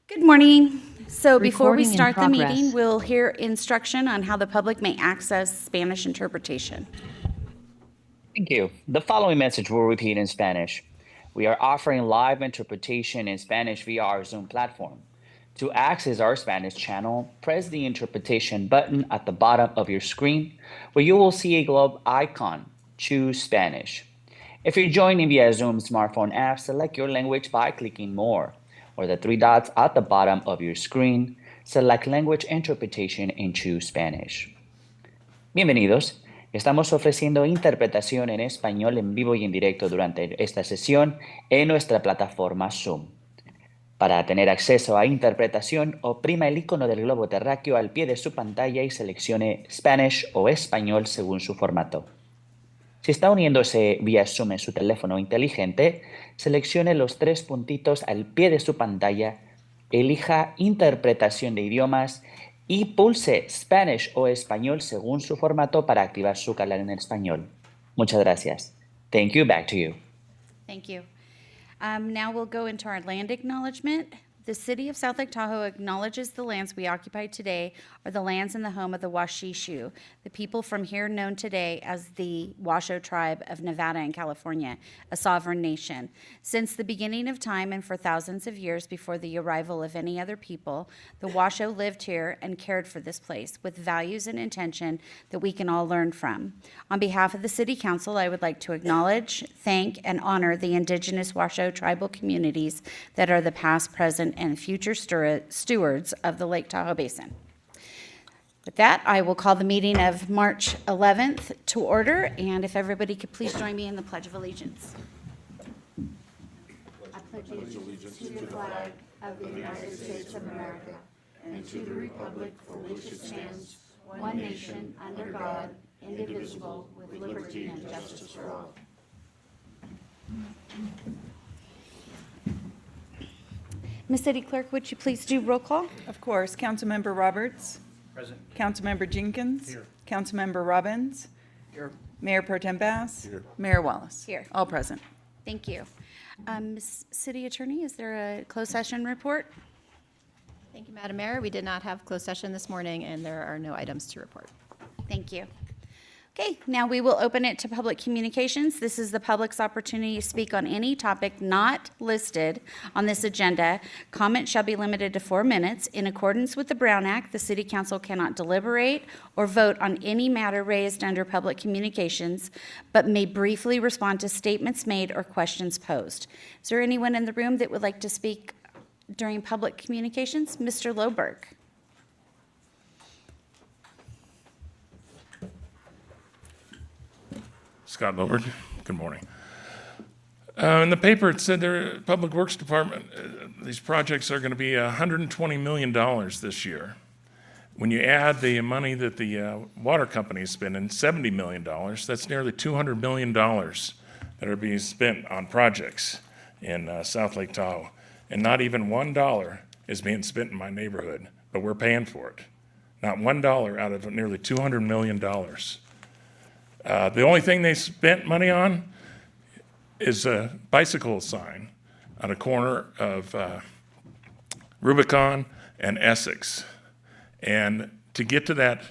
Good morning. So before we Recording in start the progress. meeting, we'll hear instruction on how the public may access Spanish interpretation. Thank you. The following message will repeat in Spanish. We are offering live interpretation in Spanish via our Zoom platform. To access our Spanish channel, press the interpretation button at the bottom of your screen, where you will see a globe icon. Choose Spanish. If you're joining via Zoom smartphone app, select your language by clicking More, or the three dots at the bottom of your screen. Select Language Interpretation and choose Spanish. Bienvenidos. Estamos ofreciendo interpretación en español en vivo y en directo durante esta sesión en nuestra plataforma Zoom. Para tener acceso a interpretación, oprima el icono del globo terráqueo al pie de su pantalla y seleccione Spanish o español según su formato. Si está uniéndose vía Zoom en su teléfono inteligente, seleccione los tres puntitos al pie de su pantalla, elija Interpretación de idiomas y pulse Spanish o español según su formato para activar su canal en español. Muchas gracias. Thank you. Back to you. Thank you. Now we'll go into our land acknowledgement. The city of South Lake Tahoe acknowledges the lands we occupy today are the lands in the home of the Washishu, the people from here known today as the Washoe tribe of Nevada and California, a sovereign nation. Since the beginning of time and for thousands of years before the arrival of any other people, the Washoe lived here and cared for this place with values and intention that we can all learn from. On behalf of the City Council, I would like to acknowledge, thank, and honor the indigenous Washoe tribal communities that are the past, present, and future stewards of the Lake Tahoe Basin. With that, I will call the meeting of March 11th to order, and if everybody could please join me in the Pledge of Allegiance. I pledge allegiance to the flag of the United States of America and to the republic for which it stands, one nation, under God, indivisible, with liberty and justice for all. Ms. City Clerk, would you please do roll call? Of course. Councilmember Roberts. Present. Councilmember Jenkins. Here. Councilmember Robbins. Here. Mayor Pro Tem Bass. Here. Mayor Wallace. Here. All present. Thank you. Ms. City Attorney, is there a closed session report? Thank you, Madam Mayor. We did not have closed session this morning, and there are no items to report. Thank you. Okay, now we will open it to public communications. This is the public's opportunity to speak on any topic not listed on this agenda. Comments shall be limited to 4 minutes. In accordance with the Brown Act, the City Council cannot deliberate or vote on any matter raised under public communications, but may briefly respond to statements made or questions posed. Is there anyone in the room that would like to speak during public communications? Mr. Loberg. Scott Loberg, good morning. In the paper, it said their Public Works Department, these projects are going to be $120 million this year. When you add the money that the water company is spending, $70 million, that's nearly $200 million that are being spent on projects in South Lake Tahoe. And not even $1 is being spent in my neighborhood, but we're paying for it. Not $1 out of nearly $200 million. The only thing they spent money on is a bicycle sign on a corner of Rubicon and Essex. And to get to that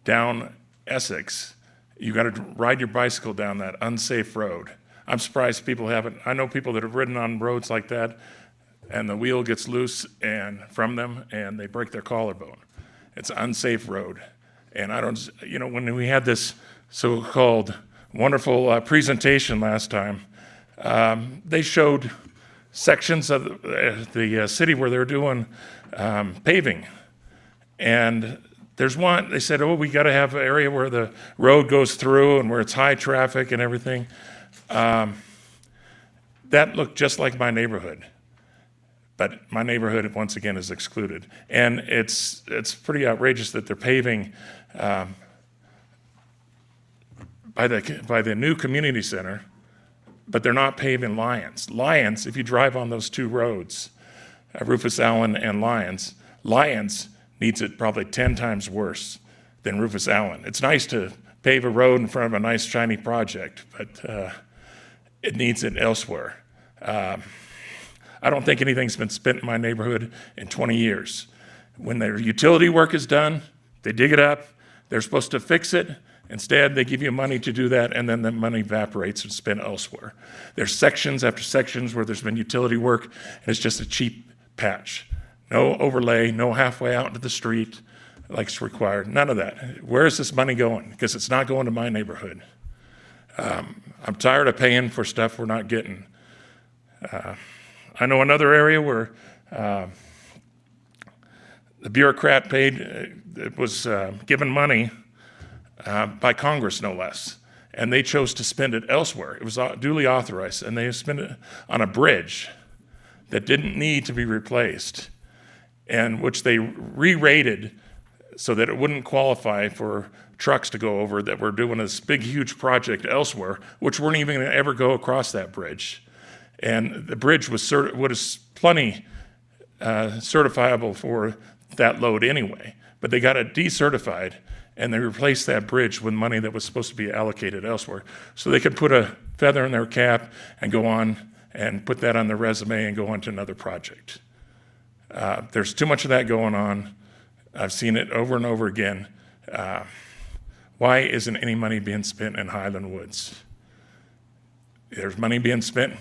down Essex, you got to ride your bicycle down that unsafe road. I'm surprised people haven't. I know people that have ridden on roads like that, and the wheel gets loose and from them, and they break their collarbone. It's an unsafe road. And I don't, when we had this so-called wonderful presentation last time, they showed sections of the city where they're doing paving. And there's one, they said, we got to have an area where the road goes through and where it's high traffic and everything. That looked just like my neighborhood. But my neighborhood, once again, is excluded. And it's pretty outrageous that they're paving by the new community center, but they're not paving Lyons. Lyons, if you drive on those two roads, Rufus Allen and Lyons needs it probably 10 times worse than Rufus Allen. It's nice to pave a road in front of a nice shiny project, but it needs it elsewhere. I don't think anything's been spent in my neighborhood in 20 years. When their utility work is done, they dig it up, they're supposed to fix it. Instead, they give you money to do that, and then the money evaporates and spent elsewhere. There's sections after sections where there's been utility work, and it's just a cheap patch. No overlay, no halfway out into the street like it's required, none of that. Where is this money going? Because it's not going to my neighborhood. I'm tired of paying for stuff we're not getting. I know another area where the bureaucrat was given money by Congress, no less, and they chose to spend it elsewhere. It was duly authorized, and they spent it on a bridge that didn't need to be replaced, and which they re-rated so that it wouldn't qualify for trucks to go over, that were doing this big, huge project elsewhere, which weren't even gonna ever go across that bridge. And the bridge was plenty certifiable for that load anyway, but they got it decertified, and they replaced that bridge with money that was supposed to be allocated elsewhere. So they could put a feather in their cap and go on and put that on their resume and go on to another project. There's too much of that going on. I've seen it over and over again. Why isn't any money being spent in Highland Woods? There's money being spent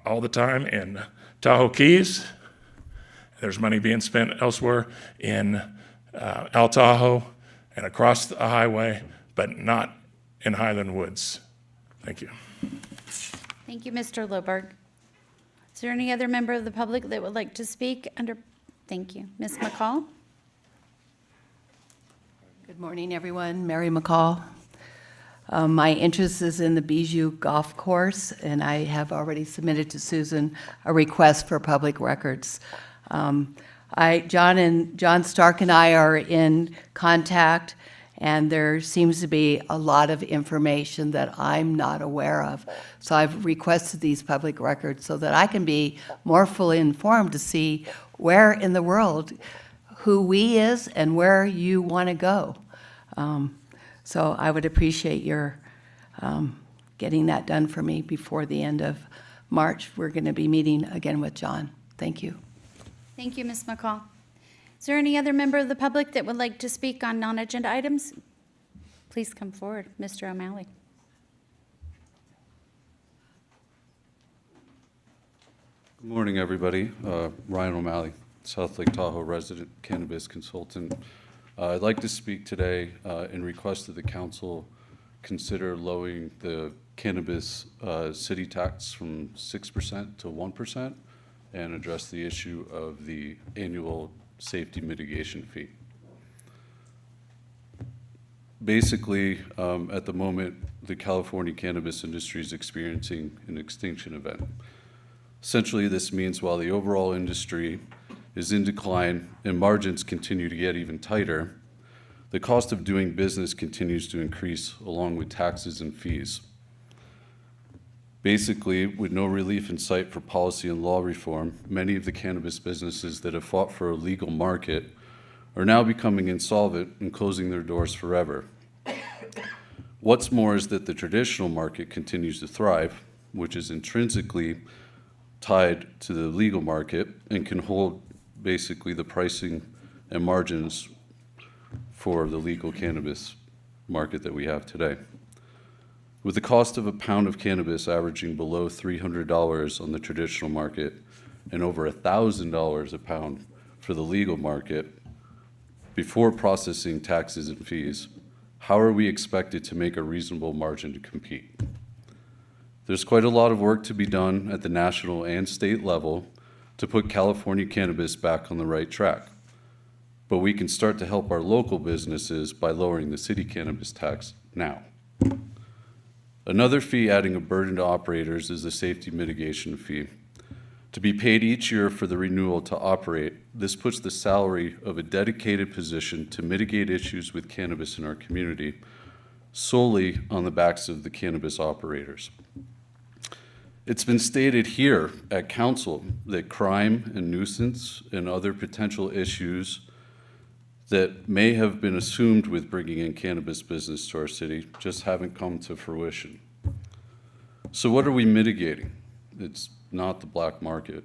all the time in Tahoe Keys. There's money being spent elsewhere in El Tahoe and across the highway, but not in Highland Woods. Thank you. Thank you, Mr. Loberg. Is there any other member of the public that would like to speak under? Thank you. Ms. McCall? Good morning, everyone. Mary McCall. My interest is in the Bijou Golf Course, and I have already submitted to Susan a request for public records. John Stark and I are in contact, and there seems to be a lot of information that I'm not aware of. So I've requested these public records so that I can be more fully informed to see where in the world who we is and where you want to go. So I would appreciate your getting that done for me before the end of March. We're going to be meeting again with John. Thank you. Thank you, Ms. McCall. Is there any other member of the public that would like to speak on non-agenda items? Please come forward, Mr. O'Malley. Good morning, everybody. Ryan O'Malley, South Lake Tahoe resident cannabis consultant. I'd like to speak today and request that the council consider lowering the cannabis city tax from 6% to 1% and address the issue of the annual safety mitigation fee. Basically, at the moment, the California cannabis industry is experiencing an extinction event. Essentially, this means while the overall industry is in decline and margins continue to get even tighter, the cost of doing business continues to increase along with taxes and fees. Basically, with no relief in sight for policy and law reform, many of the cannabis businesses that have fought for a legal market are now becoming insolvent and closing their doors forever. What's more is that the traditional market continues to thrive, which is intrinsically tied to the legal market and can hold basically the pricing and margins for the legal cannabis market that we have today. With the cost of a pound of cannabis averaging below $300 on the traditional market and over $1,000 a pound for the legal market before processing taxes and fees, how are we expected to make a reasonable margin to compete? There's quite a lot of work to be done at the national and state level to put California cannabis back on the right track. But we can start to help our local businesses by lowering the city cannabis tax now. Another fee adding a burden to operators is the safety mitigation fee. To be paid each year for the renewal to operate, this puts the salary of a dedicated position to mitigate issues with cannabis in our community solely on the backs of the cannabis operators. It's been stated here at council that crime and nuisance and other potential issues that may have been assumed with bringing in cannabis business to our city just haven't come to fruition. So what are we mitigating? It's not the black market.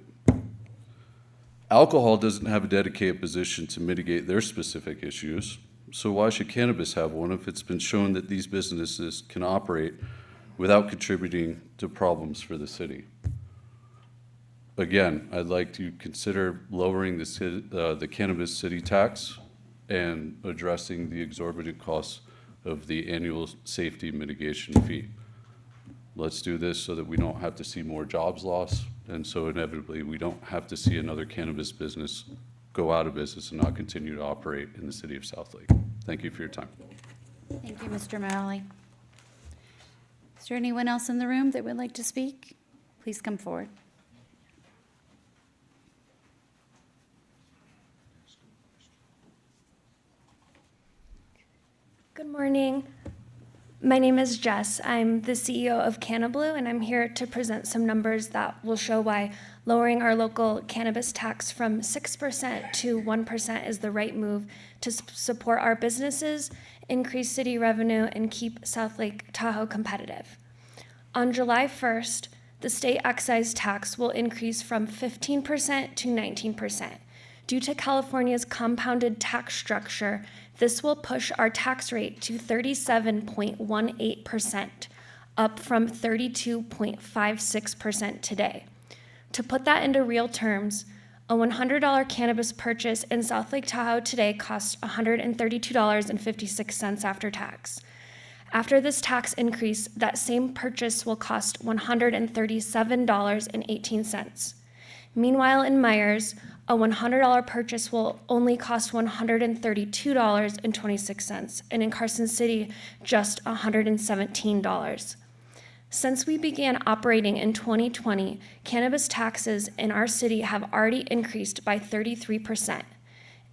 Alcohol doesn't have a dedicated position to mitigate their specific issues, so why should cannabis have one if it's been shown that these businesses can operate without contributing to problems for the city? Again, I'd like to consider lowering the cannabis city tax and addressing the exorbitant costs of the annual safety mitigation fee. Let's do this so that we don't have to see more jobs lost, and so inevitably we don't have to see another cannabis business go out of business and not continue to operate in the city of Southlake. Thank you for your time. Thank you, Mr. Morale. Is there anyone else in the room that would like to speak? Please come forward. Good morning. My name is Jess. I'm the CEO of CannaBlue, and I'm here to present some numbers that will show why lowering our local cannabis tax from 6% to 1% is the right move to support our businesses, increase city revenue, and keep Southlake Tahoe competitive. On July 1st, the state excise tax will increase from 15% to 19%. Due to California's compounded tax structure, this will push our tax rate to 37.18%, up from 32.56% today. To put that into real terms, a $100 cannabis purchase in Southlake Tahoe today costs $132.56 after tax. After this tax increase, that same purchase will cost $137.18. Meanwhile, in Myers, a $100 purchase will only cost $132.26, and in Carson City, just $117. Since we began operating in 2020, cannabis taxes in our city have already increased by 33%.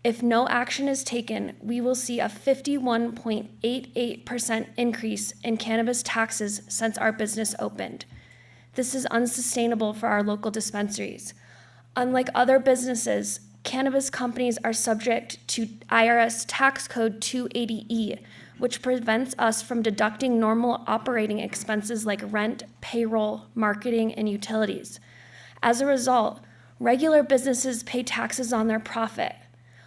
If no action is taken, we will see a 51.88% increase in cannabis taxes since our business opened. This is unsustainable for our local dispensaries. Unlike other businesses, cannabis companies are subject to IRS Tax Code 280E, which prevents us from deducting normal operating expenses like rent, payroll, marketing, and utilities. As a result, regular businesses pay taxes on their profit.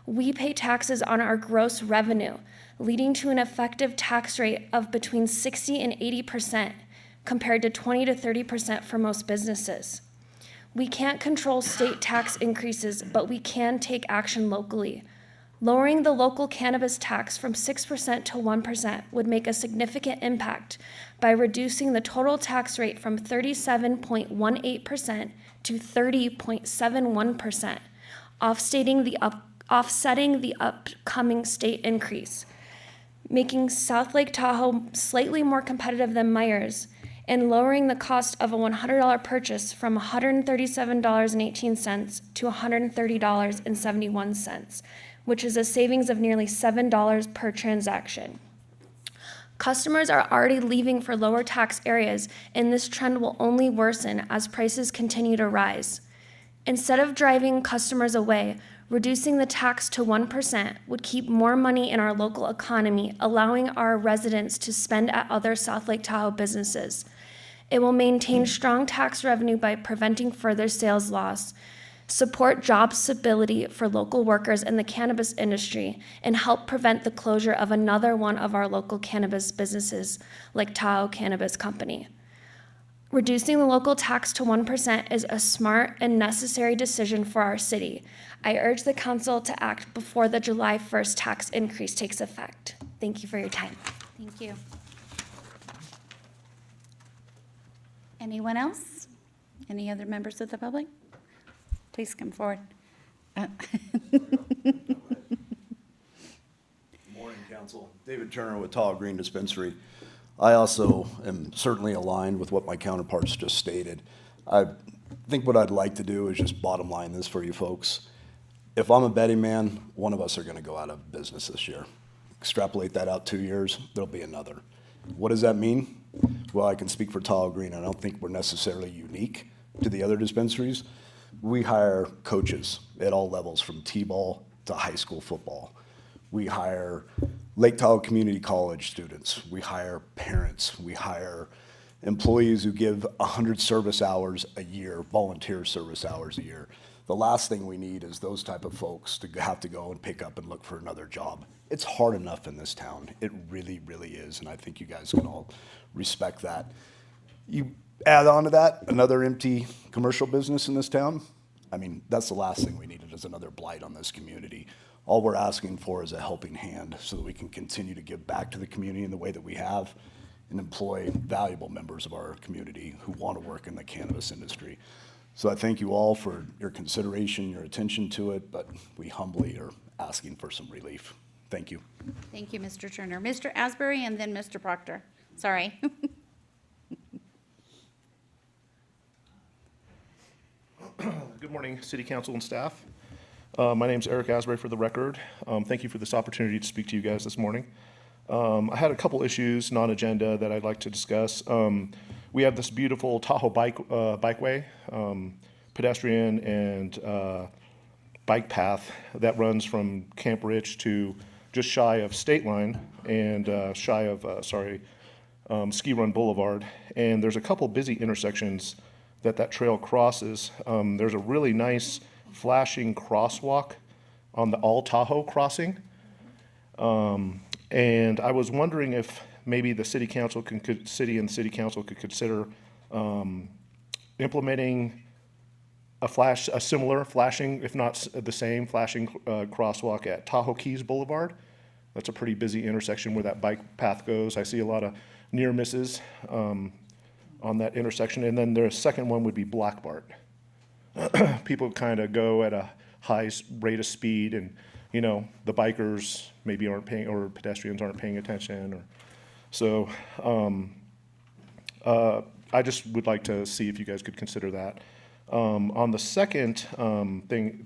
We pay taxes on our gross revenue, leading to an effective tax rate of between 60 and 80%, compared to 20 to 30% for most businesses. We can't control state tax increases, but we can take action locally. Lowering the local cannabis tax from 6% to 1% would make a significant impact by reducing the total tax rate from 37.18% to 30.71%, offsetting the upcoming state increase, making Southlake Tahoe slightly more competitive than Myers, and lowering the cost of a $100 purchase from $137.18 to $130.71, which is a savings of nearly $7 per transaction. Customers are already leaving for lower tax areas, and this trend will only worsen as prices continue to rise. Instead of driving customers away, reducing the tax to 1% would keep more money in our local economy, allowing our residents to spend at other Southlake Tahoe businesses. It will maintain strong tax revenue by preventing further sales loss, support job stability for local workers in the cannabis industry, and help prevent the closure of another one of our local cannabis businesses like Tahoe Cannabis Company. Reducing the local tax to 1% is a smart and necessary decision for our city. I urge the council to act before the July 1st tax increase takes effect. Thank you for your time. Thank you. Anyone else? Any other members of the public? Please come forward. Morning, Council. David Turner with Tahoe Green Dispensary. I also am certainly aligned with what my counterparts just stated. I think what I'd like to do is just bottom line this for you folks. If I'm a betting man, one of us are going to go out of business this year. Extrapolate that out 2 years, there'll be another. What does that mean? Well, I can speak for Tahoe Green. I don't think we're necessarily unique to the other dispensaries. We hire coaches at all levels, from T-ball to high school football. We hire Lake Tahoe Community College students. We hire parents. We hire employees who give 100 service hours a year, volunteer service hours a year. The last thing we need is those type of folks to have to go and pick up and look for another job. It's hard enough in this town. It really, really is, and I think you guys can all respect that. You add on to that another empty commercial business in this town, I mean, that's the last thing we needed is another blight on this community. All we're asking for is a helping hand so that we can continue to give back to the community in the way that we have and employ valuable members of our community who want to work in the cannabis industry. So I thank you all for your consideration, your attention to it, but we humbly are asking for some relief. Thank you. Thank you, Mr. Turner. Mr. Asbury and then Mr. Proctor. Sorry. Good morning, City Council and staff. My name's Eric Asbury for the record. Thank you for this opportunity to speak to you guys this morning. I had a couple issues, non-agenda, that I'd like to discuss. We have this beautiful Tahoe bikeway, pedestrian and bike path that runs from Camp Rich to just shy of State Line and shy of, Ski Run Boulevard. And there's a couple busy intersections that trail crosses. There's a really nice flashing crosswalk on the All Tahoe crossing. And I was wondering if maybe the city and city council could consider implementing a similar flashing, if not the same flashing crosswalk at Tahoe Keys Boulevard. That's a pretty busy intersection where that bike path goes. I see a lot of near misses on that intersection. And then the second one would be Black Bart. People kind of go at a high rate of speed and, you know, the bikers maybe aren't paying, or pedestrians aren't paying attention. So I just would like to see if you guys could consider that. On the second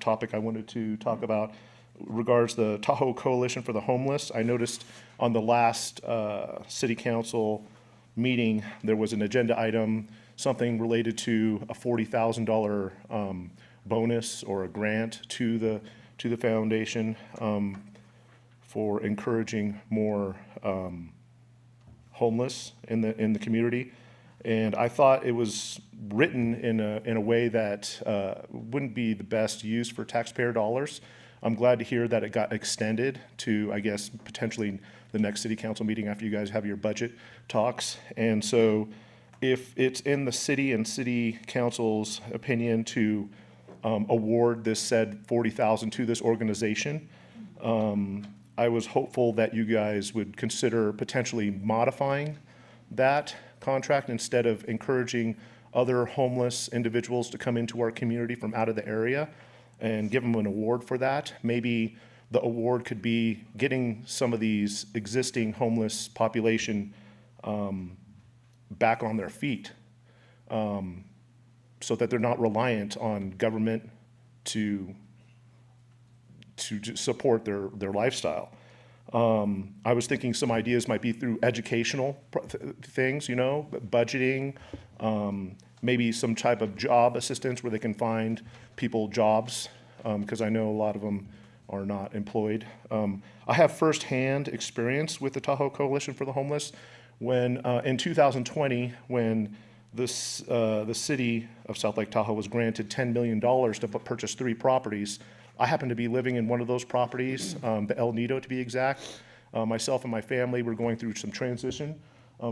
topic I wanted to talk about regards the Tahoe Coalition for the Homeless. I noticed on the last city council meeting, there was an agenda item, something related to a $40,000 bonus or a grant to the foundation for encouraging more homeless in the community. And I thought it was written in a way that wouldn't be the best use for taxpayer dollars. I'm glad to hear that it got extended to, I guess, potentially the next city council meeting after you guys have your budget talks. And so if it's in the city and city council's opinion to award this said $40,000 to this organization, I was hopeful that you guys would consider potentially modifying that contract instead of encouraging other homeless individuals to come into our community from out of the area and give them an award for that. Maybe the award could be getting some of these existing homeless population back on their feet so that they're not reliant on government to support their lifestyle. I was thinking some ideas might be through educational things, you know, budgeting, maybe some type of job assistance where they can find people jobs, because I know a lot of them are not employed. I have firsthand experience with the Tahoe Coalition for the Homeless. When in 2020, when the city of South Lake Tahoe was granted $10 million to purchase 3 properties, I happened to be living in one of those properties, the El Nido to be exact. Myself and my family were going through some transition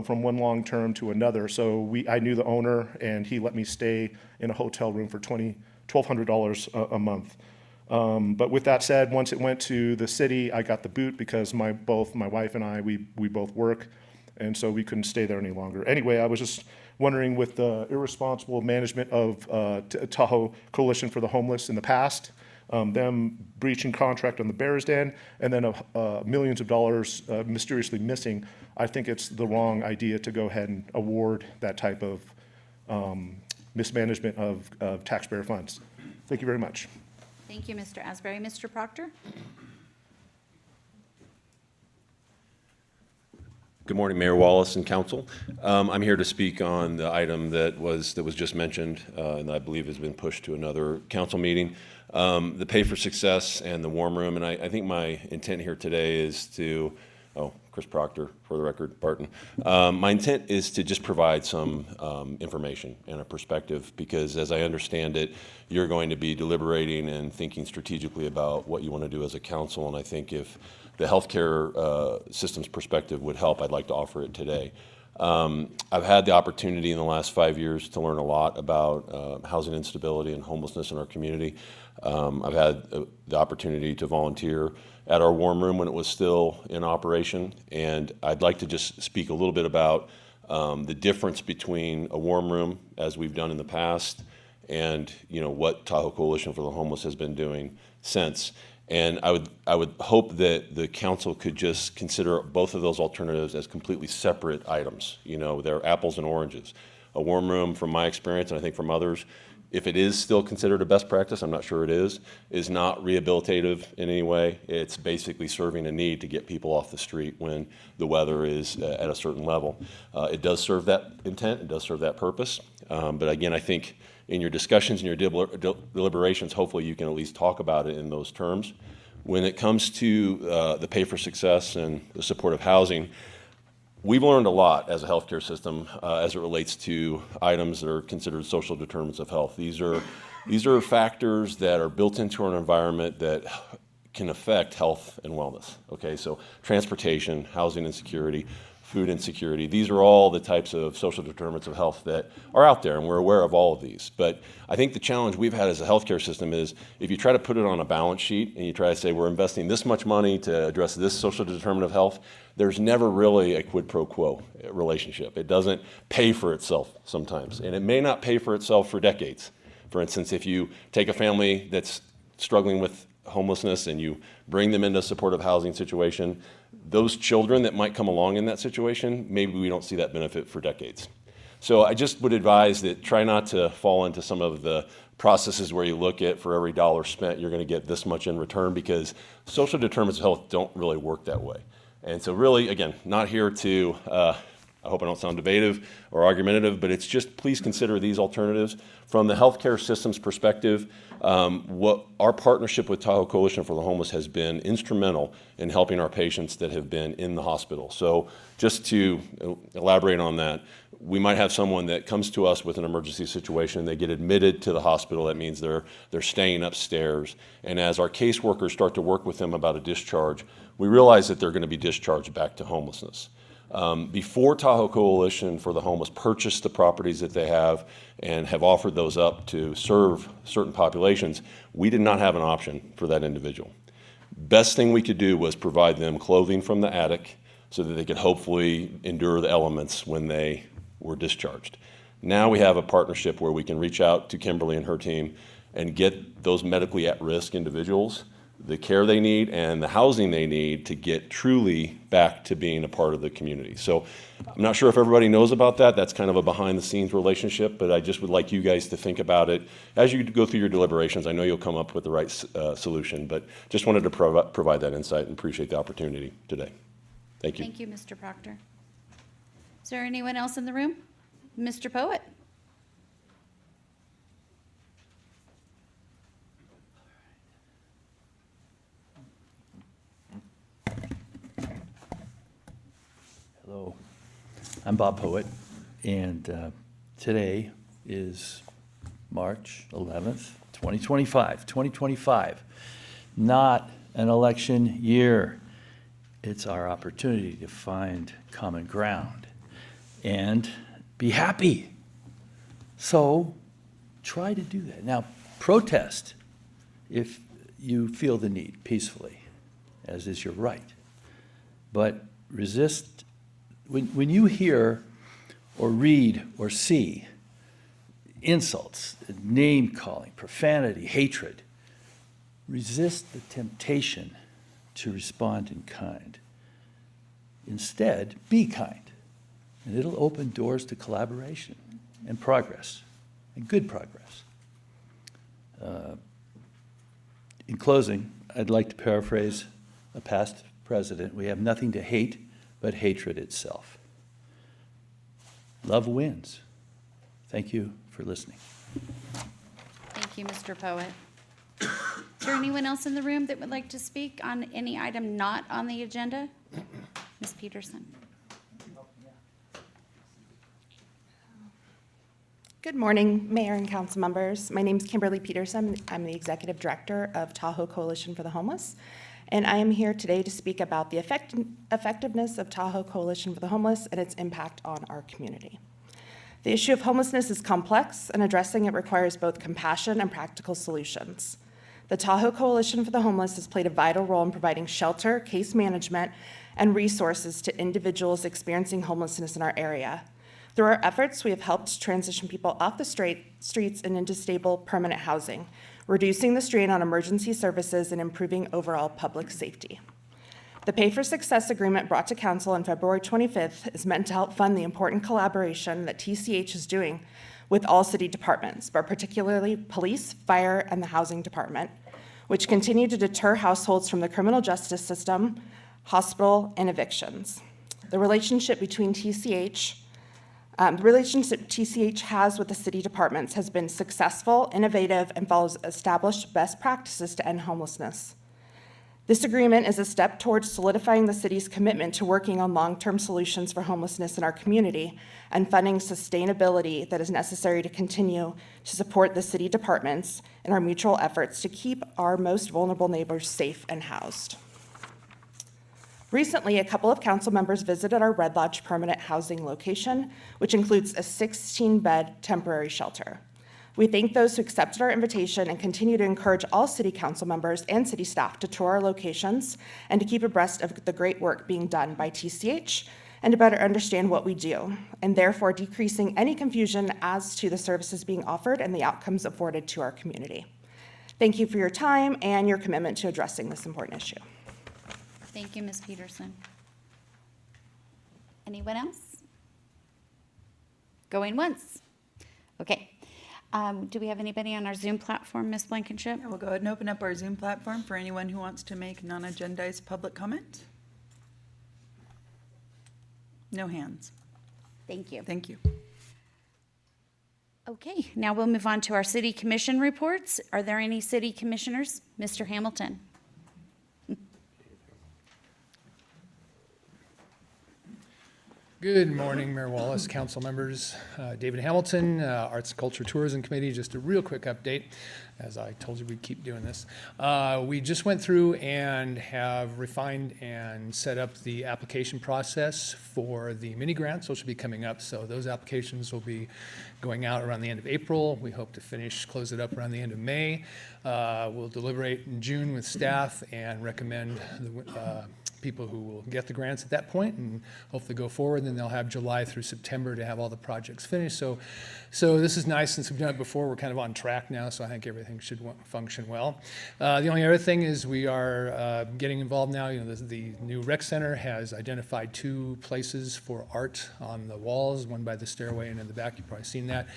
from one long term to another. So I knew the owner, and he let me stay in a hotel room for $1,200 a month. But with that said, once it went to the city, I got the boot because both my wife and I, we both work, and so we couldn't stay there any longer. Anyway, I was just wondering, with the irresponsible management of Tahoe Coalition for the Homeless in the past, them breaching contract on the Bears Den, and then millions of dollars mysteriously missing, I think it's the wrong idea to go ahead and award that type of mismanagement of taxpayer funds. Thank you very much. Thank you, Mr. Asbury. Mr. Proctor? Good morning, Mayor Wallace and council. I'm here to speak on the item that was just mentioned, and I believe has been pushed to another council meeting. The Pay for Success and the Warm Room, and I think my intent here today is to Chris Proctor, for the record, Barton. My intent is to just provide some information and a perspective, because as I understand it, you're going to be deliberating and thinking strategically about what you want to do as a council, and I think if the healthcare system's perspective would help, I'd like to offer it today. I've had the opportunity in the last 5 years to learn a lot about housing instability and homelessness in our community. I've had the opportunity to volunteer at our warm room when it was still in operation, and I'd like to just speak a little bit about the difference between a warm room, as we've done in the past, and what Tahoe Coalition for the Homeless has been doing since. And I would hope that the council could just consider both of those alternatives as completely separate items. They're apples and oranges. A warm room, from my experience, and I think from others, if it is still considered a best practice, I'm not sure it is not rehabilitative in any way. It's basically serving a need to get people off the street when the weather is at a certain level. It does serve that intent, it does serve that purpose. But again, I think in your discussions and your deliberations, hopefully you can at least talk about it in those terms. When it comes to the pay for success and the supportive housing, we've learned a lot as a healthcare system as it relates to items that are considered social determinants of health. These are factors that are built into our environment that can affect health and wellness. Okay, so transportation, housing insecurity, food insecurity, these are all the types of social determinants of health that are out there, and we're aware of all of these. But I think the challenge we've had as a healthcare system is if you try to put it on a balance sheet and you try to say we're investing this much money to address this social determinant of health, there's never really a quid pro quo relationship. It doesn't pay for itself sometimes, and it may not pay for itself for decades. For instance, if you take a family that's struggling with homelessness and you bring them into a supportive housing situation, those children that might come along in that situation, maybe we don't see that benefit for decades. So I just would advise that try not to fall into some of the processes where you look at for every dollar spent, you're going to get this much in return, because social determinants of health don't really work that way. And so really, again, not here to, I hope I don't sound debative or argumentative, but it's just please consider these alternatives. From the healthcare system's perspective, what our partnership with Tahoe Coalition for the Homeless has been instrumental in helping our patients that have been in the hospital. So just to elaborate on that, we might have someone that comes to us with an emergency situation, they get admitted to the hospital, that means they're staying upstairs, and as our caseworkers start to work with them about a discharge, we realize that they're going to be discharged back to homelessness. Before Tahoe Coalition for the Homeless purchased the properties that they have and have offered those up to serve certain populations, we did not have an option for that individual. Best thing we could do was provide them clothing from the attic so that they could hopefully endure the elements when they were discharged. Now we have a partnership where we can reach out to Kimberly and her team and get those medically at-risk individuals the care they need and the housing they need to get truly back to being a part of the community. So I'm not sure if everybody knows about that. That's kind of a behind-the-scenes relationship, but I just would like you guys to think about it as you go through your deliberations. I know you'll come up with the right solution, but just wanted to provide that insight and appreciate the opportunity today. Thank you. Thank you, Mr. Proctor. Is there anyone else in the room? Mr. Poet? Hello, I'm Bob Poet, and today is March 11th, 2025. 2025, not an election year. It's our opportunity to find common ground and be happy. So try to do that. Now, protest if you feel the need peacefully, as is your right. But resist. When you hear or read or see insults, name-calling, profanity, hatred, resist the temptation to respond in kind. Instead, be kind, and it'll open doors to collaboration and progress, and good progress. In closing, I'd like to paraphrase a past president. We have nothing to hate but hatred itself. Love wins. Thank you for listening. Thank you, Mr. Poet. Is there anyone else in the room that would like to speak on any item not on the agenda? Ms. Peterson? Good morning, Mayor and council members. My name is Kimberly Peterson. I'm the Executive Director of Tahoe Coalition for the Homeless, and I am here today to speak about the effectiveness of Tahoe Coalition for the Homeless and its impact on our community. The issue of homelessness is complex, and addressing it requires both compassion and practical solutions. The Tahoe Coalition for the Homeless has played a vital role in providing shelter, case management, and resources to individuals experiencing homelessness in our area. Through our efforts, we have helped transition people off the streets and into stable, permanent housing, reducing the strain on emergency services and improving overall public safety. The Pay for Success agreement brought to Council on February 25th is meant to help fund the important collaboration that TCH is doing with all city departments, but particularly police, fire, and the housing department, which continue to deter households from the criminal justice system, hospital, and evictions. The relationship TCH has with the city departments has been successful, innovative, and follows established best practices to end homelessness. This agreement is a step towards solidifying the city's commitment to working on long-term solutions for homelessness in our community and funding sustainability that is necessary to continue to support the city departments in our mutual efforts to keep our most vulnerable neighbors safe and housed. Recently, a couple of council members visited our Red Lodge permanent housing location, which includes a 16-bed temporary shelter. We thank those who accepted our invitation and continue to encourage all city council members and city staff to tour our locations and to keep abreast of the great work being done by TCH and to better understand what we do, and therefore decreasing any confusion as to the services being offered and the outcomes afforded to our community. Thank you for your time and your commitment to addressing this important issue. Thank you, Ms. Peterson. Anyone else? Going once. Okay. Do we have anybody on our Zoom platform, Ms. Blankenship? We'll go ahead and open up our Zoom platform for anyone who wants to make non-agendized public comment. No hands. Thank you. Thank you. Okay, now we'll move on to our city commission reports. Are there any city commissioners? Mr. Hamilton? Good morning, Mayor Wallace, council members. David Hamilton, Arts and Culture Tourism Committee. Just a real quick update, as I told you we'd keep doing this. We just went through and have refined and set up the application process for the mini grants, which will be coming up. So those applications will be going out around the end of April. We hope to close it up around the end of May. We'll deliberate in June with staff and recommend the people who will get the grants at that point and hopefully go forward. And then they'll have July through September to have all the projects finished. So this is nice. Since we've done it before, we're kind of on track now, so I think everything should function well. The only other thing is we are getting involved now. You know, the new rec center has identified 2 places for art on the walls, one by the stairway and in the back. You've probably seen that.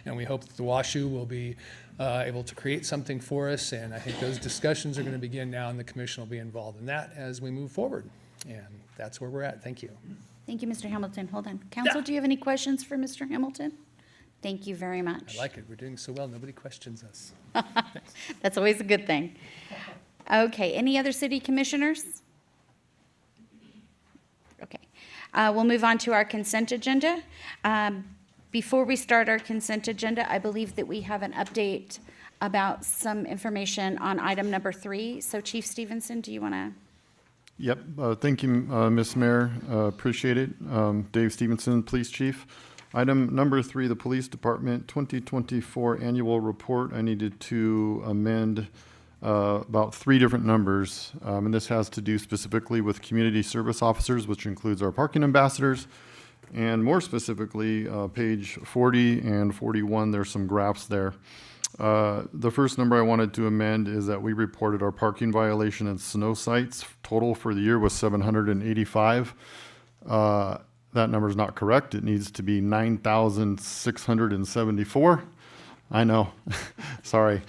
And we hope that the WashU will be able to create something for us, and I think those discussions are going to begin now, and the commission will be involved in that as we move forward. And that's where we're at. Thank you. Thank you, Mr. Hamilton. Hold on. Council, do you have any questions for Mr. Hamilton? Thank you very much. I like it. We're doing so well. Nobody questions us. That's always a good thing. Okay, any other city commissioners? Okay, we'll move on to our consent agenda. Before we start our consent agenda, I believe that we have an update about some information on item number 3. So Chief Stevenson, do you want to? Yep. Thank you, Ms. Mayor. Appreciate it. Dave Stevenson, Police Chief. Item number 3, the Police Department 2024 Annual Report. I needed to amend about 3 different numbers, and this has to do specifically with community service officers, which includes our parking ambassadors. And more specifically, page 40 and 41, there's some graphs there. The first number I wanted to amend is that we reported our parking violation and snow sites total for the year was 785. That number is not correct. It needs to be 9,674. I know, sorry.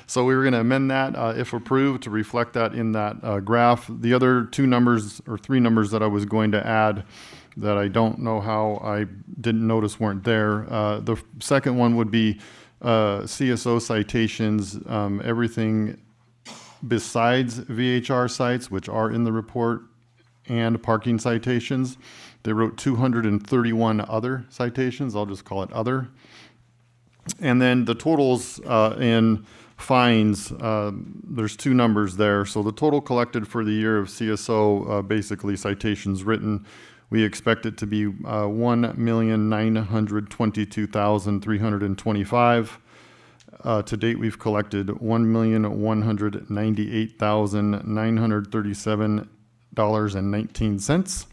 So we were gonna amend that, if approved, to reflect that in that graph. The other 2 numbers or 3 numbers that I was going to add that I don't know how I didn't notice weren't there. The second one would be CSO citations, everything besides VHR sites, which are in the report, and parking citations. They wrote 231 other citations. I'll just call it other. And then the totals in fines, there's two numbers there. So the total collected for the year of CSO, basically citations written, we expect it to be 1,922,325. To date, we've collected $1,198,937.19.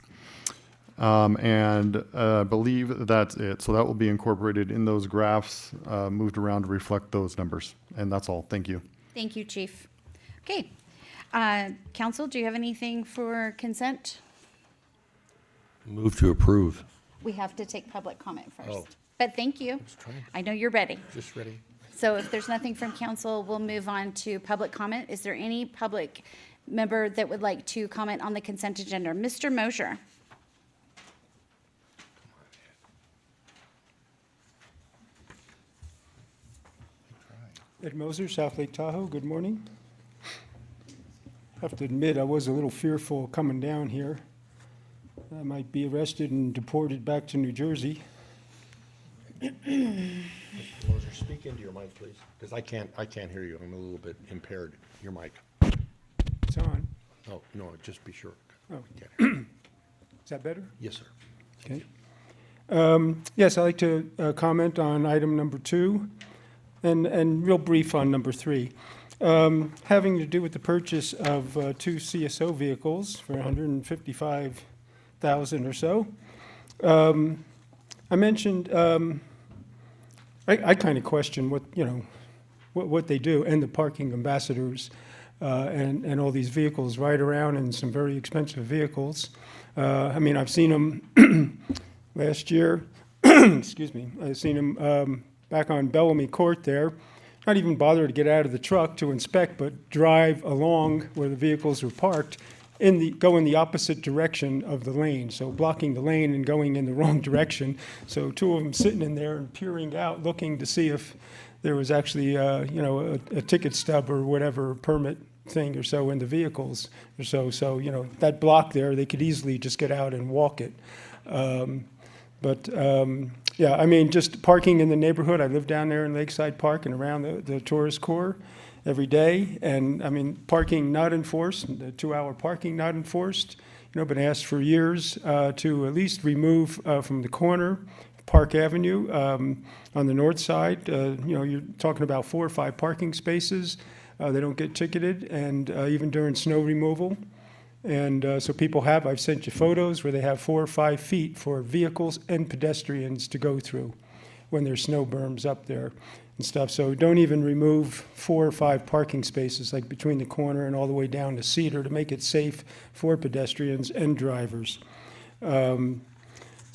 And I believe that's it. So that will be incorporated in those graphs, moved around to reflect those numbers. And that's all. Thank you. Thank you, Chief. Okay. Council, do you have anything for consent? Move to approve. We have to take public comment first. Oh. But thank you. I know you're ready. Just ready. So if there's nothing from council, we'll move on to public comment. Is there any public member that would like to comment on the consent agenda? Mr. Mosher. Ed Moser, South Lake Tahoe, good morning. I have to admit, I was a little fearful coming down here. I might be arrested and deported back to New Jersey. Mr. Moser, speak into your mic, please, because I can't hear you. I'm a little bit impaired. Your mic. It's on. Oh, no, just be sure. Oh. Okay. Is that better? Yes, sir. Okay. Yes, I'd like to comment on item number 2 and real brief on number 3. Having to do with the purchase of 2 CSO vehicles for $155,000 or so. I mentioned, I kind of question what they do, and the parking ambassadors and all these vehicles ride around in some very expensive vehicles. I mean, I've seen them last year, excuse me, I've seen them back on Bellamy Court there, not even bother to get out of the truck to inspect, but drive along where the vehicles are parked, go in the opposite direction of the lane, so blocking the lane and going in the wrong direction. So 2 of them sitting in there and peering out, looking to see if there was actually, a ticket stub or whatever, permit thing or so in the vehicles or so. So, that block there, they could easily just get out and walk it. Yeah, I mean, just parking in the neighborhood. I live down there in Lakeside Park and around the tourist core every day. And I mean, parking not enforced, the 2-hour parking not enforced. Been asked for years to at least remove from the corner, Park Avenue, on the north side. You're talking about 4 or 5 parking spaces. They don't get ticketed, and even during snow removal. And so people I've sent you photos where they have 4 or 5 feet for vehicles and pedestrians to go through when there's snow berms up there and stuff. So don't even remove 4 or 5 parking spaces, like between the corner and all the way down to Cedar, to make it safe for pedestrians and drivers. And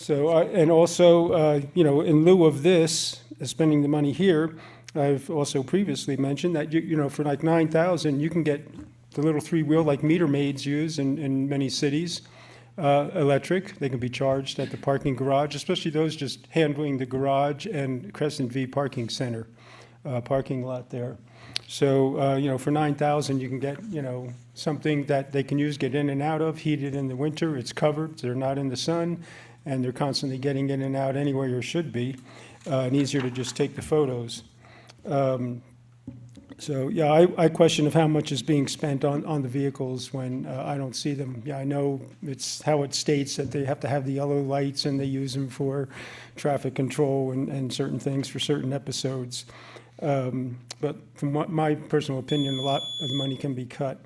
also, in lieu of this, spending the money here, I've also previously mentioned that, for like $9,000, you can get the little 3-wheel like meter maids use in many cities, electric. They can be charged at the parking garage, especially those just handling the garage and Crescent V Parking Center parking lot there. So, for $9,000, you can get, something that they can use, get in and out of, heated in the winter. It's covered, they're not in the sun, and they're constantly getting in and out anywhere you should be, and easier to just take the photos. So, yeah, I question of how much is being spent on the vehicles when I don't see them. Yeah, I know it's how it states that they have to have the yellow lights and they use them for traffic control and certain things for certain episodes. But from my personal opinion, a lot of the money can be cut.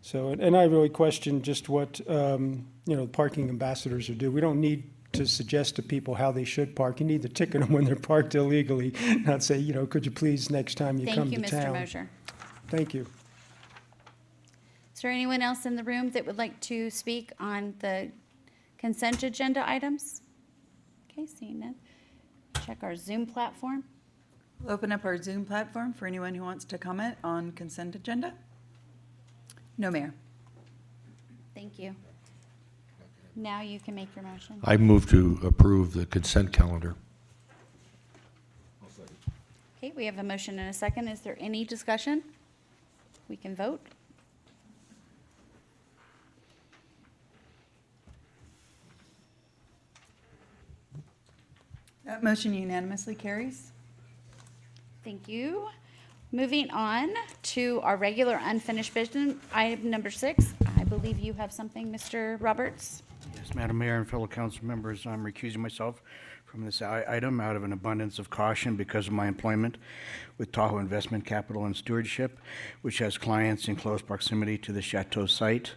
So, and I really question just what, parking ambassadors are doing. We don't need to suggest to people how they should park. You need to ticket them when they're parked illegally, not say, could you please next time you come to town. Thank you, Mr. Mosher. Thank you. Is there anyone else in the room that would like to speak on the consent agenda items? Okay, seeing none. Check our Zoom platform. We'll open up our Zoom platform for anyone who wants to comment on consent agenda. No, Mayor. Thank you. Now you can make your motion. I move to approve the consent calendar. Okay, we have a motion and a second. Is there any discussion? We can vote. That motion unanimously carries. Thank you. Moving on to our regular unfinished business, item number 6. I believe you have something, Mr. Roberts. Yes, Madam Mayor and fellow council members, I'm recusing myself from this item out of an abundance of caution because of my employment with Tahoe Investment Capital and Stewardship, which has clients in close proximity to the Chateau site.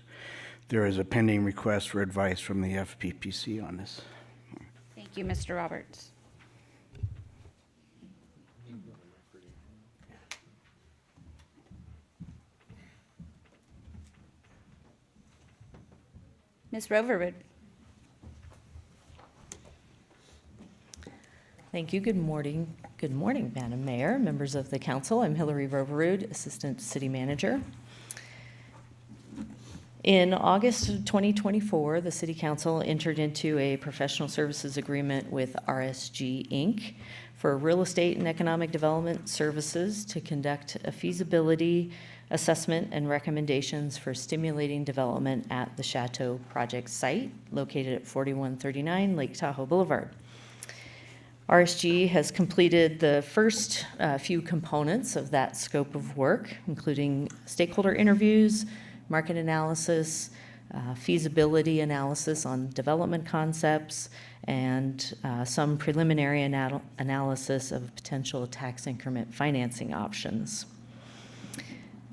There is a pending request for advice from the FPPC on this. Thank you, Mr. Roberts. Ms. Roverwood. Thank you. Good morning. Good morning, Madam Mayor, members of the council. I'm Hillary Roverwood, Assistant City Manager. In August of 2024, the City Council entered into a professional services agreement with RSG Inc. for real estate and economic development services to conduct a feasibility assessment and recommendations for stimulating development at the Chateau project site located at 4139 Lake Tahoe Boulevard. RSG has completed the first few components of that scope of work, including stakeholder interviews, market analysis, feasibility analysis on development concepts, and some preliminary analysis of potential tax increment financing options.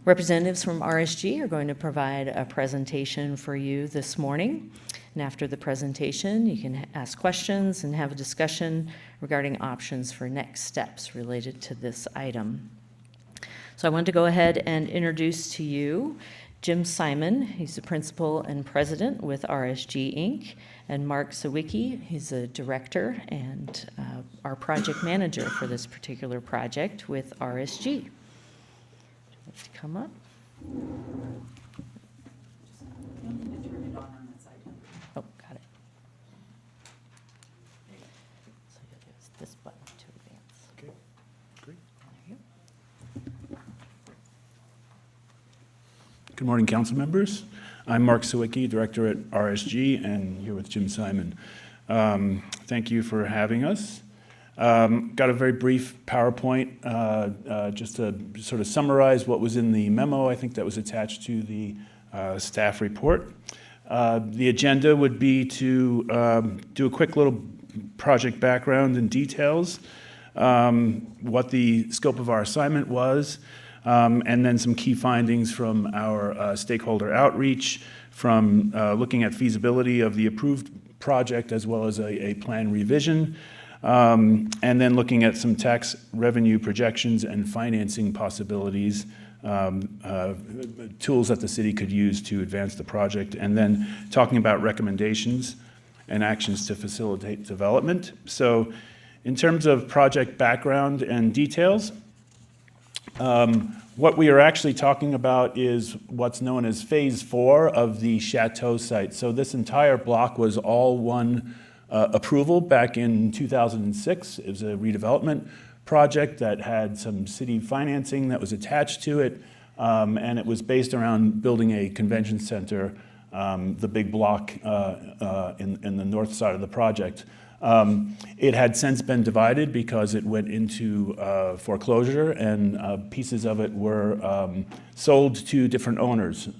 Representatives from RSG are going to provide a presentation for you this morning. And after the presentation, you can ask questions and have a discussion regarding options for next steps related to this item. So I want to go ahead and introduce to you Jim Simon. He's the principal and president with RSG Inc. And Mark Sawicki, he's a director and our project manager for this particular project with RSG. To come up. Oh, got it. So you'll use this button to advance. Okay, great. There you go. Good morning, council members. I'm Mark Sawicki, director at RSG, and here with Jim Simon. Thank you for having us. Got a very brief PowerPoint just to sort of summarize what was in the memo, I think that was attached to the staff report. The agenda would be to do a quick little project background and details, what the scope of our assignment was, and then some key findings from our stakeholder outreach, from looking at feasibility of the approved project as well as a plan revision. And then looking at some tax revenue projections and financing possibilities, tools that the city could use to advance the project, and then talking about recommendations and actions to facilitate development. So in terms of project background and details, what we are actually talking about is what's known as Phase 4 of the Chateau site. So this entire block was all one approval back in 2006. It was a redevelopment project that had some city financing that was attached to it, and it was based around building a convention center, the big block in the north side of the project. It had since been divided because it went into foreclosure, and pieces of it were sold to different owners.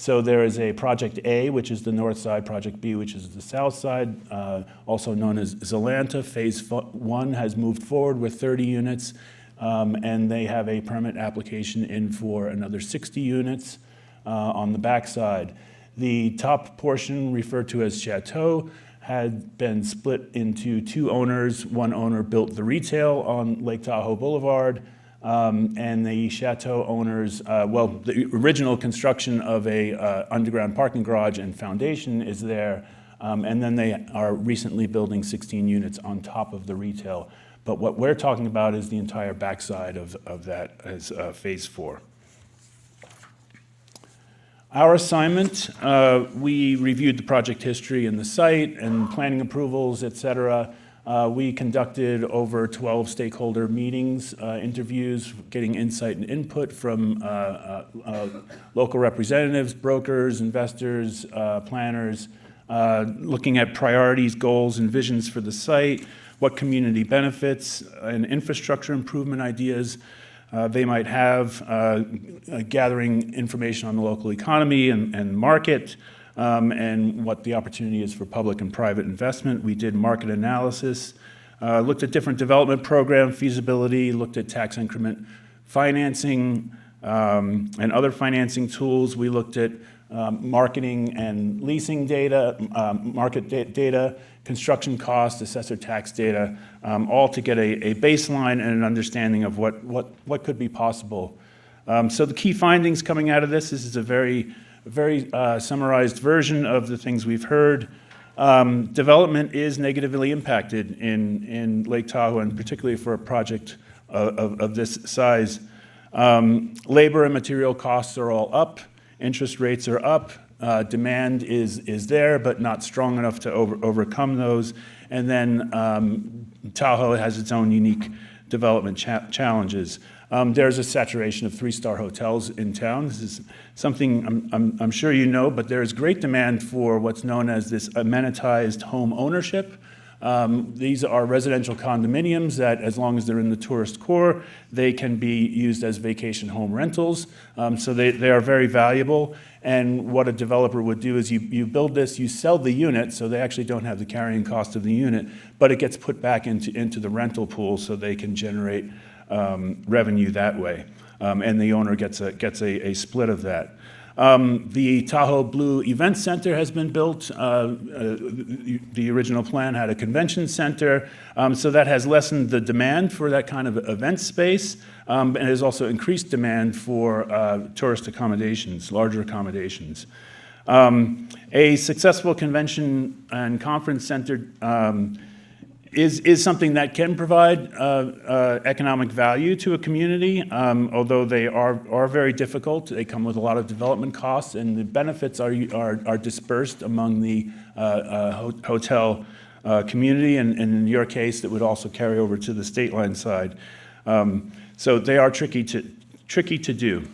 So there is a Project A, which is the north side, Project B, which is the south side, also known as Zalanta. Phase 1 has moved forward with 30 units, and they have a permit application in for another 60 units on the backside. The top portion, referred to as Chateau, had been split into two owners. One owner built the retail on Lake Tahoe Boulevard, and the Chateau owners, the original construction of a underground parking garage and foundation is there, and then they are recently building 16 units on top of the retail. But what we're talking about is the entire backside of that as Phase 4. Our assignment, we reviewed the project history and the site and planning approvals, et cetera. We conducted over 12 stakeholder meetings, interviews, getting insight and input from local representatives, brokers, investors, planners, looking at priorities, goals, and visions for the site, what community benefits and infrastructure improvement ideas they might have, gathering information on the local economy and market, and what the opportunity is for public and private investment. We did market analysis, looked at different development program feasibility, looked at tax increment financing and other financing tools. We looked at marketing and leasing data, market data, construction cost, assessor tax data, all to get a baseline and an understanding of what could be possible. So the key findings coming out of this is a very summarized version of the things we've heard. Development is negatively impacted in Lake Tahoe, and particularly for a project of this size. Labor and material costs are all up. Interest rates are up. Demand is there, but not strong enough to overcome those. And then Tahoe has its own unique development challenges. There's a saturation of 3-star hotels in town. This is something I'm sure you know, but there is great demand for what's known as this amenitized home ownership. These are residential condominiums that, as long as they're in the tourist core, they can be used as vacation home rentals. So they are very valuable. And what a developer would do is you build this, you sell the unit, so they actually don't have the carrying cost of the unit, but it gets put back into the rental pool so they can generate revenue that way. And the owner gets a split of that. The Tahoe Blue Event Center has been built. The original plan had a convention center, so that has lessened the demand for that kind of event space, and has also increased demand for tourist accommodations, larger accommodations. A successful convention and conference center is something that can provide economic value to a community, although they are very difficult. They come with a lot of development costs, and the benefits are dispersed among the hotel community, and in your case, that would also carry over to the state line side. So they are tricky to do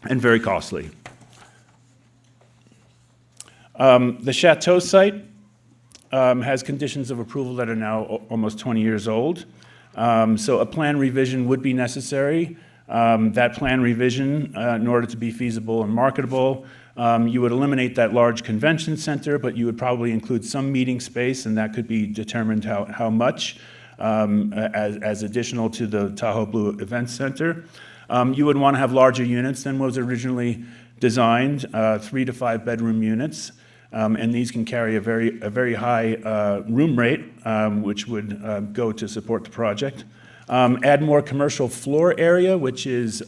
and very costly. The Chateau site has conditions of approval that are now almost 20 years old. So a plan revision would be necessary. That plan revision, in order to be feasible and marketable, you would eliminate that large convention center, but you would probably include some meeting space, and that could be determined how much as additional to the Tahoe Blue Event Center. You would want to have larger units than was originally designed, 3 to 5 bedroom units. And these can carry a very high room rate, which would go to support the project. Add more commercial floor area, which is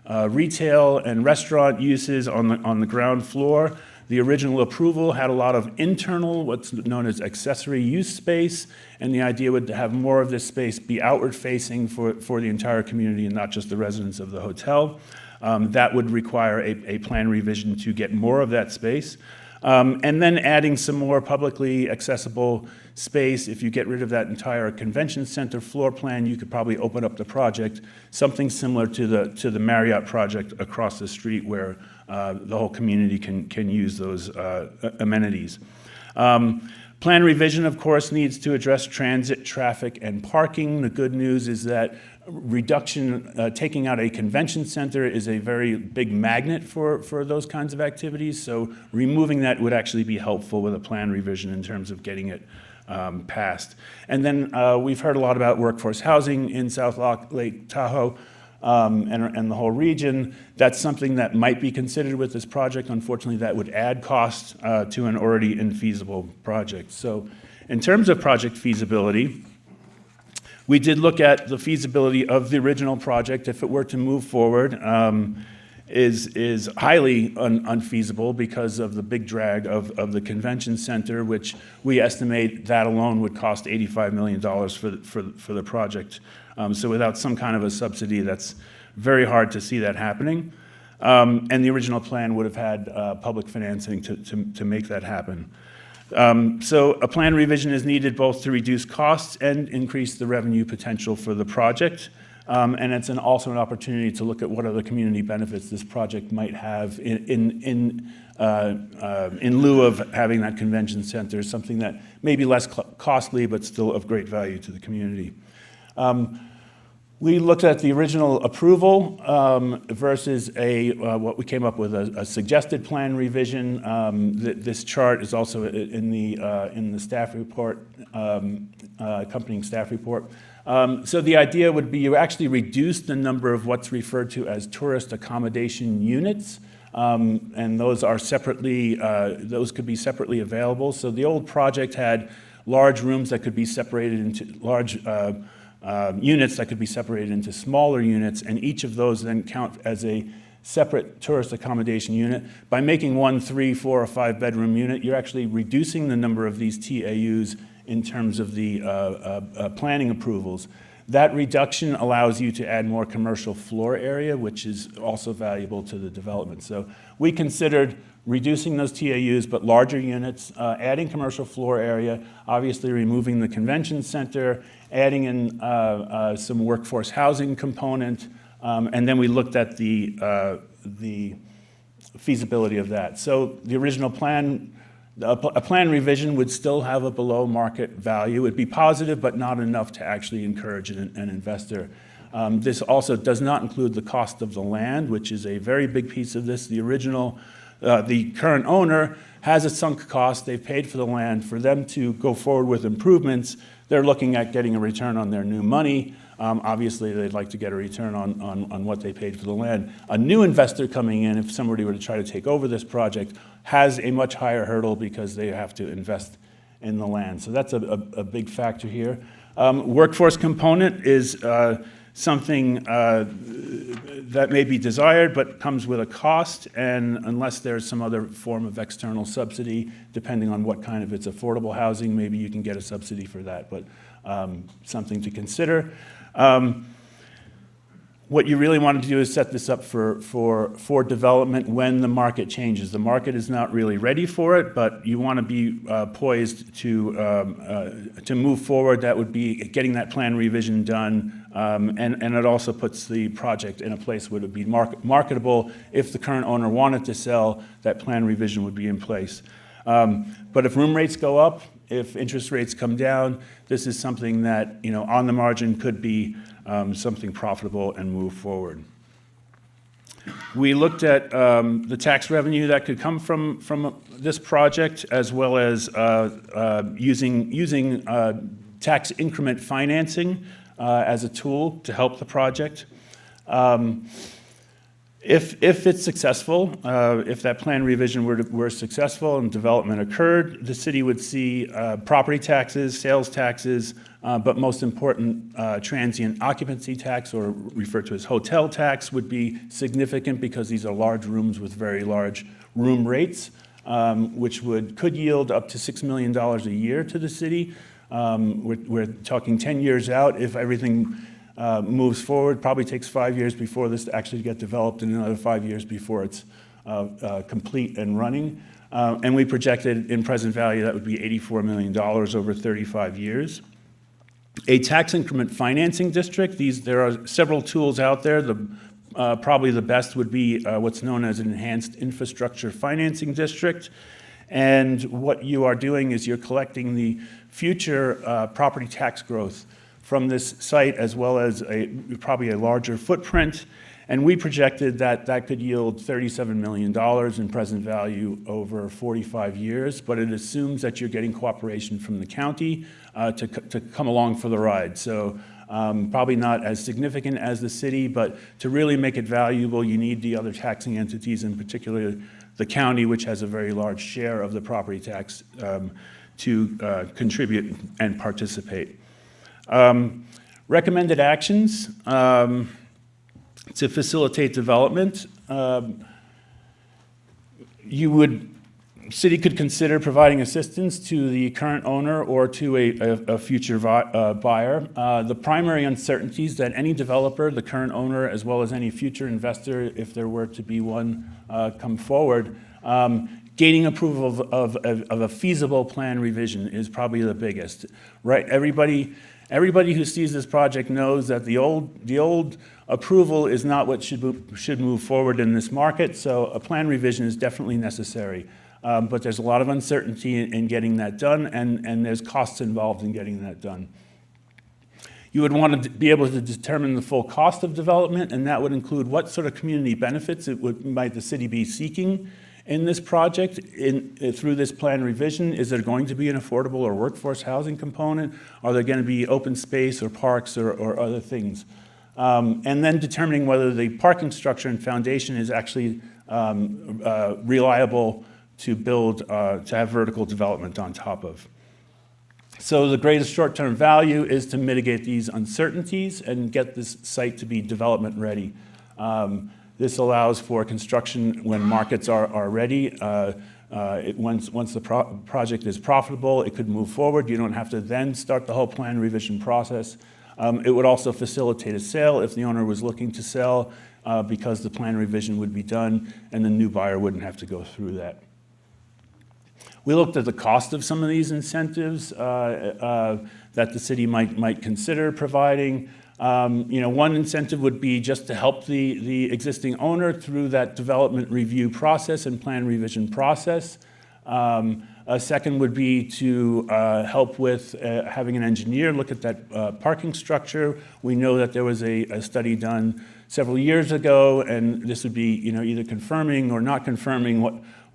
retail and restaurant uses on the ground floor. The original approval had a lot of internal, what's known as accessory use space, and the idea would have more of this space be outward facing for the entire community and not just the residents of the hotel. That would require a plan revision to get more of that space. And then adding some more publicly accessible space. If you get rid of that entire convention center floor plan, you could probably open up the project, something similar to the Marriott project across the street, where the whole community can use those amenities. Plan revision, of course, needs to address transit, traffic, and parking. The good news is that taking out a convention center is a very big magnet for those kinds of activities. So removing that would actually be helpful with a plan revision in terms of getting it passed. And then we've heard a lot about workforce housing in South Lake Tahoe and the whole region. That's something that might be considered with this project. Unfortunately, that would add cost to an already infeasible project. So in terms of project feasibility, we did look at the feasibility of the original project. If it were to move forward, is highly unfeasible because of the big drag of the convention center, which we estimate that alone would cost $85 million for the project. So without some kind of a subsidy, that's very hard to see that happening. And the original plan would have had public financing to make that happen. So a plan revision is needed both to reduce costs and increase the revenue potential for the project. And it's also an opportunity to look at what other community benefits this project might have in lieu of having that convention center, something that may be less costly but still of great value to the community. We looked at the original approval versus what we came up with a suggested plan revision. This chart is also in the staff report, accompanying staff report. So the idea would be you actually reduce the number of what's referred to as tourist accommodation units, and those are separately, those could be separately available. So the old project had large rooms that could be separated into large units that could be separated into smaller units, and each of those then count as a separate tourist accommodation unit. By making 1, 3, 4, or 5 bedroom unit, you're actually reducing the number of these TAUs in terms of the planning approvals. That reduction allows you to add more commercial floor area, which is also valuable to the development. So we considered reducing those TAUs, but larger units, adding commercial floor area, obviously removing the convention center, adding in some workforce housing component, and then we looked at the feasibility of that. So the original plan, a plan revision would still have a below market value. It would be positive, but not enough to actually encourage an investor. This also does not include the cost of the land, which is a very big piece of this. The current owner has a sunk cost. They've paid for the land. For them to go forward with improvements, they're looking at getting a return on their new money. Obviously, they'd like to get a return on what they paid for the land. A new investor coming in, if somebody were to try to take over this project, has a much higher hurdle because they have to invest in the land. So that's a big factor here. Workforce component is something that may be desired but comes with a cost, and unless there's some other form of external subsidy, depending on what kind of it's affordable housing, maybe you can get a subsidy for that, but something to consider. What you really want to do is set this up for development when the market changes. The market is not really ready for it, but you want to be poised to move forward. That would be getting that plan revision done, and it also puts the project in a place where it would be marketable. If the current owner wanted to sell, that plan revision would be in place. But if room rates go up, if interest rates come down, this is something that, on the margin could be something profitable and move forward. We looked at the tax revenue that could come from this project, as well as using tax increment financing as a tool to help the project. If it's successful, if that plan revision were successful and development occurred, the city would see property taxes, sales taxes, but most important, transient occupancy tax, or referred to as hotel tax, would be significant because these are large rooms with very large room rates, which could yield up to $6 million a year to the city. We're talking 10 years out. If everything moves forward, probably takes 5 years before this actually get developed, and another 5 years before it's complete and running. And we projected in present value that would be $84 million over 35 years. A tax increment financing district, there are several tools out there. Probably the best would be what's known as an enhanced infrastructure financing district. And what you are doing is you're collecting the future property tax growth from this site, as well as probably a larger footprint. And we projected that that could yield $37 million in present value over 45 years, but it assumes that you're getting cooperation from the county to come along for the ride. So probably not as significant as the city, but to really make it valuable, you need the other taxing entities, in particular the county, which has a very large share of the property tax, to contribute and participate. Recommended actions to facilitate development. City could consider providing assistance to the current owner or to a future buyer. The primary uncertainties that any developer, the current owner, as well as any future investor, if there were to be one, come forward, gaining approval of a feasible plan revision is probably the biggest, right? Everybody who sees this project knows that the old approval is not what should move forward in this market, so a plan revision is definitely necessary. But there's a lot of uncertainty in getting that done, and there's costs involved in getting that done. You would want to be able to determine the full cost of development, and that would include what sort of community benefits might the city be seeking in this project through this plan revision. Is there going to be an affordable or workforce housing component? Are there going to be open space or parks or other things? And then determining whether the parking structure and foundation is actually reliable to build, to have vertical development on top of. So the greatest short-term value is to mitigate these uncertainties and get this site to be development ready. This allows for construction when markets are ready. Once the project is profitable, it could move forward. You don't have to then start the whole plan revision process. It would also facilitate a sale if the owner was looking to sell because the plan revision would be done and the new buyer wouldn't have to go through that. We looked at the cost of some of these incentives that the city might consider providing. One incentive would be just to help the existing owner through that development review process and plan revision process. A second would be to help with having an engineer look at that parking structure. We know that there was a study done several years ago, and this would be either confirming or not confirming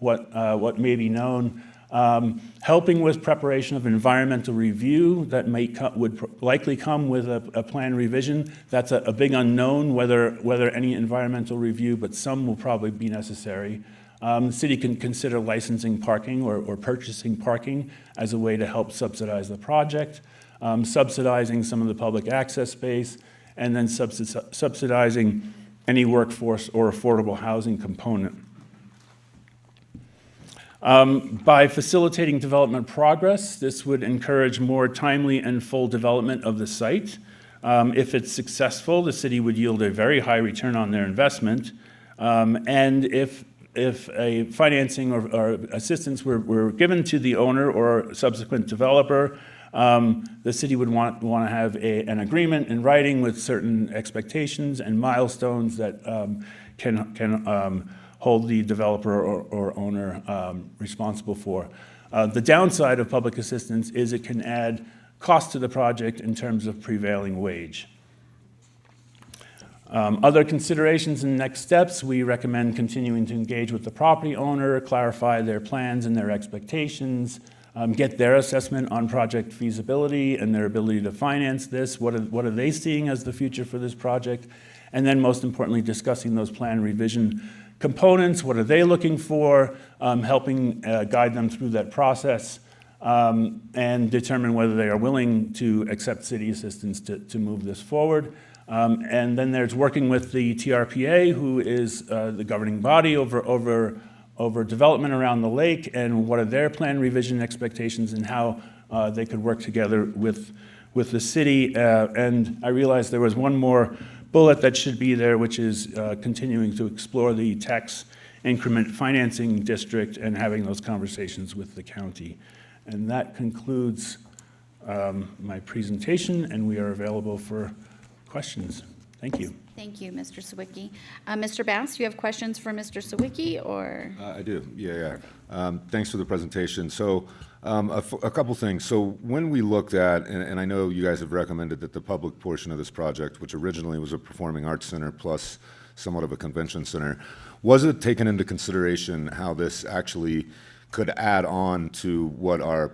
what may be known. Helping with preparation of environmental review that would likely come with a plan revision. That's a big unknown whether any environmental review, but some will probably be necessary. The city can consider licensing parking or purchasing parking as a way to help subsidize the project, subsidizing some of the public access space, and then subsidizing any workforce or affordable housing component. By facilitating development progress, this would encourage more timely and full development of the site. If it's successful, the city would yield a very high return on their investment. And if a financing or assistance were given to the owner or subsequent developer, the city would want to have an agreement in writing with certain expectations and milestones that can hold the developer or owner responsible for. The downside of public assistance is it can add cost to the project in terms of prevailing wage. Other considerations and next steps, we recommend continuing to engage with the property owner, clarify their plans and their expectations, get their assessment on project feasibility and their ability to finance this. What are they seeing as the future for this project? And then most importantly, discussing those plan revision components. What are they looking for? Helping guide them through that process and determine whether they are willing to accept city assistance to move this forward. And then there's working with the TRPA, who is the governing body over development around the lake, and what are their plan revision expectations and how they could work together with the city. And I realized there was one more bullet that should be there, which is continuing to explore the tax increment financing district and having those conversations with the county. And that concludes my presentation, and we are available for questions. Thank you. Thank you, Mr. Sawicki. Mr. Bass, you have questions for Mr. Sawicki, or? I do, yeah. Thanks for the presentation. So a couple things. So when we looked at, and I know you guys have recommended that the public portion of this project, which originally was a performing arts center plus somewhat of a convention center, was it taken into consideration how this actually could add on to what our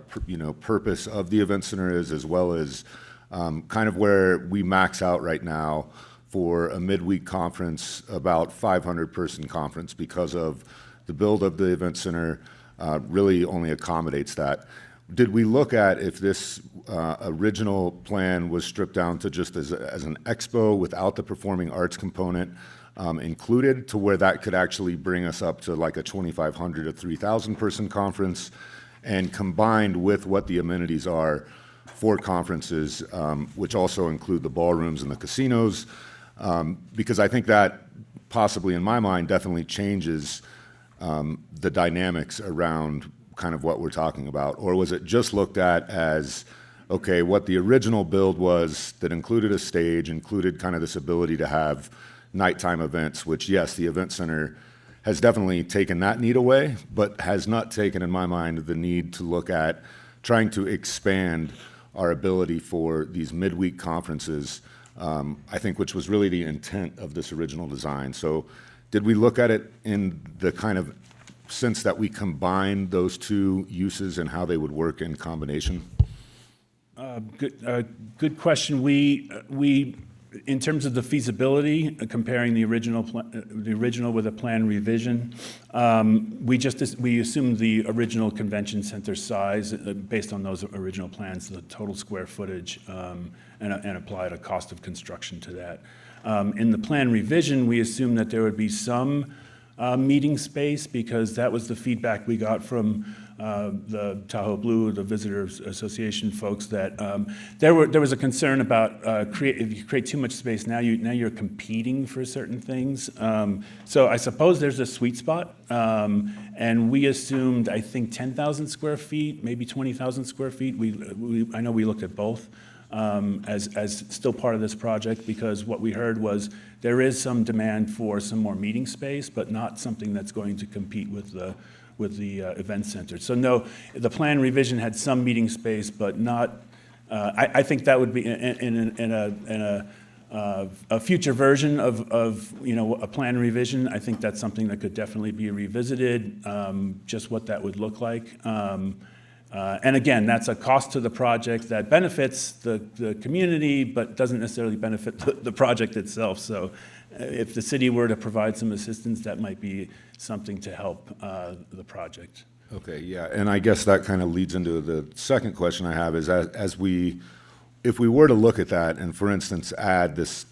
purpose of the event center is, as well as kind of where we max out right now for a midweek conference, about 500-person conference, because of the build of the event center really only accommodates that. Did we look at if this original plan was stripped down to just as an expo without the performing arts component included, to where that could actually bring us up to like a 2,500 to 3,000 person conference, and combined with what the amenities are for conferences, which also include the ballrooms and the casinos, because I think that possibly, in my mind, definitely changes the dynamics around kind of what we're talking about. Or was it just looked at as okay, what the original build was that included a stage, included kind of this ability to have nighttime events, which, yes, the event center has definitely taken that need away, but has not taken, in my mind, the need to look at trying to expand our ability for these midweek conferences, I think, which was really the intent of this original design. So did we look at it in the kind of sense that we combine those two uses and how they would work in combination? Good question. We, in terms of the feasibility, comparing the original with a plan revision, we assumed the original convention center size based on those original plans, the total square footage, and applied a cost of construction to that. In the plan revision, we assumed that there would be some meeting space, because that was the feedback we got from the Tahoe Blue, the Visitors Association folks, that there was a concern about if you create too much space, now you're competing for certain things. So I suppose there's a sweet spot, and we assumed, I think, 10,000 square feet, maybe 20,000 square feet. I know we looked at both as still part of this project, because what we heard was there is some demand for some more meeting space, but not something that's going to compete with the event center. So no, the plan revision had some meeting space, but not. I think that would be in a future version of a plan revision. I think that's something that could definitely be revisited. Just what that would look like. And again, that's a cost to the project that benefits the community, but doesn't necessarily benefit the project itself. So if the city were to provide some assistance, that might be something to help the project. Okay, yeah, and I guess that kind of leads into the second question I have is, if we were to look at that and, for instance, add this,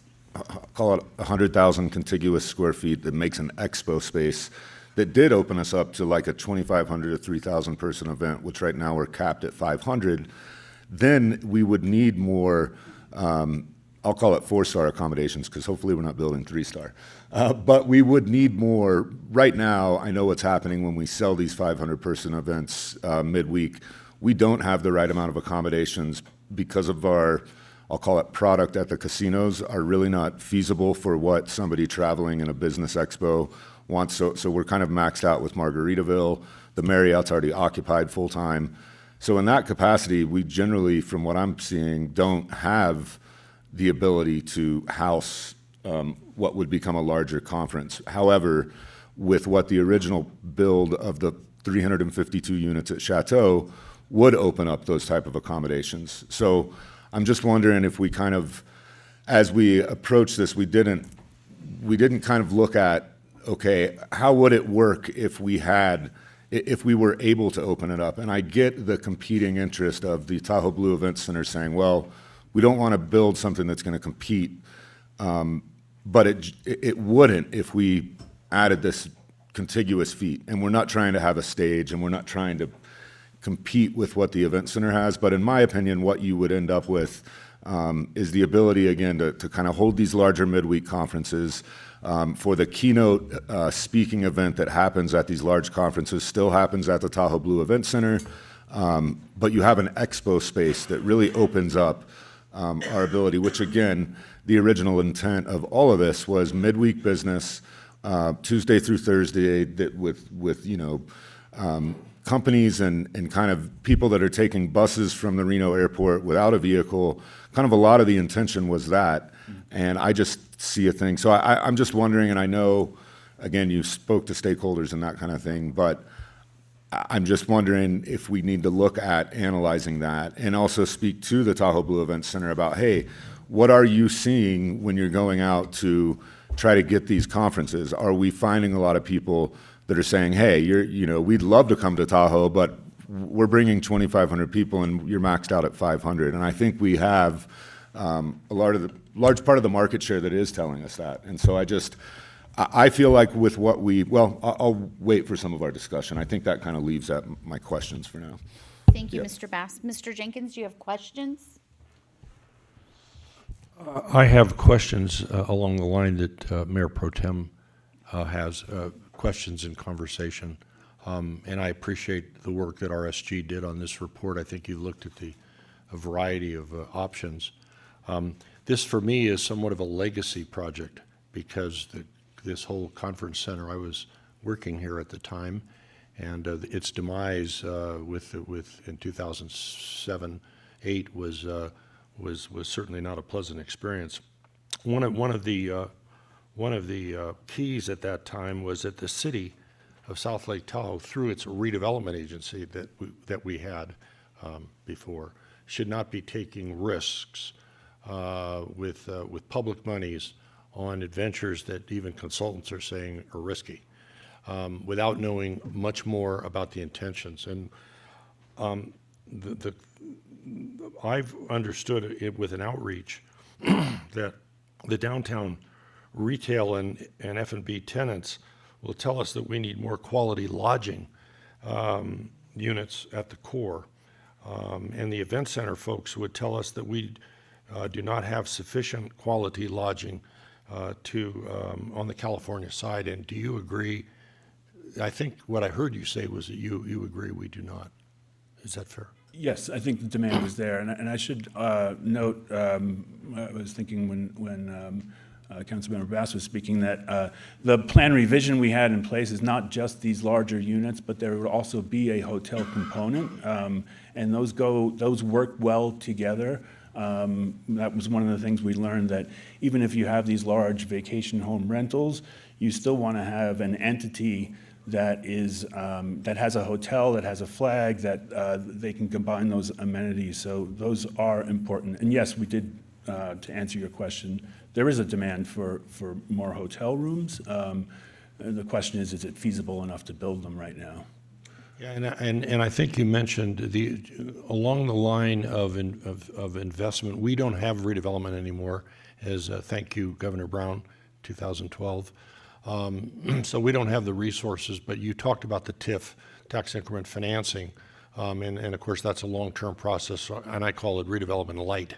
call it 100,000 contiguous square feet that makes an expo space that did open us up to like a 2,500 to 3,000 person event, which right now we're capped at 500, then we would need more, I'll call it 4-star accommodations, because hopefully we're not building 3-star. But we would need more. Right now, I know what's happening when we sell these 500 person events midweek. We don't have the right amount of accommodations because of our, I'll call it, product at the casinos are really not feasible for what somebody traveling in a business expo wants. So we're kind of maxed out with Margaritaville. The Marriott's already occupied full time. So in that capacity, we generally, from what I'm seeing, don't have the ability to house what would become a larger conference. However, with what the original build of the 352 units at Chateau would open up those type of accommodations. So I'm just wondering if we kind of, as we approach this, we didn't kind of look at, okay, how would it work if we were able to open it up? And I get the competing interest of the Tahoe Blue Event Center saying, well, we don't want to build something that's going to compete, but it wouldn't if we added this contiguous feet. And we're not trying to have a stage, and we're not trying to compete with what the event center has. But in my opinion, what you would end up with is the ability, again, to kind of hold these larger midweek conferences. For the keynote speaking event that happens at these large conferences still happens at the Tahoe Blue Event Center, but you have an expo space that really opens up our ability, which again, the original intent of all of this was midweek business, Tuesday through Thursday, that with companies and kind of people that are taking buses from the Reno airport without a vehicle. Kind of a lot of the intention was that, and I just see a thing. So I'm just wondering, and I know, again, you spoke to stakeholders and that kind of thing, but I'm just wondering if we need to look at analyzing that and also speak to the Tahoe Blue Event Center about, hey, what are you seeing when you're going out to try to get these conferences? Are we finding a lot of people that are saying, hey, we'd love to come to Tahoe, but we're bringing 2,500 people and you're maxed out at 500. And I think we have a large part of the market share that is telling us that. And so I feel like with what I'll wait for some of our discussion. I think that kind of leaves out my questions for now. Thank you, Mr. Bass. Mr. Jenkins, do you have questions? I have questions along the line that Mayor Pro Tem has, questions and conversation. And I appreciate the work that RSG did on this report. I think you looked at the a variety of options. This, for me, is somewhat of a legacy project because this whole conference center, I was working here at the time, and its demise in 2007, 8 was certainly not a pleasant experience. One of the keys at that time was that the city of South Lake Tahoe, through its redevelopment agency that we had before, should not be taking risks with public monies on adventures that even consultants are saying are risky, without knowing much more about the intentions. And I've understood it with an outreach that the downtown retail and F&B tenants will tell us that we need more quality lodging units at the core. And the event center folks would tell us that we do not have sufficient quality lodging on the California side. And do you agree? I think what I heard you say was that you agree we do not. Is that fair? Yes, I think the demand is there. And I should note, I was thinking when Councilmember Bass was speaking, that the plan revision we had in place is not just these larger units, but there would also be a hotel component. And those work well together. That was one of the things we learned, that even if you have these large vacation home rentals, you still want to have an entity that has a hotel, that has a flag, that they can combine those amenities. So those are important. And yes, we did, to answer your question, there is a demand for more hotel rooms. And the question is it feasible enough to build them right now? Yeah, and I think you mentioned along the line of investment, we don't have redevelopment anymore, as thank you, Governor Brown, 2012. So we don't have the resources, but you talked about the TIF, tax increment financing, and of course that's a long-term process, and I call it redevelopment light.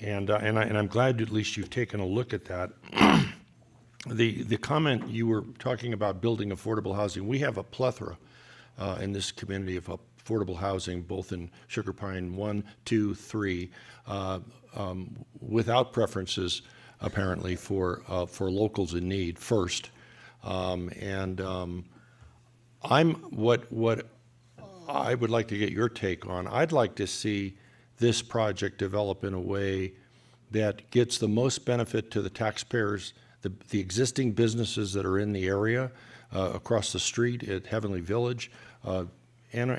And I'm glad at least you've taken a look at that. The comment you were talking about building affordable housing, we have a plethora in this community of affordable housing, both in Sugar Pine 1, 2, 3, without preferences apparently for locals in need first. What I would like to get your take on, I'd like to see this project develop in a way that gets the most benefit to the taxpayers, the existing businesses that are in the area, across the street at Heavenly Village, and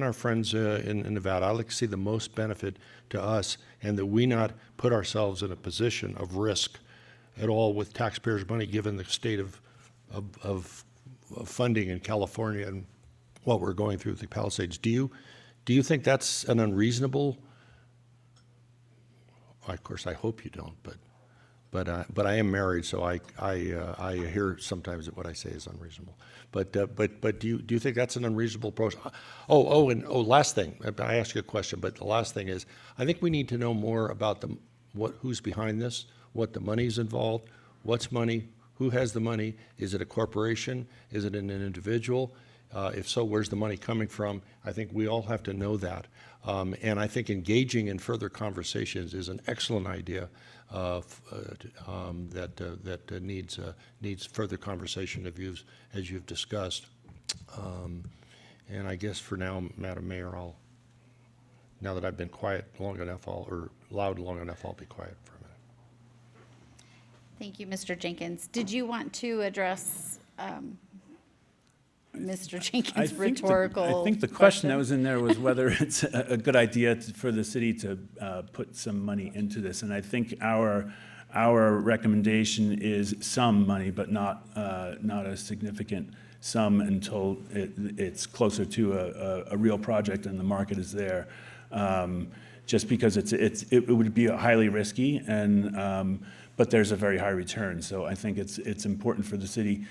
our friends in Nevada. I'd like to see the most benefit to us, and that we not put ourselves in a position of risk at all with taxpayers' money, given the state of funding in California and what we're going through with the Palisades. Do you think that's an unreasonable? Of course, I hope you don't, but I am married, so I hear sometimes that what I say is unreasonable. But do you think that's an unreasonable approach? Last thing, I asked you a question, but the last thing is, I think we need to know more about who's behind this, what the money's involved, what's money, who has the money, is it a corporation, is it an individual? If so, where's the money coming from? I think we all have to know that. And I think engaging in further conversations is an excellent idea that needs further conversation as you've discussed. And I guess for now, Madam Mayor, now that I've been quiet long enough, loud long enough, I'll be quiet for a minute. Thank you, Mr. Jenkins. Did you want to address Mr. Jenkins' rhetorical? I think the question that was in there was whether it's a good idea for the city to put some money into this. And I think our recommendation is some money, but not a significant sum until it's closer to a real project and the market is there. Just because it would be highly risky, but there's a very high return. So I think it's important for the city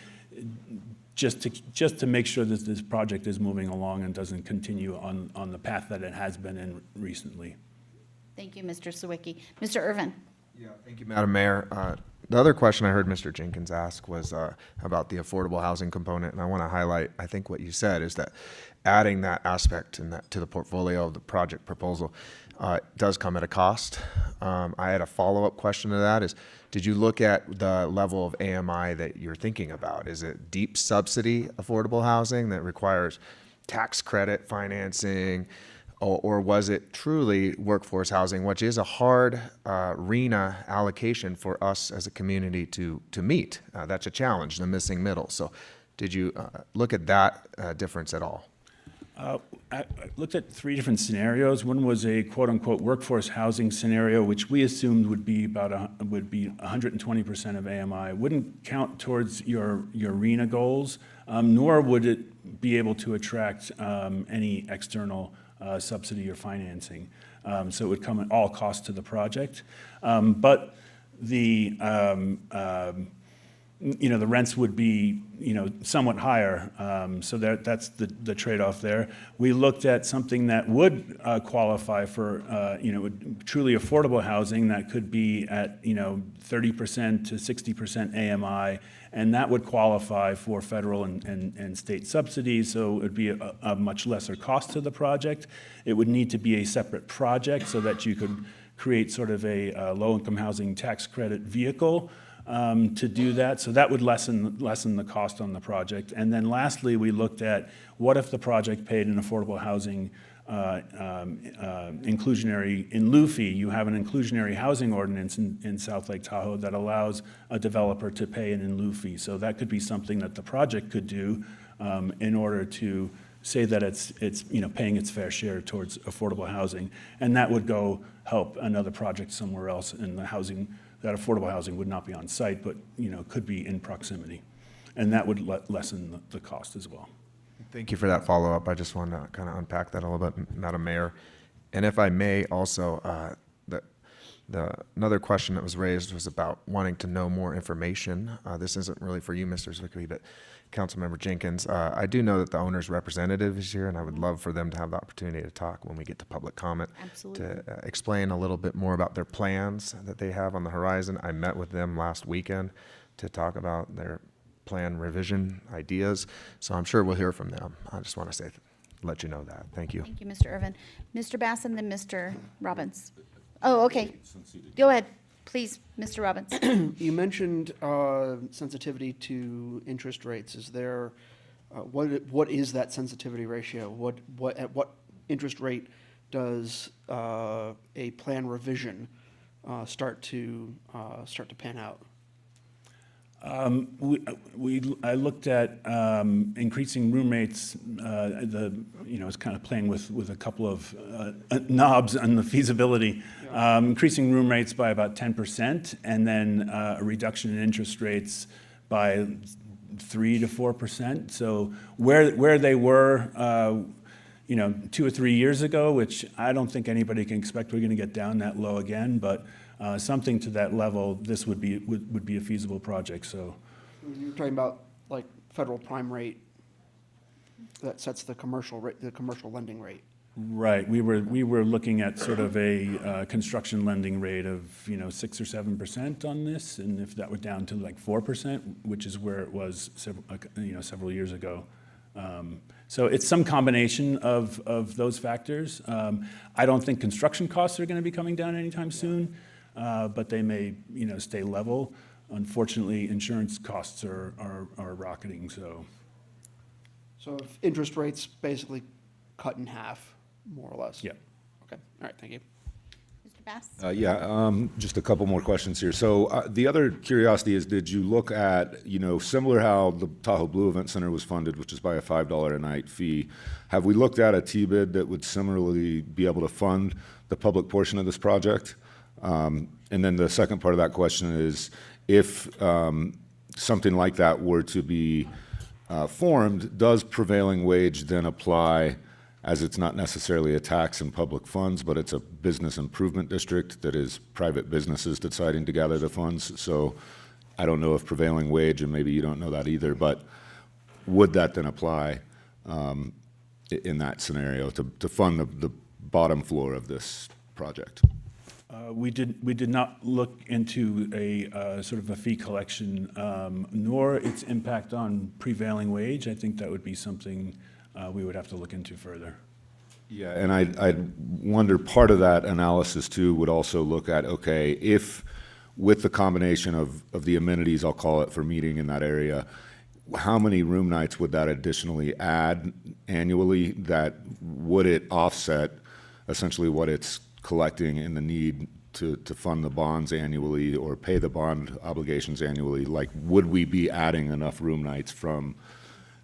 just to make sure that this project is moving along and doesn't continue on the path that it has been in recently. Thank you, Mr. Sawicki. Mr. Irvin. Yeah, thank you, Madam Mayor. The other question I heard Mr. Jenkins ask was about the affordable housing component, and I want to highlight, I think what you said is that adding that aspect and that to the portfolio of the project proposal does come at a cost. I had a follow-up question to that is, did you look at the level of AMI that you're thinking about? Is it deep subsidy affordable housing that requires tax credit financing, or was it truly workforce housing, which is a hard RENA allocation for us as a community to meet? That's a challenge, the missing middle. So did you look at that difference at all? I looked at 3 different scenarios. One was a quote-unquote workforce housing scenario, which we assumed would be 120% of AMI. Wouldn't count towards your RENA goals, nor would it be able to attract any external subsidy or financing. So it would come at all costs to the project. But the the rents would be, somewhat higher. So that's the trade-off there. We looked at something that would qualify for, truly affordable housing that could be at, 30% to 60% AMI, and that would qualify for federal and state subsidies, so it would be a much lesser cost to the project. It would need to be a separate project so that you could create sort of a low-income housing tax credit vehicle to do that. So that would lessen the cost on the project. And then lastly, we looked at what if the project paid an affordable housing inclusionary in lieu fee. You have an inclusionary housing ordinance in South Lake Tahoe that allows a developer to pay an in lieu fee. So that could be something that the project could do in order to say that it's paying its fair share towards affordable housing, and that would go help another project somewhere else in the housing. That affordable housing would not be on site, but could be in proximity, and that would lessen the cost as well. Thank you for that follow-up. I just wanted to kind of unpack that a little bit, Madam Mayor. And if I may also, another question that was raised was about wanting to know more information. This isn't really for you, Mr. Zwickby, but Councilmember Jenkins. I do know that the owner's representative is here, and I would love for them to have the opportunity to talk when we get to public comment. Absolutely. To explain a little bit more about their plans that they have on the horizon. I met with them last weekend to talk about their plan revision ideas, so I'm sure we'll hear from them. I just want to let you know that. Thank you. Thank you, Mr. Irvin. Mr. Bass and then Mr. Robbins. Oh, okay. Go ahead, please, Mr. Robbins. You mentioned sensitivity to interest rates. Is there, what is that sensitivity ratio? At what interest rate does a plan revision start to pan out? I looked at increasing room rates. It's kind of playing with a couple of knobs on the feasibility. Increasing room rates by about 10%, and then a reduction in interest rates by 3 to 4%. So where they were, 2 or 3 years ago, which I don't think anybody can expect we're going to get down that low again, but something to that level, this would be a feasible project. So You're talking about like federal prime rate that sets the commercial rate, the commercial lending rate. right, we were looking at sort of a construction lending rate of 6 or 7% on this, and if that were down to like 4%, which is where it was several years ago. So it's some combination of those factors. I don't think construction costs are going to be coming down anytime soon, but they may stay level. Unfortunately, insurance costs are rocketing. So if interest rates basically cut in half, more or less. Yeah. Okay. All right. Thank you. Mr. Bass? Just a couple more questions here. So the other curiosity is, did you look at, similar how the Tahoe Blue Event Center was funded, which is by a $5 a night fee, have we looked at a T-bid that would similarly be able to fund the public portion of this project? And then the second part of that question is, if something like that were to be formed, does prevailing wage then apply, as it's not necessarily a tax in public funds, but it's a business improvement district that is private businesses deciding to gather the funds? So I don't know if prevailing wage, and maybe you don't know that either, but would that then apply in that scenario to fund the bottom floor of this project? We did not look into a sort of a fee collection, nor its impact on prevailing wage. I think that would be something we would have to look into further. Yeah, and I wonder, part of that analysis too would also look at, okay, if with the combination of the amenities, I'll call it, for meeting in that area, how many room nights would that additionally add annually? That would it offset essentially what it's collecting in the need to fund the bonds annually or pay the bond obligations annually? Like, would we be adding enough room nights from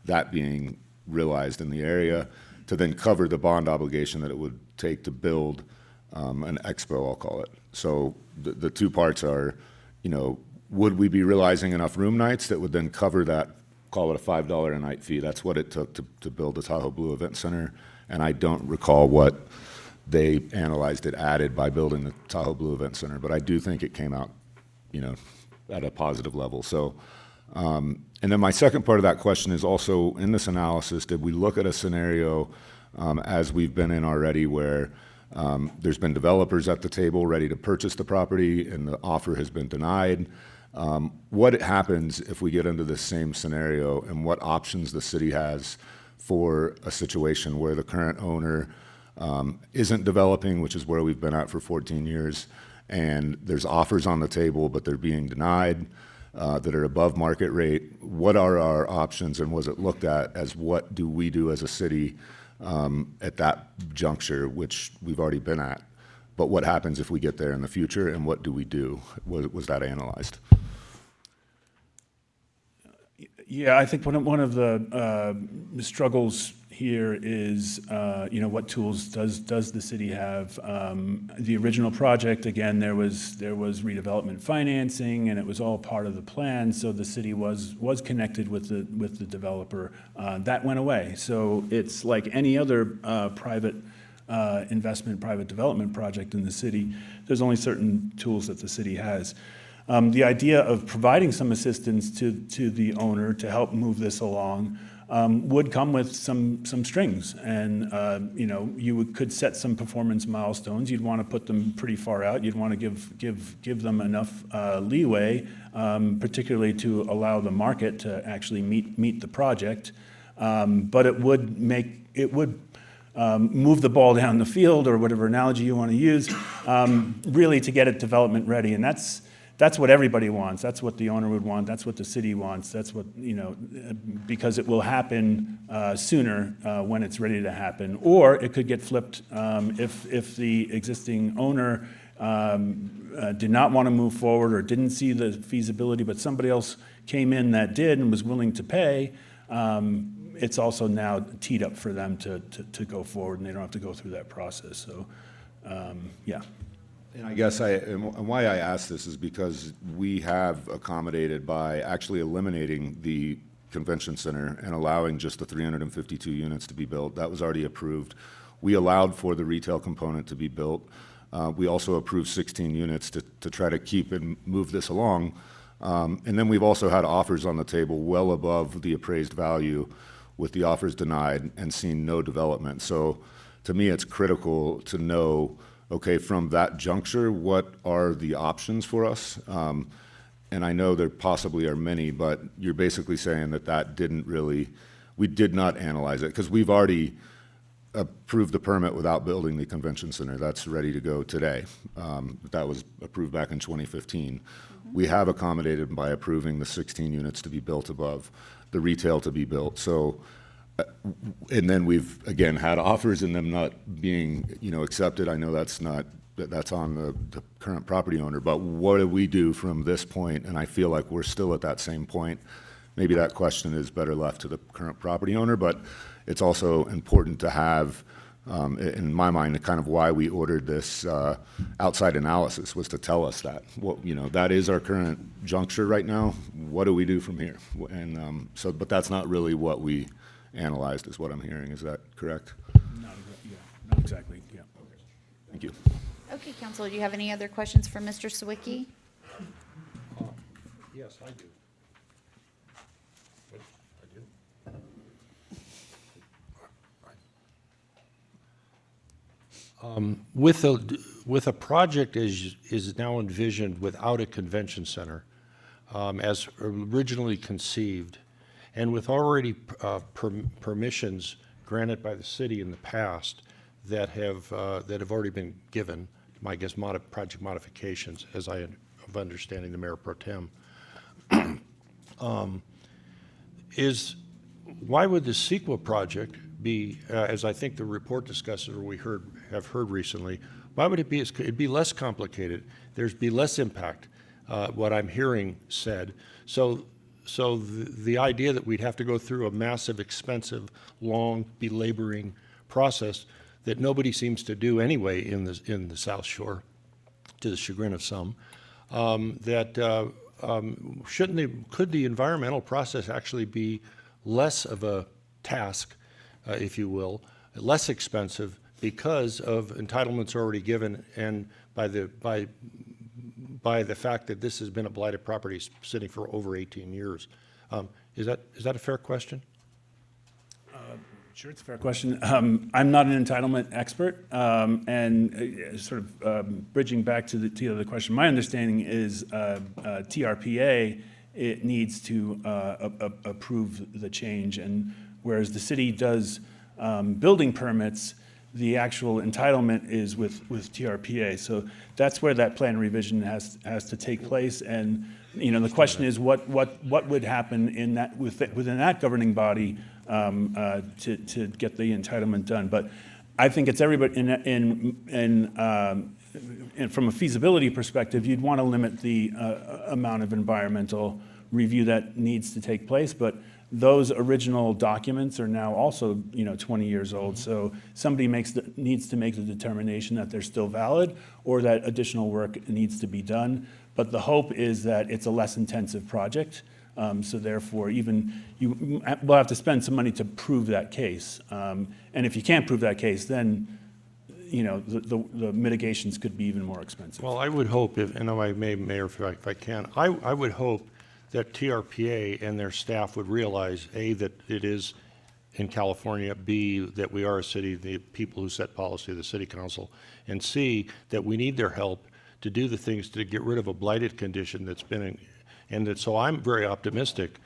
that being realized in the area to then cover the bond obligation that it would take to build an expo, I'll call it? So the two parts are, would we be realizing enough room nights that would then cover that, call it a $5 a night fee? That's what it took to build the Tahoe Blue Event Center. And I don't recall what they analyzed it added by building the Tahoe Blue Event Center, but I do think it came out, at a positive level. So, and then my second part of that question is also, in this analysis, did we look at a scenario, as we've been in already, where there's been developers at the table ready to purchase the property and the offer has been denied? What happens if we get into the same scenario, and what options the city has for a situation where the current owner isn't developing, which is where we've been at for 14 years, and there's offers on the table, but they're being denied that are above market rate? What are our options, and was it looked at as what do we do as a city at that juncture, which we've already been at? But what happens if we get there in the future, and what do we do? Was that analyzed? Yeah, I think one of the struggles here is, what tools does the city have? The original project, again, there was redevelopment financing, and it was all part of the plan. So the city was connected with the developer. That went away. So it's like any other private investment, private development project in the city. There's only certain tools that the city has. The idea of providing some assistance to the owner to help move this along would come with some strings. And, could set some performance milestones. You'd want to put them pretty far out. You'd want to give them enough leeway, particularly to allow the market to actually meet the project. But it would move the ball down the field, or whatever analogy you want to use, really to get it development ready. And that's what everybody wants. That's what the owner would want. That's what the city wants. That's what, because it will happen sooner when it's ready to happen. Or it could get flipped if the existing owner did not want to move forward or didn't see the feasibility, but somebody else came in that did and was willing to pay. It's also now teed up for them to go forward, and they don't have to go through that process. So, yeah. And I guess and why I ask this is because we have accommodated by actually eliminating the convention center and allowing just the 352 units to be built. That was already approved. We allowed for the retail component to be built. We also approved 16 units to try to keep and move this along. And then we've also had offers on the table well above the appraised value, with the offers denied and seen no development. So to me, it's critical to know, okay, from that juncture, what are the options for us? And I know there possibly are many, but you're basically saying we did not analyze it, because we've already approved the permit without building the convention center. That's ready to go today. That was approved back in 2015. We have accommodated by approving the 16 units to be built above, the retail to be built. So, and then we've, again, had offers and them not being, accepted. I know that's on the current property owner, but what do we do from this point? And I feel like we're still at that same point. Maybe that question is better left to the current property owner, but it's also important to have, in my mind, the kind of why we ordered this outside analysis was to tell us that. That is our current juncture right now. What do we do from here? And but that's not really what we analyzed, is what I'm hearing. Is that correct? Not exactly, yeah. Thank you. Okay, Council, do you have any other questions for Mr. Sawicki? Yes, I do. With a project is now envisioned without a convention center, as originally conceived, and with already permissions granted by the city in the past that have already been given, I guess, project modifications, as I am understanding the Mayor Pro Tem, why would the CEQA project be, as I think the report discusses, or we have heard recently, why would it be? It'd be less complicated. There'd be less impact, what I'm hearing said. So the idea that we'd have to go through a massive, expensive, long, belaboring process that nobody seems to do anyway in the South Shore, to the chagrin of some, could the environmental process actually be less of a task, if you will, less expensive because of entitlements already given and by the fact that this has been a blighted property sitting for over 18 years. Is that a fair question? Sure, it's a fair question. I'm not an entitlement expert, and sort of bridging back to the other question, my understanding is TRPA, it needs to approve the change, and whereas the city does building permits, the actual entitlement is with TRPA. So that's where that plan revision has to take place. And the question is what would happen in that within that governing body to get the entitlement done. But I think it's everybody and from a feasibility perspective, you'd want to limit the amount of environmental review that needs to take place. But those original documents are now also 20 years old. So somebody needs to make the determination that they're still valid or that additional work needs to be done. But the hope is that it's a less intensive project. So therefore, even you will have to spend some money to prove that case. And if you can't prove that case, then the mitigations could be even more expensive. Well, I would hope, Mayor, if I can, I would hope that TRPA and their staff would realize, A, that it is in California, B, that we are a city, the people who set policy, the city council, and C, that we need their help to do the things to get rid of a blighted condition that's been so I'm very optimistic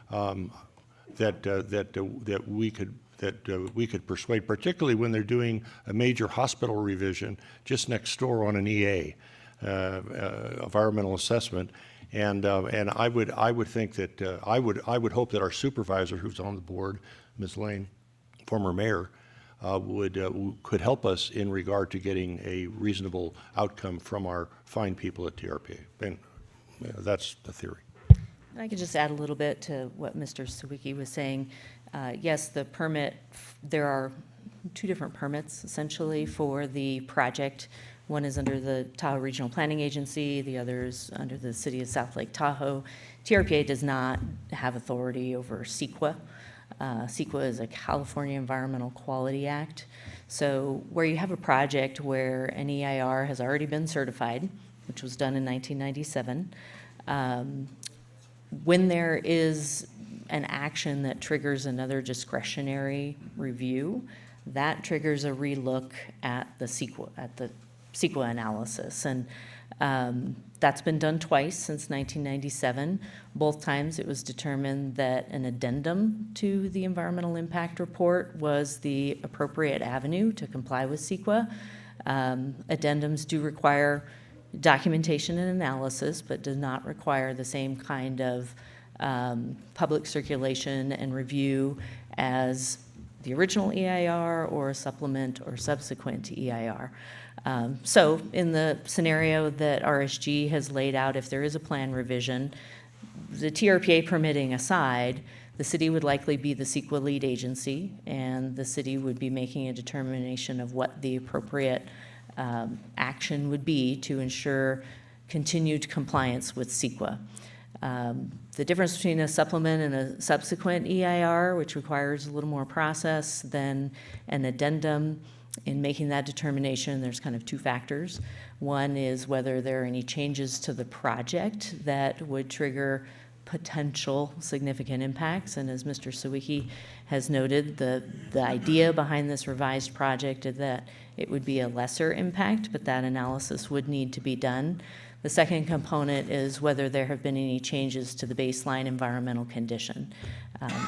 that we could persuade, particularly when they're doing a major hospital revision just next door on an EA, environmental assessment, and I would think that I would hope that our supervisor, who's on the board, Ms. Lane, former mayor, could help us in regard to getting a reasonable outcome from our fine people at TRPA. And that's the theory. I could just add a little bit to what Mr. Sawicki was saying. Yes, the permit, there are two different permits essentially for the project. One is under the Tahoe Regional Planning Agency, the other is under the City of South Lake Tahoe. TRPA does not have authority over CEQA. CEQA is a California Environmental Quality Act. So where you have a project where an EIR has already been certified, which was done in 1997, when there is an action that triggers another discretionary review, that triggers a relook at the CEQA analysis. And that's been done twice since 1997. Both times it was determined that an addendum to the environmental impact report was the appropriate avenue to comply with CEQA. Addendums do require documentation and analysis, but does not require the same kind of public circulation and review as the original EIR or a supplement or subsequent to EIR. So in the scenario that RSG has laid out, if there is a plan revision, the TRPA permitting aside, the city would likely be the CEQA lead agency, and the city would be making a determination of what the appropriate action would be to ensure continued compliance with CEQA. The difference between a supplement and a subsequent EIR, which requires a little more process than an addendum, in making that determination, there's kind of two factors. One is whether there are any changes to the project that would trigger potential significant impacts. And as Mr. Sawicki has noted, the idea behind this revised project is that it would be a lesser impact, but that analysis would need to be done. The second component is whether there have been any changes to the baseline environmental condition.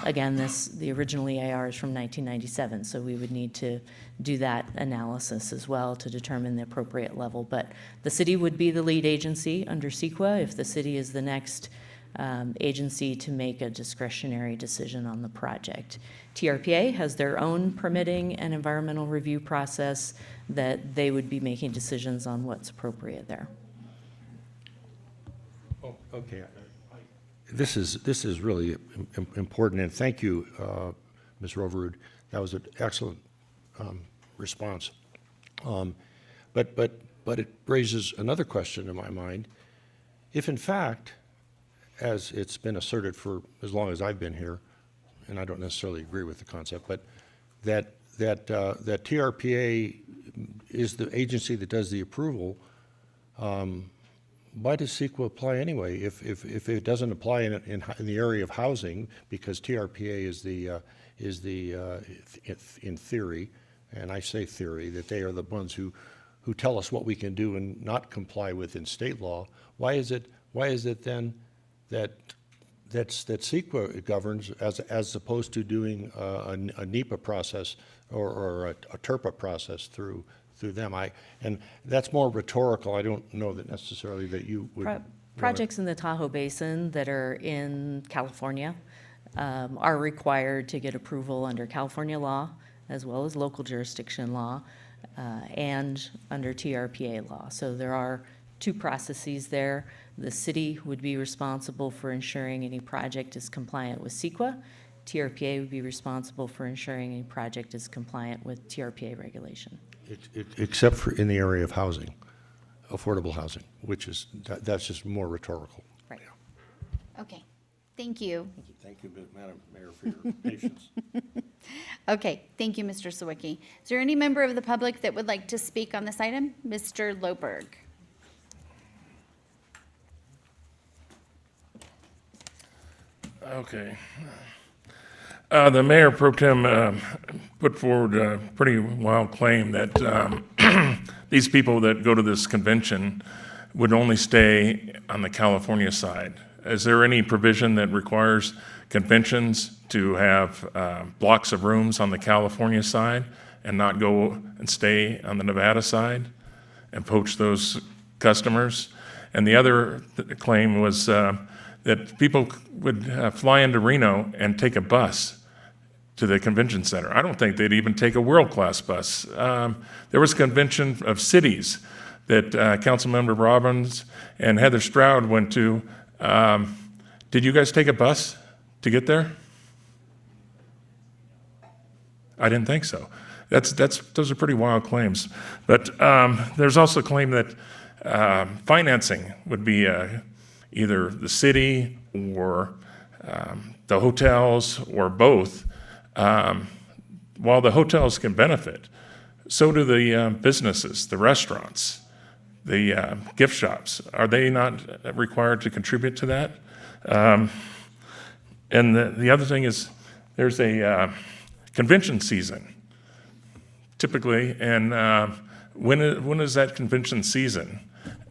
Again, the original EIR is from 1997, so we would need to do that analysis as well to determine the appropriate level. But the city would be the lead agency under CEQA if the city is the next agency to make a discretionary decision on the project. TRPA has their own permitting and environmental review process that they would be making decisions on what's appropriate there. Oh, okay. This is really important, and thank you, Ms. Roverud. That was an excellent response. But it raises another question in my mind. If in fact, as it's been asserted for as long as I've been here, and I don't necessarily agree with the concept, but that TRPA is the agency that does the approval, why does CEQA apply anyway? If it doesn't apply in the area of housing, because TRPA is in theory, and I say theory, that they are the ones who tell us what we can do and not comply with in state law. Why is it then that CEQA governs as opposed to doing a NEPA process or a TRPA process through them? And that's more rhetorical. I don't know that necessarily that you would. Projects in the Tahoe Basin that are in California are required to get approval under California law, as well as local jurisdiction law, and under TRPA law. So there are two processes there. The city would be responsible for ensuring any project is compliant with CEQA. TRPA would be responsible for ensuring any project is compliant with TRPA regulation. Except for in the area of housing, affordable housing, which is, that's just more rhetorical. Right. Okay, thank you. Thank you, Madam Mayor, for your patience. Okay, thank you, Mr. Sawicki. Is there any member of the public that would like to speak on this item? Mr. Loberg. Okay. The mayor pro tem put forward a pretty wild claim that these people that go to this convention would only stay on the California side. Is there any provision that requires conventions to have blocks of rooms on the California side and not go and stay on the Nevada side and poach those customers? And the other claim was that people would fly into Reno and take a bus to the convention center. I don't think they'd even take a world-class bus. There was a convention of cities that Councilmember Robbins and Heather Stroud went to. Did you guys take a bus to get there? I didn't think so. Those are pretty wild claims. But there's also a claim that financing would be either the city or the hotels or both. While the hotels can benefit, so do the businesses, the restaurants, the gift shops. Are they not required to contribute to that? And the other thing is there's a convention season typically, and when is that convention season?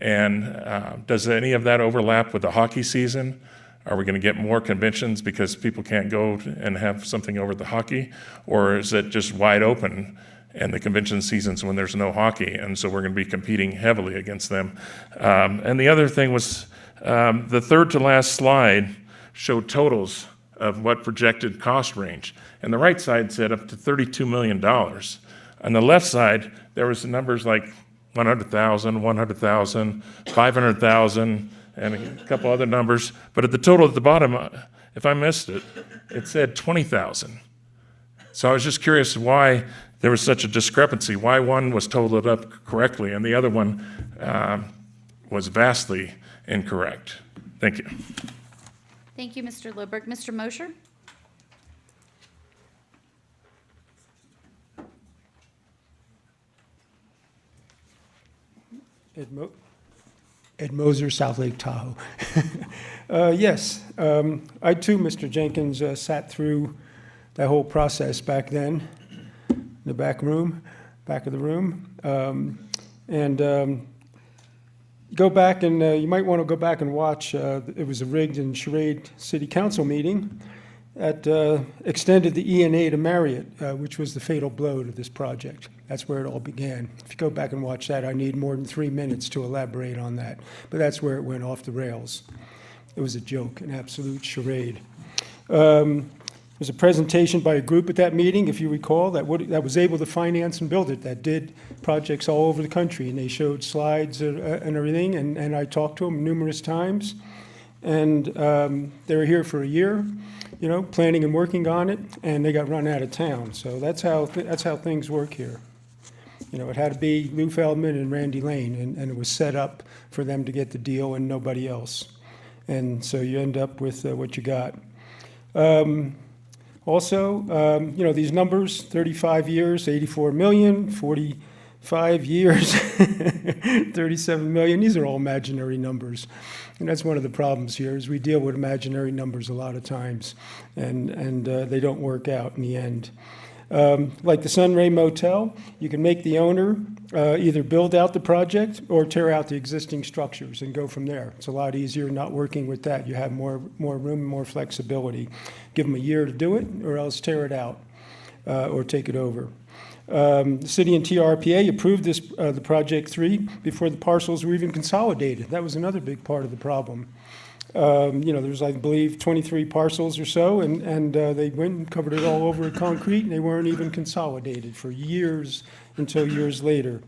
And does any of that overlap with the hockey season? Are we going to get more conventions because people can't go and have something over the hockey? Or is it just wide open and the convention season's when there's no hockey, and so we're going to be competing heavily against them? And the other thing was the third to last slide showed totals of what projected cost range. And the right side said up to $32 million. On the left side, there was numbers like 100,000, 100,000, 500,000, and a couple other numbers. But at the total at the bottom, if I missed it, it said 20,000. So I was just curious why there was such a discrepancy, why one was totaled up correctly and the other one was vastly incorrect. Thank you. Thank you, Mr. Loberg. Mr. Mosher? Ed Moser, South Lake Tahoe. Yes, I too, Mr. Jenkins, sat through that whole process back then, in the back of the room. Go back and, you might want to go back and watch, it was a rigged and charade city council meeting that extended the E&A to Marriott, which was the fatal blow to this project. That's where it all began. If you go back and watch that, I need more than 3 minutes to elaborate on that. But that's where it went off the rails. It was a joke, an absolute charade. There was a presentation by a group at that meeting, if you recall, that was able to finance and build it, that did projects all over the country, and they showed slides and everything, and I talked to them numerous times. And they were here for a year, you know, planning and working on it, and they got run out of town. So that's how things work here. You know, it had to be Lou Feldman and Randy Lane, and it was set up for them to get the deal and nobody else. And so you end up with what you got. Also, you know, these numbers, 35 years, 84 million, 45 years, 37 million, these are all imaginary numbers. And that's one of the problems here, is we deal with imaginary numbers a lot of times, and they don't work out in the end. Like the Sunray Motel, you can make the owner either build out the project or tear out the existing structures and go from there. It's a lot easier not working with that. You have more room, more flexibility. Give them a year to do it, or else tear it out or take it over. The city and TRPA approved this, the Project 3 before the parcels were even consolidated. That was another big part of the problem. You know, there's, I believe, 23 parcels or so, and they went and covered it all over with concrete, and they weren't even consolidated for years until years later.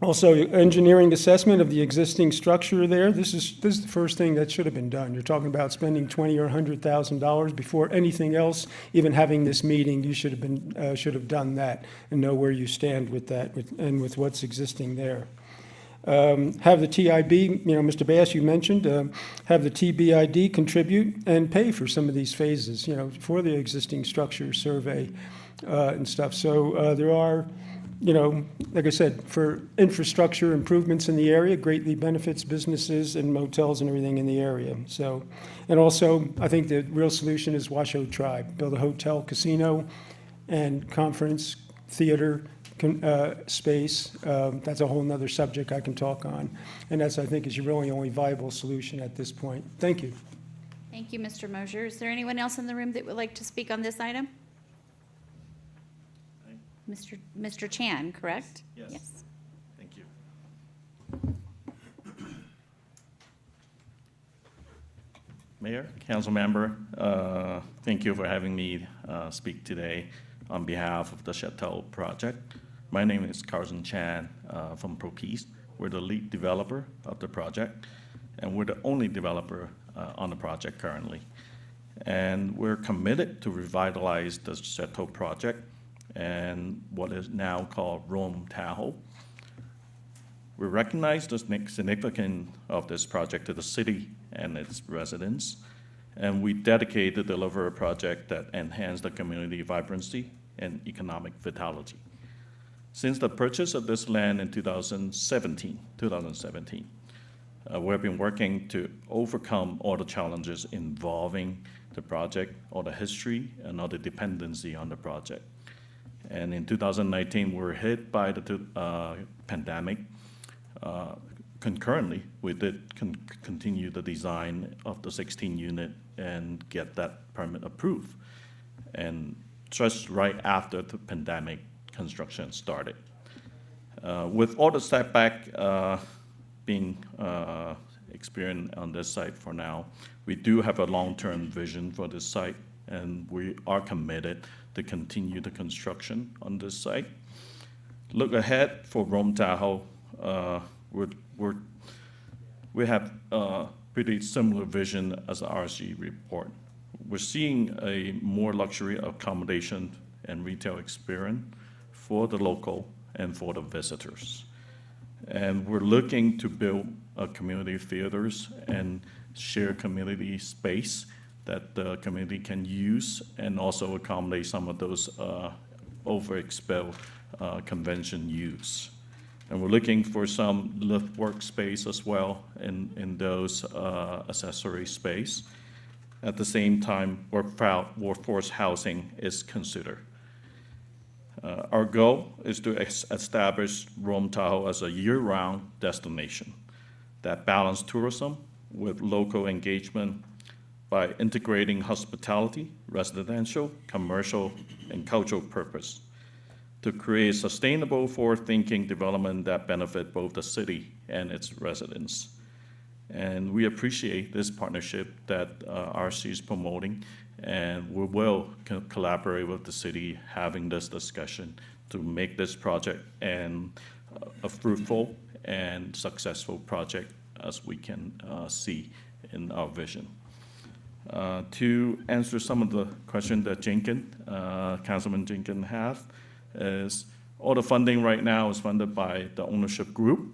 Also, engineering assessment of the existing structure there. This is the first thing that should have been done. You're talking about spending $20,000 or $100,000 before anything else. Even having this meeting, you should have done that and know where you stand with that and with what's existing there. Have the TIB, you know, Mr. Bass, you mentioned, have the TBID contribute and pay for some of these phases, you know, for the existing structure survey and stuff. So there are, you know, like I said, for infrastructure improvements in the area, greatly benefits businesses and motels and everything in the area. So, and also, I think the real solution is Washoe Tribe, build a hotel, casino, and conference, theater, space. That's a whole nother subject I can talk on. And that's, I think, is your really only viable solution at this point. Thank you. Thank you, Mr. Mosier. Is there anyone else in the room that would like to speak on this item? Mr. Chan, correct? Yes. Thank you. Mayor, council member, thank you for having me speak today on behalf of the Chateau project. My name is Carson Chan from ProPeace. We're the lead developer of the project, and we're the only developer on the project currently. And we're committed to revitalize the Chateau project and what is now called Rome Tahoe. We recognize the significance of this project to the city and its residents, and we dedicate to deliver a project that enhances the community vibrancy and economic vitality. Since the purchase of this land in 2017, we've been working to overcome all the challenges involving the project, all the history, and all the dependency on the project. And in 2019, we were hit by the pandemic. Concurrently, we did continue the design of the 16-unit and get that permit approved. And just right after the pandemic, construction started. With all the setback being experienced on this site for now, we do have a long-term vision for this site, and we are committed to continue the construction on this site. Look ahead for Rome Tahoe. We have a pretty similar vision as the RSG report. We're seeing a more luxury accommodation and retail experience for the local and for the visitors. And we're looking to build community theaters and share community space that the community can use, and also accommodate some of those overexpelled convention use. And we're looking for some lift workspace as well in those accessory space. At the same time, workforce housing is considered. Our goal is to establish Rome Tahoe as a year-round destination that balances tourism with local engagement by integrating hospitality, residential, commercial, and cultural purpose to create sustainable, forward-thinking development that benefit both the city and its residents. And we appreciate this partnership that RC is promoting, and we will collaborate with the city having this discussion to make this project a fruitful and successful project as we can see in our vision. To answer some of the questions that Councilman Jenkins have, is all the funding right now is funded by the ownership group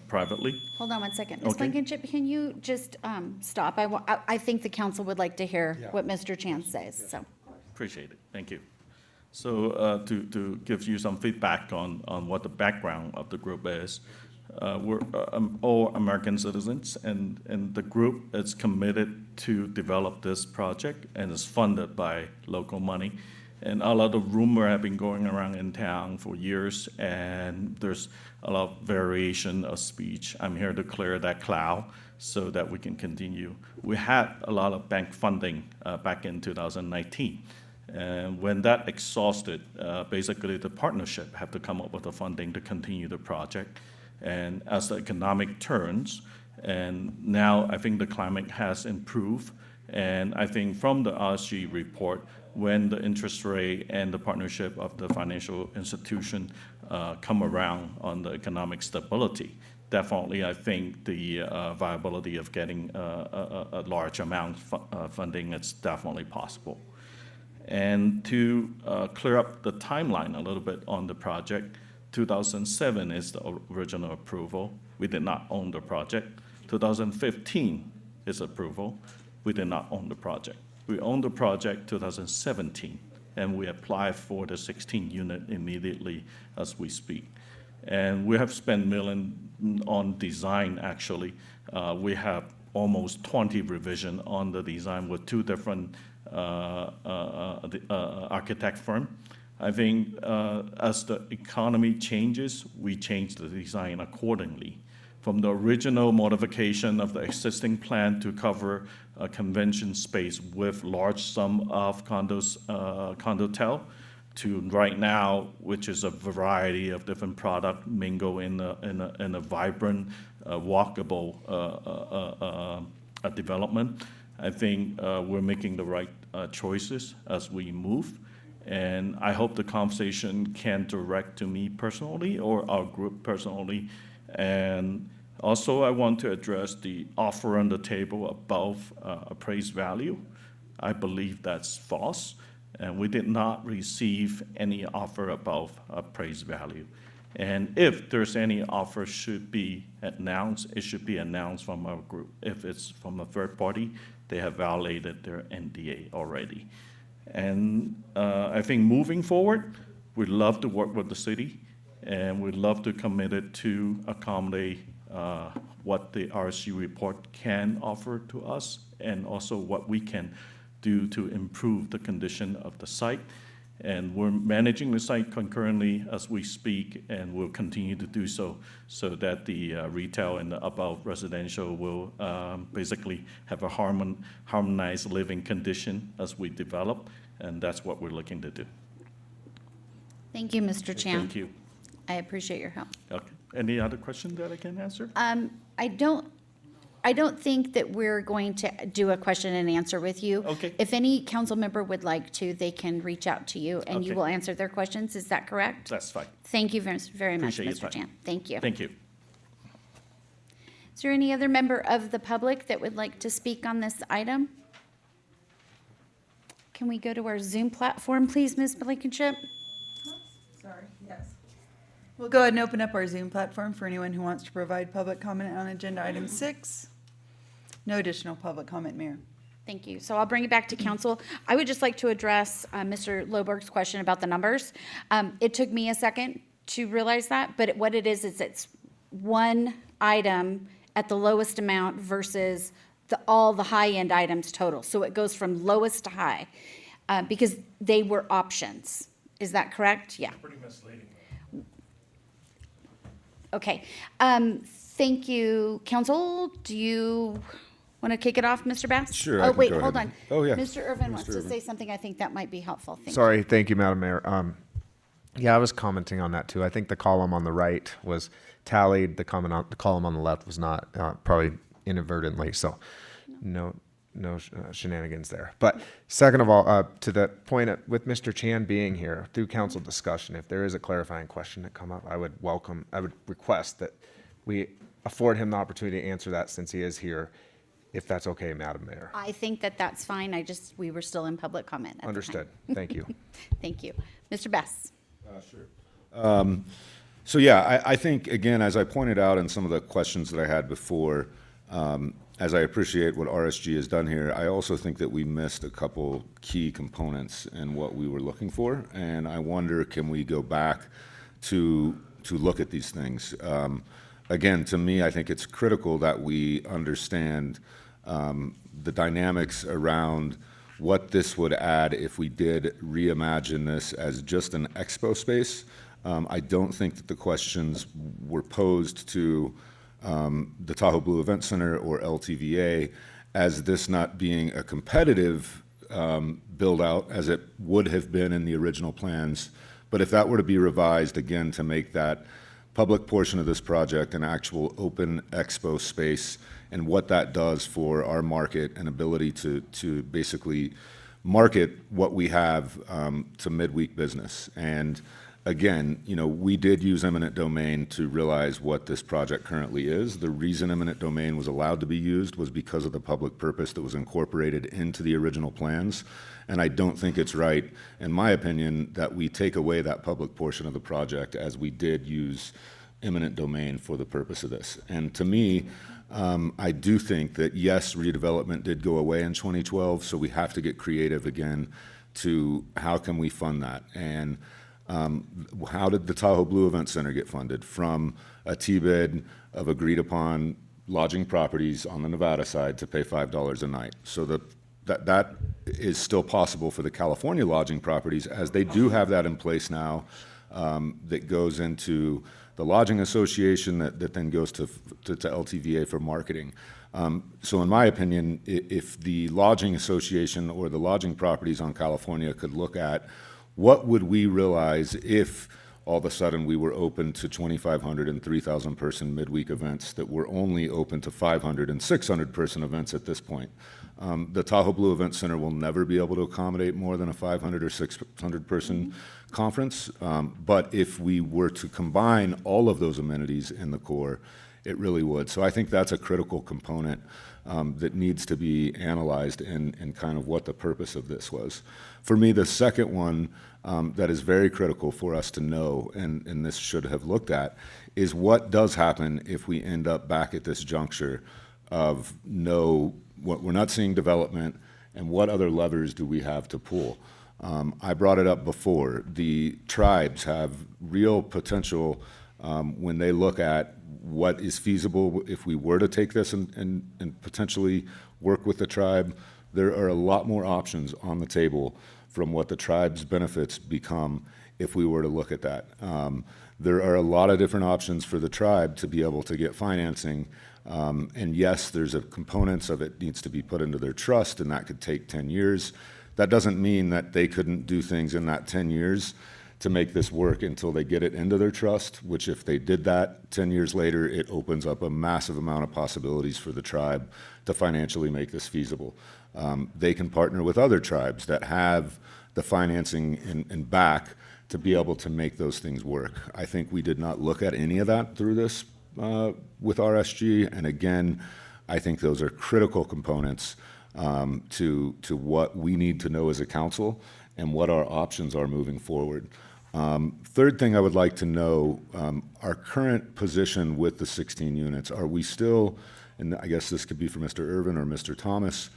privately. Hold on one second. Ms. Okay. Blankenship, can you just stop? I think the council would like to hear what Mr. Chan says, so. Appreciate it, thank you. So to give you some feedback on what the background of the group is, we're all American citizens, and the group is committed to develop this project and is funded by local money. And a lot of rumor have been going around in town for years, and there's a lot of variation of speech. I'm here to clear that cloud so that we can continue. We had a lot of bank funding back in 2019. And when that exhausted, basically the partnership had to come up with the funding to continue the project. And as the economic turns, and now I think the climate has improved, and I think from the RSG report, when the interest rate and the partnership of the financial institution come around on the economic stability, definitely I think the viability of getting a large amount of funding is definitely possible. And to clear up the timeline a little bit on the project, 2007 is the original approval. We did not own the project. 2015 is approval. We did not own the project. We owned the project 2017, and we applied for the 16 unit immediately as we speak. And we have spent millions on design, actually. We have almost 20 revision on the design with two different architect firm. I think as the economy changes, we change the design accordingly. From the original modification of the existing plan to cover a convention space with large sum of condotel, to right now, which is a variety of different product mingle in a vibrant, walkable development. I think we're making the right choices as we move. And I hope the conversation can direct to me personally or our group personally. And also, I want to address the offer on the table above appraised value. I believe that's false, and we did not receive any offer above appraised value. And if there's any offer should be announced, it should be announced from our group. If it's from a third party, they have violated their NDA already. And I think moving forward, we'd love to work with the city, and we'd love to commit it to accommodate what the RSU report can offer to us, and also what we can do to improve the condition of the site. And we're managing the site concurrently as we speak, and we'll continue to do so, so that the retail and the above residential will basically have a harmonized living condition as we develop, and that's what we're looking to do. Thank you, Mr. Chan. Thank you. I appreciate your help. Okay. Any other questions that I can answer? I don't think that we're going to do a question and answer with you. Okay. If any council member would like to, they can reach out to you, and you Okay. will answer their questions. Is that correct? That's fine. Thank you very much, Appreciate your Mr. time. Chan. Thank you. Thank you. Is there any other member of the public that would like to speak on this item? Can we go to our Zoom platform, please, Ms. Blankenship? Sorry, yes. We'll go ahead and open up our Zoom platform for anyone who wants to provide public comment on agenda item 6. No additional public comment, Mayor. Thank you. So I'll bring it back to council. I would just like to address Mr. Loberg's question about the numbers. It took me a second to realize that, but what it is it's one item at the lowest amount versus all the high-end items total. So it goes from lowest to high, because they were options. Is that correct? Yeah. Pretty misleading. Okay. Thank you, council. Do you want to kick it off, Mr. Bass? Sure, I Oh, can wait, go hold ahead. on. Oh, yeah. Mr. Irvin wants Mr. to Irvin. say something I think that might be helpful. Thank you. Sorry, thank you, Madam Mayor. Yeah, I was commenting on that too. I think the column on the right was tallied. The column on the left was not, probably inadvertently. So, no shenanigans there. But second of all, to the point with Mr. Chan being here through council discussion, if there is a clarifying question that come up, I would request that we afford him the opportunity to answer that since he is here, if that's okay, Madam Mayor. I think that that's fine. We were still in public comment at the time. Understood. Thank you. Thank you. Mr. Bass? Sure. So yeah, I think, again, as I pointed out in some of the questions that I had before, as I appreciate what RSG has done here, I also think that we missed a couple key components in what we were looking for, and I wonder, can we go back to look at these things? Again, to me, I think it's critical that we understand the dynamics around what this would add if we did reimagine this as just an expo space. I don't think that the questions were posed to the Tahoe Blue Event Center or LTVA as this not being a competitive build-out as it would have been in the original plans. But if that were to be revised again to make that public portion of this project an actual open expo space, and what that does for our market and ability to basically market what we have to midweek business. And again, we did use eminent domain to realize what this project currently is. The reason eminent domain was allowed to be used was because of the public purpose that was incorporated into the original plans. And I don't think it's right, in my opinion, that we take away that public portion of the project as we did use eminent domain for the purpose of this. And to me, I do think that, yes, redevelopment did go away in 2012, so we have to get creative again to how can we fund that. And how did the Tahoe Blue Event Center get funded? From a T-bid of agreed upon lodging properties on the Nevada side to pay $5 a night. So that is still possible for the California lodging properties, as they do have that in place now, that goes into the lodging association that then goes to LTVA for marketing. So in my opinion, if the lodging association or the lodging properties on California could look at what would we realize if all of a sudden we were open to 2,500 and 3,000 person midweek events that were only open to 500 and 600 person events at this point. The Tahoe Blue Event Center will never be able to accommodate more than a 500 or 600 person conference. But if we were to combine all of those amenities in the core, it really would. So I think that's a critical component that needs to be analyzed in kind of what the purpose of this was. For me, the second one that is very critical for us to know, and this should have looked at, is what does happen if we end up back at this juncture of what we're not seeing development, and what other levers do we have to pull? I brought it up before. The tribes have real potential when they look at what is feasible if we were to take this and potentially work with the tribe. There are a lot more options on the table from what the tribe's benefits become if we were to look at that. There are a lot of different options for the tribe to be able to get financing. And yes, there's components of it needs to be put into their trust, and that could take 10 years. That doesn't mean that they couldn't do things in that 10 years to make this work until they get it into their trust, which if they did that 10 years later, it opens up a massive amount of possibilities for the tribe to financially make this feasible. They can partner with other tribes that have the financing and back to be able to make those things work. I think we did not look at any of that through this with RSG, and again, I think those are critical components to what we need to know as a council and what our options are moving forward. Third thing I would like to know, our current position with the 16 units, are we still, and I guess this could be for Mr. Irvin or Mr. Thomas,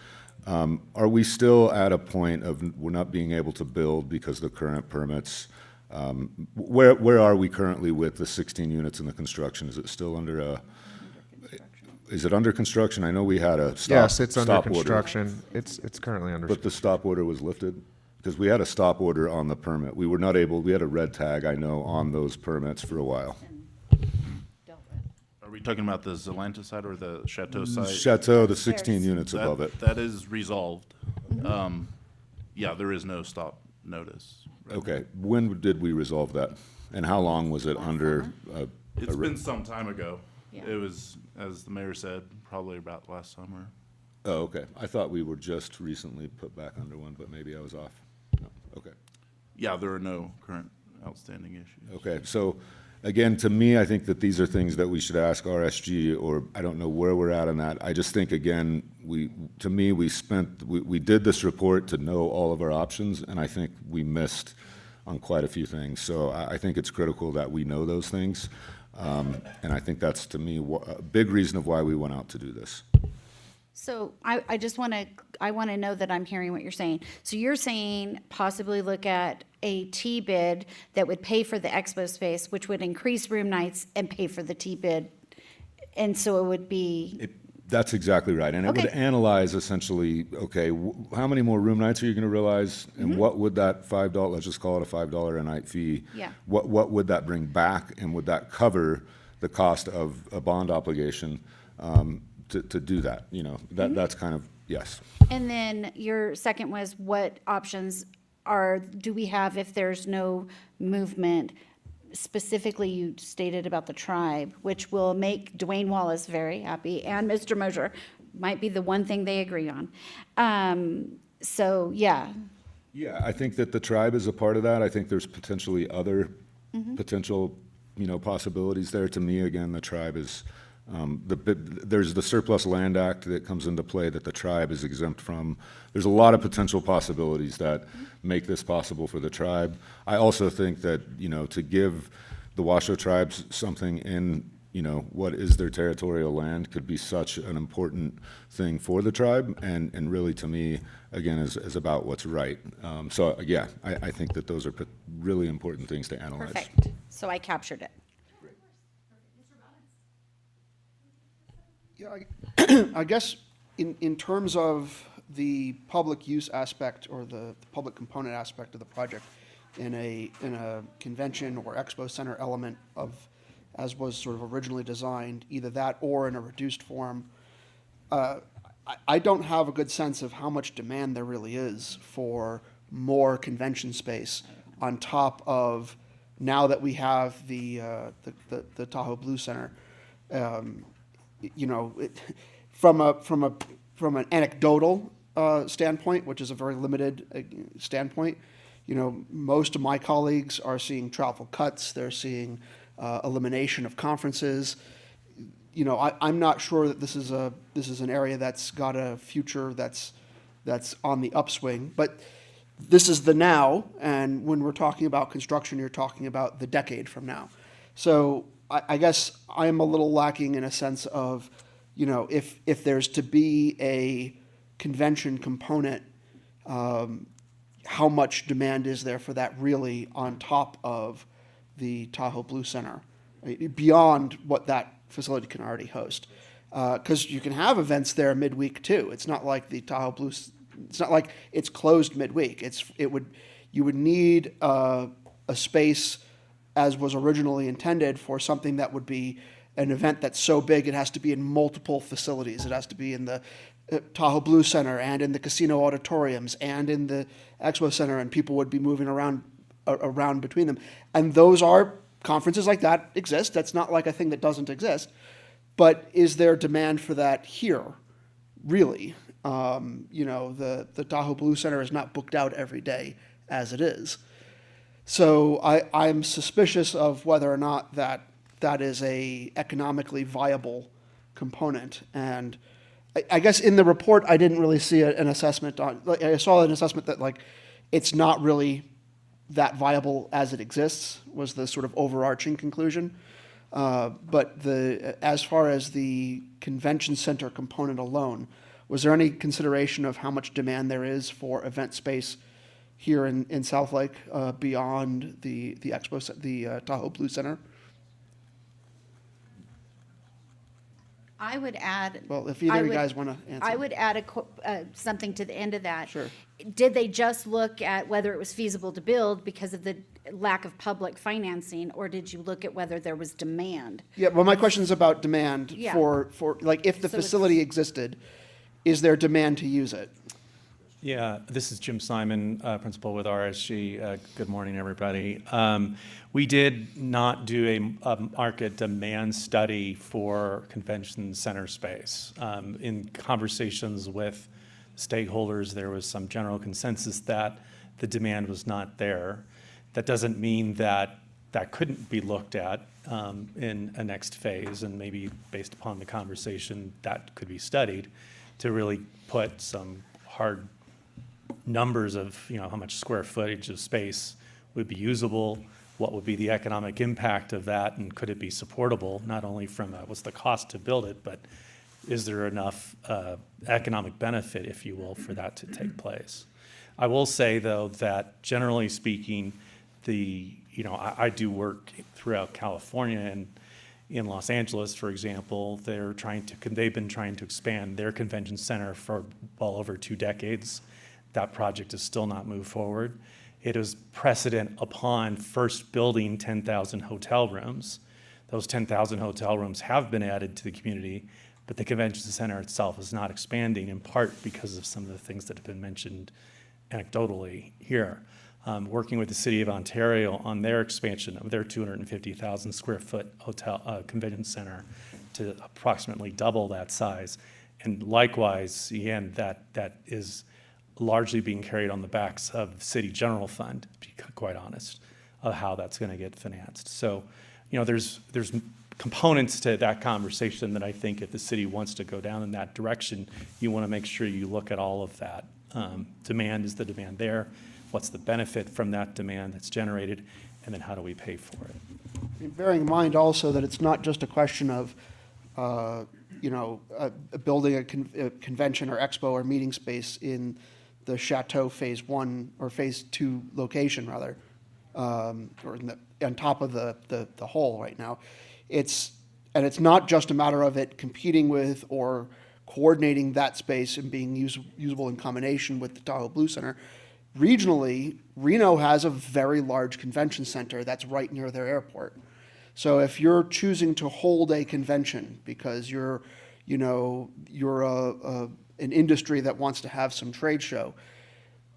are we still at a point of we're not being able to build because the current permits Where are we currently with the 16 units in the construction? Is it still is it under construction? I know we had a stop. Yes, it's under stop order. construction. It's currently under. But the stop order was lifted? Because we had a stop order on the permit. We were not able, we had a red tag, I know, on those permits for a while. Are we talking about the Zalanta side or the Chateau side? Chateau, the 16 units That- above it. That is resolved. Yeah, there is no stop notice. Okay, when did we resolve that? And how long was it under? It's been some time ago. Yeah. It was, as the mayor said, probably about last summer. Oh, okay. I thought we were just recently put back under one, but maybe I was off. No, okay. Yeah, there are no current outstanding issues. Okay, so again, to me, I think that these are things that we should ask RSG, or I don't know where we're at on that. I just think, again, we did this report to know all of our options, and I think we missed on quite a few things. So I think it's critical that we know those things. And I think that's, to me, a big reason of why we went out to do this. So I just want to know that I'm hearing what you're saying. So you're saying possibly look at a T bid that would pay for the expo space, which would increase room nights and pay for the T bid. And so it would be, That's exactly right. And it would Okay. analyze essentially, okay, how many more room nights are you going to realize? And what would that $5, let's just call it a $5 a night fee? Yeah. What would that bring back? And would that cover the cost of a bond obligation to do that? You know, that's kind of, yes. and then your second was what options do we have if there's no movement? Specifically, you stated about the tribe, which will make Dwayne Wallace very happy, and Mr. Mosier might be the one thing they agree on. So, yeah. Yeah, I think that the tribe is a part of that. I think there's potentially other potential, possibilities there. To me, again, the tribe is, there's the Surplus Land Act that comes into play that the tribe is exempt from. There's a lot of potential possibilities that make this possible for the tribe. I also think that, to give the Washoe tribes something in, what is their territorial land could be such an important thing for the tribe, and really, to me, again, is about what's right. So, yeah, I think that those are really important things to analyze. Perfect. So I captured it. Yeah, I guess in terms of the public use aspect or the public component aspect of the project in a convention or expo center element of, as was sort of originally designed, either that or in a reduced form, I don't have a good sense of how much demand there really is for more convention space on top of, now that we have the Tahoe Blue Center. From an anecdotal standpoint, which is a very limited standpoint, most of my colleagues are seeing travel cuts. They're seeing elimination of conferences. I'm not sure that this is an area that's got a future that's on the upswing. But this is the now, and when we're talking about construction, you're talking about the decade from now. So I guess I'm a little lacking in a sense of, if there's to be a convention component, how much demand is there for that really on top of the Tahoe Blue Center, beyond what that facility can already host? Because you can have events there midweek too. It's not like the Tahoe Blue, it's not like it's closed midweek. You would need a space as was originally intended for something that would be an event that's so big it has to be in multiple facilities. It has to be in the Tahoe Blue Center and in the casino auditoriums and in the Expo Center, and people would be moving around between them. And those are, conferences like that exist. That's not like a thing that doesn't exist. But is there demand for that here, really? The Tahoe Blue Center is not booked out every day as it is. So I'm suspicious of whether or not that is a economically viable component. And I guess in the report, I didn't really see an assessment on, I saw an assessment that it's not really that viable as it exists, was the sort of overarching conclusion. But as far as the convention center component alone, was there any consideration of how much demand there is for event space here in South Lake, beyond the expo, the Tahoe Blue Center? I would add. Well, if either I of you would- guys want to answer. I would add something to the end of that. Sure. Did they just look at whether it was feasible to build because of the lack of public financing, or did you look at whether there was demand? Yeah, well, my question is about demand Yeah. for, like, if the So it's- facility existed, is there demand to use it? Yeah, this is Jim Simon, principal with RSG. Good morning, everybody. We did not do a market demand study for convention center space. In conversations with stakeholders, there was some general consensus that the demand was not there. That doesn't mean that that couldn't be looked at in a next phase, and maybe based upon the conversation, that could be studied to really put some hard numbers of, you know, how much square footage of space would be usable, what would be the economic impact of that, and could it be supportable, not only from what's the cost to build it, but is there enough economic benefit, if you will, for that to take place. I will say, though, that generally speaking, I do work throughout California, and in Los Angeles, for example, they've been trying to expand their convention center for well over 2 decades. That project has still not moved forward. It is precedent upon first building 10,000 hotel rooms. Those 10,000 hotel rooms have been added to the community, but the convention center itself is not expanding, in part because of some of the things that have been mentioned anecdotally here. Working with the City of Ontario on their expansion of their 250,000 square foot hotel convention center to approximately double that size. And likewise, again, that is largely being carried on the backs of the city general fund, to be quite honest, of how that's going to get financed. So, there's components to that conversation that I think if the city wants to go down in that direction, you want to make sure you look at all of that. Demand, is the demand there? What's the benefit from that demand that's generated? And then how do we pay for it? Bearing in mind also that it's not just a question of, building a convention or expo or meeting space in the Chateau Phase 1 or Phase 2 location, rather, or on top of the whole right now. It's not just a matter of it competing with or coordinating that space and being usable in combination with the Tahoe Blue Center. Regionally, Reno has a very large convention center that's right near their airport. So if you're choosing to hold a convention because you're an industry that wants to have some trade show,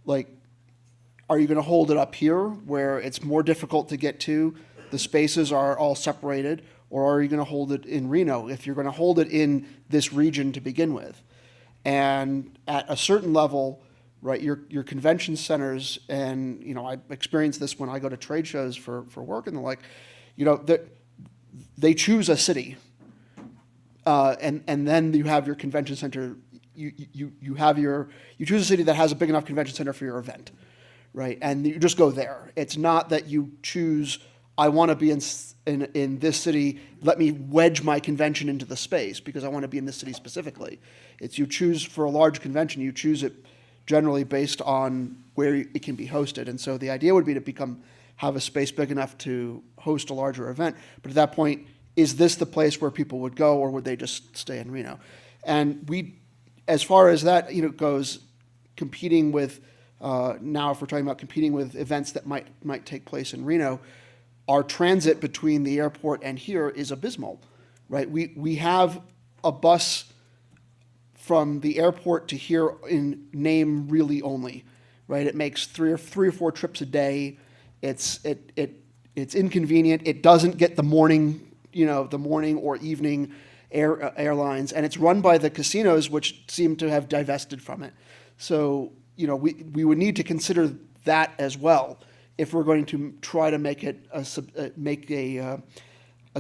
like, are you going to hold it up here where it's more difficult to get to, the spaces are all separated, or are you going to hold it in Reno if you're going to hold it in this region to begin with? And at a certain level, right, your convention centers, and I experience this when I go to trade shows for work and the like, they choose a city, and then you have your convention center. You choose a city that has a big enough convention center for your event, right? And you just go there. It's not that you choose, I want to be in this city, let me wedge my convention into the space because I want to be in this city specifically. It's you choose for a large convention, you choose it generally based on where it can be hosted. And so the idea would be to have a space big enough to host a larger event. But at that point, is this the place where people would go, or would they just stay in Reno? And as far as that goes, competing with, now if we're talking about competing with events that might take place in Reno, our transit between the airport and here is abysmal, right? We have a bus from the airport to here in name really only, right? It makes three or four trips a day. It's inconvenient. It doesn't get the morning or evening airlines, and it's run by the casinos, which seem to have divested from it. So we would need to consider that as well if we're going to try to make it a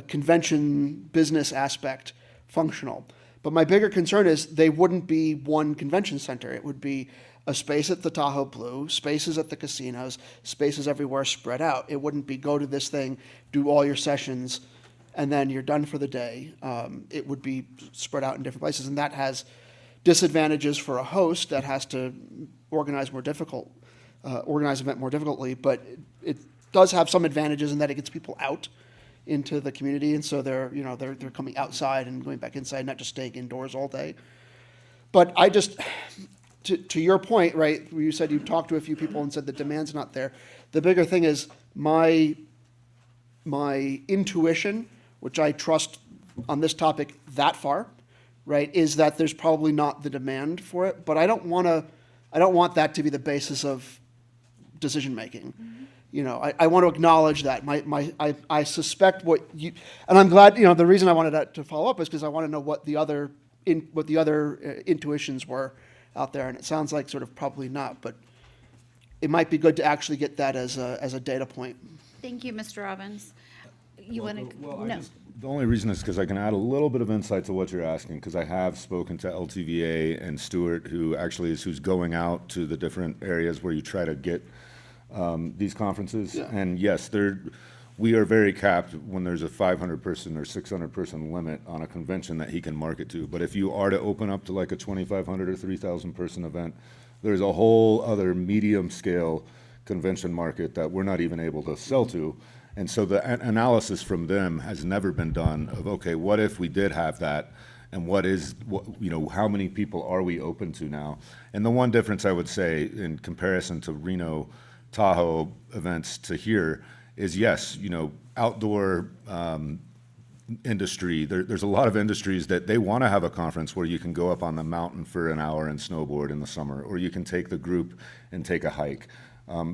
convention business aspect functional. But my bigger concern is they wouldn't be one convention center. It would be a space at the Tahoe Blue, spaces at the casinos, spaces everywhere spread out. It wouldn't be go to this thing, do all your sessions, and then you're done for the day. It would be spread out in different places, and that has disadvantages for a host that has to organize more difficult organize an event more difficultly, but it does have some advantages in that it gets people out into the community, and so they're coming outside and going back inside, not just staying indoors all day. But I just, to your point, right, where you said you talked to a few people and said the demand's not there. The bigger thing is my intuition, which I trust on this topic that far, right, is that there's probably not the demand for it. But I don't want that to be the basis of decision making. I want to acknowledge that. I suspect what you, and I'm glad, the reason I wanted that to follow up is because I want to know what the other intuitions were out there, and it sounds like sort of probably not, but it might be good to actually get that as a data point. Thank you, Mr. Robbins. You want to, no. The only reason is because I can add a little bit of insight to what you're asking, because I have spoken to LTVA and Stuart, who actually is who's going out to the different areas where you try to get these conferences. Yeah. And yes, we are very capped when there's a 500-person or 600-person limit on a convention that he can market to. But if you are to open up to like a 2,500 or 3,000-person event, there's a whole other medium-scale convention market that we're not even able to sell to. And so the analysis from them has never been done of, okay, what if we did have that, and how many people are we open to now? And the one difference I would say in comparison to Reno, Tahoe events to here is, yes, outdoor industry, there's a lot of industries that they want to have a conference where you can go up on the mountain for an hour and snowboard in the summer, or you can take the group and take a hike.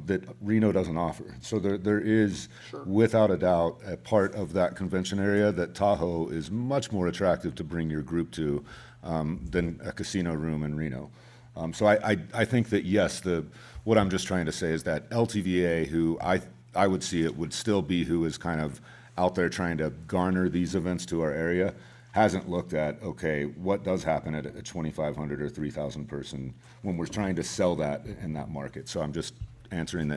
That Reno doesn't offer. So there is, without a doubt, a part of that convention area that Tahoe is much more attractive to bring your group to than a casino room in Reno. So I think that, yes, what I'm just trying to say is that LTVA, who I would see it would still be who is kind of out there trying to garner these events to our area, hasn't looked at, okay, what does happen at a 2,500 or 3,000 person when we're trying to sell that in that market. So I'm just answering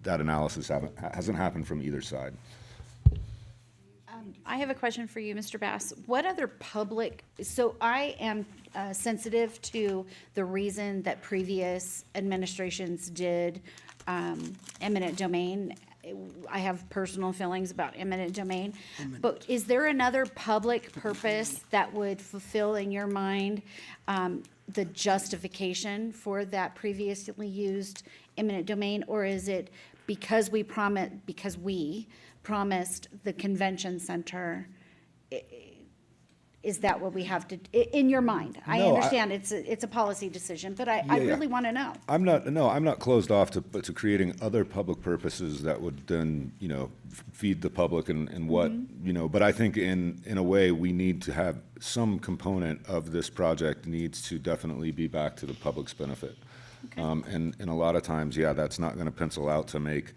that analysis hasn't happened from either side. I have a question for you, Mr. Bass. What other so I am sensitive to the reason that previous administrations did eminent domain. I have personal feelings about eminent domain. But is there another public purpose that would fulfill in your mind the justification for that previously used eminent domain? Or is it because we promised the convention center? Is that what we have to, in your mind? I No, understand it's a policy decision, but I Yeah. really want to know. I'm not closed off to creating other public purposes that would then, feed the public and what, but I think in a way, we need to have some component of this project needs to definitely be back to the public's benefit. Okay. And a lot of times, that's not gonna pencil out to make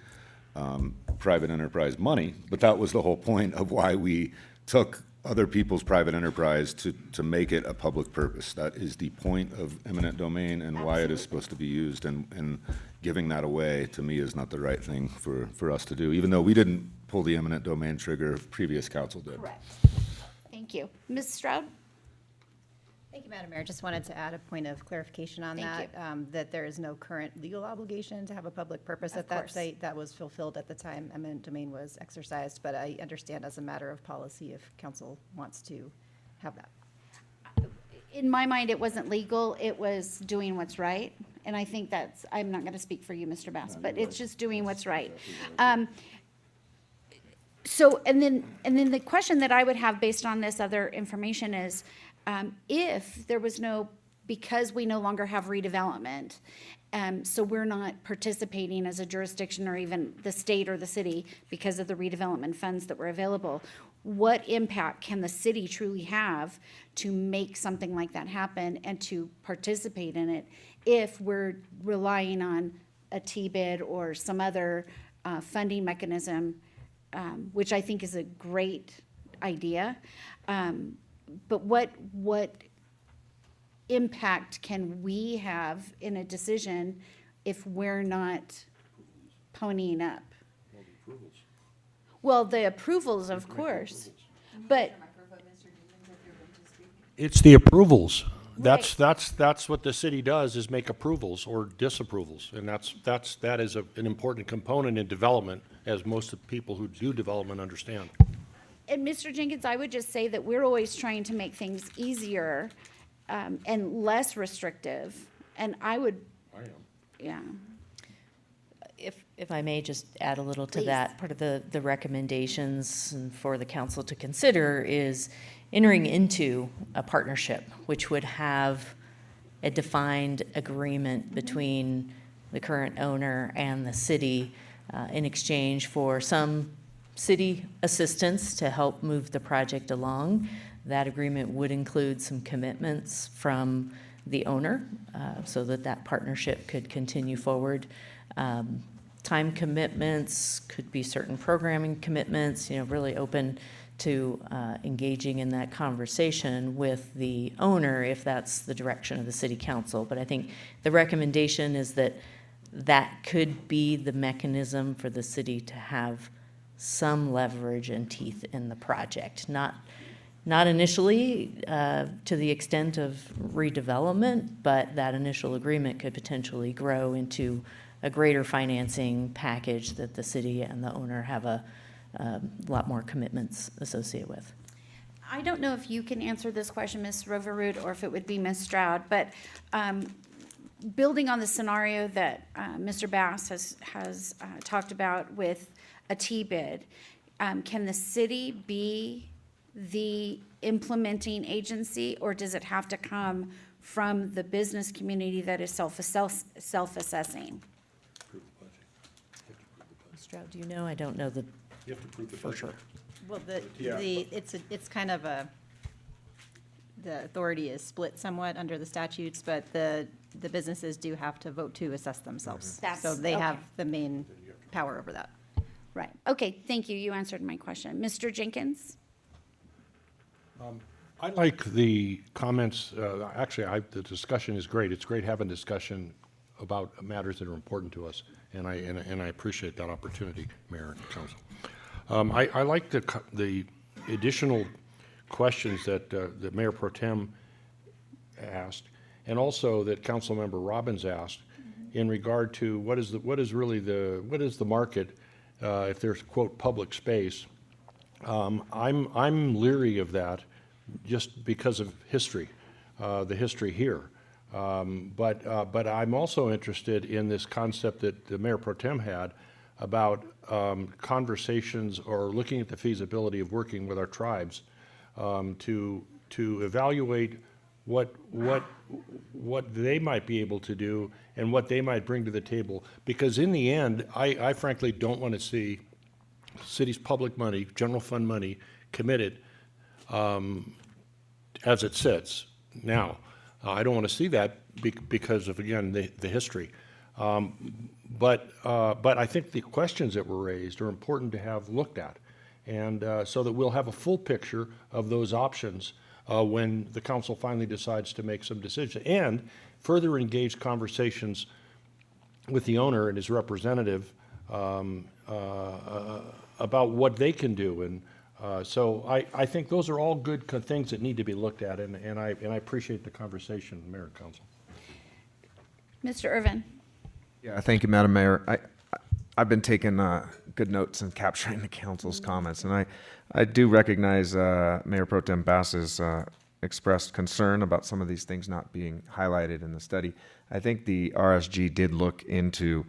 private enterprise money, but that was the whole point of why we took other people's private enterprise to make it a public purpose. That is the point of eminent domain and why it is supposed to be used. And giving that away, to me, is not the right thing for us to do, even though we didn't pull the eminent domain trigger, previous council did. Correct. Thank you. Ms. Stroud? Thank you, Madam Mayor. Just wanted to add a point of clarification on Thank that, that there is no current legal obligation to have a public purpose at that site. That was fulfilled at the time eminent domain was exercised, but I understand as a matter of policy if council wants to have that. In my mind, it wasn't legal, it was doing what's right. And I think I'm not going to speak for you, Mr. Bass, but it's just doing what's right. So, and then the question that I would have based on this other information is, if there was because we no longer have redevelopment, so we're not participating as a jurisdiction or even the state or the city because of the redevelopment funds that were available, what impact can the city truly have to make something like that happen and to participate in it if we're relying on a T-bid or some other funding mechanism, which I think is a great idea. But what impact can we have in a decision if we're not ponying up? Well, the approvals, of course, but It's the approvals. That's what the city does, is make approvals or disapprovals. And that is an important component in development, as most of the people who do development understand. And Mr. Jenkins, I would just say that we're always trying to make things easier and less restrictive. And I would, yeah. If I may just add a little to Please. that, part of the recommendations for the council to consider is entering into a partnership, which would have a defined agreement between the current owner and the city in exchange for some city assistance to help move the project along. That agreement would include some commitments from the owner so that that partnership could continue forward. Time commitments, could be certain programming commitments, really open to engaging in that conversation with the owner if that's the direction of the city council. But I think the recommendation is that that could be the mechanism for the city to have some leverage and teeth in the project. Not initially to the extent of redevelopment, but that initial agreement could potentially grow into a greater financing package that the city and the owner have a lot more commitments associated with. I don't know if you can answer this question, Ms. Roverud, or if it would be Ms. Stroud, but building on the scenario that Mr. Bass has talked about with a T-bid, can the city be the implementing agency, or does it have to come from the business community that is self-assessing? Stroud, do you know? I don't know the. You have to prove the for sure. Well, it's kind of the authority is split somewhat under the statutes, but the businesses do have to vote to assess themselves. So they have the main power over that. Right. Okay, thank you. You answered my question. Mr. Jenkins? I like the comments, actually, the discussion is great. It's great having discussion about matters that are important to us, and I appreciate that opportunity, Mayor and Council. I like the additional questions that Mayor Pro Tem asked, and also that Councilmember Robbins asked, in regard to what is the market if there's, quote, public space. I'm leery of that just because of history, the history here. But I'm also interested in this concept that the Mayor Pro Tem had about conversations or looking at the feasibility of working with our tribes to evaluate what they might be able to do and what they might bring to the table. Because in the end, I frankly don't want to see city's public money, general fund money, committed as it sits now. I don't want to see that because of, again, the history. But I think the questions that were raised are important to have looked at, and so that we'll have a full picture of those options when the council finally decides to make some decisions, and further engage conversations with the owner and his representative about what they can do. And so I think those are all good things that need to be looked at, and I appreciate the conversation, Mayor and Council. Mr. Irvin? Yeah, thank you, Madam Mayor. I've been taking good notes and capturing the council's comments, and I do recognize Mayor Pro Tem Bass's expressed concern about some of these things not being highlighted in the study. I think the RSG did look into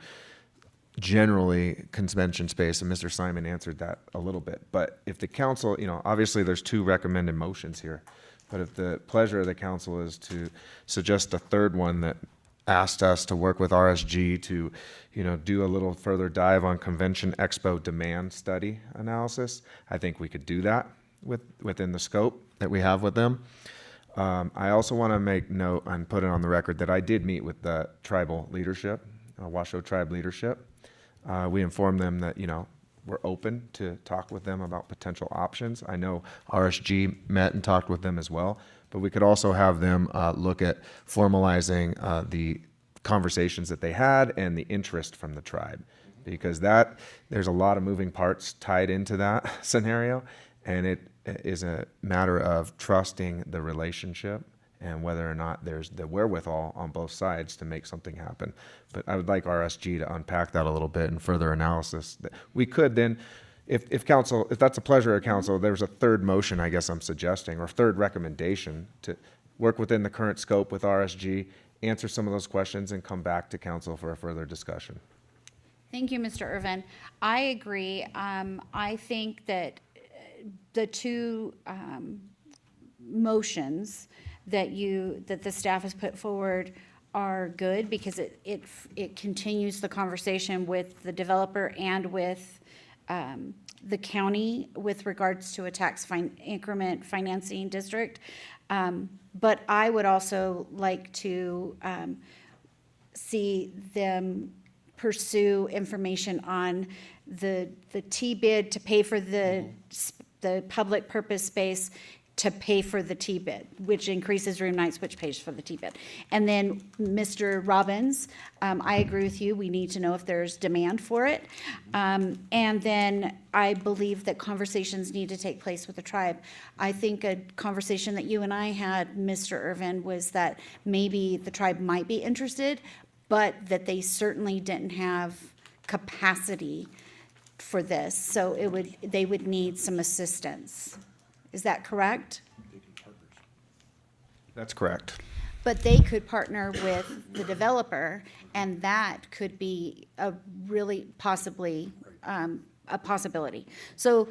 generally convention space, and Mr. Simon answered that a little bit. But if the council, obviously there's two recommended motions here, but if the pleasure of the council is to suggest a third one that asked us to work with RSG to, do a little further dive on convention expo demand study analysis, I think we could do that within the scope that we have with them. I also want to make note and put it on the record that I did meet with the tribal leadership, Washoe tribe leadership. We informed them that, we're open to talk with them about potential options. I know RSG met and talked with them as well, but we could also have them look at formalizing the conversations that they had and the interest from the tribe, because there's a lot of moving parts tied into that scenario, and it is a matter of trusting the relationship and whether or not there's the wherewithal on both sides to make something happen. But I would like RSG to unpack that a little bit and further analysis. We could then, if that's a pleasure of council, there's a third motion, I guess I'm suggesting, or third recommendation to work within the current scope with RSG, answer some of those questions, and come back to council for a further discussion. Thank you, Mr. Irvin. I agree. I think that the two motions that the staff has put forward are good because it continues the conversation with the developer and with the county with regards to a tax increment financing district. But I would also like to see them pursue information on the T-bid to pay for the public purpose space to pay for the T-bid, which increases room nights, which pays for the T-bid. And then, Mr. Robbins, I agree with you. We need to know if there's demand for it. And then I believe that conversations need to take place with the tribe. I think a conversation that you and I had, Mr. Irvin, was that maybe the tribe might be interested, but that they certainly didn't have capacity for this. So they would need some assistance. Is that correct? That's correct. But they could partner with the developer, and that could be a really possibly a possibility. So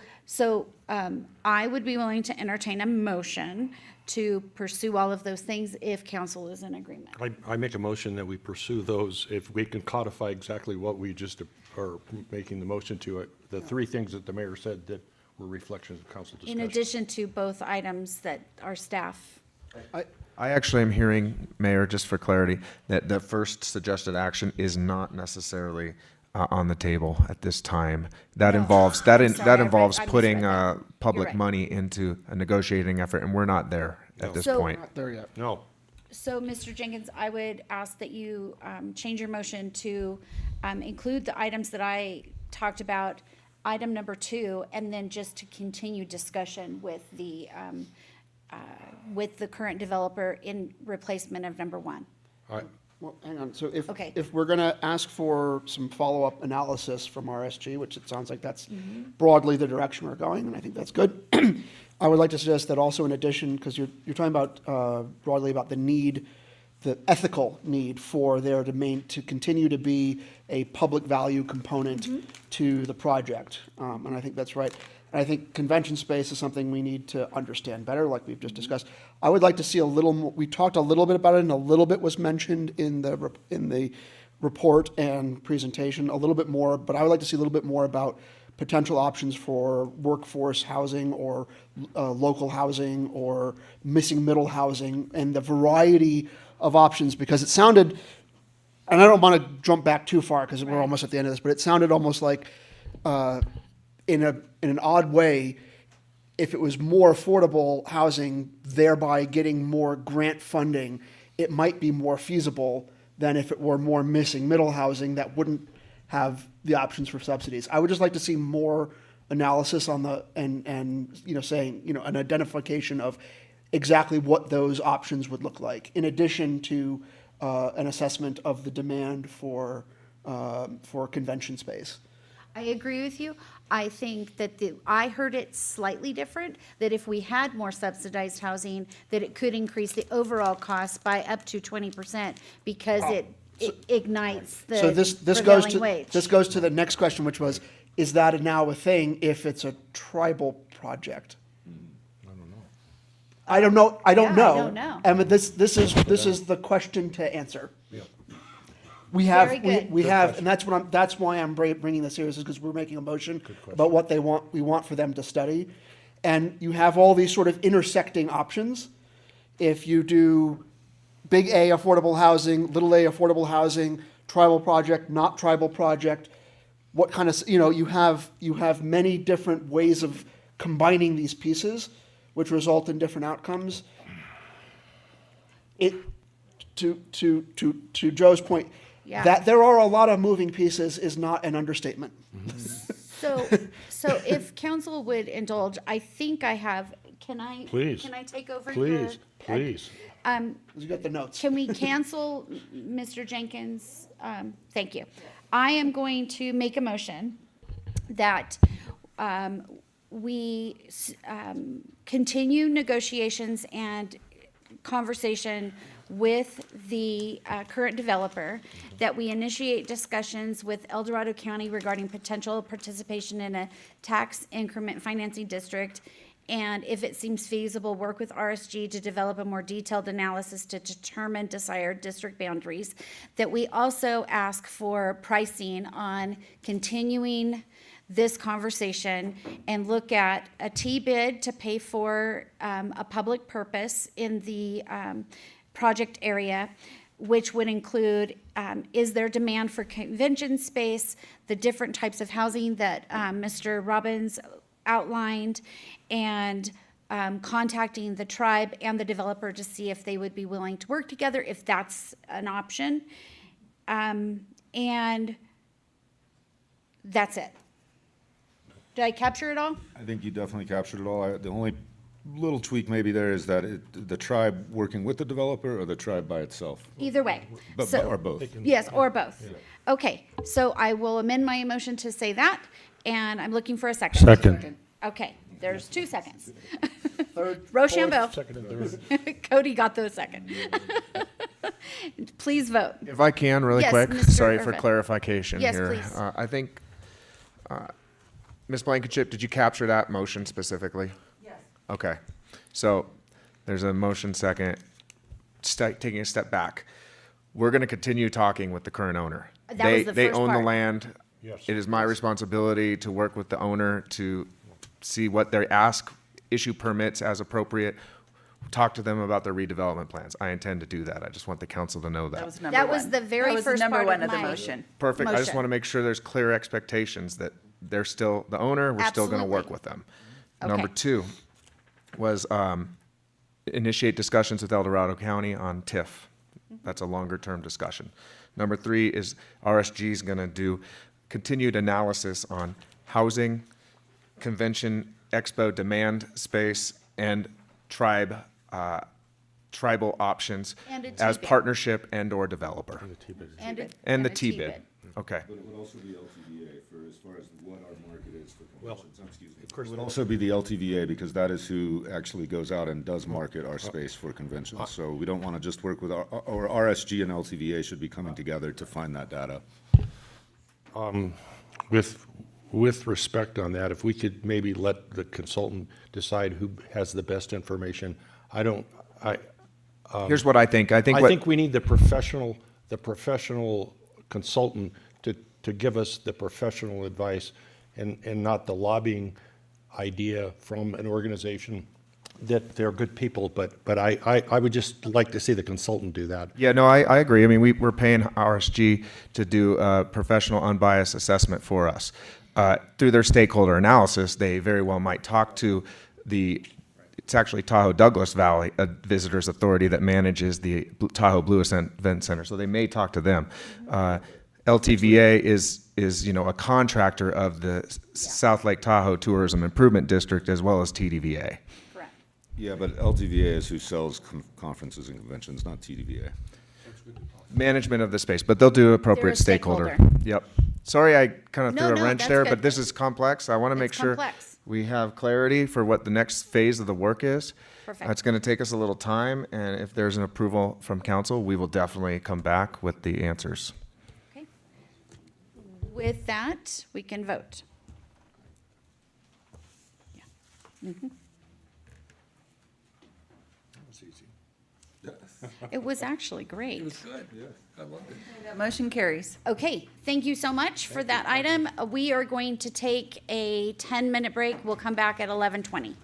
I would be willing to entertain a motion to pursue all of those things if council is in agreement. I make a motion that we pursue those, if we can codify exactly what we just are making the motion to, the three things that the mayor said that were reflections of council discussion. In addition to both items that our staff. I actually am hearing, Mayor, just for clarity, that the first suggested action is not necessarily on the table at this time. That involves I putting misread that. You're public right. money into a negotiating effort, and we're not there at this So- point. Not there yet. No. So, Mr. Jenkins, I would ask that you change your motion to include the items that I talked about, item number 2, and then just to continue discussion with the current developer in replacement of number 1. Well, hang on, so Okay. if we're gonna ask for some follow-up analysis from RSG, which it sounds like that's broadly the direction we're going, and I think that's good. I would like to suggest that also in addition, because you're talking about broadly about the need, the ethical need for there to continue to be a public value component to the project, and I think that's right. And I think convention space is something we need to understand better, like we've just discussed. I would like to see a little more, we talked a little bit about it, and a little bit was mentioned in the report and presentation, a little bit more, but I would like to see a little bit more about potential options for workforce housing or local housing or missing middle housing, and the variety of options, because it sounded, and I don't want to jump back too far because we're almost at the end of this, but it sounded almost like in an odd way, if it was more affordable housing, thereby getting more grant funding, it might be more feasible than if it were more missing middle housing that wouldn't have the options for subsidies. I would just like to see more analysis on and saying, an identification of exactly what those options would look like, in addition to an assessment of the demand for convention space. I agree with you. I think that I heard it slightly different, that if we had more subsidized housing, that it could increase the overall cost by up to 20% because it ignites the So this prevailing wage. This goes to the next question, which was, is that now a thing if it's a tribal project? I don't know. I don't know. I don't know. And this is the question to answer. We have, Very good. we have, and that's why I'm bringing this here, is because we're making a motion about what we want for them to study. And you have all these sort of intersecting options. If you do big A affordable housing, little a affordable housing, tribal project, not tribal project, what kind of, you have many different ways of combining these pieces, which result in different outcomes. To Joe's point, Yeah. that there are a lot of moving pieces is not an understatement. So if council would indulge, I think I have, can I Please. take over? Please. You got the notes. Can we cancel Mr. Jenkins? Thank you. I am going to make a motion that we continue negotiations and conversation with the current developer, that we initiate discussions with El Dorado County regarding potential participation in a tax increment financing district, and if it seems feasible, work with RSG to develop a more detailed analysis to determine desired district boundaries, that we also ask for pricing on continuing this conversation and look at a T-bid to pay for a public purpose in the project area, which would include, is there demand for convention space, the different types of housing that Mr. Robbins outlined, and contacting the tribe and the developer to see if they would be willing to work together, if that's an option. And that's it. Did I capture it all? I think you definitely captured it all. The only little tweak maybe there is that the tribe working with the developer or the tribe by itself? Either way. But, So- or both? Yes, or both. Okay, so I will amend my motion to say that, and I'm looking for a second. Second. Okay, there's 2 seconds. Third, Rochambeau. second, and third. Cody got those second. Please vote. If I can, really Yes, quick, Mr. sorry for Irvin. clarification Yes, here. please. I think, Ms. Blankenship, did you capture that motion specifically? Yes. Okay, so there's a motion second, taking a step back. We're gonna continue talking with the current owner. That was the They first own the part. land. It is my responsibility to work with the owner to see what they ask, issue permits as appropriate, talk to them about their redevelopment plans. I intend to do that. I just want the council to know That that. was number That one. was the very That was the first number part one of the my motion. Perfect. I just motion. want to make sure there's clear expectations that they're still the owner, we're still going to work Absolutely. with them. Okay. Number 2 was initiate discussions with El Dorado County on TIF. That's a longer-term discussion. Number 3 is RSG is going to do continued analysis on housing, convention, expo demand space, and tribal options And a as T-bid. partnership and/or developer. And the T-bid. Okay. But it would also be LTVA for as far as what our market is for conventions. Excuse me. It would also be the LTVA because that is who actually goes out and does market our space for conventions. So we don't want to just work with our RSG and LTVA should be coming together to find that data. With respect on that, if we could maybe let the consultant decide who has the best information, Here's what I think. I think I what- think we need the professional consultant to give us the professional advice and not the lobbying idea from an organization that they're good people, but I would just like to see the consultant do that. Yeah, no, I agree. I mean, we're paying RSG to do a professional, unbiased assessment for us. Through their stakeholder analysis, they very well might talk to it's actually Tahoe Douglas Valley, a visitors authority that manages the Tahoe Blue Event Center, so they may talk to them. LTVA is a contractor of the South Lake Tahoe Tourism Improvement District as well as TDVA. Correct. Yeah, but LTVA is who sells conferences and conventions, not TDVA. Management of the space, but they'll do appropriate They're a stakeholder. Yep. Sorry, I kind of No, threw a no, wrench that's there, good. but this is complex. I want to make It's sure complex. we have clarity for what the next phase of the work is. Perfect. It's going to take us a little time, and if there's an approval from council, we will definitely come back with the answers. Okay. With that, we can vote. Yeah. Mhm. It was actually great. It was good. Yeah, I loved it. That motion carries. Okay, thank you so much for that item. We are going to take a 10-minute break. We'll come back at 11:20.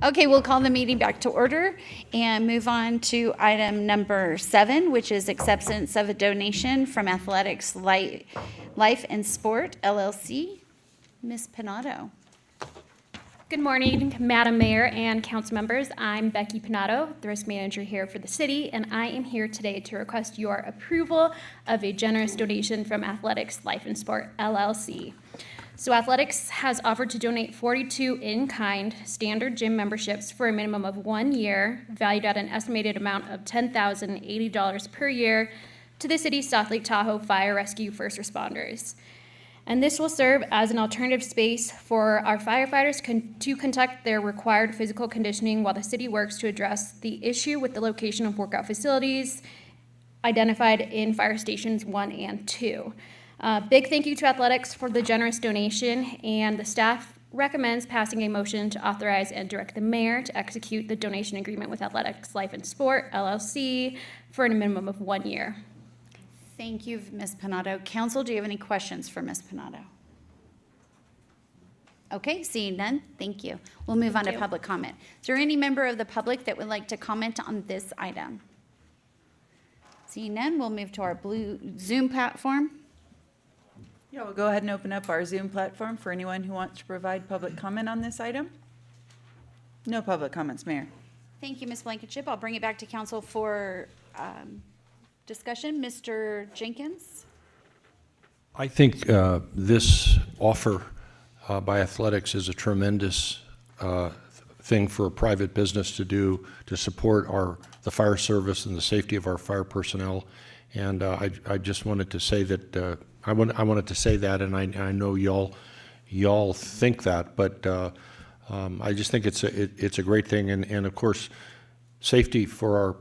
Okay, we'll call the meeting back to order and move on to item number 7, which is acceptance of a donation from Athletics Life and Sport LLC. Ms. Pinato. Good morning, Madam Mayor and council members. I'm Becky Pinato, the risk manager here for the city, and I am here today to request your approval of a generous donation from Athletics Life and Sport LLC. So Athletics has offered to donate 42 in-kind standard gym memberships for a minimum of 1 year, valued at an estimated amount of $10,080 per year, to the city's South Lake Tahoe Fire Rescue First Responders. And this will serve as an alternative space for our firefighters to conduct their required physical conditioning while the city works to address the issue with the location of workout facilities identified in fire stations 1 and 2. Big thank you to Athletics for the generous donation, and the staff recommends passing a motion to authorize and direct the mayor to execute the donation agreement with Athletics Life and Sport LLC for a minimum of 1 year. Thank you, Ms. Pinato. Council, do you have any questions for Ms. Pinato? Okay, seeing none, thank you. We'll move on to public comment. Is there any member of the public that would like to comment on this item? Seeing none, we'll move to our blue Zoom platform. Yeah, we'll go ahead and open up our Zoom platform for anyone who wants to provide public comment on this item. No public comments, Mayor. Thank you, Ms. Blankenship. I'll bring it back to council for discussion. Mr. Jenkins? I think this offer by Athletics is a tremendous thing for a private business to do to support the fire service and the safety of our fire personnel. And I just wanted to say that I wanted to say that, and I know y'all think that, but I just think it's a great thing, and of course, safety for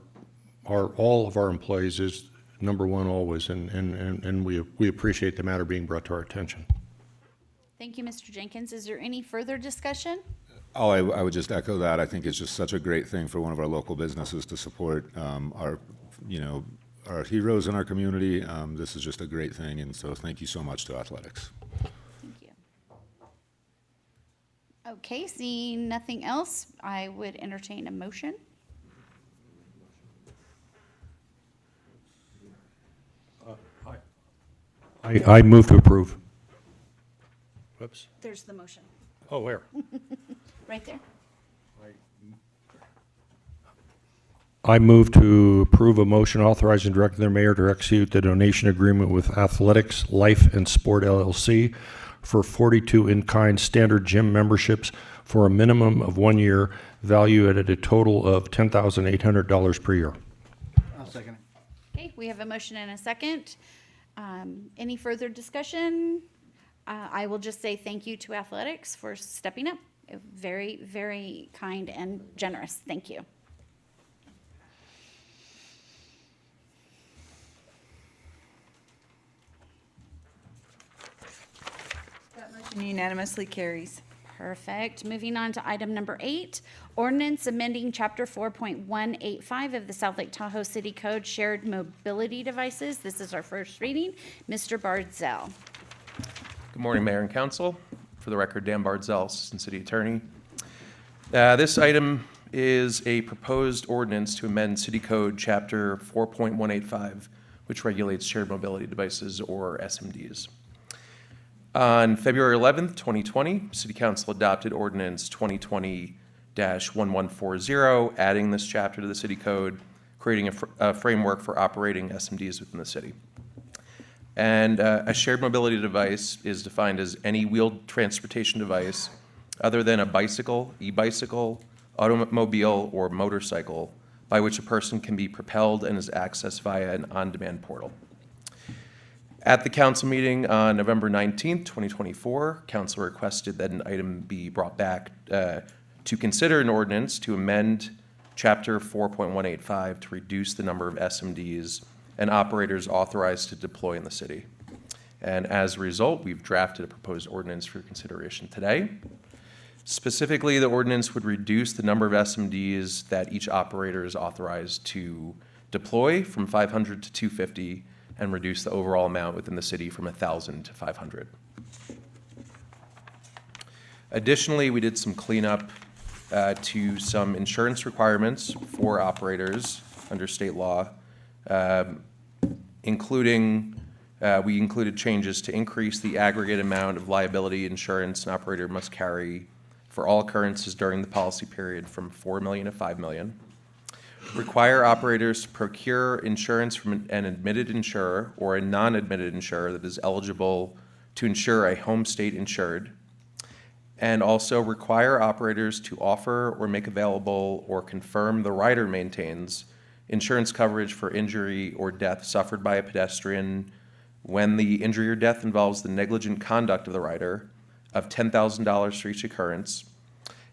all of our employees is number one always, and we appreciate the matter being brought to our attention. Thank you, Mr. Jenkins. Is there any further discussion? Oh, I would just echo that. I think it's just such a great thing for one of our local businesses to support our heroes in our community. This is just a great thing, and so thank you so much to Athletics. Thank you. Okay, seeing nothing else, I would entertain a motion. I move to approve. Whoops. There's the motion. Oh, where? Right there. I move to approve a motion authorizing and directing the mayor to execute the donation agreement with Athletics Life and Sport LLC for 42 in-kind standard gym memberships for a minimum of 1 year, valued at a total of $10,800 per year. I'll second it. Okay, we have a motion and a second. Any further discussion? I will just say thank you to Athletics for stepping up. Very, very kind and generous. Thank you. That motion unanimously carries. Perfect. Moving on to item number 8, ordinance amending chapter 4.185 of the South Lake Tahoe City Code, shared mobility devices. This is our first reading. Mr. Bardzell. Good morning, Mayor and Council. For the record, Dan Bardzell, Assistant City Attorney. This item is a proposed ordinance to amend City Code Chapter 4.185, which regulates shared mobility devices, or SMDs. On February 11th, 2020, City Council adopted Ordinance 2020-1140, adding this chapter to the City Code, creating a framework for operating SMDs within the city. And a shared mobility device is defined as any wheeled transportation device other than a bicycle, e-bicycle, automobile, or motorcycle by which a person can be propelled and is accessed via an on-demand portal. At the council meeting on November 19th, 2024, council requested that an item be brought back to consider an ordinance to amend Chapter 4.185 to reduce the number of SMDs and operators authorized to deploy in the city. And as a result, we've drafted a proposed ordinance for consideration today. Specifically, the ordinance would reduce the number of SMDs that each operator is authorized to deploy from 500 to 250 and reduce the overall amount within the city from 1,000 to 500. Additionally, we did some cleanup to some insurance requirements for operators under state law, including we included changes to increase the aggregate amount of liability insurance an operator must carry for all occurrences during the policy period from $4 million to $5 million. Require operators to procure insurance from an admitted insurer or a non-admitted insurer that is eligible to insure a home state insured. And also require operators to offer or make available or confirm the rider maintains insurance coverage for injury or death suffered by a pedestrian when the injury or death involves the negligent conduct of the rider of $10,000 for each occurrence,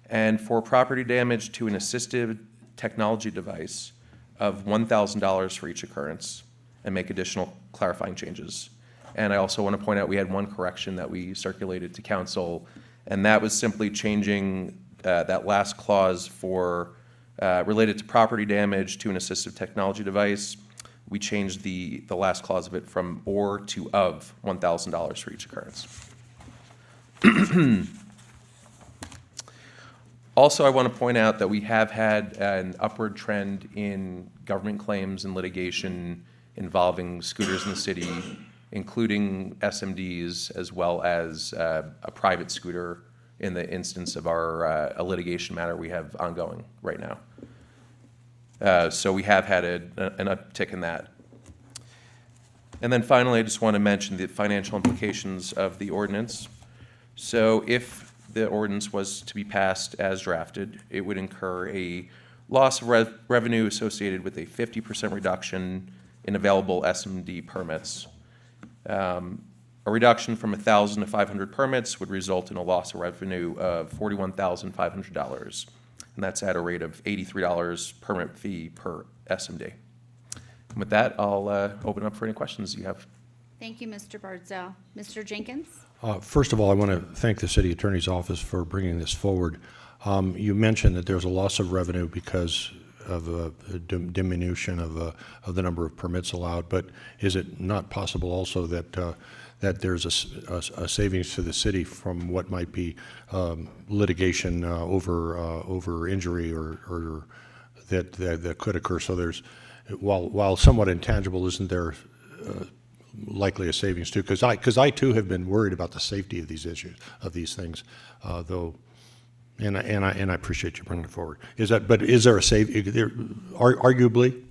and for property damage to an assistive technology device of $1,000 for each occurrence, and make additional clarifying changes. And I also want to point out we had one correction that we circulated to council, and that was simply changing that last clause for related to property damage to an assistive technology device. We changed the last clause of it from or to of $1,000 for each occurrence. Also, I want to point out that we have had an upward trend in government claims and litigation involving scooters in the city, including SMDs, as well as a private scooter in the instance of our a litigation matter we have ongoing right now. So we have had an uptick in that. And then finally, I just want to mention the financial implications of the ordinance. So if the ordinance was to be passed as drafted, it would incur a loss of revenue associated with a 50% reduction in available SMD permits. A reduction from 1,000 to 500 permits would result in a loss of revenue of $41,500. And that's at a rate of $83 permit fee per SMD. And with that, I'll open up for any questions you have. Thank you, Mr. Bardzell. Mr. Jenkins? First of all, I want to thank the City Attorney's Office for bringing this forward. You mentioned that there's a loss of revenue because of a diminution of the number of permits allowed, but is it not possible also that that there's a savings to the city from what might be litigation over injury or that could occur? So there's, while somewhat intangible, isn't there likely a savings too? Because I too have been worried about the safety of these issues, of these things, though. And I appreciate you bringing it forward. Is there a arguably?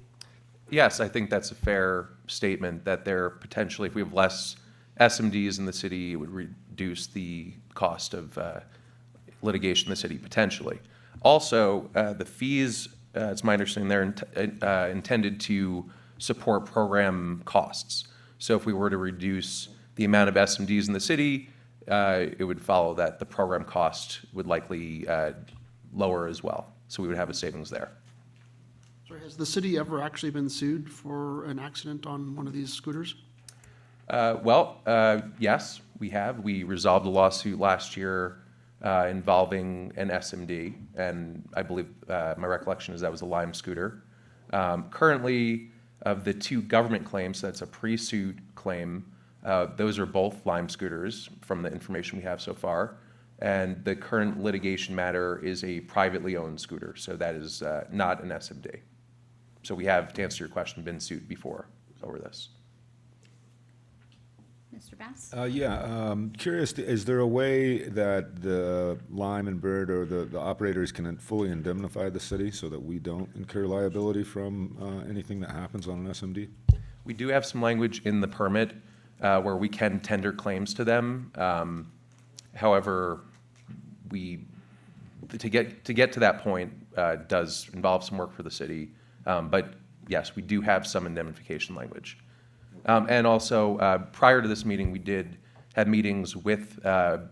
Yes, I think that's a fair statement, that there potentially, if we have less SMDs in the city, it would reduce the cost of litigation in the city, potentially. Also, the fees, it's my understanding, they're intended to support program costs. So if we were to reduce the amount of SMDs in the city, it would follow that the program cost would likely lower as well. So we would have a savings there. Sorry, has the city ever actually been sued for an accident on one of these scooters? Yes, we have. We resolved a lawsuit last year involving an SMD, and I believe my recollection is that was a Lime scooter. Currently, of the two government claims, that's a pre-suit claim. Those are both Lime scooters from the information we have so far. And the current litigation matter is a privately owned scooter, so that is not an SMD. So we have, to answer your question, been sued before over this. Mr. Bass? Curious, is there a way that the Lime and Bird or the operators can fully indemnify the city so that we don't incur liability from anything that happens on an SMD? We do have some language in the permit where we can tender claims to them. However, to get to that point does involve some work for the city. But yes, we do have some indemnification language. And also, prior to this meeting, we did have meetings with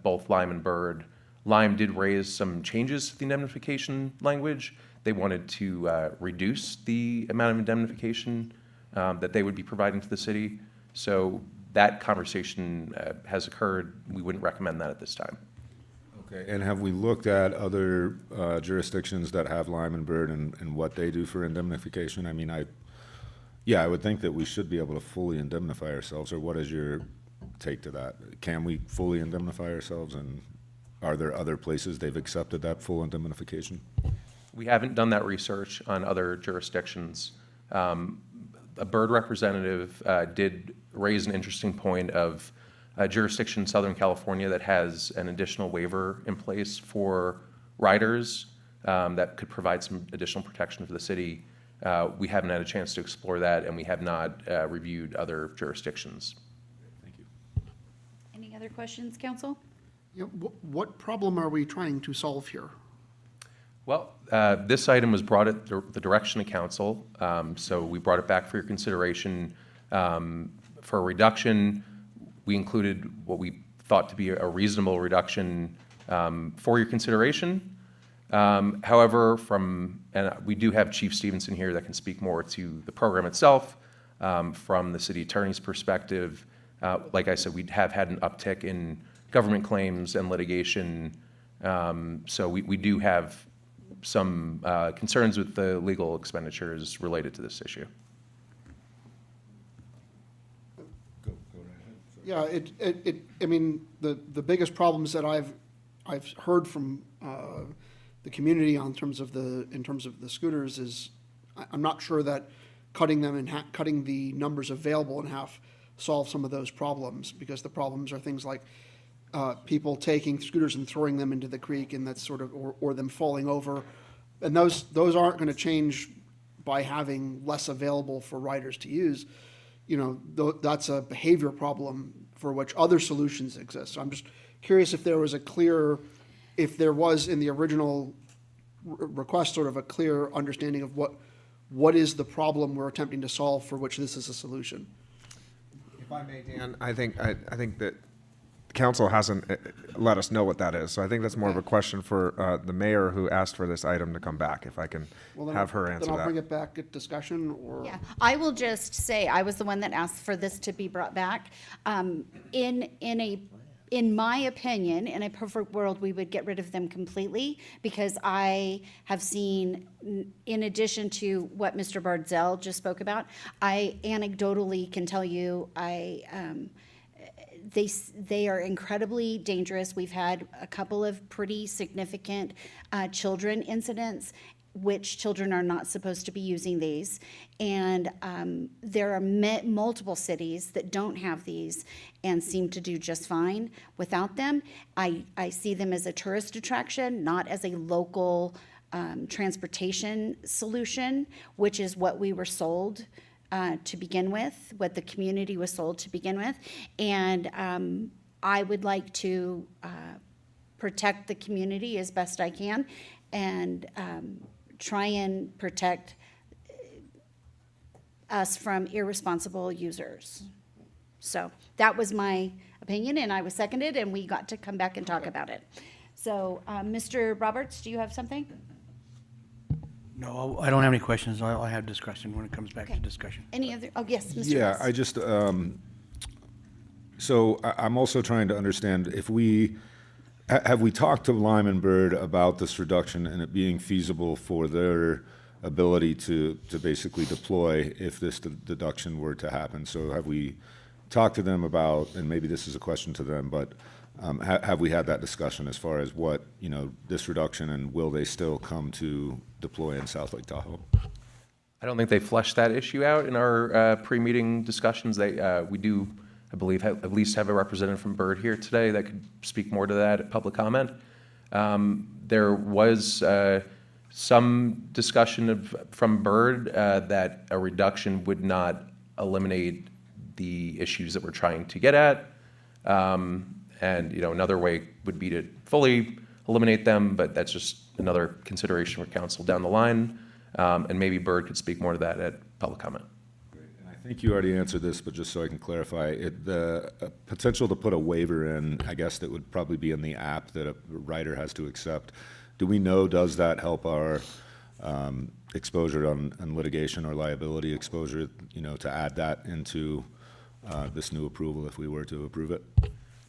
both Lime and Bird. Lime did raise some changes to the indemnification language. They wanted to reduce the amount of indemnification that they would be providing to the city. So that conversation has occurred. We wouldn't recommend that at this time. Okay, and have we looked at other jurisdictions that have Lime and Bird and what they do for indemnification? I mean, I would think that we should be able to fully indemnify ourselves, or what is your take to that? Can we fully indemnify ourselves? And are there other places they've accepted that full indemnification? We haven't done that research on other jurisdictions. A Bird representative did raise an interesting point of a jurisdiction in Southern California that has an additional waiver in place for riders that could provide some additional protection for the city. We haven't had a chance to explore that, and we have not reviewed other jurisdictions. Thank you. Any other questions, council? Yeah, what problem are we trying to solve here? Well, this item was brought at the direction of council, so we brought it back for your consideration. For a reduction, we included what we thought to be a reasonable reduction for your consideration. However, and we do have Chief Stevenson here that can speak more to the program itself. From the city attorney's perspective, like I said, we have had an uptick in government claims and litigation. So we do have some concerns with the legal expenditures related to this issue. Yeah, I mean, the biggest problems that I've heard from the community in terms of the scooters is I'm not sure that cutting them in cutting the numbers available in half solve some of those problems, because the problems are things like people taking scooters and throwing them into the creek, and that's sort of or them falling over, and those aren't going to change by having less available for riders to use. You know, that's a behavior problem for which other solutions exist. So I'm just curious if there was in the original request sort of a clear understanding of what is the problem we're attempting to solve for which this is a solution. If I may, Dan, I think that the council hasn't let us know what that is. So I think that's more of a question for the mayor who asked for this item to come back, if I can have her answer Then I'll that. bring it back at discussion, or? Yeah, I will just say, I was the one that asked for this to be brought back. In my opinion, in a perfect world, we would get rid of them completely, because I have seen, in addition to what Mr. Bardzell just spoke about, I anecdotally can tell you, they are incredibly dangerous. We've had a couple of pretty significant children incidents, which children are not supposed to be using these. And there are multiple cities that don't have these and seem to do just fine without them. I see them as a tourist attraction, not as a local transportation solution, which is what we were sold to begin with, what the community was sold to begin with. And I would like to protect the community as best I can, and try and protect us from irresponsible users. So that was my opinion, and I was seconded, and we got to come back and talk about it. So, Mr. Roberts, do you have something? No, I don't have any questions. I'll have discussion when it comes back to Okay. discussion. Any other, oh, yes, Mr. Yeah, Reyes. I just, so I'm also trying to understand if have we talked to Lyman Bird about this reduction and it being feasible for their ability to basically deploy if this deduction were to happen? So have we talked to them about, and maybe this is a question to them, but have we had that discussion as far as what, this reduction, and will they still come to deploy in South Lake Tahoe? I don't think they fleshed that issue out in our pre-meeting discussions. We do, I believe, at least have a representative from Bird here today that could speak more to that at public comment. There was some discussion from Bird that a reduction would not eliminate the issues that we're trying to get at. And another way would be to fully eliminate them, but that's just another consideration for council down the line. And maybe Bird could speak more to that at public comment. I think you already answered this, but just so I can clarify, the potential to put a waiver in, I guess that would probably be in the app that a rider has to accept. Do we know, does that help our exposure on litigation or liability exposure, to add that into this new approval if we were to approve it?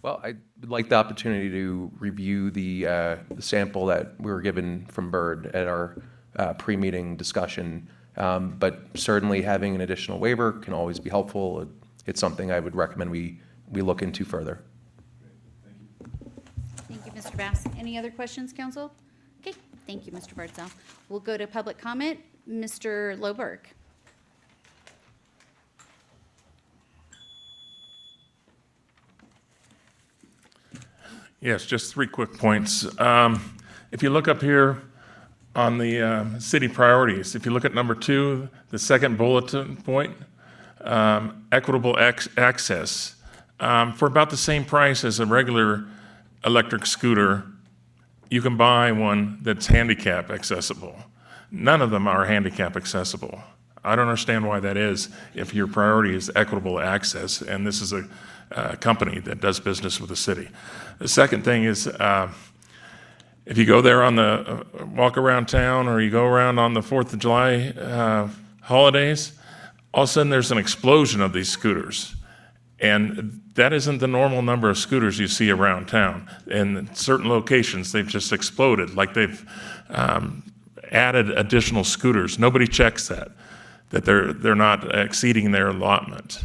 Well, I would like the opportunity to review the sample that we were given from Bird at our pre-meeting discussion. But certainly having an additional waiver can always be helpful. It's something I would recommend we look into further. Thank you, Mr. Mr. Bass. Any other questions, council? Okay, thank you, Mr. Bartzell. We'll go to public comment. Mr. Loberg. Yes, just 3 quick points. If you look up here on the city priorities, if you look at number 2, the second bulletin point, equitable access, for about the same price as a regular electric scooter, you can buy one that's handicap accessible. None of them are handicap accessible. I don't understand why that is if your priority is equitable access, and this is a company that does business with the city. The second thing is, if you go there on the walk around town, or you go around on the 4th of July holidays, all of a sudden there's an explosion of these scooters. And that isn't the normal number of scooters you see around town. In certain locations, they've just exploded, like they've added additional scooters. Nobody checks that they're not exceeding their allotment.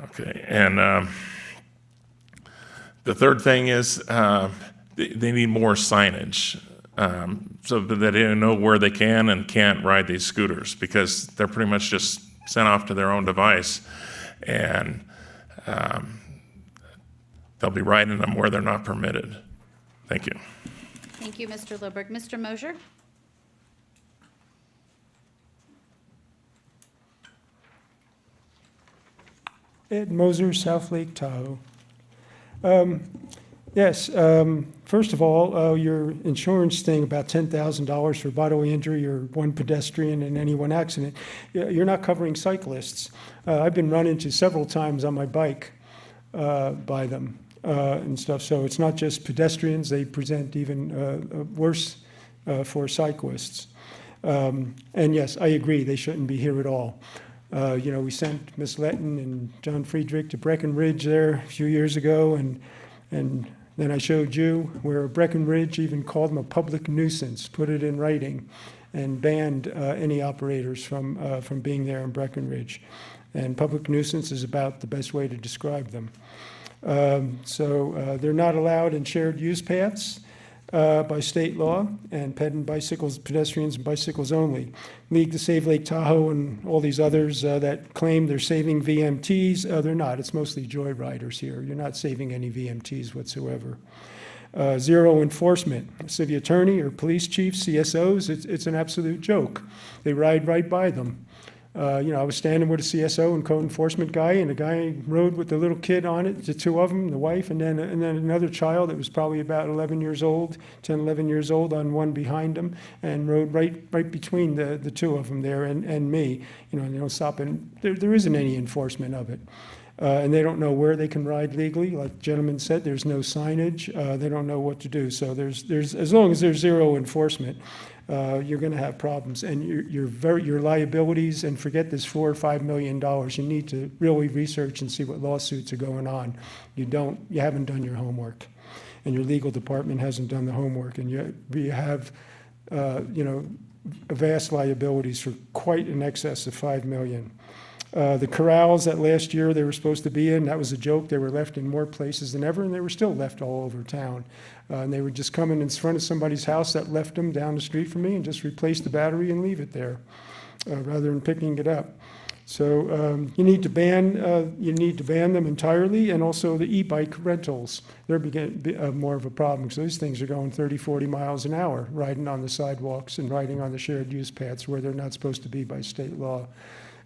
Okay, and the third thing is they need more signage so that they know where they can and can't ride these scooters, because they're pretty much just sent off to their own device, and they'll be riding them where they're not permitted. Thank you. Thank you, Mr. Loberg. Mr. Mosier? Ed Moser, South Lake Tahoe. Yes, first of all, your insurance thing about $10,000 for bodily injury or one pedestrian in any one accident, you're not covering cyclists. I've been run into several times on my bike by them and stuff, so it's not just pedestrians, they present even worse for cyclists. And yes, I agree, they shouldn't be here at all. We sent Miss Letton and John Friedrich to Breckenridge there a few years ago, and then I showed you where Breckenridge even called them a public nuisance, put it in writing, and banned any operators from being there in Breckenridge. And public nuisance is about the best way to describe them. So they're not allowed in shared use paths by state law, and pedestrians and bicycles only. League to Save Lake Tahoe and all these others that claim they're saving VMTs, they're not. It's mostly joyriders here. You're not saving any VMTs whatsoever. Zero enforcement. City attorney or police chief, CSOs, it's an absolute joke. They ride right by them. I was standing with a CSO and code enforcement guy, and the guy rode with the little kid on it, the two of them, the wife, and then another child that was probably about 11 years old, 10, 11 years old, on one behind him, and rode right between the two of them there and me. They don't stop, and there isn't any enforcement of it. And they don't know where they can ride legally. Like the gentleman said, there's no signage. They don't know what to do. So there's as long as there's zero enforcement, you're going to have problems, and your liabilities. And forget this $4 or $5 million. You need to really research and see what lawsuits are going on. You haven't done your homework, and your legal department hasn't done the homework, and you have vast liabilities for quite in excess of $5 million. The corrals that last year they were supposed to be in, that was a joke. They were left in more places than ever, and they were still left all over town. And they would just come in front of somebody's house that left them down the street from me and just replace the battery and leave it there, rather than picking it up. So you need to ban them entirely, and also the e-bike rentals. They're beginning more of a problem, because those things are going 30, 40 miles an hour, riding on the sidewalks and riding on the shared use paths where they're not supposed to be by state law,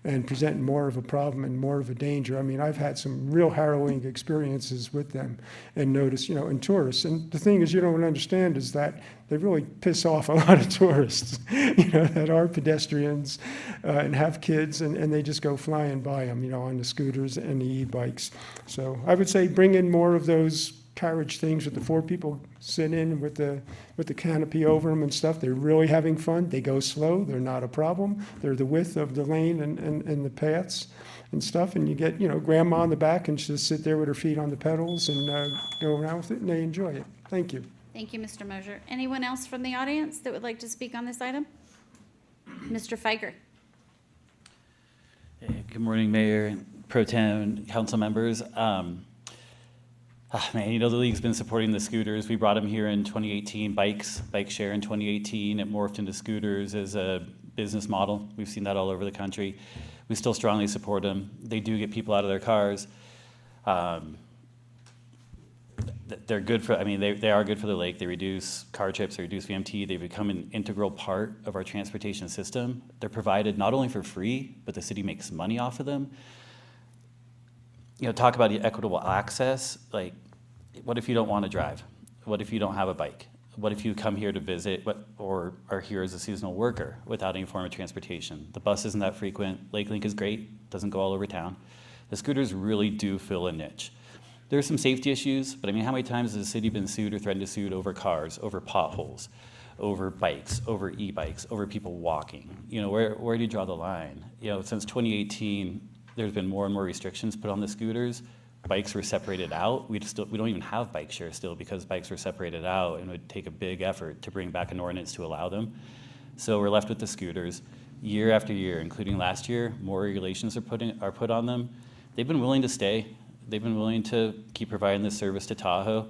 and presenting more of a problem and more of a danger. I mean, I've had some real harrowing experiences with them, and notice, and tourists. And the thing is, you don't understand is that they really piss off a lot of tourists, that are pedestrians and have kids, and they just go flying by them, on the scooters and the e-bikes. So I would say bring in more of those carriage things with the 4 people sit in with the canopy over them and stuff. They're really having fun. They go slow. They're not a problem. They're the width of the lane and the paths and stuff. And you get, grandma in the back, and she'll just sit there with her feet on the pedals and go around with it, and they enjoy it. Thank you. Thank you, Mr. Mosier. Anyone else from the audience that would like to speak on this item? Mr. Feiger. Good morning, Mayor, Pro Tem, council members. Man, you know, the league's been supporting the scooters. We brought them here in 2018, bike share in 2018. It morphed into scooters as a business model. We've seen that all over the country. We still strongly support them. They do get people out of their cars. They're good for, I mean, they are good for the lake. They reduce car trips, they reduce VMT. They become an integral part of our transportation system. They're provided not only for free, but the city makes money off of them. You know, talk about equitable access. Like, what if you don't want to drive? What if you don't have a bike? What if you come here to visit or are here as a seasonal worker without any form of transportation? The bus isn't that frequent. Lake Link is great, doesn't go all over town. The scooters really do fill a niche. There's some safety issues, but I mean, how many times has the city been sued or threatened to sue over cars, over potholes, over bikes, over e-bikes, over people walking? You know, where do you draw the line? You know, since 2018, there's been more and more restrictions put on the scooters. Bikes were separated out. We don't even have bike share still because bikes were separated out, and it would take a big effort to bring back an ordinance to allow them. So we're left with the scooters. Year after year, including last year, more regulations are put on them. They've been willing to stay. They've been willing to keep providing this service to Tahoe.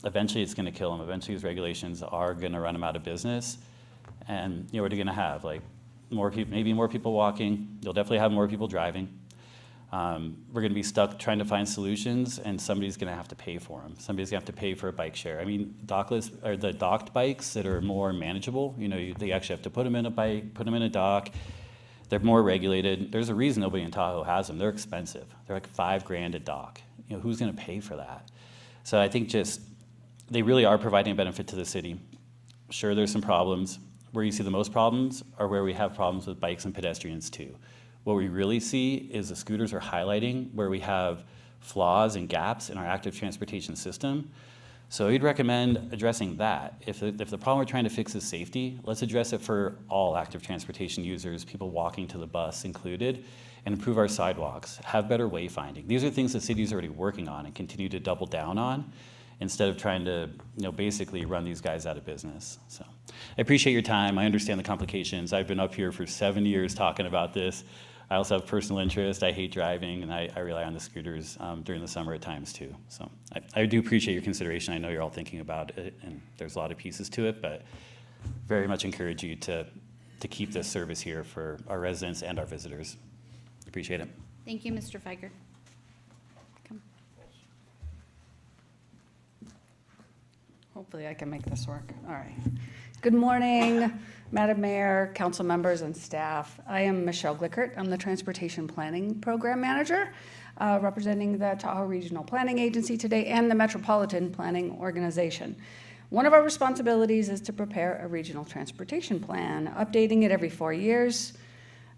Eventually, it's going to kill them. Eventually, these regulations are going to run them out of business. And you know, what are you going to have? Like more people, maybe more people walking. You'll definitely have more people driving. We're going to be stuck trying to find solutions, and somebody's going to have to pay for them. Somebody's going to have to pay for a bike share. I mean, the docked bikes that are more manageable. You know, they actually have to put them in a bike, put them in a dock. They're more regulated. There's a reason nobody in Tahoe has them. They're expensive. They're like $5,000 a dock. You know, who's going to pay for that? So I think they really are providing a benefit to the city. Sure, there's some problems. Where you see the most problems are where we have problems with bikes and pedestrians too. What we really see is the scooters are highlighting where we have flaws and gaps in our active transportation system. So we'd recommend addressing that. If the problem we're trying to fix is safety, let's address it for all active transportation users, people walking to the bus included, and improve our sidewalks, have better wayfinding. These are things the city's already working on and continue to double down on instead of trying to, you know, basically run these guys out of business. So I appreciate your time. I understand the complications. I've been up here for 7 years talking about this. I also have personal interest. I hate driving, and I rely on the scooters during the summer at times too. So I do appreciate your consideration. I know you're all thinking about it, and there's a lot of pieces to it, but very much encourage you to keep this service here for our residents and our visitors. Appreciate it. Thank you, Mr. Feiger. Come. Hopefully I can make this work. All right. Good morning, Madam Mayor, council members, and staff. I am Michelle Glickert. I'm the Transportation Planning Program Manager, representing the Tahoe Regional Planning Agency today and the Metropolitan Planning Organization. One of our responsibilities is to prepare a regional transportation plan, updating it every 4 years.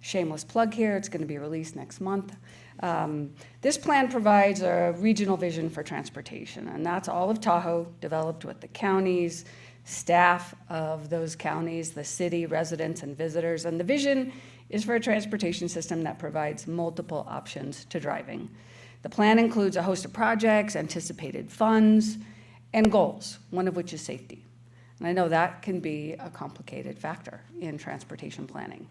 Shameless plug here, it's going to be released next month. This plan provides a regional vision for transportation, and that's all of Tahoe, developed with the counties, staff of those counties, the city, residents, and visitors. And the vision is for a transportation system that provides multiple options to driving. The plan includes a host of projects, anticipated funds, and goals, one of which is safety. And I know that can be a complicated factor in transportation planning.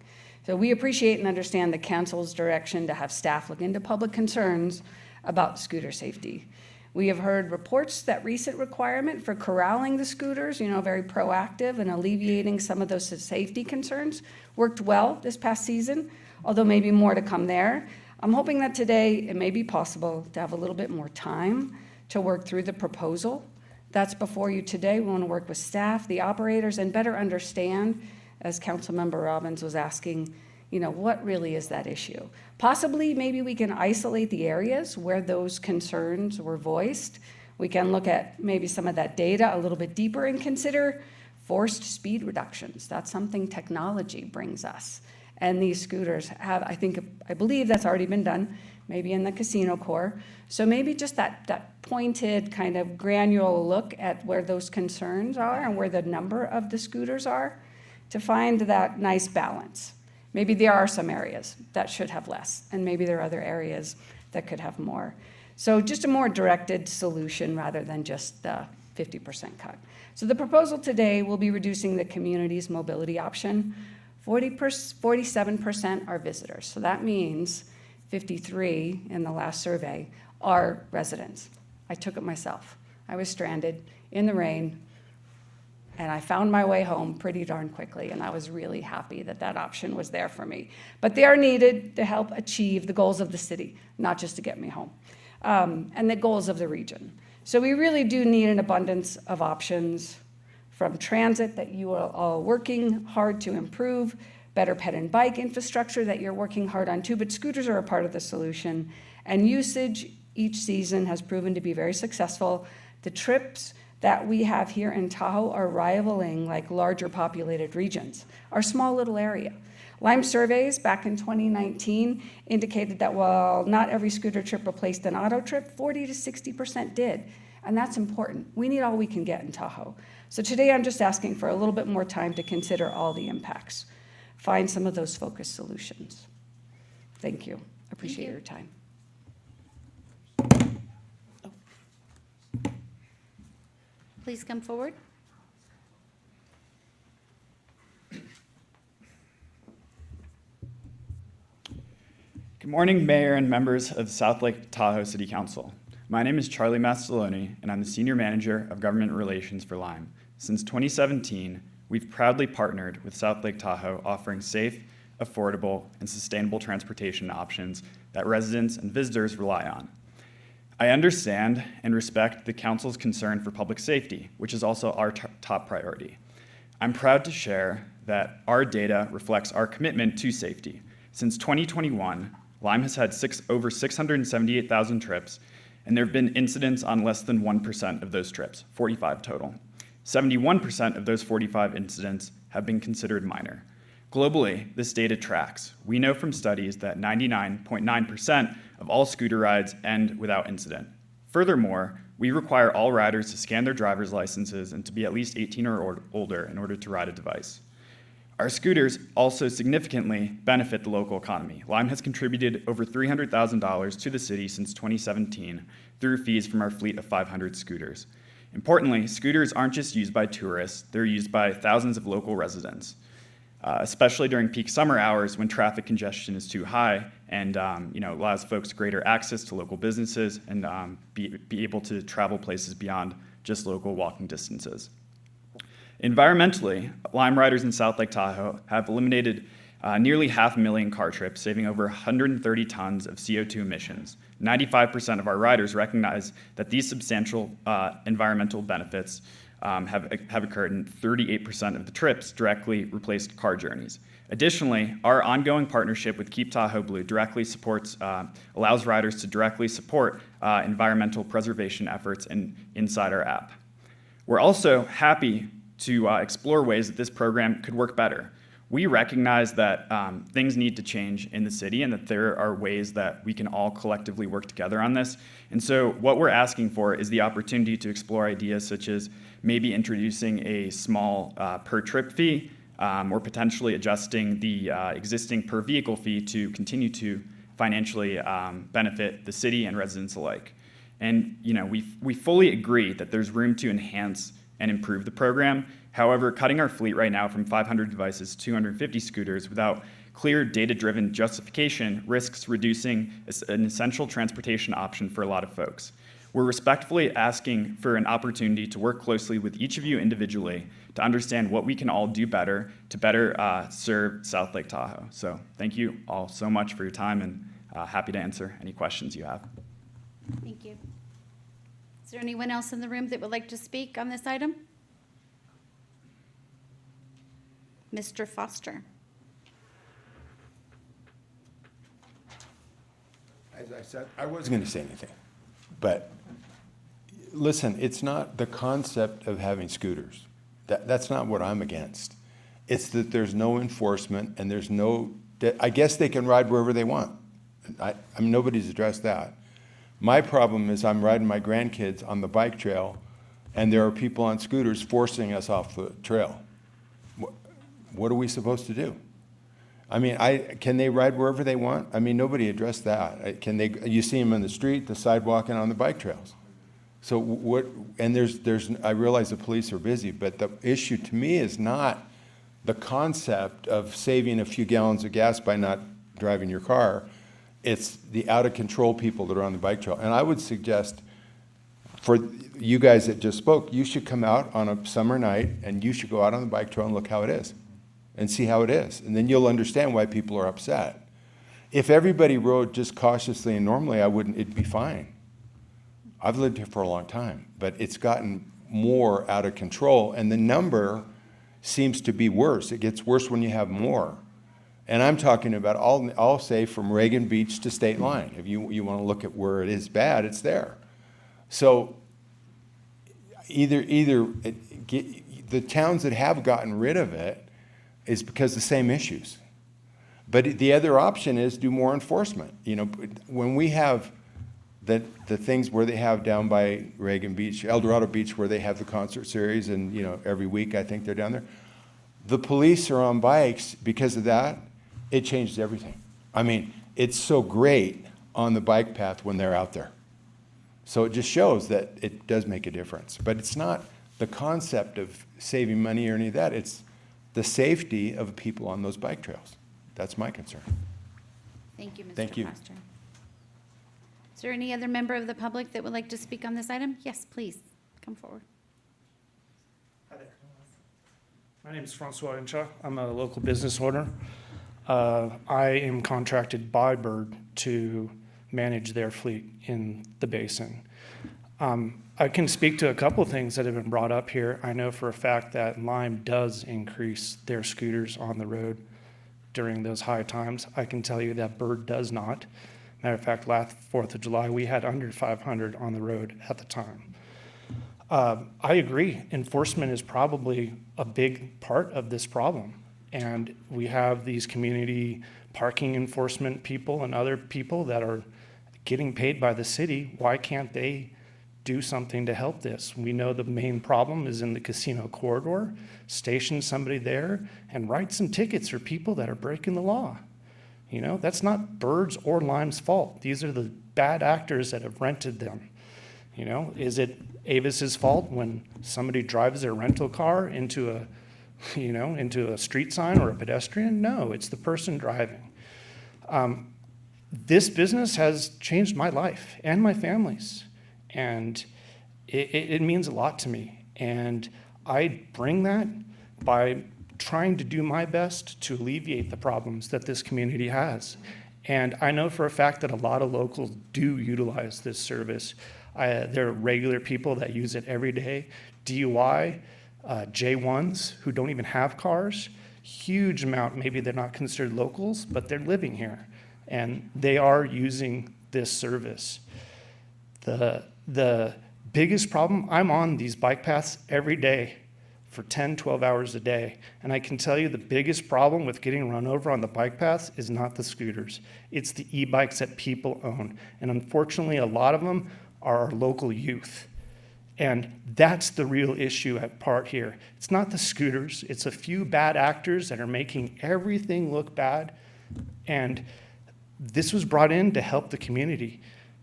So we appreciate and understand the council's direction to have staff look into public concerns about scooter safety. We have heard reports that recent requirement for corralling the scooters, very proactive and alleviating some of those safety concerns, worked well this past season, although maybe more to come there. I'm hoping that today it may be possible to have a little bit more time to work through the proposal that's before you today. We want to work with staff, the operators, and better understand, as Councilmember Robbins was asking, what really is that issue? Possibly, maybe we can isolate the areas where those concerns were voiced. We can look at maybe some of that data a little bit deeper and consider forced speed reductions. That's something technology brings us. And these scooters have, I believe that's already been done, maybe in the casino core. So maybe just that pointed kind of granular look at where those concerns are and where the number of the scooters are to find that nice balance. Maybe there are some areas that should have less, and maybe there are other areas that could have more. So just a more directed solution rather than just the 50% cut. So the proposal today will be reducing the community's mobility option. 47% are visitors. So that means 53 in the last survey are residents. I took it myself. I was stranded in the rain, and I found my way home pretty darn quickly, and I was really happy that that option was there for me. But they are needed to help achieve the goals of the city, not just to get me home, and the goals of the region. So we really do need an abundance of options, from transit that you are all working hard to improve, better ped and bike infrastructure that you're working hard on too, but scooters are a part of the solution. And usage each season has proven to be very successful. The trips that we have here in Tahoe are rivaling like larger populated regions, our small little area. Lime surveys back in 2019 indicated that while not every scooter trip replaced an auto trip, 40 to 60% did. And that's important. We need all we can get in Tahoe. So today I'm just asking for a little bit more time to consider all the impacts. Find some of those focused solutions. Thank you. Appreciate your time. Please come forward. Good morning, Mayor and members of the South Lake Tahoe City Council. My name is Charlie Mastaloni, and I'm the Senior Manager of Government Relations for Lime. Since 2017, we've proudly partnered with South Lake Tahoe, offering safe, affordable, and sustainable transportation options that residents and visitors rely on. I understand and respect the Council's concern for public safety, which is also our top priority. I'm proud to share that our data reflects our commitment to safety. Since 2021, Lime has had over 678,000 trips, and there have been incidents on less than 1% of those trips, 45 total. 71% of those 45 incidents have been considered minor. Globally, this data tracks. We know from studies that 99.9% of all scooter rides end without incident. Furthermore, we require all riders to scan their driver's licenses and to be at least 18 or older in order to ride a device. Our scooters also significantly benefit the local economy. Lime has contributed over $300,000 to the city since 2017 through fees from our fleet of 500 scooters. Importantly, scooters aren't just used by tourists, they're used by thousands of local residents, especially during peak summer hours when traffic congestion is too high and allows folks greater access to local businesses and be able to travel places beyond just local walking distances. Environmentally, Lime riders in South Lake Tahoe have eliminated nearly 500,000 car trips, saving over 130 tons of CO2 emissions. 95% of our riders recognize that these substantial environmental benefits have occurred, and 38% of the trips directly replaced car journeys. Additionally, our ongoing partnership with Keep Tahoe Blue directly allows riders to directly support environmental preservation efforts inside our app. We're also happy to explore ways that this program could work better. We recognize that things need to change in the city and that there are ways that we can all collectively work together on this. And so what we're asking for is the opportunity to explore ideas such as maybe introducing a small per trip fee or potentially adjusting the existing per vehicle fee to continue to financially benefit the city and residents alike. And we fully agree that there's room to enhance and improve the program. However, cutting our fleet right now from 500 devices to 250 scooters without clear data-driven justification risks reducing an essential transportation option for a lot of folks. We're respectfully asking for an opportunity to work closely with each of you individually to understand what we can all do better to better serve South Lake Tahoe. So thank you all so much for your time, and happy to answer any questions you have. Thank you. Is there anyone else in the room that would like to speak on this item? Mr. Foster. As I said, I wasn't going to say anything, but listen, it's not the concept of having scooters. That's not what I'm against. It's that there's no enforcement and there's no, I guess they can ride wherever they want. I mean, nobody's addressed that. My problem is I'm riding my grandkids on the bike trail and there are people on scooters forcing us off the trail. What are we supposed to do? I mean, can they ride wherever they want? I mean, nobody addressed that. You see them on the street, the sidewalk, and on the bike trails. So what, and I realize the police are busy, but the issue to me is not the concept of saving a few gallons of gas by not driving your car. It's the out-of-control people that are on the bike trail. And I would suggest, for you guys that just spoke, you should come out on a summer night and you should go out on the bike trail and look how it is and see how it is. And then you'll understand why people are upset. If everybody rode just cautiously and normally, it'd be fine. I've lived here for a long time, but it's gotten more out of control, and the number seems to be worse. It gets worse when you have more. And I'm talking about, I'll say from Reagan Beach to State Line. If you want to look at where it is bad, it's there. So the towns that have gotten rid of it is because of the same issues. But the other option is do more enforcement. You know, when we have the things where they have down by Reagan Beach, El Dorado Beach, where they have the concert series, and you know, every week I think they're down there. The police are on bikes because of that. It changes everything. I mean, it's so great on the bike path when they're out there. So it just shows that it does make a difference. But it's not the concept of saving money or any of that. It's the safety of people on those bike trails. That's my concern. Thank you, Mr. Thank you. Foster. Is there any other member of the public that would like to speak on this item? Yes, please, come forward. Hi there. My name is Francois Incha. I'm a local business owner. I am contracted by Bird to manage their fleet in the basin. I can speak to a couple of things that have been brought up here. I know for a fact that Lime does increase their scooters on the road during those high times. I can tell you that Bird does not. Matter of fact, last 4th of July, we had under 500 on the road at the time. I agree, enforcement is probably a big part of this problem. And we have these community parking enforcement people and other people that are getting paid by the city. Why can't they do something to help this? We know the main problem is in the casino corridor. Station somebody there and write some tickets for people that are breaking the law. You know, that's not Bird's or Lime's fault. These are the bad actors that have rented them. You know, is it Avis's fault when somebody drives their rental car into a street sign or a pedestrian? No, it's the person driving. This business has changed my life and my family's, and it means a lot to me. And I bring that by trying to do my best to alleviate the problems that this community has. And I know for a fact that a lot of locals do utilize this service. There are regular people that use it every day. DUI, J1s who don't even have cars, huge amount, maybe they're not considered locals, but they're living here. And they are using this service. The biggest problem, I'm on these bike paths every day for 10, 12 hours a day. And I can tell you the biggest problem with getting run over on the bike paths is not the scooters. It's the e-bikes that people own. And unfortunately, a lot of them are our local youth. And that's the real issue at part here. It's not the scooters. It's a few bad actors that are making everything look bad. And this was brought in to help the community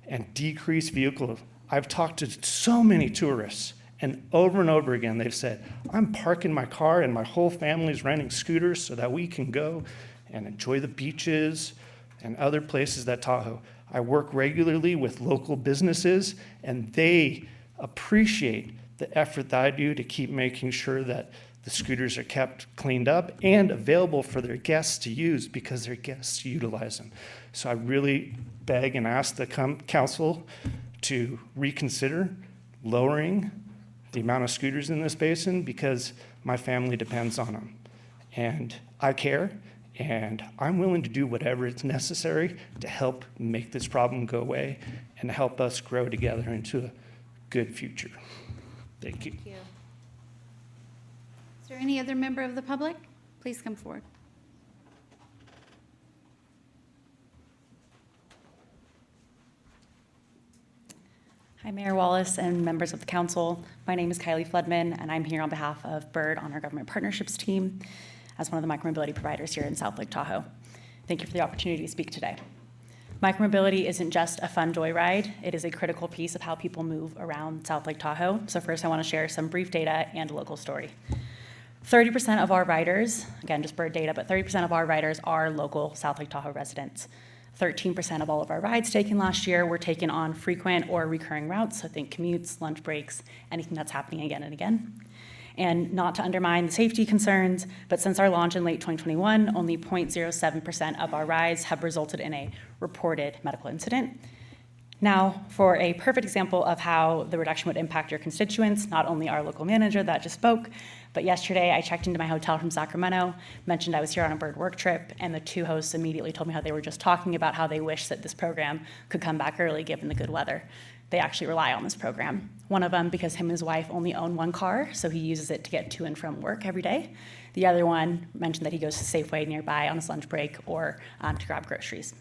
and decrease vehicle. I've talked to so many tourists, and over again, they've said, I'm parking my car and my whole family's renting scooters so that we can go and enjoy the beaches and other places at Tahoe. I work regularly with local businesses, and they appreciate the effort that I do to keep making sure that the scooters are kept cleaned up and available for their guests to use because their guests utilize them. So I really beg and ask the council to reconsider lowering the amount of scooters in this basin because my family depends on them. And I care, and I'm willing to do whatever is necessary to help make this problem go away and help us grow together into a good future. Thank you. Thank you. Is there any other member of the public? Please come forward. Hi, Mayor Wallace and members of the council. My name is Kylie Floodman, and I'm here on behalf of Bird on our government partnerships team as one of the micromobility providers here in South Lake Tahoe. Thank you for the opportunity to speak today. Micromobility isn't just a fun joyride. It is a critical piece of how people move around South Lake Tahoe. So first, I want to share some brief data and a local story. 30% of our riders, again, just Bird data, but 30% of our riders are local South Lake Tahoe residents. 13% of all of our rides taken last year were taken on frequent or recurring routes, so think commutes, lunch breaks, anything that's happening again and again. And not to undermine the safety concerns, but since our launch in late 2021, only 0.07% of our rides have resulted in a reported medical incident. Now, for a perfect example of how the reduction would impact your constituents, not only our local manager that just spoke, but yesterday I checked into my hotel from Sacramento, mentioned I was here on a bird work trip, and the two hosts immediately told me how they were just talking about how they wish that this program could come back early given the good weather. They actually rely on this program. One of them because him and his wife only own one car, so he uses it to get to and from work every day. The other one mentioned that he goes to Safeway nearby on his lunch break or to grab groceries.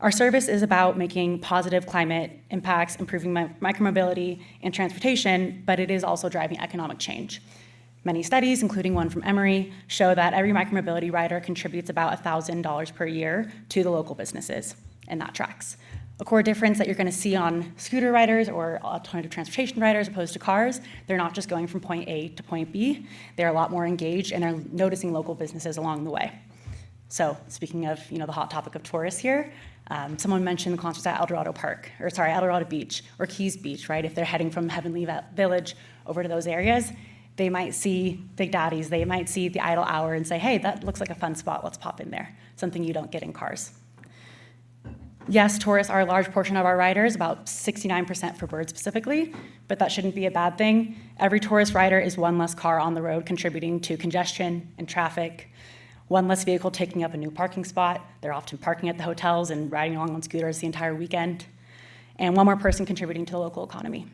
Our service is about making positive climate impacts, improving micromobility and transportation, but it is also driving economic change. Many studies, including one from Emory, show that every micromobility rider contributes about $1,000 per year to the local businesses, and that tracks. A core difference that you're going to see on scooter riders or alternative transportation riders opposed to cars, they're not just going from point A to point B, they're a lot more engaged and are noticing local businesses along the way. So speaking of the hot topic of tourists here, someone mentioned the concerts at El Dorado Beach or Keys Beach, right? If they're heading from Heavenly Village over to those areas, they might see Big Daddies, they might see the Idle Hour and say, hey, that looks like a fun spot, let's pop in there. Something you don't get in cars. Yes, tourists are a large portion of our riders, about 69% for Bird specifically, but that shouldn't be a bad thing. Every tourist rider is one less car on the road contributing to congestion and traffic, one less vehicle taking up a new parking spot. They're often parking at the hotels and riding along on scooters the entire weekend, and one more person contributing to the local economy.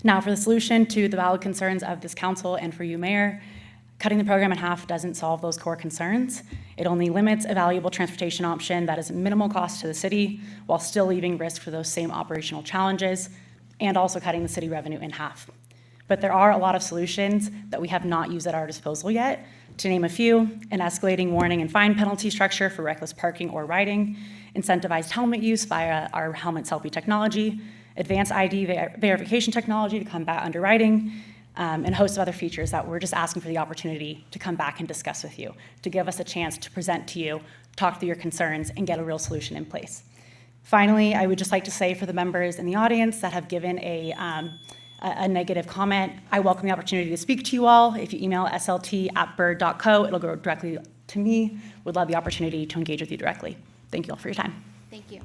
Now, for the solution to the valid concerns of this council and for you, Mayor, cutting the program in half doesn't solve those core concerns. It only limits a valuable transportation option that is minimal cost to the city while still leaving risk for those same operational challenges and also cutting the city revenue in half. But there are a lot of solutions that we have not used at our disposal yet. To name a few, an escalating warning and fine penalty structure for reckless parking or riding, incentivized helmet use via our helmet selfie technology, advanced ID verification technology to combat underwriting, and a host of other features that we're just asking for the opportunity to come back and discuss with you, to give us a chance to present to you, talk through your concerns, and get a real solution in place. Finally, I would just like to say for the members in the audience that have given a negative comment, I welcome the opportunity to speak to you all. If you email slt@bird.co, it'll go directly to me. Would love the opportunity to engage with you directly. Thank you all for your time. Thank you.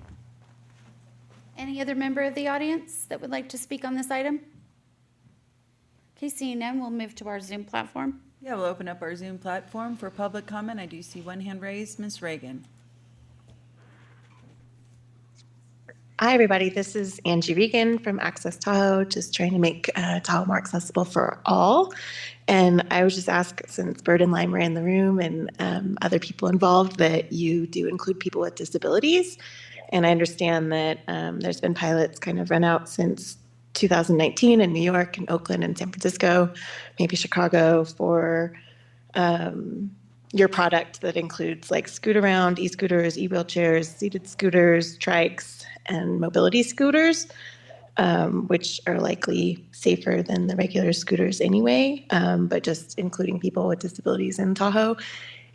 Any other member of the audience that would like to speak on this item? Okay, seeing none, we'll move to our Zoom platform. Yeah, we'll open up our Zoom platform for public comment. I do see one hand raised. Ms. Reagan. Hi, everybody. This is Angie Regan from Access Tahoe, just trying to make Tahoe more accessible for all. And I was just asked, since Bird and Lime ran the room and other people involved, that you do include people with disabilities. And I understand that there's been pilots kind of run out since 2019 in New York and Oakland and San Francisco, maybe Chicago, for your product that includes like Scoot-Around, e-scooters, e-wheelchairs, seated scooters, trikes, and mobility scooters, which are likely safer than the regular scooters anyway, but just including people with disabilities in Tahoe,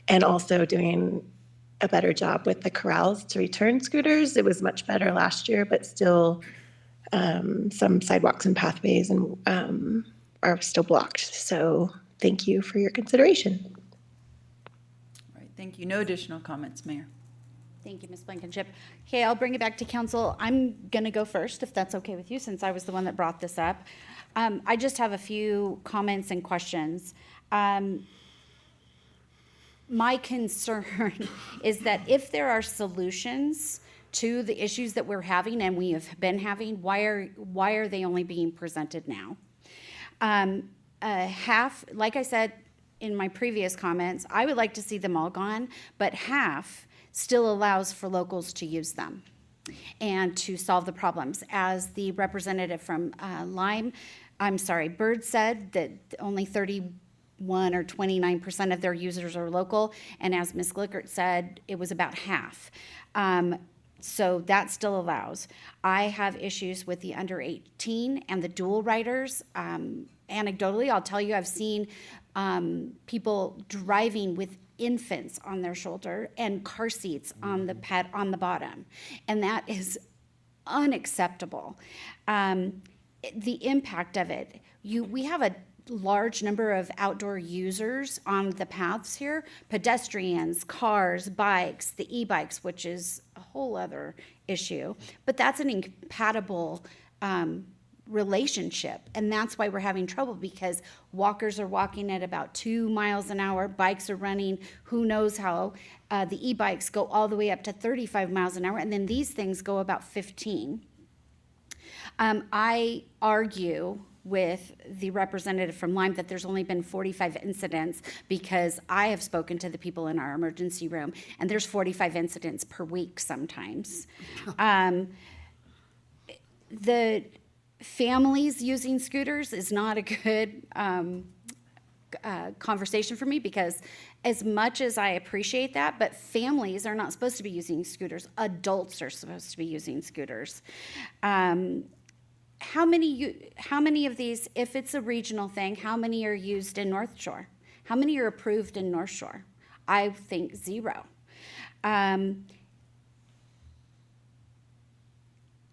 and also doing a better job with the corrals to return scooters. It was much better last year, but still some sidewalks and pathways and are still blocked. So thank you for your consideration. All right, thank you. No additional comments, Mayor. Thank you, Ms. Blankenship. Okay, I'll bring it back to council. I'm going to go first, if that's okay with you, since I was the one that brought this up. I just have a few comments and questions. My concern is that if there are solutions to the issues that we're having and we have been having, why are they only being presented now? Half, like I said in my previous comments, I would like to see them all gone, but half still allows for locals to use them and to solve the problems. As the representative from Bird said that only 31 or 29% of their users are local, and as Ms. Glickert said, it was about half. So that still allows. I have issues with the under 18 and the dual riders. Anecdotally, I'll tell you, I've seen people driving with infants on their shoulder and car seats on the pad on the bottom, and that is unacceptable. The impact of it, we have a large number of outdoor users on the paths here, pedestrians, cars, bikes, the e-bikes, which is a whole other issue, but that's an incompatible relationship, and that's why we're having trouble, because walkers are walking at about 2 miles an hour, bikes are running who knows how, the e-bikes go all the way up to 35 miles an hour, and then these things go about 15. I argue with the representative from Lyme that there's only been 45 incidents, because I have spoken to the people in our emergency room, and there's 45 incidents per week sometimes. The families using scooters is not a good conversation for me, because as much as I appreciate that, but families are not supposed to be using scooters. Adults are supposed to be using scooters. How many of these, if it's a regional thing, how many are used in North Shore? How many are approved in North Shore? I think 0.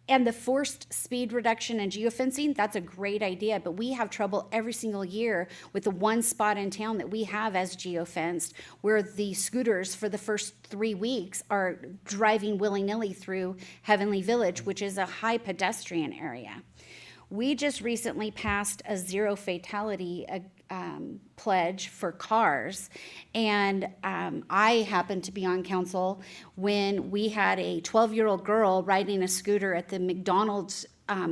And the forced speed reduction and geofencing, that's a great idea, but we have trouble every single year with the one spot in town that we have as geofenced, where the scooters for the first 3 weeks are driving willy-nilly through Heavenly Village, which is a high pedestrian area. We just recently passed a 0 fatality pledge for cars, and I happened to be on council when we had a 12-year-old girl riding a scooter at the McDonald's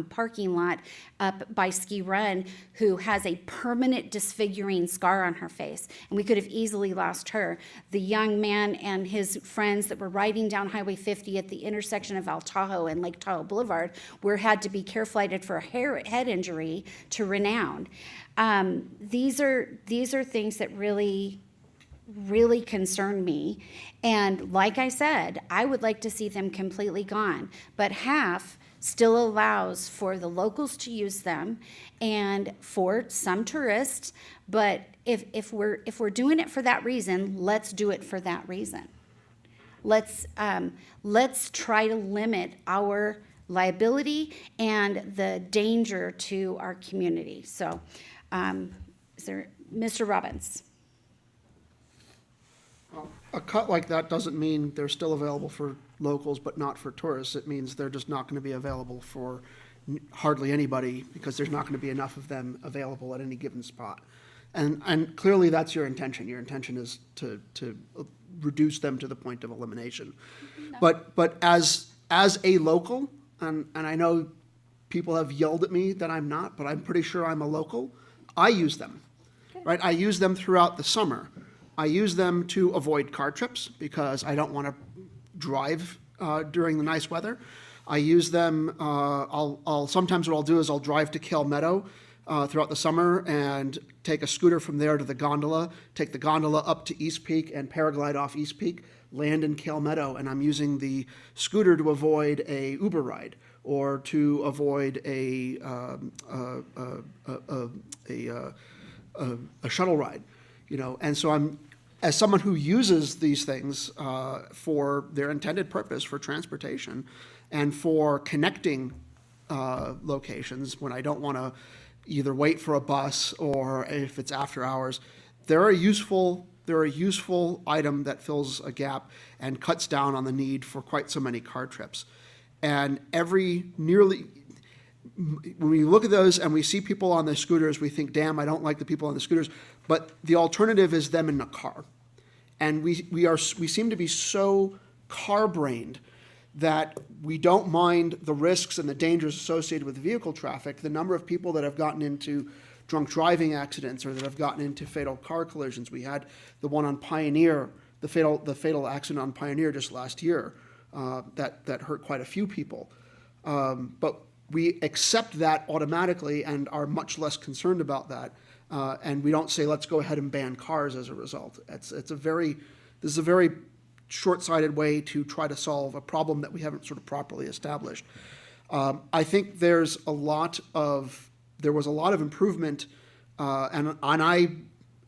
parking lot up by Ski Run, who has a permanent disfiguring scar on her face, and we could have easily lost her. The young man and his friends that were riding down Highway 50 at the intersection of El Tahoe and Lake Tahoe Boulevard had to be care flighted for a head injury to Renown. These are things that really concern me, and like I said, I would like to see them completely gone, but half still allows for the locals to use them and for some tourists. But if we're doing it for that reason, let's do it for that reason. Let's try to limit our liability and the danger to our community. So, is there Mr. Robbins? A cut like that doesn't mean they're still available for locals but not for tourists. It means they're just not going to be available for hardly anybody, because there's not going to be enough of them available at any given spot. And clearly that's your intention. Your intention is to reduce them to the point of elimination. No. But as a local, and I know people have yelled at me that I'm not, but I'm pretty sure I'm a local, I use them, right? I use them throughout the summer. I use them to avoid car trips because I don't want to drive during the nice weather. I use them, sometimes what I'll do is I'll drive to Kale Meadow throughout the summer and take a scooter from there to the gondola, take the gondola up to East Peak and paraglide off East Peak, land in Kale Meadow, and I'm using the scooter to avoid a Uber ride or to avoid a shuttle ride, and so I'm, as someone who uses these things for their intended purpose, for transportation and for connecting locations when I don't want to either wait for a bus or if it's after hours, they're a useful item that fills a gap and cuts down on the need for quite so many car trips. And when we look at those and we see people on the scooters, we think, damn, I don't like the people on the scooters. But the alternative is them in a car. And we seem to be so car-brained that we don't mind the risks and the dangers associated with vehicle traffic. The number of people that have gotten into drunk driving accidents or that have gotten into fatal car collisions. We had the one on Pioneer, the fatal accident on Pioneer just last year that hurt quite a few people. But we accept that automatically and are much less concerned about that. And we don't say, let's go ahead and ban cars as a result. This is a very short-sighted way to try to solve a problem that we haven't sort of properly established. I think there was a lot of improvement, and I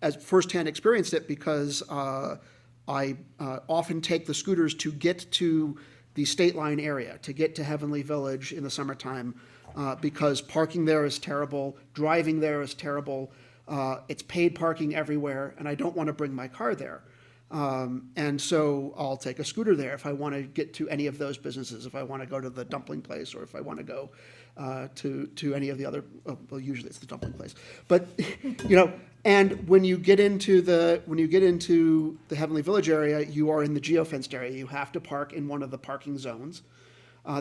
as firsthand experienced it because I often take the scooters to get to the State Line area, to get to Heavenly Village in the summertime, because parking there is terrible, driving there is terrible. It's paid parking everywhere, and I don't want to bring my car there. And so I'll take a scooter there if I want to get to any of those businesses, if I want to go to the dumpling place, or if I want to go to any of the other, well, usually it's the dumpling place. But, you know, and when you get into the Heavenly Village area, you are in the geofenced area. You have to park in one of the parking zones.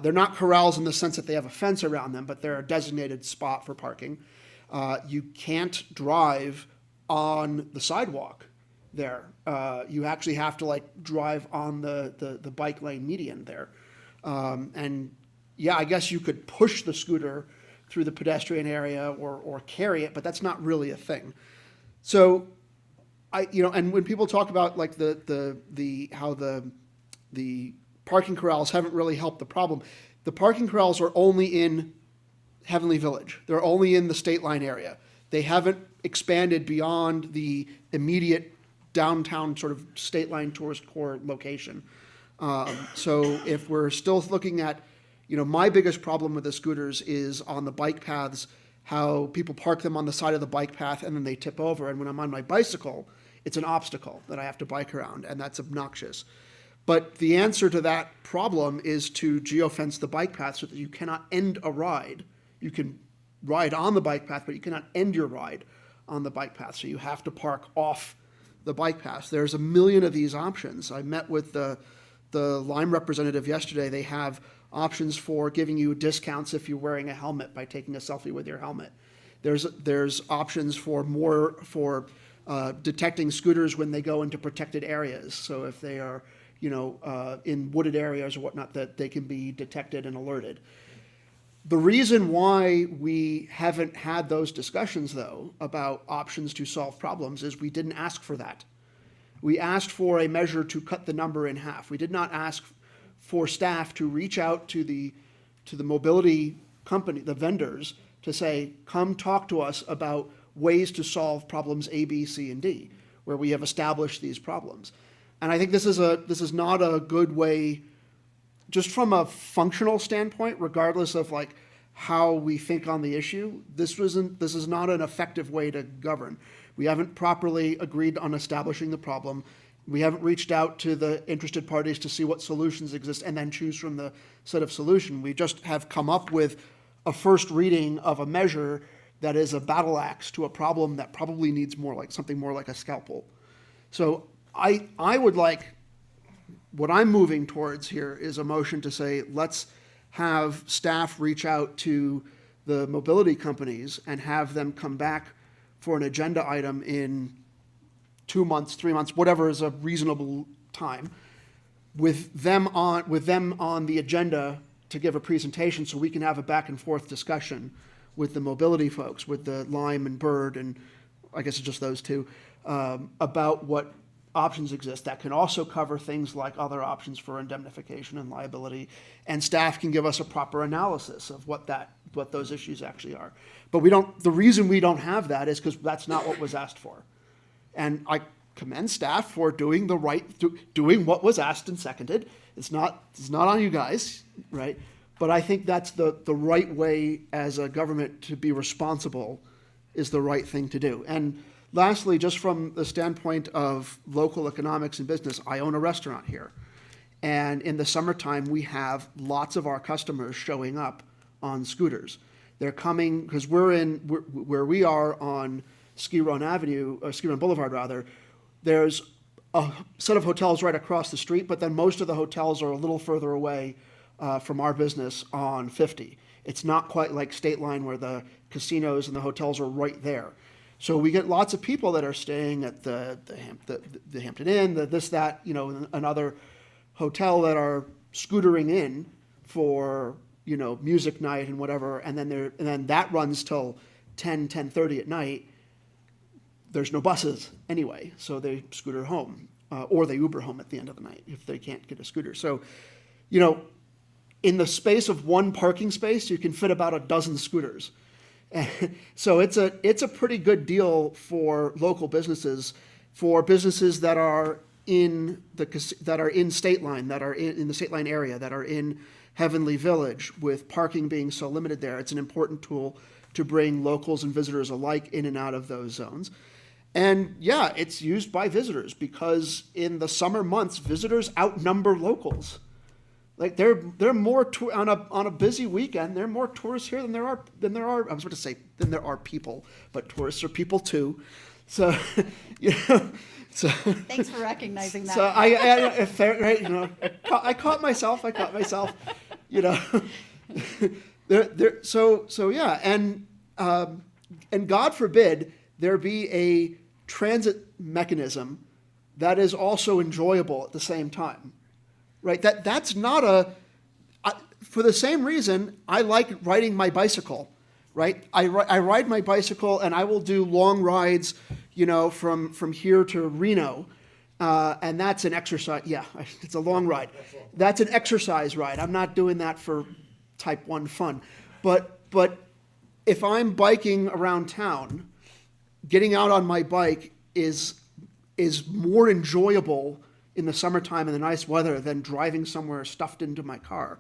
They're not corrals in the sense that they have a fence around them, but they're a designated spot for parking. You can't drive on the sidewalk there. You actually have to like drive on the bike lane median there. And yeah, I guess you could push the scooter through the pedestrian area or carry it, but that's not really a thing. So and when people talk about like how the parking corrals haven't really helped the problem, the parking corrals are only in Heavenly Village. They're only in the State Line area. They haven't expanded beyond the immediate downtown sort of State Line tourist core location. So if we're still looking at, my biggest problem with the scooters is on the bike paths, how people park them on the side of the bike path and then they tip over. And when I'm on my bicycle, it's an obstacle that I have to bike around, and that's obnoxious. But the answer to that problem is to geofence the bike path so that you cannot end a ride. You can ride on the bike path, but you cannot end your ride on the bike path. So you have to park off the bike path. There's a million of these options. I met with the Lime representative yesterday. They have options for giving you discounts if you're wearing a helmet by taking a selfie with your helmet. There's options for detecting scooters when they go into protected areas. So if they are, in wooded areas or whatnot, that they can be detected and alerted. The reason why we haven't had those discussions, though, about options to solve problems is we didn't ask for that. We asked for a measure to cut the number in half. We did not ask for staff to reach out to the mobility company, the vendors, to say, come talk to us about ways to solve problems A, B, C, and D, where we have established these problems. And I think this is not a good way, just from a functional standpoint, regardless of like how we think on the issue. This is not an effective way to govern. We haven't properly agreed on establishing the problem. We haven't reached out to the interested parties to see what solutions exist and then choose from the set of solutions. We just have come up with a first reading of a measure that is a battle axe to a problem that probably needs something more like a scalpel. So I would like, what I'm moving towards here is a motion to say, let's have staff reach out to the mobility companies and have them come back for an agenda item in 2 months, 3 months, whatever is a reasonable time, with them on the agenda to give a presentation so we can have a back and forth discussion with the mobility folks, with the Lime and Bird, and I guess it's just those two, about what options exist. That can also cover things like other options for indemnification and liability, and staff can give us a proper analysis of what those issues actually are. But the reason we don't have that is because that's not what was asked for. And I commend staff for doing doing what was asked and seconded. It's not on you guys, right? But I think that's the right way as a government to be responsible, is the right thing to do. And lastly, just from the standpoint of local economics and business, I own a restaurant here. And in the summertime, we have lots of our customers showing up on scooters. They're coming, because where we are on Ski Run Boulevard rather, there's a set of hotels right across the street, but then most of the hotels are a little further away from our business on 50. It's not quite like State Line where the casinos and the hotels are right there. So we get lots of people that are staying at the Hampton Inn, another hotel that are scootering in for, music night and whatever, and then that runs till 10:30 at night. There's no buses anyway, so they scooter home, or they Uber home at the end of the night if they can't get a scooter. So, in the space of one parking space, you can fit about a dozen scooters. So it's a pretty good deal for local businesses, for businesses that are in State Line, that are in the State Line area, that are in Heavenly Village, with parking being so limited there. It's an important tool to bring locals and visitors alike in and out of those zones. And yeah, it's used by visitors because in the summer months, visitors outnumber locals. Like they're more on a busy weekend. There are more tourists here than there are I was about to say than there are people, but tourists are people too. So so Thanks for recognizing that. So I caught myself. So yeah, and God forbid there be a transit mechanism that is also enjoyable at the same time, right? That's not for the same reason I like riding my bicycle, right? I ride my bicycle and I will do long rides, from here to Reno, and that's an exercise. Yeah, it's a long ride. That's an exercise ride. I'm not doing that for type 1 fun, but if I'm biking around town, getting out on my bike is more enjoyable in the summertime in the nice weather than driving somewhere stuffed into my car.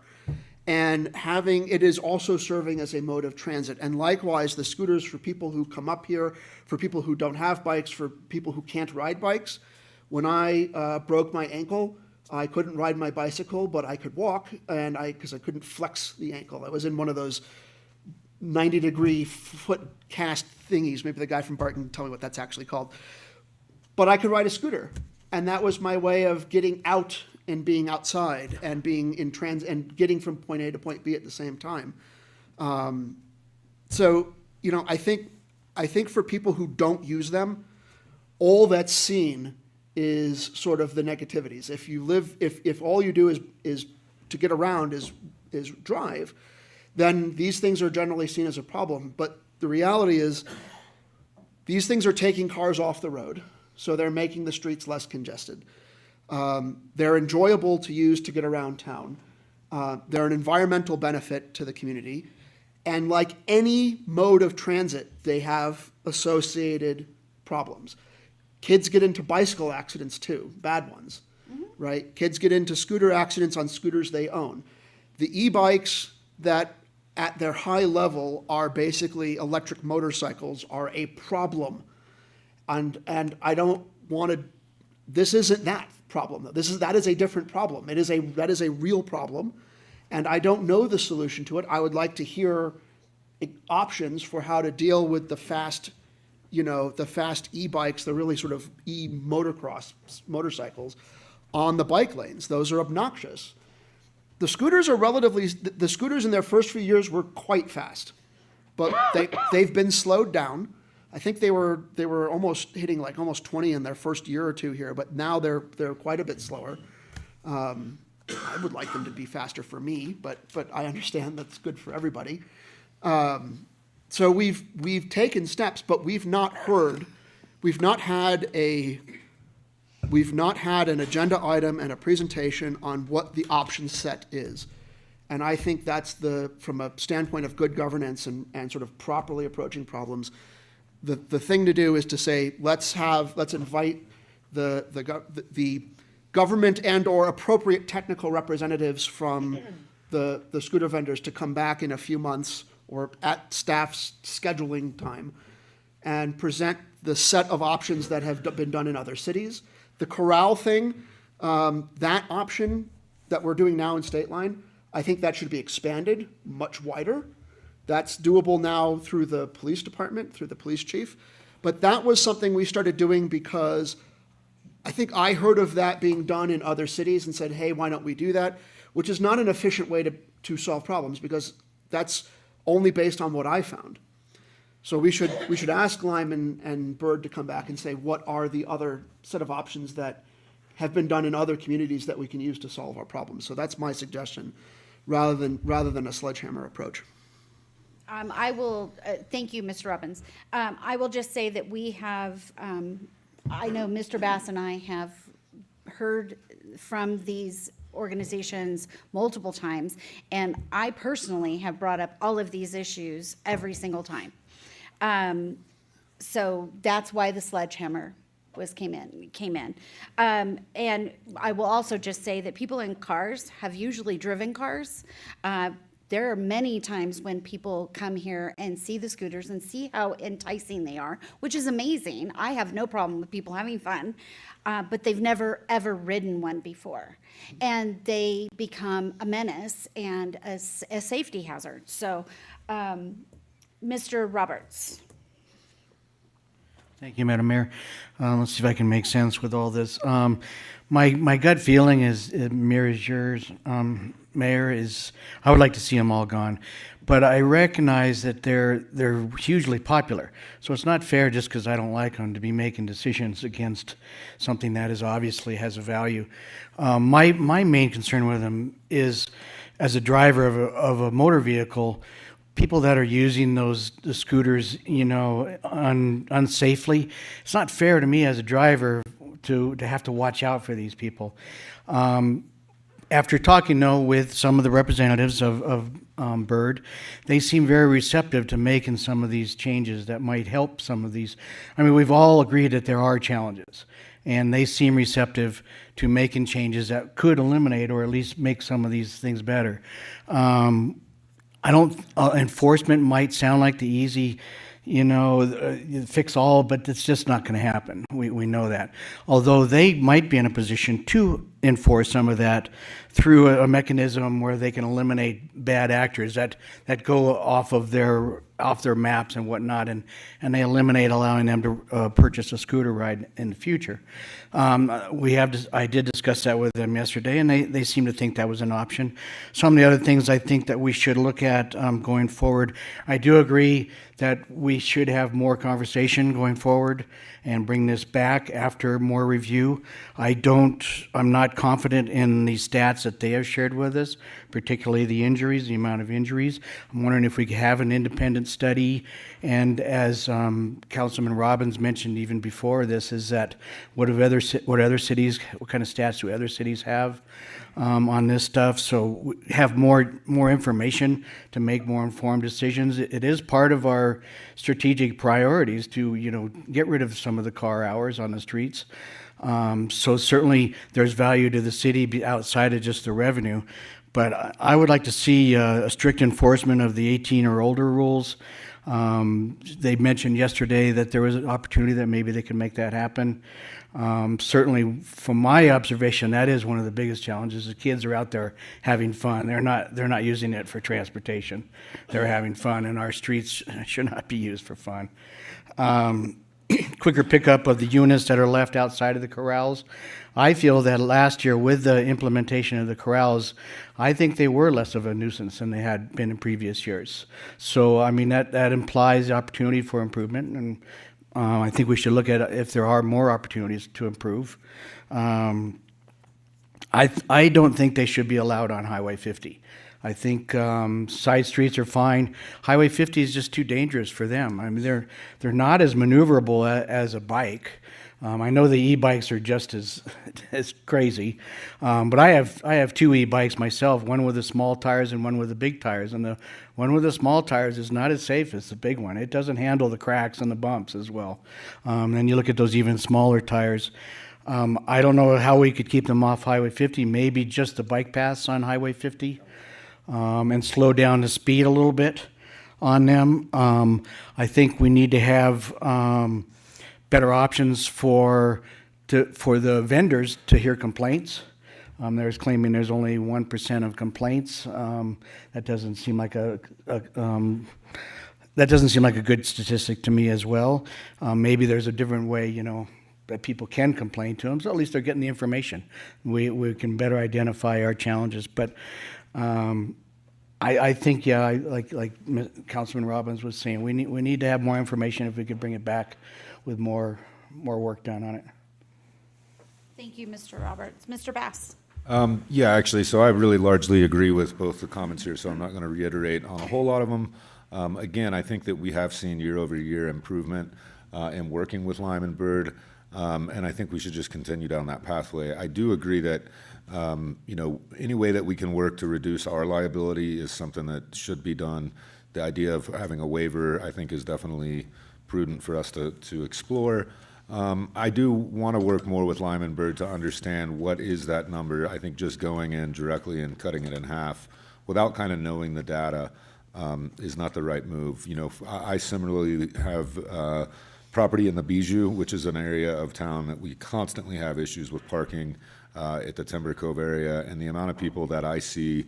And it is also serving as a mode of transit. And likewise, the scooters for people who come up here, for people who don't have bikes, for people who can't ride bikes. When I broke my ankle, I couldn't ride my bicycle, but I could walk, because I couldn't flex the ankle. I was in one of those 90-degree foot cast thingies. Maybe the guy from Barton can tell me what that's actually called. But I could ride a scooter, and that was my way of getting out and being outside and being in and getting from point A to point B at the same time. So I think for people who don't use them, all that's seen is sort of the negativities. If all you do is to get around is drive, then these things are generally seen as a problem. But the reality is these things are taking cars off the road, so they're making the streets less congested. They're enjoyable to use to get around town. They're an environmental benefit to the community. And like any mode of transit, they have associated problems. Kids get into bicycle accidents too, bad ones, right? Kids get into scooter accidents on scooters they own. The e-bikes that at their high level are basically electric motorcycles are a problem. And I don't want to, this isn't that problem. That is a different problem. That is a real problem. And I don't know the solution to it. I would like to hear options for how to deal with the fast e-bikes, the really sort of e-motocross motorcycles on the bike lanes. Those are obnoxious. The scooters in their first few years were quite fast, but they've been slowed down. I think they were almost hitting almost 20 in their first year or two here, but now they're quite a bit slower. I would like them to be faster for me, but I understand that's good for everybody. So we've taken steps, but we've not had an agenda item and a presentation on what the option set is. And I think that's from a standpoint of good governance and sort of properly approaching problems, the thing to do is to say, let's invite the government and or appropriate technical representatives from the scooter vendors to come back in a few months or at staff's scheduling time and present the set of options that have been done in other cities. The corral thing, that option that we're doing now in State Line, I think that should be expanded much wider. That's doable now through the police department, through the police chief. But that was something we started doing because I think I heard of that being done in other cities and said, hey, why don't we do that? Which is not an efficient way to solve problems because that's only based on what I found. So we should ask Lyman and Bird to come back and say, what are the other set of options that have been done in other communities that we can use to solve our problems? So that's my suggestion, rather than a sledgehammer approach. I will, thank you, Mr. Robbins. I will just say that we have, I know Mr. Bass and I have heard from these organizations multiple times, and I personally have brought up all of these issues every single time. So that's why the sledgehammer came in. And I will also just say that people in cars have usually driven cars. There are many times when people come here and see the scooters and see how enticing they are, which is amazing. I have no problem with people having fun, but they've never, ever ridden one before. And they become a menace and a safety hazard. So, Mr. Roberts. Thank you, Madam Mayor. Let's see if I can make sense with all this. My gut feeling is, it mirrors yours, Mayor, is I would like to see them all gone. But I recognize that they're hugely popular. So it's not fair just because I don't like them to be making decisions against something that is obviously has a value. My main concern with them is, as a driver of a motor vehicle, people that are using the scooters, unsafely. It's not fair to me as a driver to have to watch out for these people. After talking, with some of the representatives of Bird, they seem very receptive to making some of these changes that might help some of these. I mean, we've all agreed that there are challenges, and they seem receptive to making changes that could eliminate or at least make some of these things better. I don't, enforcement might sound like the easy, fix all, but it's just not going to happen. We know that. Although they might be in a position to enforce some of that through a mechanism where they can eliminate bad actors that go off their maps and whatnot, and they eliminate allowing them to purchase a scooter ride in the future. I did discuss that with them yesterday, and they seem to think that was an option. Some of the other things I think that we should look at going forward, I do agree that we should have more conversation going forward and bring this back after more review. I'm not confident in the stats that they have shared with us, particularly the injuries, the amount of injuries. I'm wondering if we could have an independent study. And as Councilman Robbins mentioned even before this, is that what kind of stats do other cities have on this stuff? So we have more information to make more informed decisions. It is part of our strategic priorities to get rid of some of the car hours on the streets. So certainly there's value to the city outside of just the revenue. But I would like to see a strict enforcement of the 18 or older rules. They mentioned yesterday that there was an opportunity that maybe they could make that happen. Certainly, from my observation, that is one of the biggest challenges. The kids are out there having fun. They're not using it for transportation. They're having fun, and our streets should not be used for fun. Quicker pickup of the units that are left outside of the corrals. I feel that last year, with the implementation of the corrals, I think they were less of a nuisance than they had been in previous years. So, I mean, that implies the opportunity for improvement, and I think we should look at if there are more opportunities to improve. I don't think they should be allowed on Highway 50. I think side streets are fine. Highway 50 is just too dangerous for them. I mean, they're not as maneuverable as a bike. I know the e-bikes are just as crazy, but I have two e-bikes myself, one with the small tires and one with the big tires. And the one with the small tires is not as safe as the big one. It doesn't handle the cracks and the bumps as well. And you look at those even smaller tires. I don't know how we could keep them off Highway 50. Maybe just the bike paths on Highway 50. And slow down the speed a little bit on them. I think we need to have better options for the vendors to hear complaints. There's claiming there's only 1% of complaints. That doesn't seem like a good statistic to me as well. Maybe there's a different way, that people can complain to them. So at least they're getting the information. We can better identify our challenges, but. I think, like Councilman Robbins was saying, we need to have more information if we could bring it back with more work done on it. Thank you, Mr. Roberts. Mr. Bass. Yeah, actually, so I really largely agree with both the comments here, so I'm not going to reiterate on a whole lot of them. Again, I think that we have seen year-over-year improvement in working with Lime and Bird. And I think we should just continue down that pathway. I do agree that, any way that we can work to reduce our liability is something that should be done. The idea of having a waiver, I think, is definitely prudent for us to explore. I do want to work more with Lyman Bird to understand what is that number. I think just going in directly and cutting it in half without kind of knowing the data is not the right move. I similarly have property in the Bijou, which is an area of town that we constantly have issues with parking at the Timber Cove area, and the amount of people that I see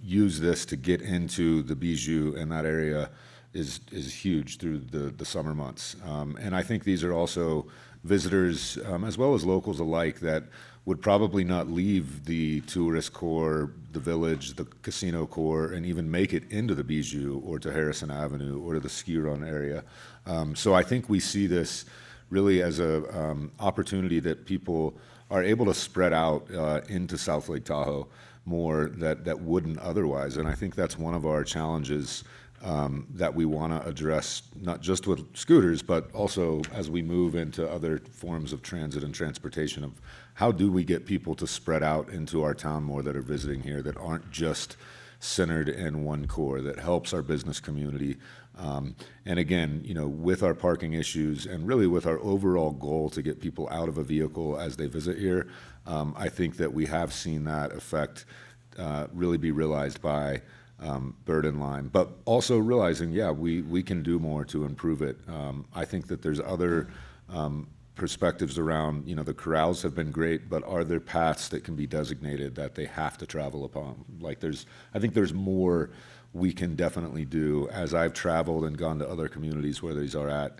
use this to get into the Bijou in that area is huge through the summer months. And I think these are also visitors, as well as locals alike, that would probably not leave the tourist core, the village, the casino core, and even make it into the Bijou or to Harrison Avenue or to the ski run area. So I think we see this really as a opportunity that people are able to spread out into South Lake Tahoe more that wouldn't otherwise. And I think that's one of our challenges that we want to address, not just with scooters, but also as we move into other forms of transit and transportation, of how do we get people to spread out into our town more that are visiting here, that aren't just centered in one core, that helps our business community. And again, with our parking issues and really with our overall goal to get people out of a vehicle as they visit here, I think that we have seen that effect really be realized by Bird and Lime, but also realizing, we can do more to improve it. I think that there's other perspectives around, the corrals have been great, but are there paths that can be designated that they have to travel upon? I think there's more we can definitely do. As I've traveled and gone to other communities where these are at,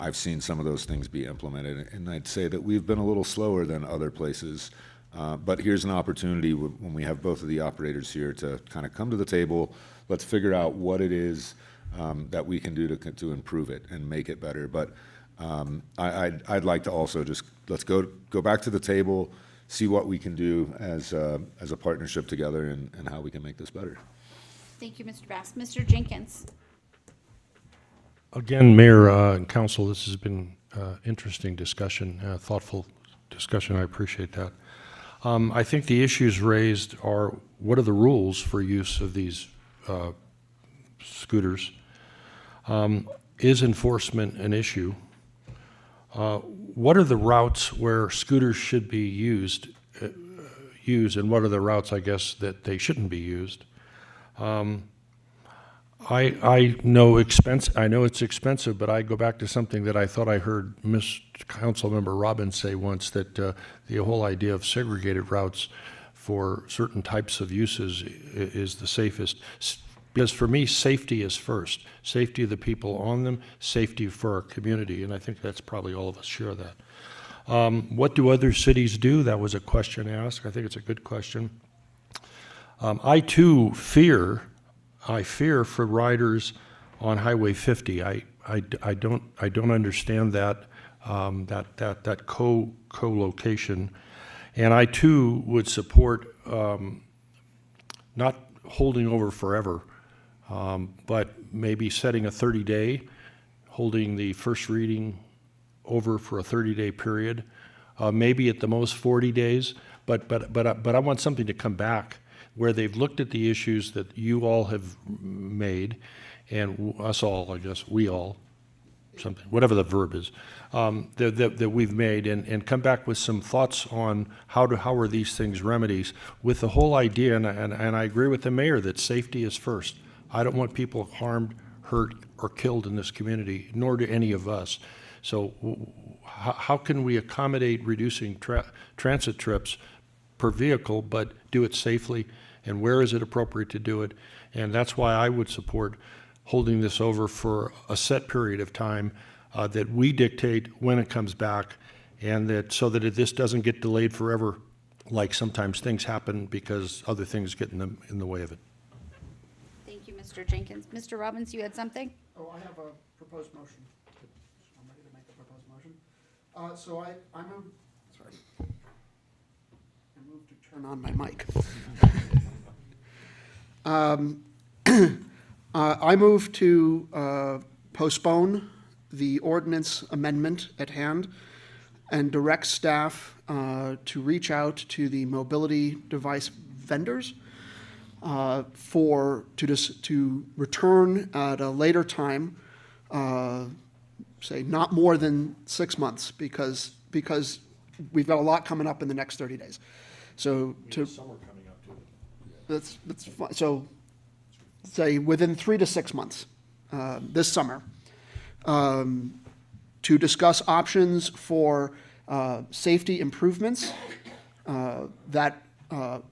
I've seen some of those things be implemented, and I'd say that we've been a little slower than other places. But here's an opportunity when we have both of the operators here to kind of come to the table. Let's figure out what it is that we can do to improve it and make it better. But I'd like to also just let's go back to the table, see what we can do as a partnership together, and how we can make this better. Thank you, Mr. Bass. Mr. Jenkins. Again, Mayor and Council, this has been interesting discussion, thoughtful discussion. I appreciate that. I think the issues raised are, what are the rules for use of these scooters? Is enforcement an issue? What are the routes where scooters should be used, and what are the routes, I guess, that they shouldn't be used? I know it's expensive, but I go back to something that I thought I heard Councilmember Robbins say once, that the whole idea of segregated routes for certain types of uses is the safest. Because for me, safety is first. Safety of the people on them, safety for our community, and I think that's probably all of us share that. What do other cities do? That was a question asked. I think it's a good question. I too fear for riders on Highway 50. I don't understand that co-location, and I too would support not holding over forever, but maybe setting a 30-day, holding the first reading over for a 30-day period, maybe at the most 40 days. But I want something to come back where they've looked at the issues that you all have made, and us all, I guess, we all, something, whatever the verb is, that we've made, and come back with some thoughts on how are these things remedies, with the whole idea, and I agree with the mayor that safety is first. I don't want people harmed, hurt, or killed in this community, nor do any of us. So how can we accommodate reducing transit trips per vehicle, but do it safely, and where is it appropriate to do it? And that's why I would support holding this over for a set period of time, that we dictate when it comes back, and that so that this doesn't get delayed forever, like sometimes things happen because other things get in the way of it. Thank you, Mr. Jenkins. Mr. Robbins, you had something? Oh, I have a proposed motion. I'm ready to make the proposed motion. So I move, sorry. I move to turn on my mic. I move to postpone the ordinance amendment at hand and direct staff to reach out to the mobility device vendors to return at a later time, say not more than 6 months, because we've got a lot coming up in the next 30 days. So Summer coming up too. that's fine. So say within 3 to 6 months this summer, to discuss options for safety improvements that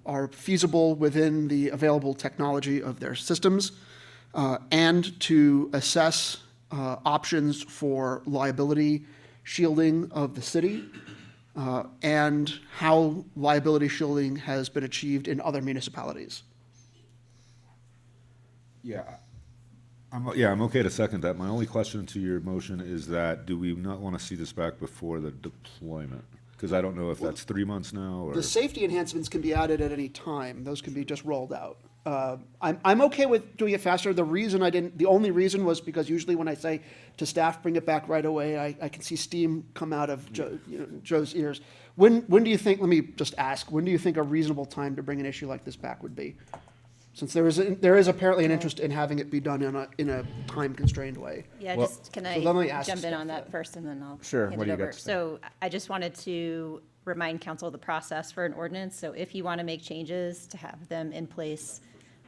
are feasible within the available technology of their systems, and to assess options for liability shielding of the city, and how liability shielding has been achieved in other municipalities. Yeah. I'm okay to second that. My only question to your motion is that, do we not want to see this back before the deployment? Because I don't know if that's 3 months now, or. The safety enhancements can be added at any time. Those can be just rolled out. I'm okay with doing it faster. The only reason was because usually when I say to staff, bring it back right away, I can see steam come out of Joe's ears. When do you think, let me just ask, when do you think a reasonable time to bring an issue like this back would be? Since there is apparently an interest in having it be done in a time-constrained way. Yeah, Well, can so let me I ask jump in Steph on that that. first and then I'll Sure, hand what it do you got over. to say? So I just wanted to remind council of the process for an ordinance. So if you want to make changes, to have them in place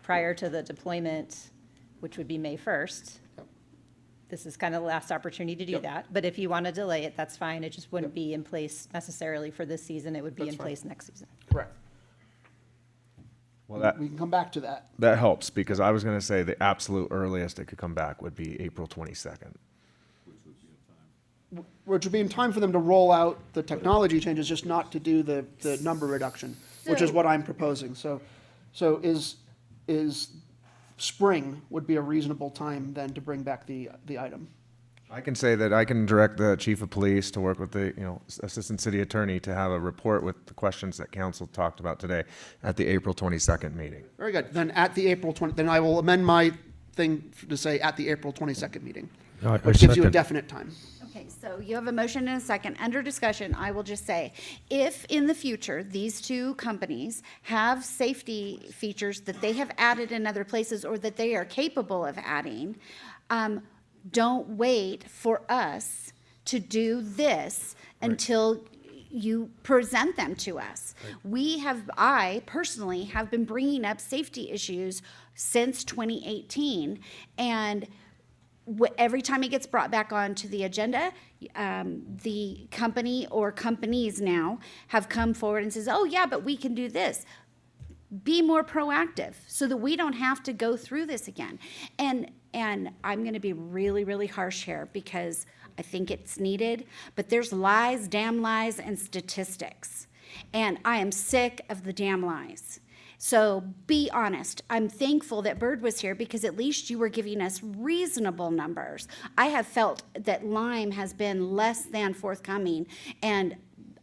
prior to the deployment, which would be May 1st. This is kind of the last opportunity to do that. But if you want to delay it, that's fine. It just wouldn't be in place necessarily for this season. It would be That's in fine. place next season. Correct. Well, We can come back to that. that helps, because I was going to say the absolute earliest it could come back would be April 22nd. Which would be in time for them to roll out the technology changes, just not to do the number reduction, which is So- what I'm proposing. So is spring would be a reasonable time then to bring back the item. I can say that I can direct the chief of police to work with the, assistant city attorney to have a report with the questions that council talked about today at the April 22nd meeting. Very good. Then at the April 20, then I will amend my thing to say at the April 22nd meeting, I which gives you a second. definite time. Okay, so you have a motion and a second. Under discussion, I will just say, if in the future, these two companies have safety features that they have added in other places or that they are capable of adding, don't wait for us to do this until you present them to us. I personally have been bringing up safety issues since 2018, and every time it gets brought back onto the agenda, the company or companies now have come forward and says, oh yeah, but we can do this. Be more proactive so that we don't have to go through this again. And I'm going to be really, really harsh here because I think it's needed, but there's lies, damn lies, and statistics. And I am sick of the damn lies. So be honest. I'm thankful that Bird was here because at least you were giving us reasonable numbers. I have felt that Lyme has been less than forthcoming and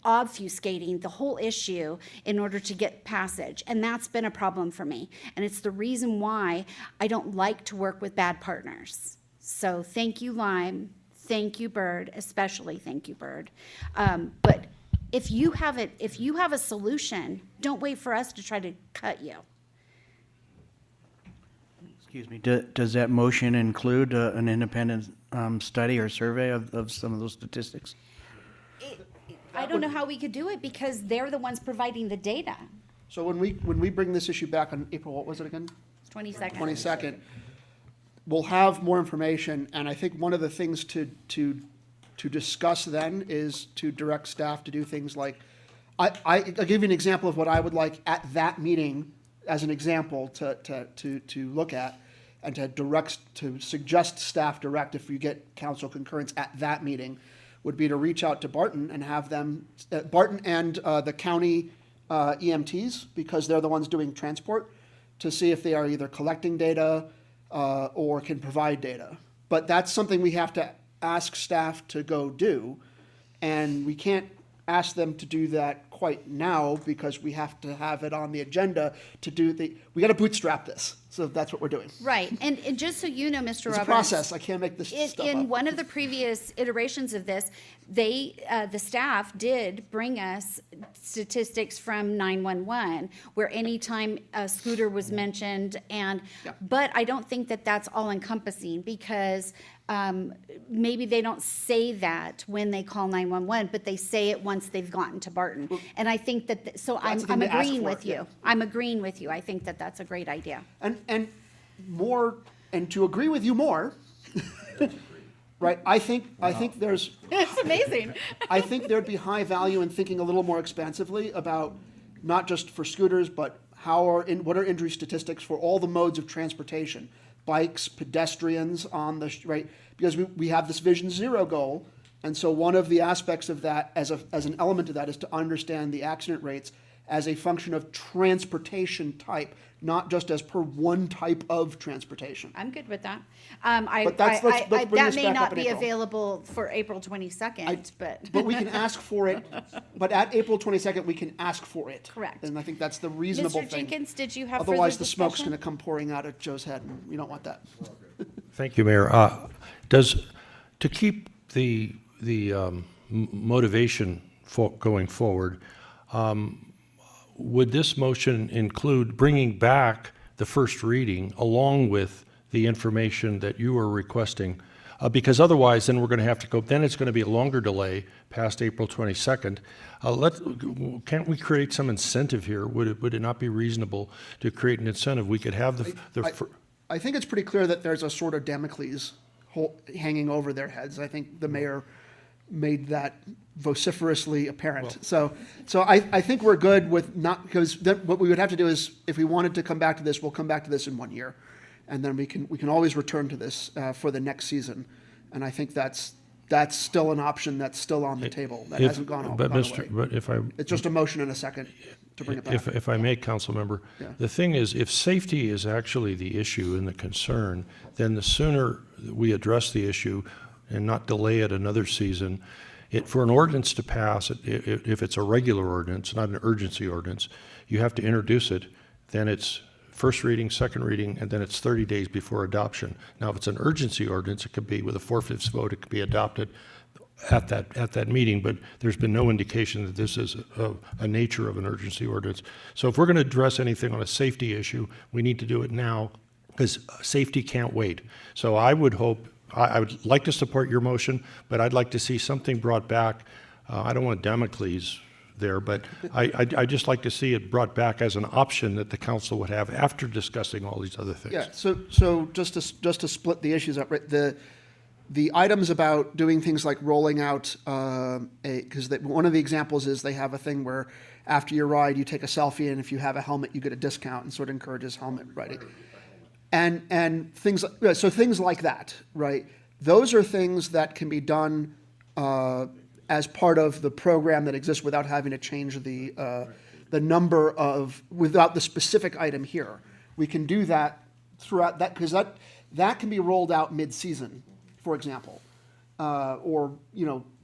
obfuscating the whole issue in order to get passage. And that's been a problem for me. And it's the reason why I don't like to work with bad partners. So thank you, Lyme. Thank you, Bird. Especially thank you, Bird. But if you have a solution, don't wait for us to try to cut you. Excuse me, does that motion include an independent study or survey of some of those statistics? I don't know how we could do it because they're the ones providing the data. So when we bring this issue back on April, what was it again? 22nd. 22nd, we'll have more information, and I think one of the things to discuss then is to direct staff to do things like, I'll give you an example of what I would like at that meeting as an example to look at, and to suggest staff direct, if you get council concurrence at that meeting, would be to reach out to Barton and have them, Barton and the county EMTs, because they're the ones doing transport, to see if they are either collecting data or can provide data. But that's something we have to ask staff to go do, and we can't ask them to do that quite now because we have to have it on the agenda to do we got to bootstrap this. So that's what we're doing. Right, and just so you know, Mr. It's a Roberts. process. I can't make this stuff In up. one of the previous iterations of this, the staff did bring us statistics from 911, where anytime a scooter was mentioned, but I don't think that that's all encompassing, because maybe they don't say that when they call 911, but they say it once they've gotten to Barton. And I think that, so That's the I'm thing to ask agreeing for, with you. yeah. I'm agreeing with you. I think that that's a great idea. And more, and to agree with you more, right? I think there's. It's amazing. I think there'd be high value in thinking a little more expansively about not just for scooters, but what are injury statistics for all the modes of transportation, bikes, pedestrians on the right? Because we have this Vision Zero goal, and so one of the aspects of that, as an element of that, is to understand the accident rates as a function of transportation type, not just as per one type of transportation. I'm good with that. But let's bring That this may back not up in be April. available for April 22nd, but. But we can ask for it, but at April 22nd, we can ask for it. Correct. And I think that's the reasonable Mr. thing. Jenkins, did you have further Otherwise, the smoke's discussion? going to come pouring out of Joe's head, and we don't want that. Thank you, Mayor. To keep the motivation going forward, would this motion include bringing back the first reading along with the information that you are requesting? Because otherwise, then we're going to have to go, then it's going to be a longer delay past April 22nd. Can't we create some incentive here? Would it not be reasonable to create an incentive? We could have I think it's pretty clear that there's a sort of Damocles hanging over their heads. I think the mayor made that vociferously apparent. So I think we're good with not, because then what we would have to do is, if we wanted to come back to this, we'll come back to this in 1 year. And then we can always return to this for the next season. And I think that's still an option that's still on the table. That hasn't gone away. But if I. It's just a motion and a second to bring it back. If I may, council member, Yeah. the thing is, if safety is actually the issue and the concern, then the sooner we address the issue and not delay it another season, for an ordinance to pass, if it's a regular ordinance, not an urgency ordinance, you have to introduce it, then it's first reading, second reading, and then it's 30 days before adoption. Now, if it's an urgency ordinance, it could be with a 4/5 vote, it could be adopted at that meeting, but there's been no indication that this is a nature of an urgency ordinance. So if we're going to address anything on a safety issue, we need to do it now, because safety can't wait. So I would hope, I would like to support your motion, but I'd like to see something brought back. I don't want Damocles there, but I just like to see it brought back as an option that the council would have after discussing all these other things. Yeah, so just to split the issues up, right, the items about doing things like rolling out, because one of the examples is they have a thing where after your ride, you take a selfie, and if you have a helmet, you get a discount, and sort of encourages helmet riding. And things, so things like that, right? Those are things that can be done as part of the program that exists without having to change the number of, without the specific item here. We can do that throughout that, because that can be rolled out mid-season, for example, or,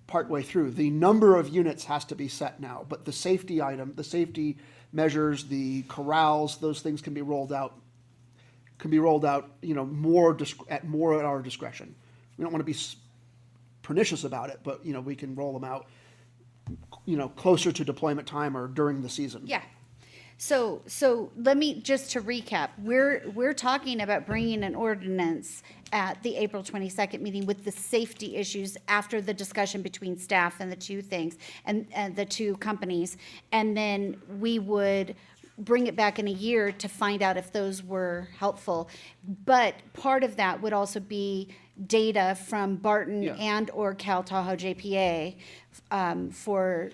partway through. The number of units has to be set now, but the safety item, the safety measures, the corrals, those things can be rolled out, more at our discretion. We don't want to be pernicious about it, but, we can roll them out, closer to deployment time or during the season. Yeah. So let me, just to recap, we're talking about bringing an ordinance at the April 22nd meeting with the safety issues after the discussion between staff and the two things, and the two companies. And then we would bring it back in a year to find out if those were helpful. But part of that would also be data from Barton and/or Cal Tahoe JPA for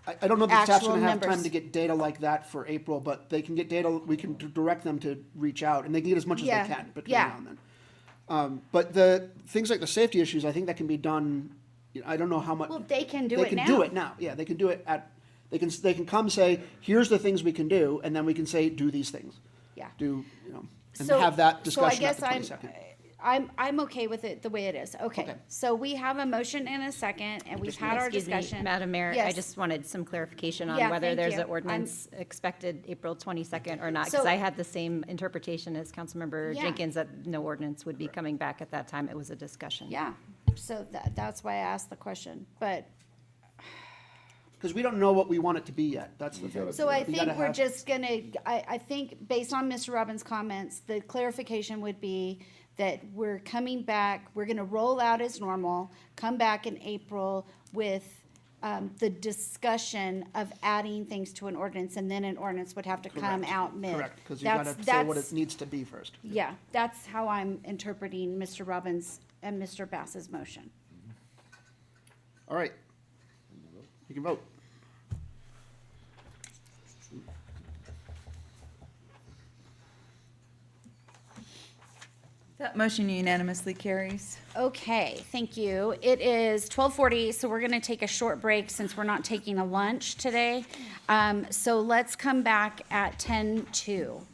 I don't know if the staff's actual going to have time numbers. to get data like that for April, but they can get data, we can direct them to reach out, and they can get as much as they can between now and then. But the things like the safety issues, I think that can be done, I don't know how much. Well, they can do They it can now. do it now, yeah, they can do it they can come say, here's the things we can do, and then we can say, do these things. Yeah. And So- have that so I discussion at guess the I'm- 22nd. I'm okay with it the way it is. Okay. Okay. So we have a motion and a second, and we've had our Excuse me, discussion. Madam Mayor, I Yes. just wanted some clarification on Yeah, whether thank there's you. an ordinance expected April 22nd or not, So- because I had the same interpretation as Councilmember Yeah. Jenkins, that no ordinance would be coming back at that time. It was a discussion. Yeah, so that's why I asked the question, but, Because we don't know what we want it to be yet. That's the thing. so I You think gotta we're have- just gonna, I think, based on Mr. Robbins' comments, the clarification would be that we're coming back, we're gonna roll out as normal, come back in April with, the discussion of adding things to an ordinance, and then an ordinance would have to come Correct. out mid. Correct, because you gotta say what it needs to be first. Yeah, that's how I'm interpreting Mr. Robbins and Mr. Bass's motion. All right. You can vote. That motion unanimously carries. Okay, thank you. It is 12:40, so we're gonna take a short break since we're not taking a lunch today. So let's come back at 10:02.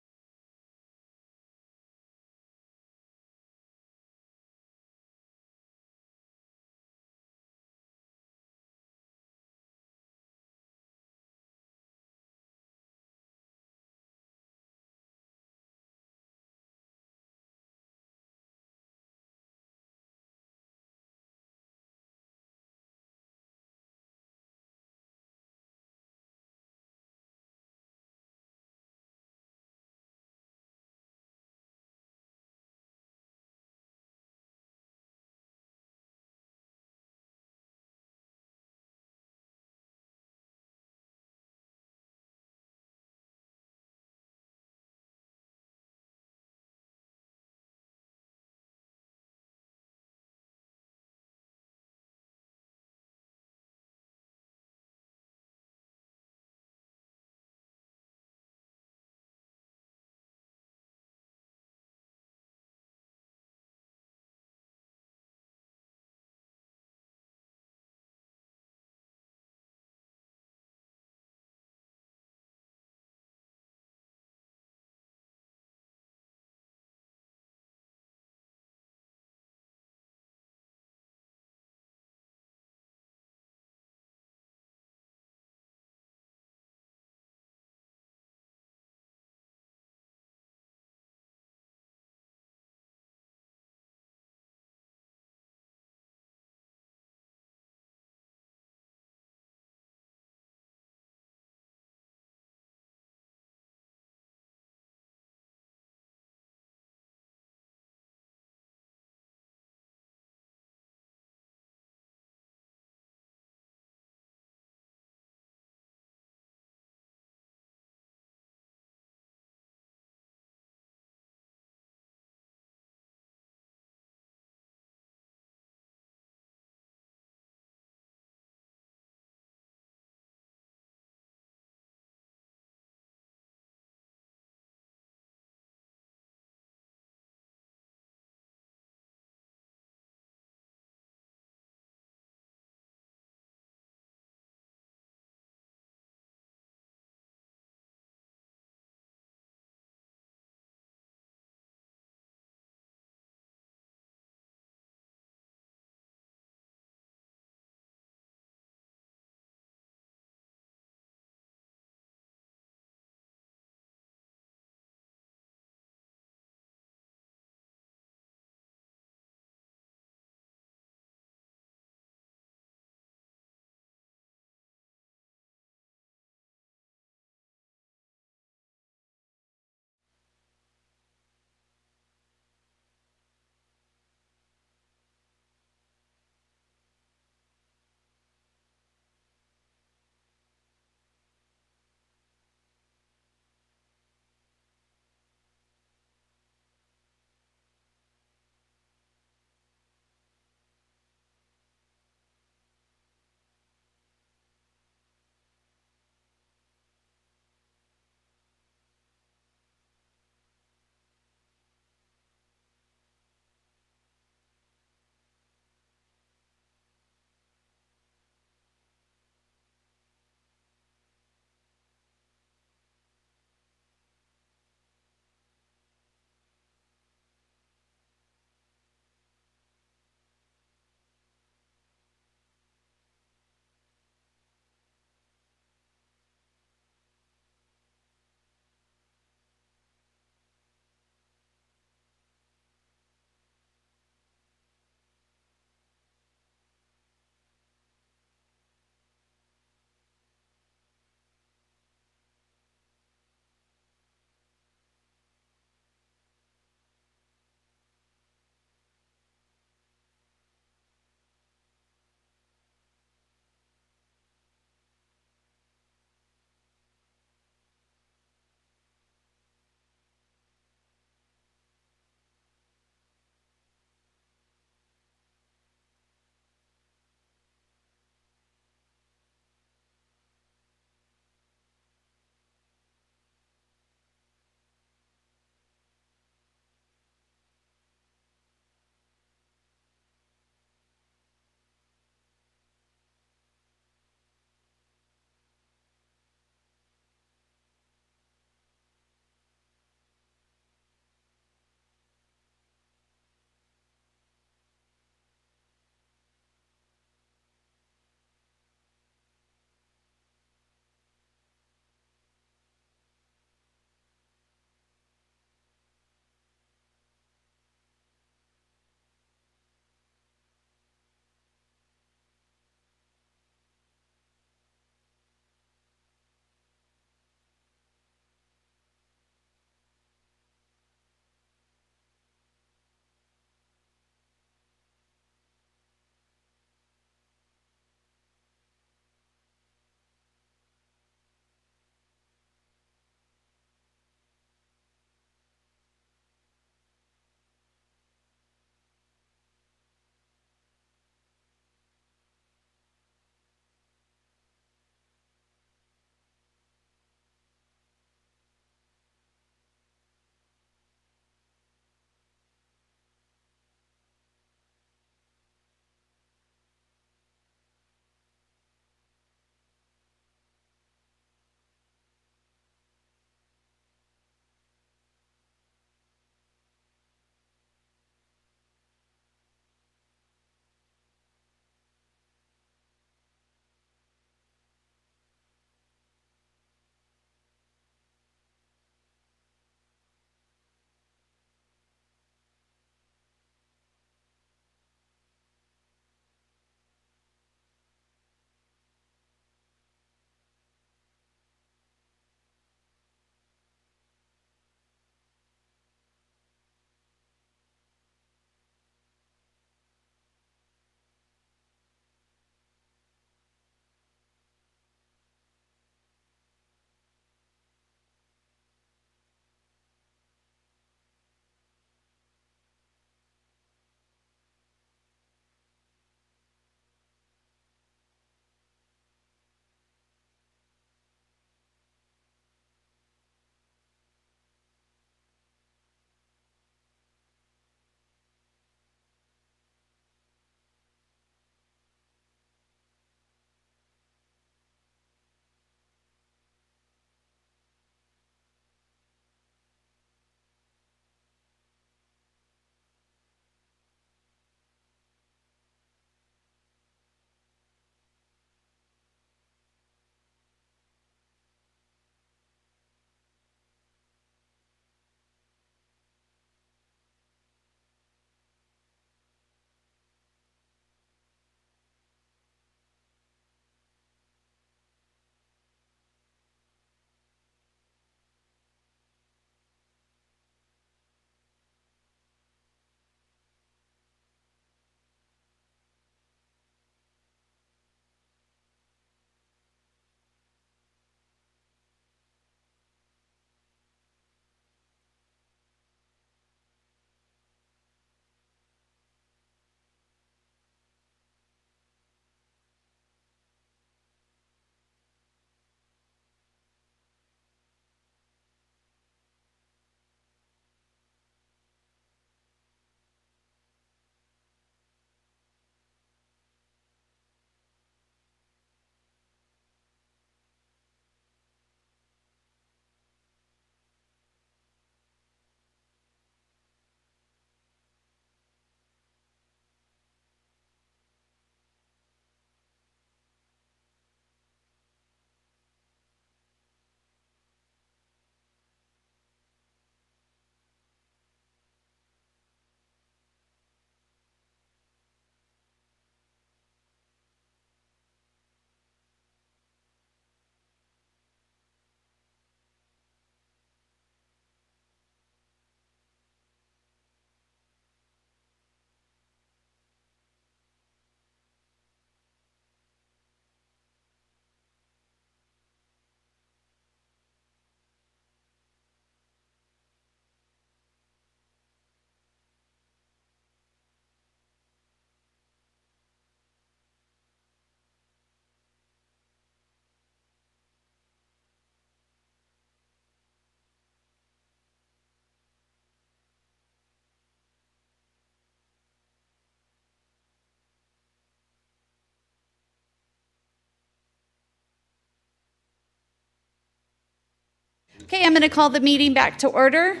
Okay, I'm going to call the meeting back to order.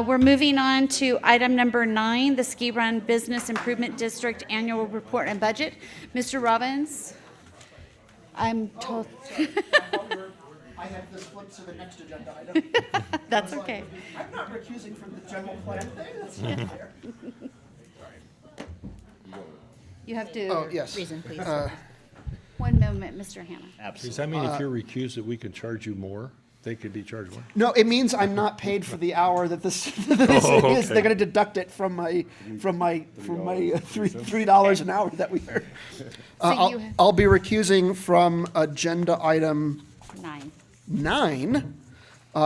We're moving on to item number 9, the Ski Run Business Improvement District Annual Report and Budget. Mr. Robbins, I'm told. I have this flip to the next agenda item. That's okay. I'm not recusing from the general plan thing, that's not fair. You have to. Oh, yes. Reason, please. One moment, Mr. Hannah. Does that mean if you're recused that we can charge you more? They could be charged more? No, it means I'm not paid for the hour that this, Oh, is. okay. They're gonna deduct it from my $3 an hour that we earn. you have- I'll be recusing from agenda item 9. 9,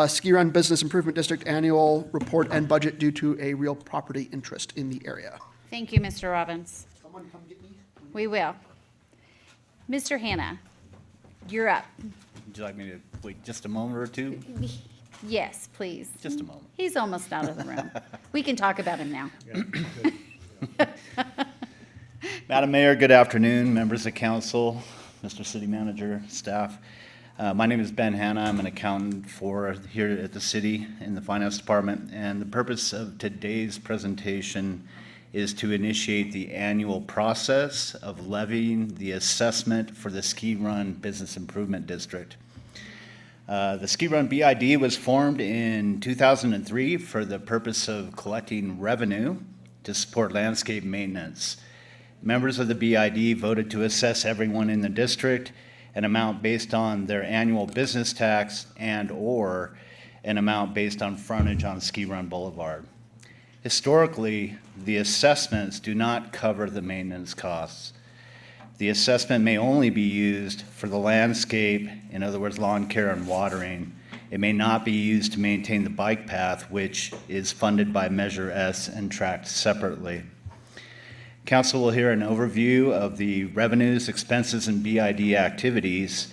Ski Run Business Improvement District Annual Report and Budget due to a real property interest in the area. Thank you, Mr. Robbins. Someone come get me. We will. Mr. Hannah, you're up. Would you like me to wait just a moment or two? Yes, please. Just a moment. He's almost out of the room. We can talk about him now. Madam Mayor, good afternoon, members of council, Mr. City Manager, staff. My name is Ben Hanna. I'm an accountant here at the city in the finance department, and the purpose of today's presentation is to initiate the annual process of levying the assessment for the Ski Run Business Improvement District. The Ski Run BID was formed in 2003 for the purpose of collecting revenue to support landscape maintenance. Members of the BID voted to assess everyone in the district an amount based on their annual business tax and/or an amount based on frontage on Ski Run Boulevard. Historically, the assessments do not cover the maintenance costs. The assessment may only be used for the landscape, in other words, lawn care and watering. It may not be used to maintain the bike path, which is funded by Measure S and tracked separately. Council will hear an overview of the revenues, expenses, and BID activities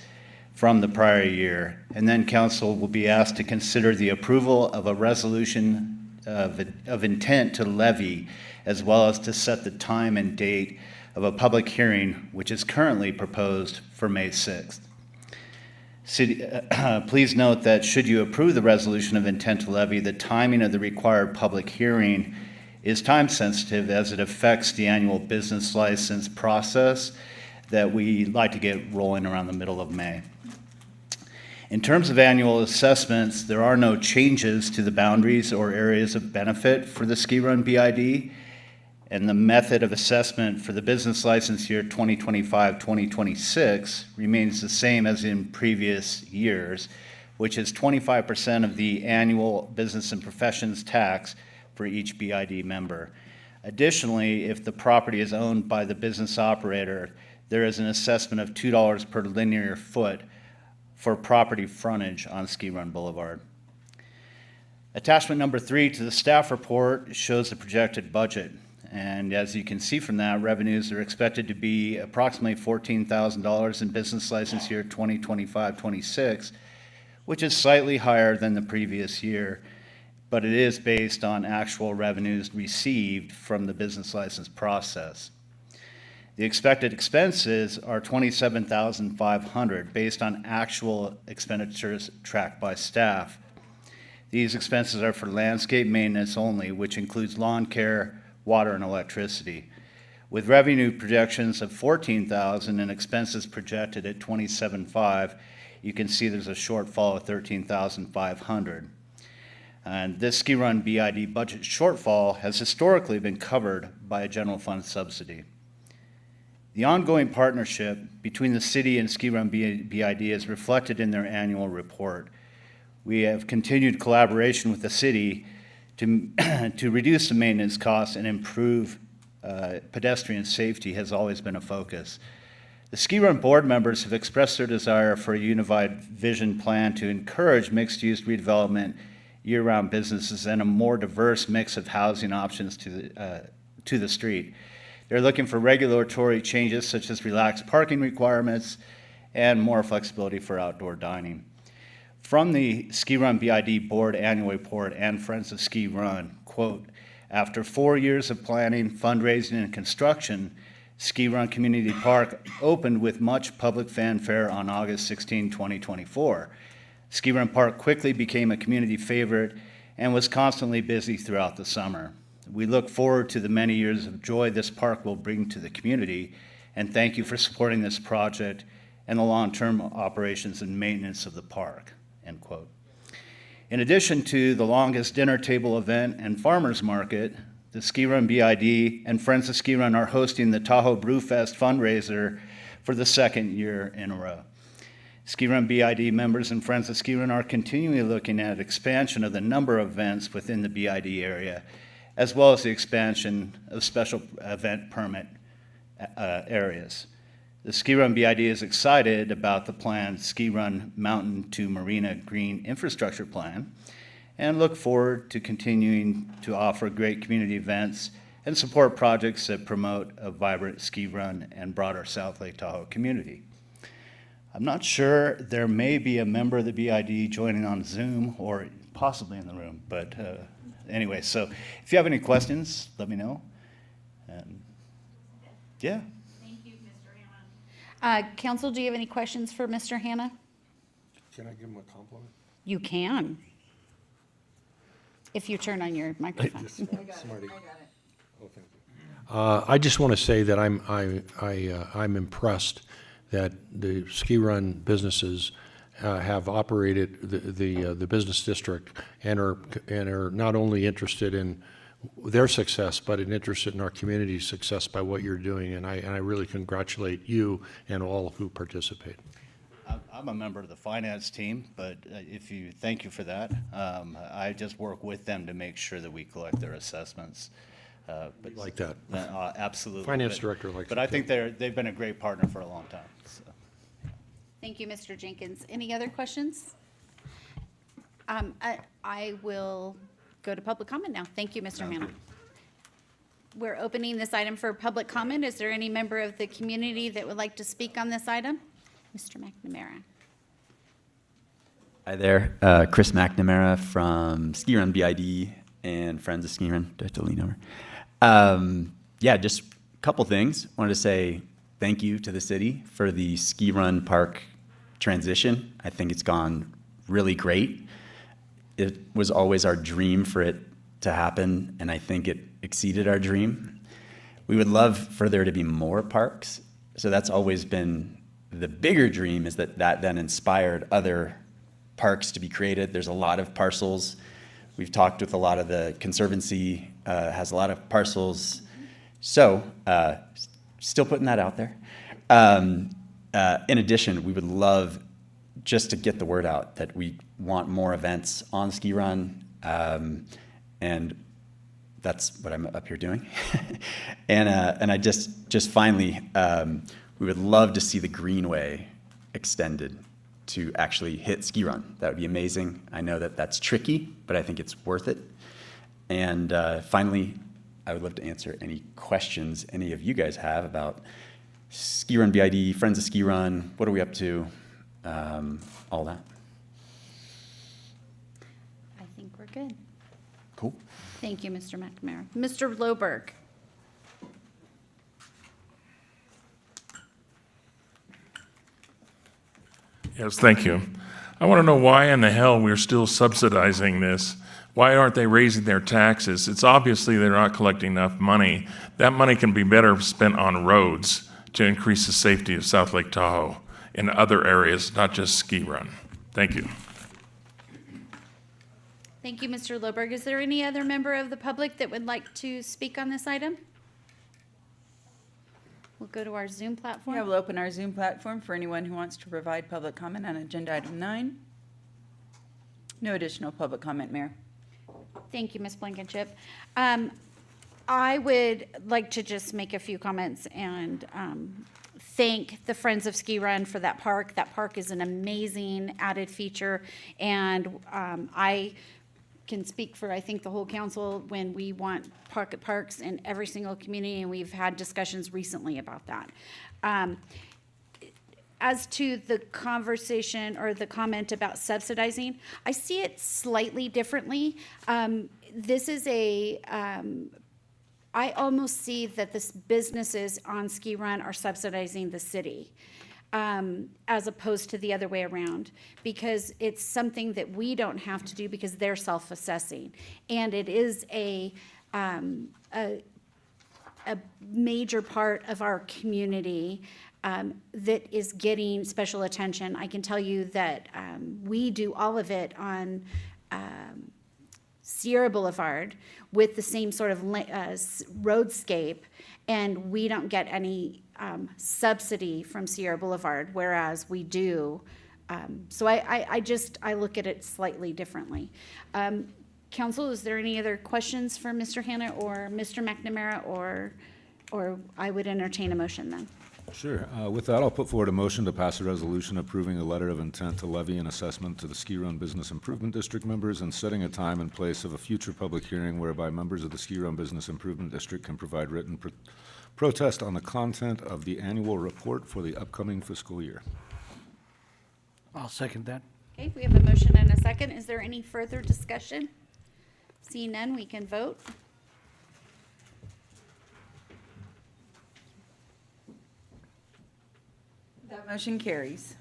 from the prior year, and then council will be asked to consider the approval of a resolution of intent to levy, as well as to set the time and date of a public hearing, which is currently proposed for May 6th. Please note that should you approve the resolution of intent to levy, the timing of the required public hearing is time sensitive as it affects the annual business license process that we like to get rolling around the middle of May. In terms of annual assessments, there are no changes to the boundaries or areas of benefit for the Ski Run BID, and the method of assessment for the business license year 2025-2026 remains the same as in previous years, which is 25% of the annual business and professions tax for each BID member. Additionally, if the property is owned by the business operator, there is an assessment of $2 per linear foot for property frontage on Ski Run Boulevard. Attachment number 3 to the staff report shows the projected budget. And as you can see from that, revenues are expected to be approximately $14,000 in business license year 2025-26, which is slightly higher than the previous year, but it is based on actual revenues received from the business license process. The expected expenses are $27,500 based on actual expenditures tracked by staff. These expenses are for landscape maintenance only, which includes lawn care, water, and electricity. With revenue projections of $14,000 and expenses projected at $27,500, you can see there's a shortfall of $13,500. And this Ski Run BID budget shortfall has historically been covered by a general fund subsidy. The ongoing partnership between the city and Ski Run BID is reflected in their annual report. We have continued collaboration with the city to reduce the maintenance costs and improve pedestrian safety has always been a focus. The Ski Run board members have expressed their desire for a unified vision plan to encourage mixed-use redevelopment, year-round businesses, and a more diverse mix of housing options to the street. They're looking for regulatory changes such as relaxed parking requirements and more flexibility for outdoor dining. From the Ski Run BID board annual report and Friends of Ski Run, quote, after 4 years of planning, fundraising, and construction, Ski Run Community Park opened with much public fanfare on August 16, 2024. Ski Run Park quickly became a community favorite and was constantly busy throughout the summer. We look forward to the many years of joy this park will bring to the community, and thank you for supporting this project and the long-term operations and maintenance of the park," end quote. In addition to the longest dinner table event and farmers market, the Ski Run BID and Friends of Ski Run are hosting the Tahoe Brewfest fundraiser for the second year in a row. Ski Run BID members and Friends of Ski Run are continually looking at expansion of the number of events within the BID area, as well as the expansion of special event permit areas. The Ski Run BID is excited about the planned Ski Run Mountain to Marina Green Infrastructure Plan and look forward to continuing to offer great community events and support projects that promote a vibrant ski run and broader South Lake Tahoe community. I'm not sure, there may be a member of the BID joining on Zoom or possibly in the room, but anyway, so if you have any questions, let me know. And yeah. Council, do you have any questions for Mr. Hannah? Can I give him a compliment? You can. If you turn on your microphone. Smarty. Oh, thank you. I just want to say that I'm impressed that the ski run businesses have operated the business district and are not only interested in their success, but interested in our community's success by what you're doing. And I really congratulate you and all who participate. I'm a member of the finance team, but thank you for that. I just work with them to make sure that we collect their assessments. But like that. Absolutely. Finance director likes But it I too. think they've been a great partner for a long time. So. Thank you, Mr. Jenkins. Any other questions? I will go to public comment now. Thank you, Mr. Hannah. We're opening this item for public comment. Is there any member of the community that would like to speak on this item? Mr. McNamara. Hi there, Chris McNamara from Ski Run BID and Friends of Ski Run. Do I have to lean over? Yeah, just a couple things. Wanted to say thank you to the city for the Ski Run Park transition. I think it's gone really great. It was always our dream for it to happen, and I think it exceeded our dream. We would love for there to be more parks, so that's always been the bigger dream, is that then inspired other parks to be created. There's a lot of parcels. We've talked with a lot of the Conservancy, has a lot of parcels. So, still putting that out there. In addition, we would love just to get the word out that we want more events on Ski Run, and that's what I'm up here doing. And I just finally, we would love to see the Greenway extended to actually hit Ski Run. That would be amazing. I know that that's tricky, but I think it's worth it. And finally, I would love to answer any questions any of you guys have about Ski Run BID, Friends of Ski Run, what are we up to, all that. I think we're good. Cool. Thank you, Mr. McNamara. Mr. Loberg. Yes, thank you. I want to know why in the hell we're still subsidizing this. Why aren't they raising their taxes? It's obviously they're not collecting enough money. That money can be better spent on roads to increase the safety of South Lake Tahoe in other areas, not just Ski Run. Thank you. Thank you, Mr. Loberg. Is there any other member of the public that would like to speak on this item? We'll go to our Zoom platform. Yeah, we'll open our Zoom platform for anyone who wants to provide public comment on agenda item 9. No additional public comment, Mayor. Thank you, Ms. Blankenship. I would like to just make a few comments and thank the Friends of Ski Run for that park. That park is an amazing added feature, and I can speak for, I think, the whole council when we want pocket parks in every single community, and we've had discussions recently about that. As to the conversation or the comment about subsidizing, I see it slightly differently. This is I almost see that the businesses on Ski Run are subsidizing the city. as opposed to the other way around, because it's something that we don't have to do because they're self-assessing. And it is a major part of our community that is getting special attention. I can tell you that we do all of it on Sierra Boulevard with the same sort of roadscape, and we don't get any subsidy from Sierra Boulevard, whereas we do. So I look at it slightly differently. Council, is there any other questions for Mr. Hanna or Mr. McNamara, or I would entertain a motion then? Sure. With that, I'll put forward a motion to pass a resolution approving a letter of intent to levy an assessment to the Ski Run Business Improvement District members and setting a time and place of a future public hearing whereby members of the Ski Run Business Improvement District can provide written protest on the content of the annual report for the upcoming fiscal year. I'll second that. Okay, we have a motion and a second. Is there any further discussion? Seeing none, we can vote. That motion carries.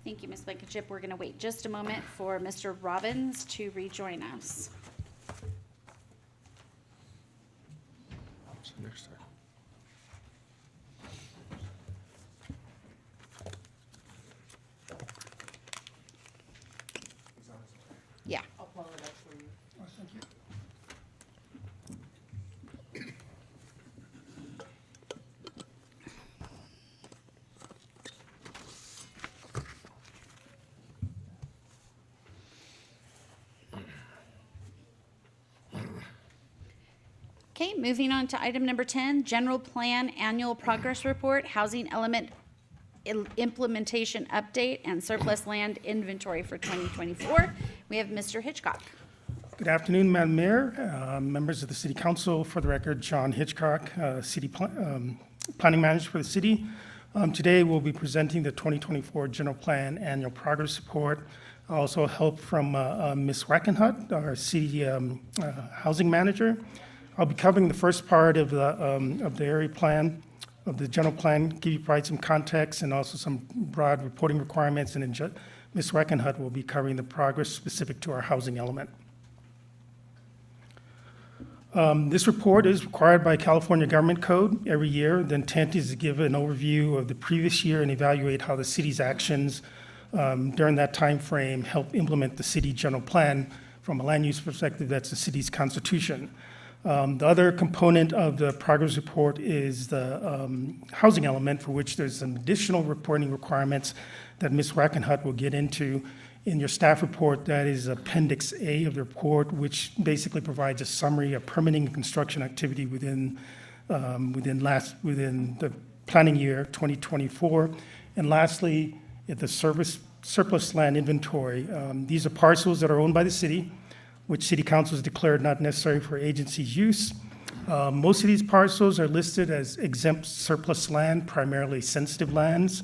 Thank you, Ms. Blankenship. We're going to wait just a moment for Mr. Robbins to rejoin us. Yeah. I'll follow it up for you. Thank you. Okay, moving on to item number 10, General Plan Annual Progress Report, Housing Element Implementation Update, and Surplus Land Inventory for 2024. We have Mr. Hitchcock. Good afternoon, Madam Mayor, members of the City Council. For the record, John Hitchcock, Planning Manager for the city. Today, we'll be presenting the 2024 General Plan Annual Progress Report. Also help from Ms. Wackenhut, our City Housing Manager. I'll be covering the first part of the area plan, of the general plan, give you provide some context and also some broad reporting requirements, and then Ms. Wackenhut will be covering the progress specific to our housing element. This report is required by California Government Code every year. The intent is to give an overview of the previous year and evaluate how the city's actions during that time frame help implement the city general plan. From a land use perspective, that's the city's constitution. The other component of the progress report is the housing element, for which there's some additional reporting requirements that Ms. Wackenhut will get into. In your staff report, that is Appendix A of the report, which basically provides a summary of permitting and construction activity within the planning year 2024. And lastly, the surplus land inventory. These are parcels that are owned by the city, which City Council has declared not necessary for agency's use. Most of these parcels are listed as exempt surplus land, primarily sensitive lands.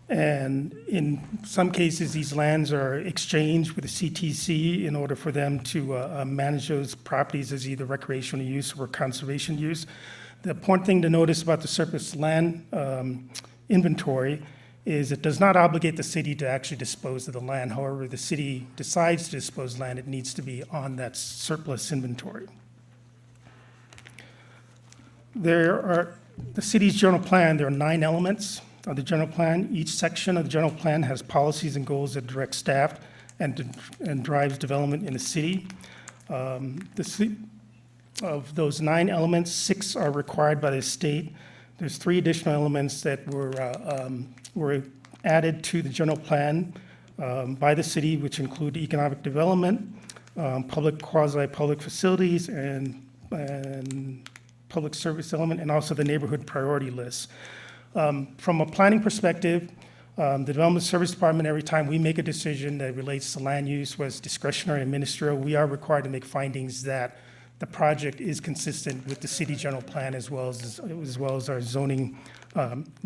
And in some cases, these lands are exchanged with the CTC in order for them to manage those properties as either recreational use or conservation use. The important thing to notice about the surplus land inventory is it does not obligate the city to actually dispose of the land. However, the city decides to dispose of land, it needs to be on that surplus inventory. The city's general plan, there are 9 elements of the general plan. Each section of the general plan has policies and goals that direct staff and drives development in the city. Of those 9 elements, 6 are required by the state. There's 3 additional elements that were added to the general plan by the city, which include economic development, public, quasi-public facilities, and public service element, and also the neighborhood priority list. From a planning perspective, the Development Service Department, every time we make a decision that relates to land use, whether it's discretionary or ministerial, we are required to make findings that the project is consistent with the city general plan as well as our zoning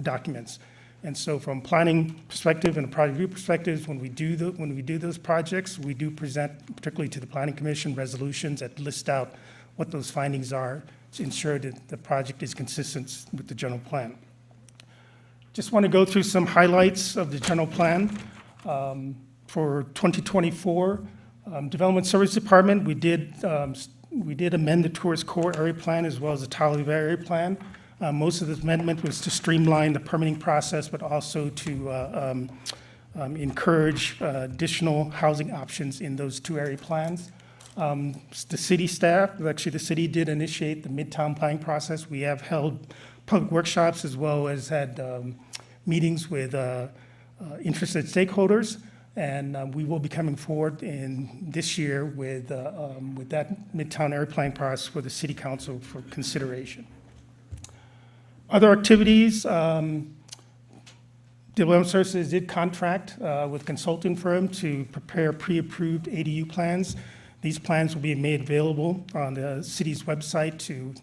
documents. And so from planning perspective and a project review perspective, when we do those projects, we do present, particularly to the Planning Commission, resolutions that list out what those findings are to ensure that the project is consistent with the general plan. Just want to go through some highlights of the general plan. For 2024, Development Service Department, we did amend the tourist core area plan as well as the Tahoe area plan. Most of the amendment was to streamline the permitting process, but also to encourage additional housing options in those two area plans. The city staff, actually the city did initiate the Midtown planning process. We have held public workshops as well as had meetings with interested stakeholders. And we will be coming forward in this year with that Midtown area planning process for the city council for consideration. Other activities, Development Services did contract with a consulting firm to prepare pre-approved ADU plans. These plans will be made available on the city's website to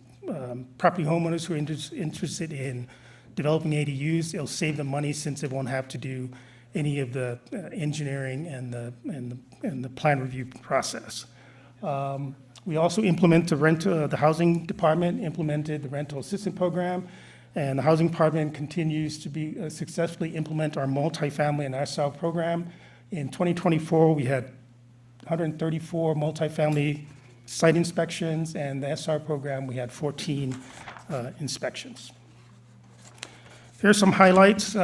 property homeowners who are interested in developing ADUs. It'll save them money since they won't have to do any of the engineering and the plan review process. We also implement the housing department implemented the rental assistance program, and the housing department continues to be successfully implement our multifamily and SR program. In 2024, we had 134 multifamily site inspections, and the SR program, we had 14 inspections. Here are some highlights.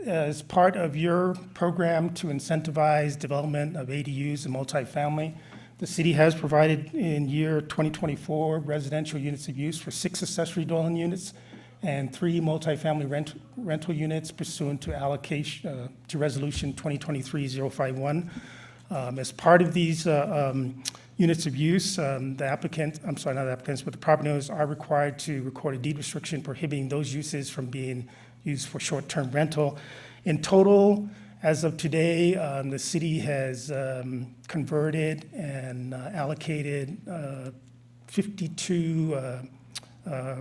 As part of your program to incentivize development of ADUs and multifamily, the city has provided in year 2024 residential units of use for 6 accessory dwelling units and 3 multifamily rental units pursuant to allocation to resolution 2023-051. As part of these units of use, the applicant, I'm sorry, not the applicants, but the property owners are required to record a deed restriction prohibiting those uses from being used for short-term rental. In total, as of today, the city has converted and allocated 52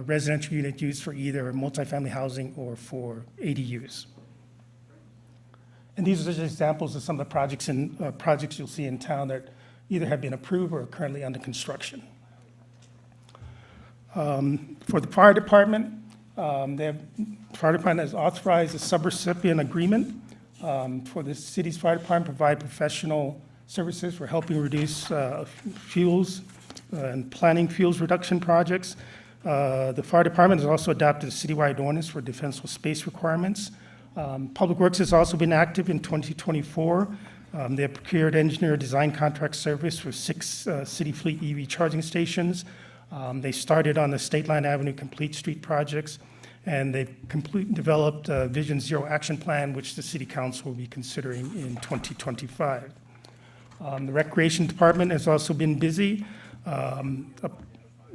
residential unit use for either multifamily housing or for ADUs. And these are just examples of some of the projects you'll see in town that either have been approved or are currently under construction. For the fire department, the fire department has authorized a subrecipient agreement for the city's fire department to provide professional services for helping reduce fuels and planning fuels reduction projects. The fire department has also adopted a citywide ordinance for defensible space requirements. Public Works has also been active in 2024. They have procured engineer design contract service for 6 city fleet EV charging stations. They started on the State Line Avenue Complete Street projects, and they've developed a Vision Zero action plan, which the City Council will be considering in 2025. The Recreation Department has also been busy.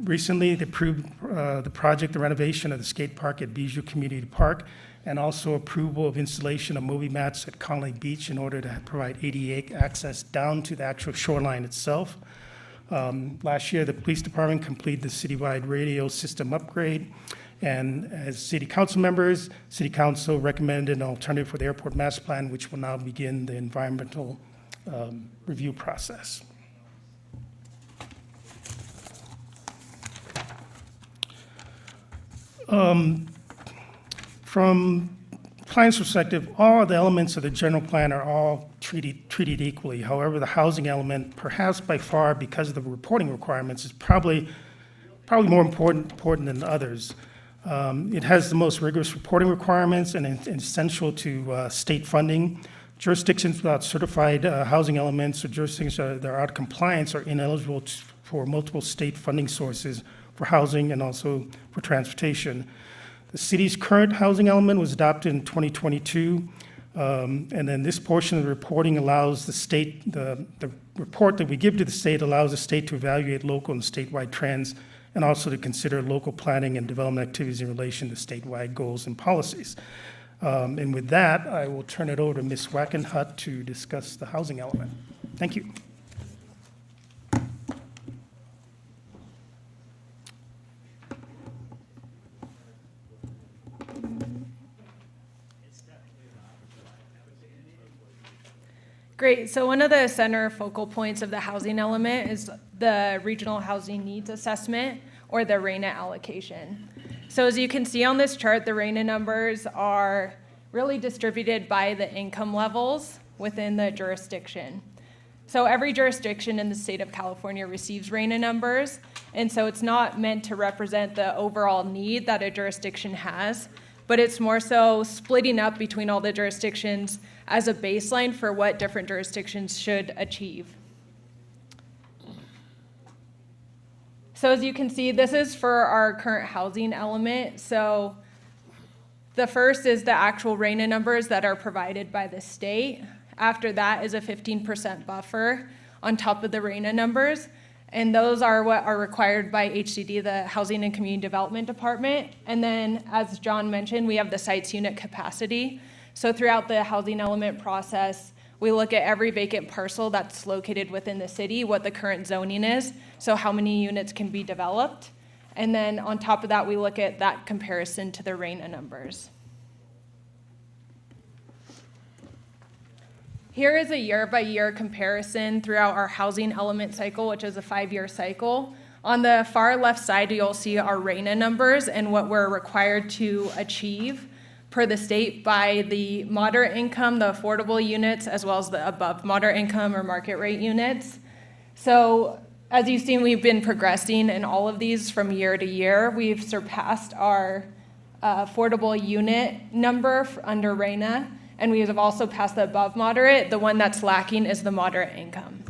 Recently, they approved the renovation of the skate park at Bijou Community Park, and also approval of installation of movie mats at Conley Beach in order to provide ADA access down to the actual shoreline itself. Last year, the police department completed the citywide radio system upgrade, and as city council members, city council recommended an alternative for the airport master plan, which will now begin the environmental review process. From plan's perspective, all the elements of the general plan are all treated equally. However, the housing element, perhaps by far because of the reporting requirements, is probably more important than others. It has the most rigorous reporting requirements and it's essential to state funding. Jurisdictions without certified housing elements or jurisdictions that are out of compliance are ineligible for multiple state funding sources for housing and also for transportation. The city's current housing element was adopted in 2022, and then this portion of the reporting allows the state, the report that we give to the state allows the state to evaluate local and statewide trends and also to consider local planning and development activities in relation to statewide goals and policies. And with that, I will turn it over to Ms. Wackenhut to discuss the housing element. Thank you. Great. So one of the center focal points of the housing element is the Regional Housing Needs Assessment, or the RHNA allocation. So as you can see on this chart, the RENA numbers are really distributed by the income levels within the jurisdiction. So every jurisdiction in the state of California receives RENA numbers, and so it's not meant to represent the overall need that a jurisdiction has, but it's more so splitting up between all the jurisdictions as a baseline for what different jurisdictions should achieve. So as you can see, this is for our current housing element. So the first is the actual RENA numbers that are provided by the state. After that is a 15% buffer on top of the RENA numbers. And those are what are required by HCD, the Housing and Community Development Department. And then, as John mentioned, we have the sites unit capacity. So throughout the housing element process, we look at every vacant parcel that's located within the city, what the current zoning is, so how many units can be developed. And then on top of that, we look at that comparison to the RENA numbers. Here is a year-by-year comparison throughout our housing element cycle, which is a 5-year cycle. On the far left side, you'll see our RENA numbers and what we're required to achieve per the state by the moderate income, the affordable units, as well as the above moderate income or market rate units. So as you've seen, we've been progressing in all of these from year to year. We've surpassed our affordable unit number under RENA, and we have also passed the above moderate. The one that's lacking is the moderate income.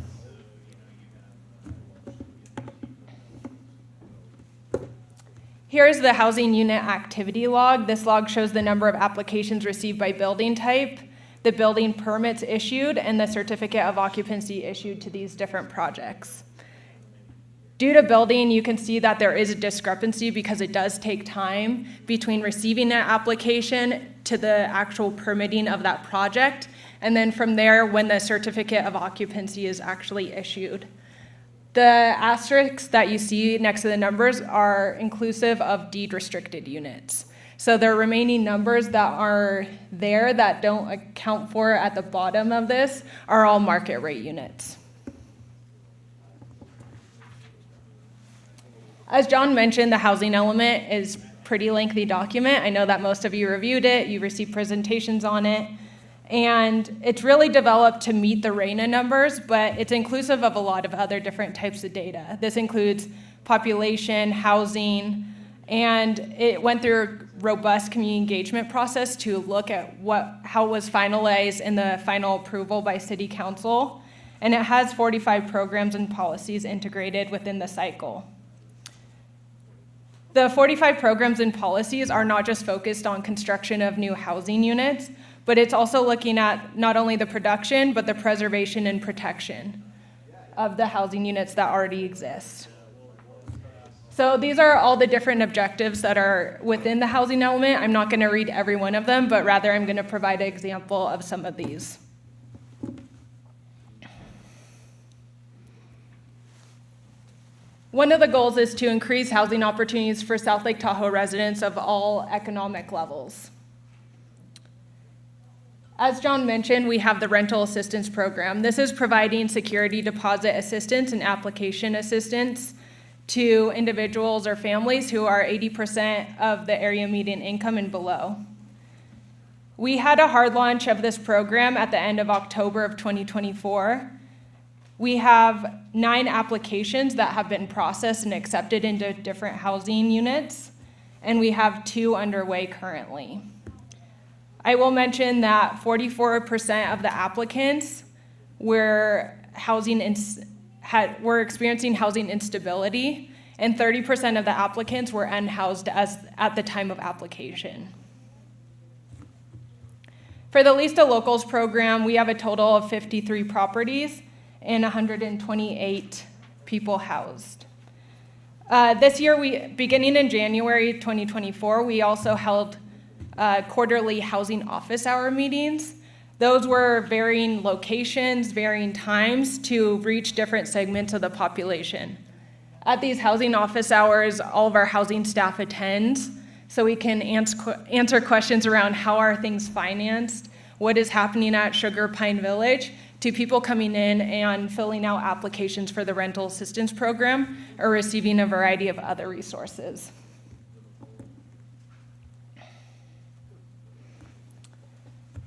Here's the housing unit activity log. This log shows the number of applications received by building type, the building permits issued, and the certificate of occupancy issued to these different projects. Due to building, you can see that there is a discrepancy because it does take time between receiving an application to the actual permitting of that project, and then from there, when the certificate of occupancy is actually issued. The asterisks that you see next to the numbers are inclusive of deed-restricted units. So the remaining numbers that are there that don't account for at the bottom of this are all market rate units. As John mentioned, the housing element is a pretty lengthy document. I know that most of you reviewed it, you received presentations on it, and it's really developed to meet the RENA numbers, but it's inclusive of a lot of other different types of data. This includes population, housing, and it went through a robust community engagement process to look at how it was finalized in the final approval by City Council, and it has 45 programs and policies integrated within the cycle. The 45 programs and policies are not just focused on construction of new housing units, but it's also looking at not only the production, but the preservation and protection of the housing units that already exist. So these are all the different objectives that are within the housing element. I'm not going to read every one of them, but rather I'm going to provide an example of some of these. One of the goals is to increase housing opportunities for South Lake Tahoe residents of all economic levels. As John mentioned, we have the rental assistance program. This is providing security deposit assistance and application assistance to individuals or families who are 80% of the area median income and below. We had a hard launch of this program at the end of October of 2024. We have 9 applications that have been processed and accepted into different housing units, and we have 2 underway currently. I will mention that 44% of the applicants were experiencing housing instability, and 30% of the applicants were unhoused at the time of application. For the Lease to Locals program, we have a total of 53 properties and 128 people housed. This year, beginning in January 2024, we also held quarterly housing office hour meetings. Those were varying locations, varying times to reach different segments of the population. At these housing office hours, all of our housing staff attends, so we can answer questions around how are things financed, what is happening at Sugar Pine Village, to people coming in and filling out applications for the rental assistance program or receiving a variety of other resources.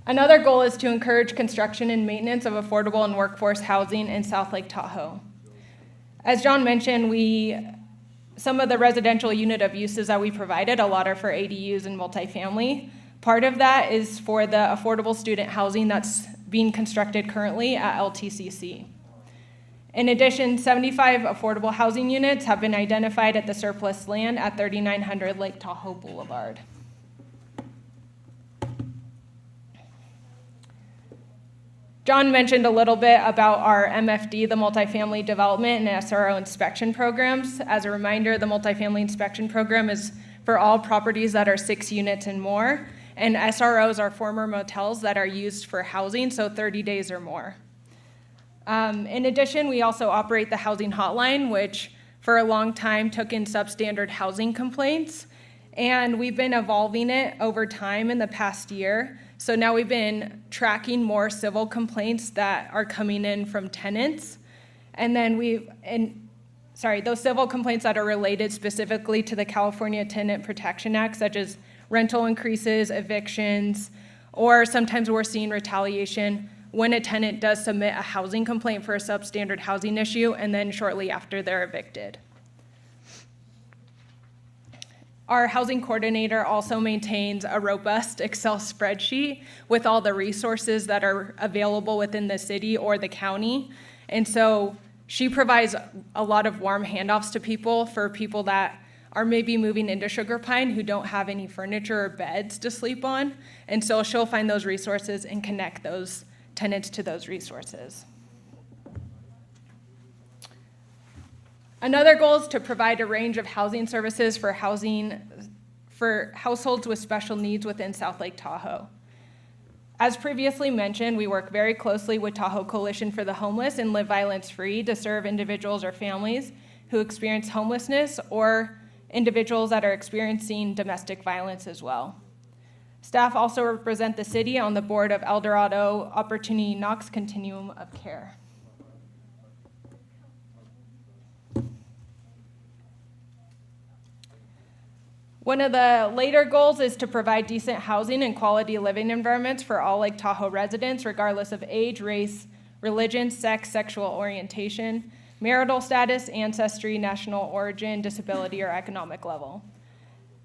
Another goal is to encourage construction and maintenance of affordable and workforce housing in South Lake Tahoe. As John mentioned, some of the residential unit of uses that we provided, a lot are for ADUs and multifamily. Part of that is for the affordable student housing that's being constructed currently at LTCC. In addition, 75 affordable housing units have been identified at the surplus land at 3900 Lake Tahoe Boulevard. John mentioned a little bit about our MFD, the Multifamily Development and SRO Inspection Programs. As a reminder, the Multifamily Inspection Program is for all properties that are 6 units and more, and SROs are former motels that are used for housing, so 30 days or more. In addition, we also operate the Housing Hotline, which for a long time took in substandard housing complaints, and we've been evolving it over time in the past year. So now we've been tracking more civil complaints that are coming in from tenants. And then those civil complaints that are related specifically to the California Tenant Protection Act, such as rental increases, evictions, or sometimes we're seeing retaliation when a tenant does submit a housing complaint for a substandard housing issue and then shortly after they're evicted. Our housing coordinator also maintains a robust Excel spreadsheet with all the resources that are available within the city or the county. And so she provides a lot of warm handoffs to people for people that are maybe moving into Sugar Pine who don't have any furniture or beds to sleep on. And so she'll find those resources and connect those tenants to those resources. Another goal is to provide a range of housing services for households with special needs within South Lake Tahoe. As previously mentioned, we work very closely with Tahoe Coalition for the Homeless and Live Violence Free to serve individuals or families who experience homelessness or individuals that are experiencing domestic violence as well. Staff also represent the city on the board of El Dorado Opportunity Knox Continuum of Care. One of the later goals is to provide decent housing and quality living environments for all Lake Tahoe residents, regardless of age, race, religion, sex, sexual orientation, marital status, ancestry, national origin, disability, or economic level.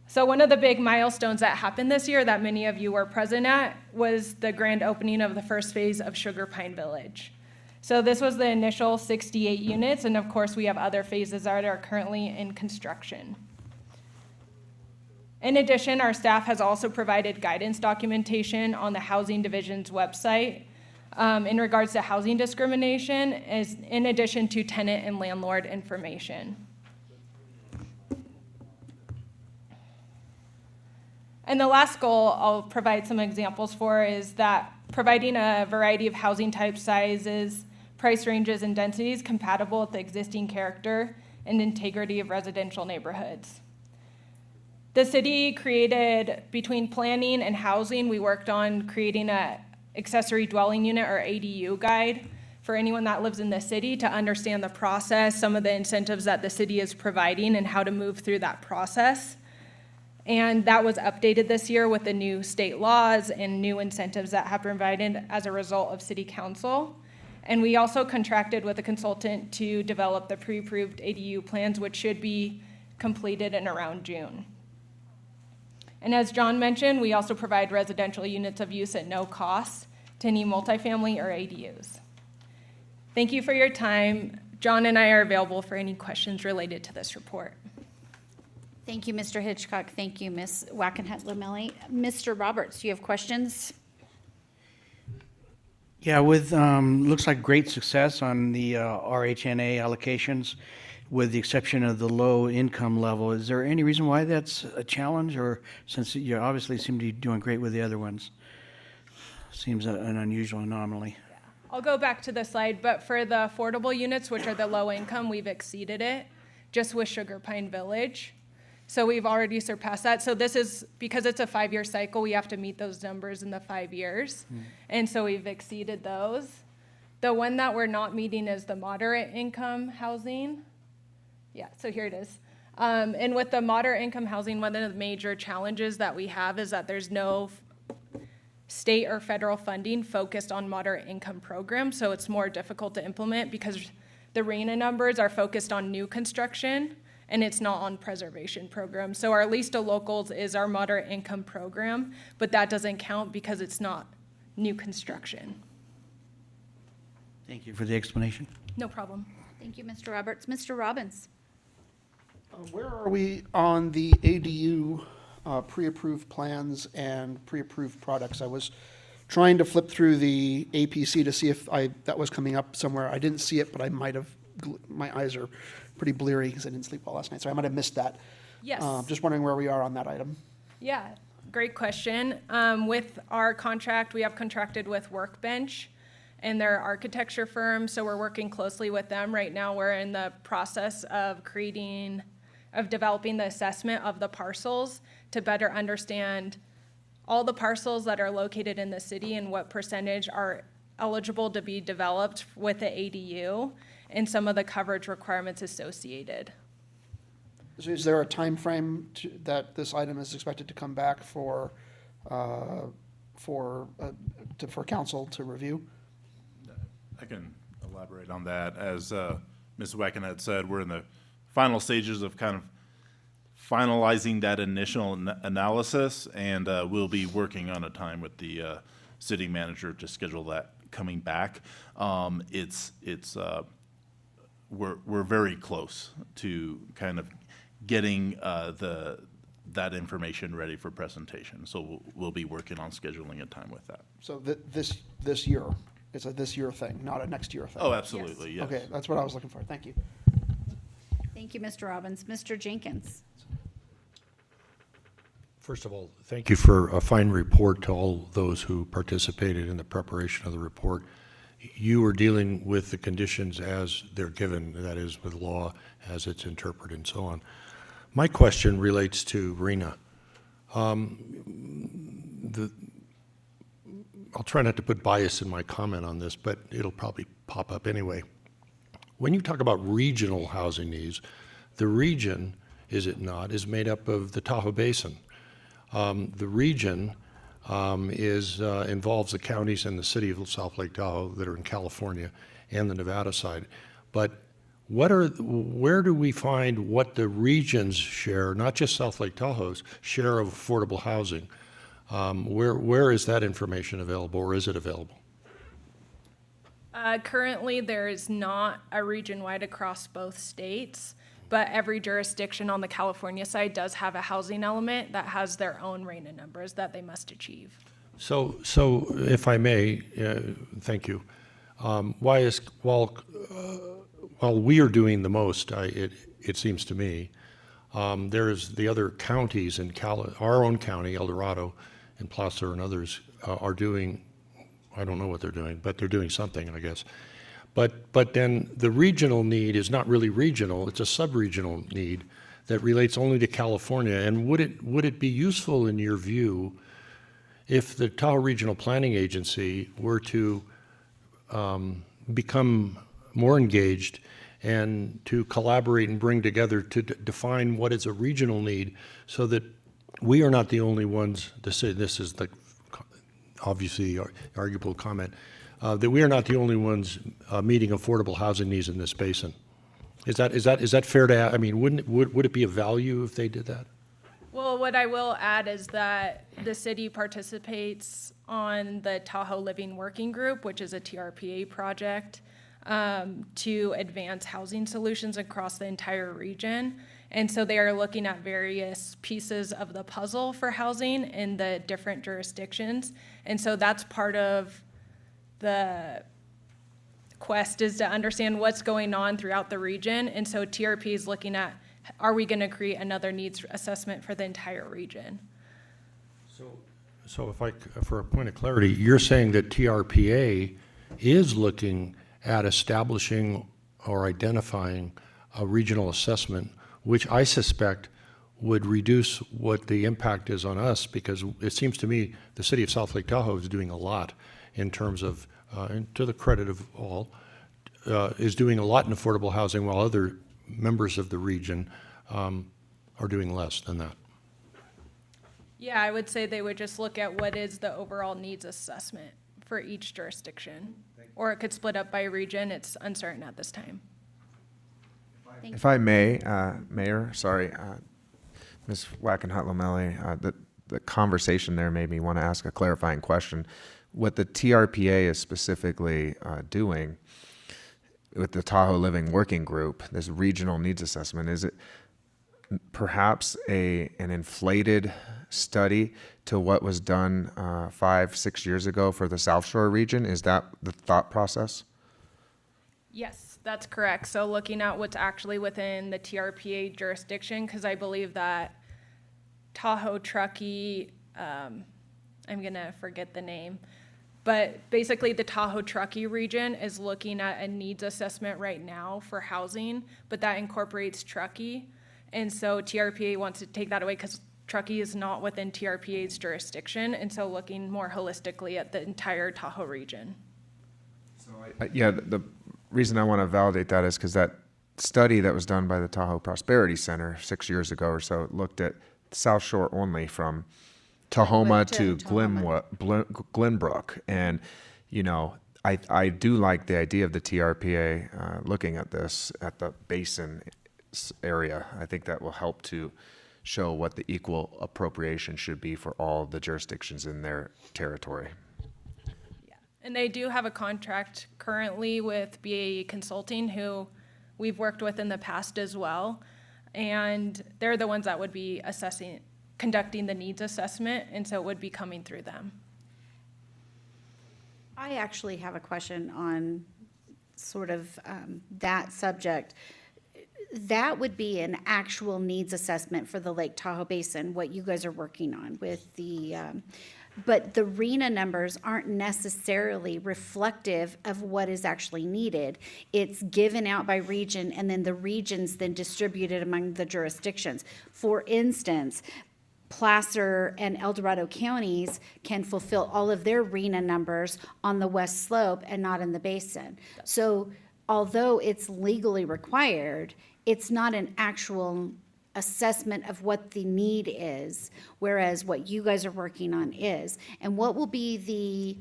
So one of the big milestones that happened this year that many of you were present at was the grand opening of the first phase of Sugar Pine Village. So this was the initial 68 units, and of course we have other phases that are currently in construction. In addition, our staff has also provided guidance documentation on the Housing Division's website in regards to housing discrimination, in addition to tenant and landlord information. And the last goal I'll provide some examples for is that providing a variety of housing types, sizes, price ranges, and densities compatible with the existing character and integrity of residential neighborhoods. The city created, between planning and housing, we worked on creating an accessory dwelling unit or ADU guide for anyone that lives in the city to understand the process, some of the incentives that the city is providing, and how to move through that process. And that was updated this year with the new state laws and new incentives that have been provided as a result of city council. And we also contracted with a consultant to develop the pre-approved ADU plans, which should be completed in around June. And as John mentioned, we also provide residential units of use at no cost to any multifamily or ADUs. Thank you for your time. John and I are available for any questions related to this report. Thank you, Mr. Hitchcock. Thank you, Ms. Wackenhut-Lamelli. Mr. Roberts, do you have questions? Yeah, with looks like great success on the RHNA allocations, with the exception of the low income level. Is there any reason why that's a challenge, or since you obviously seem to be doing great with the other ones? Seems an unusual anomaly. I'll go back to the slide, but for the affordable units, which are the low income, we've exceeded it just with Sugar Pine Village. So we've already surpassed that. So this is, because it's a 5-year cycle, we have to meet those numbers in the 5 years. And so we've exceeded those. The one that we're not meeting is the moderate income housing. Yeah, so here it is. And with the moderate income housing, one of the major challenges that we have is that there's no state or federal funding focused on moderate income programs, so it's more difficult to implement because the RENA numbers are focused on new construction and it's not on preservation programs. So our Lease to Locals is our moderate income program, but that doesn't count because it's not new construction. Thank you for the explanation. No problem. Thank you, Mr. Roberts. Mr. Robbins? Where are we on the ADU pre-approved plans and pre-approved products? I was trying to flip through the APC to see if that was coming up somewhere. I didn't see it, but I might have, my eyes are pretty bleary because I didn't sleep well last night, so I might have missed that. Yes. Just wondering where we are on that item. Yeah, great question. With our contract, we have contracted with Workbench and their architecture firm, so we're working closely with them. Right now, we're in the process of developing the assessment of the parcels to better understand all the parcels that are located in the city and what percentage are eligible to be developed with the ADU and some of the coverage requirements associated. So is there a timeframe that this item is expected to come back for council to review? I can elaborate on that. As Ms. Wecken had said, we're in the final stages of kind of finalizing that initial analysis, and we'll be working on a time with the city manager to schedule that coming back. We're very close to kind of getting that information ready for presentation. So we'll be working on scheduling a time with that. So this year, it's a this year thing, not a next year thing? Oh, absolutely, yes. Okay, that's what I was looking for. Thank you. Thank you, Mr. Robbins. Mr. Jenkins? First of all, thank you for a fine report to all those who participated in the preparation of the report. You are dealing with the conditions as they're given, that is with law as it's interpreted and so on. My question relates to RENA. I'll try not to put bias in my comment on this, but it'll probably pop up anyway. When you talk about regional housing needs, the region, is it not, is made up of the Tahoe Basin. The region involves the counties and the city of South Lake Tahoe that are in California and the Nevada side. But where do we find what the region's share, not just South Lake Tahoe's, share of affordable housing? Where is that information available, or is it available? Currently, there is not a region-wide across both states, but every jurisdiction on the California side does have a housing element that has their own RENA numbers that they must achieve. So if I may, thank you. While we are doing the most, it seems to me, there's the other counties in our own county, El Dorado, and Placer and others are doing, I don't know what they're doing, but they're doing something, I guess. But then the regional need is not really regional, it's a sub-regional need that relates only to California. And would it be useful in your view if the Tahoe Regional Planning Agency were to become more engaged and to collaborate and bring together to define what is a regional need, so that we are not the only ones to say, this is the obviously arguable comment, that we are not the only ones meeting affordable housing needs in this basin. Is that fair to add? I mean, would it be of value if they did that? Well, what I will add is that the city participates on the Tahoe Living Working Group, which is a TRPA project to advance housing solutions across the entire region. And so they are looking at various pieces of the puzzle for housing in the different jurisdictions. And so that's part of the quest, is to understand what's going on throughout the region. And so TRP is looking at, are we going to create another needs assessment for the entire region? So for a point of clarity, you're saying that TRPA is looking at establishing or identifying a regional assessment, which I suspect would reduce what the impact is on us, because it seems to me the city of South Lake Tahoe is doing a lot in terms of, and to the credit of all, is doing a lot in affordable housing, while other members of the region are doing less than that. Yeah, I would say they would just look at what is the overall needs assessment for each jurisdiction. Or it could split up by region. It's uncertain at this time. If I may, Mayor, sorry, Ms. Wackenhut-Lomelli, the conversation there made me want to ask a clarifying question. What the TRPA is specifically doing with the Tahoe Living Working Group, this regional needs assessment, is it perhaps an inflated study to what was done 5-6 years ago for the South Shore region? Is that the thought process? Yes, that's correct. So looking at what's actually within the TRPA jurisdiction, because I believe that Tahoe Truckee, I'm going to forget the name, but basically the Tahoe Truckee region is looking at a needs assessment right now for housing, but that incorporates Truckee. And so TRPA wants to take that away because Truckee is not within TRPA's jurisdiction, and so looking more holistically at the entire Tahoe region. Yeah, the reason I want to validate that is because that study that was done by the Tahoe Prosperity Center 6 years ago or so looked at South Shore only from Tahoma to Glenbrook. And, you know, I do like the idea of the TRPA looking at this at the basin area. I think that will help to show what the equal appropriation should be for all the jurisdictions in their territory. And they do have a contract currently with BAE Consulting, who we've worked with in the past as well. And they're the ones that would be conducting the needs assessment, and so it would be coming through them. I actually have a question on sort of that subject. That would be an actual needs assessment for the Lake Tahoe Basin, what you guys are working on with the, but the RENA numbers aren't necessarily reflective of what is actually needed. It's given out by region, and then the regions then distributed among the jurisdictions. For instance, Placer and El Dorado counties can fulfill all of their RENA numbers on the west slope and not in the basin. So although it's legally required, it's not an actual assessment of what the need is, whereas what you guys are working on is. And what will be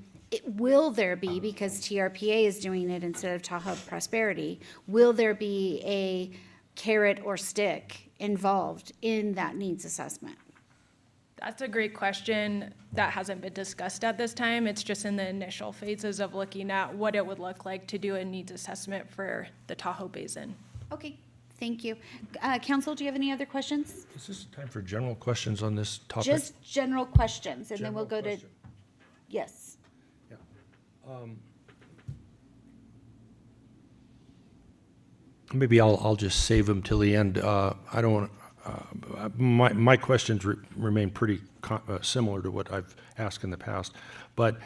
will there be, because TRPA is doing it instead of Tahoe Prosperity, will there be a carrot or stick involved in that needs assessment? That's a great question that hasn't been discussed at this time. It's just in the initial phases of looking at what it would look like to do a needs assessment for the Tahoe Basin. Okay, thank you. Council, do you have any other questions? Is this time for general questions on this topic? Just general questions, and then we'll go to, yes. Maybe I'll just save them till the end. I don't want. My questions remain pretty similar to what I've asked in the past, but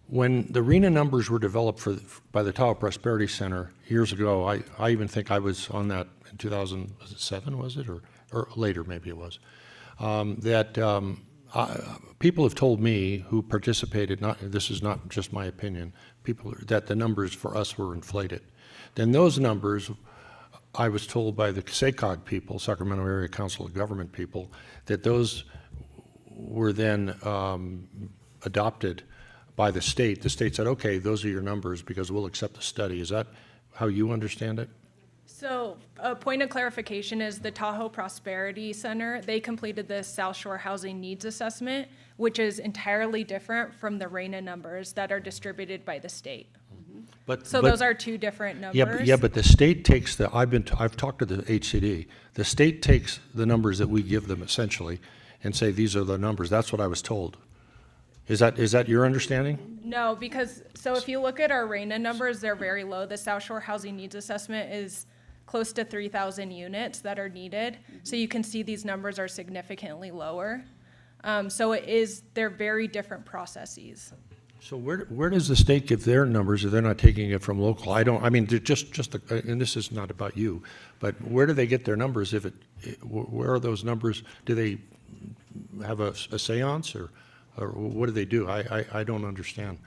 when the RENA numbers were developed by the Tahoe Prosperity Center years ago, I even think I was on that in 2007, was it, or later maybe it was, people have told me who participated, this is not just my opinion, that the numbers for us were inflated. Then those numbers, I was told by the SACOG people, Sacramento Area Council of Government people, that those were then adopted by the state. The state said, okay, those are your numbers because we'll accept the study. Is that how you understand it? So a point of clarification is the Tahoe Prosperity Center, they completed the South Shore Housing Needs Assessment, which is entirely different from the RENA numbers that are distributed by the state. But those are two different numbers. Yeah, but the state takes I've talked to the HCD. The state takes the numbers that we give them essentially and say, these are the numbers. That's what I was told. Is that your understanding? No, because, so if you look at our RENA numbers, they're very low. The South Shore Housing Needs Assessment is close to 3,000 units that are needed. So you can see these numbers are significantly lower. So they're very different processes. So where does the state give their numbers if they're not taking it from local? And this is not about you, but where do they get their numbers? Where are those numbers? Do they have a seance or what do they do? I don't understand.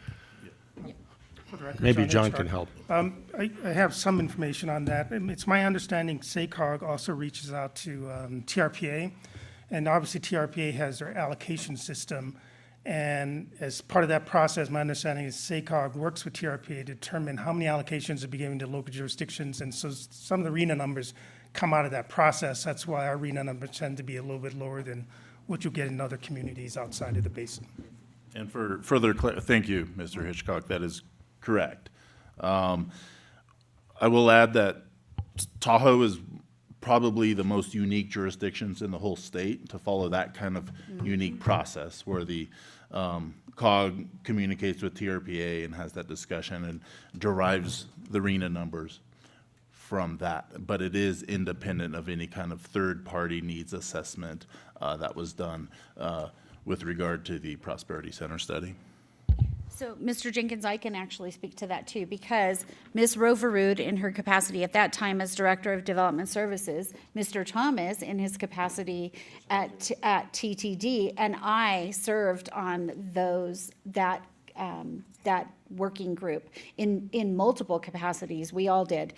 For the record, Maybe John H.R. can help. I have some information on that. It's my understanding SACOG also reaches out to TRPA, And obviously TRPA has their allocation system. And as part of that process, my understanding is SACOG works with TRPA to determine how many allocations are being given to local jurisdictions. And so some of the RENA numbers come out of that process. That's why our RENA numbers tend to be a little bit lower than what you'll get in other communities outside of the basin. And for further, thank you, Mr. Hitchcock, that is correct. I will add that Tahoe is probably the most unique jurisdictions in the whole state to follow that kind of unique process where the COG communicates with TRPA and has that discussion and derives the RENA numbers from that. But it is independent of any kind of third-party needs assessment that was done with regard to the Prosperity Center study. So, Mr. Jenkins, I can actually speak to that too, because Ms. Roverud, in her capacity at that time as Director of Development Services, Mr. Thomas, in his capacity at TTD, and I served on that working group in multiple capacities. We all did.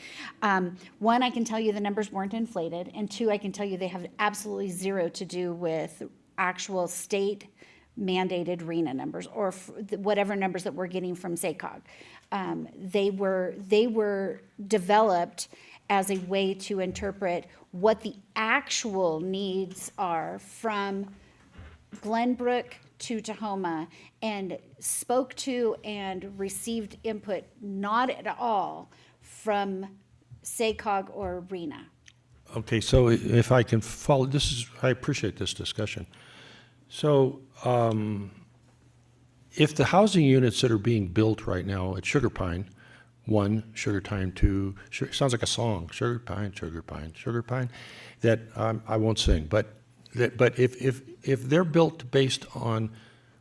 One, I can tell you the numbers weren't inflated, and two, I can tell you they have absolutely zero to do with actual state mandated RENA numbers or whatever numbers that we're getting from SACOG. They were developed as a way to interpret what the actual needs are from Glenbrook to Tahoma, and spoke to and received input not at all from SACOG or RENA. Okay, so if I can follow, I appreciate this discussion. So if the housing units that are being built right now at Sugar Pine, 1, Sugar Pine 2, sounds like a song, Sugar Pine, Sugar Pine, Sugar Pine, that I won't sing, but if they're built based on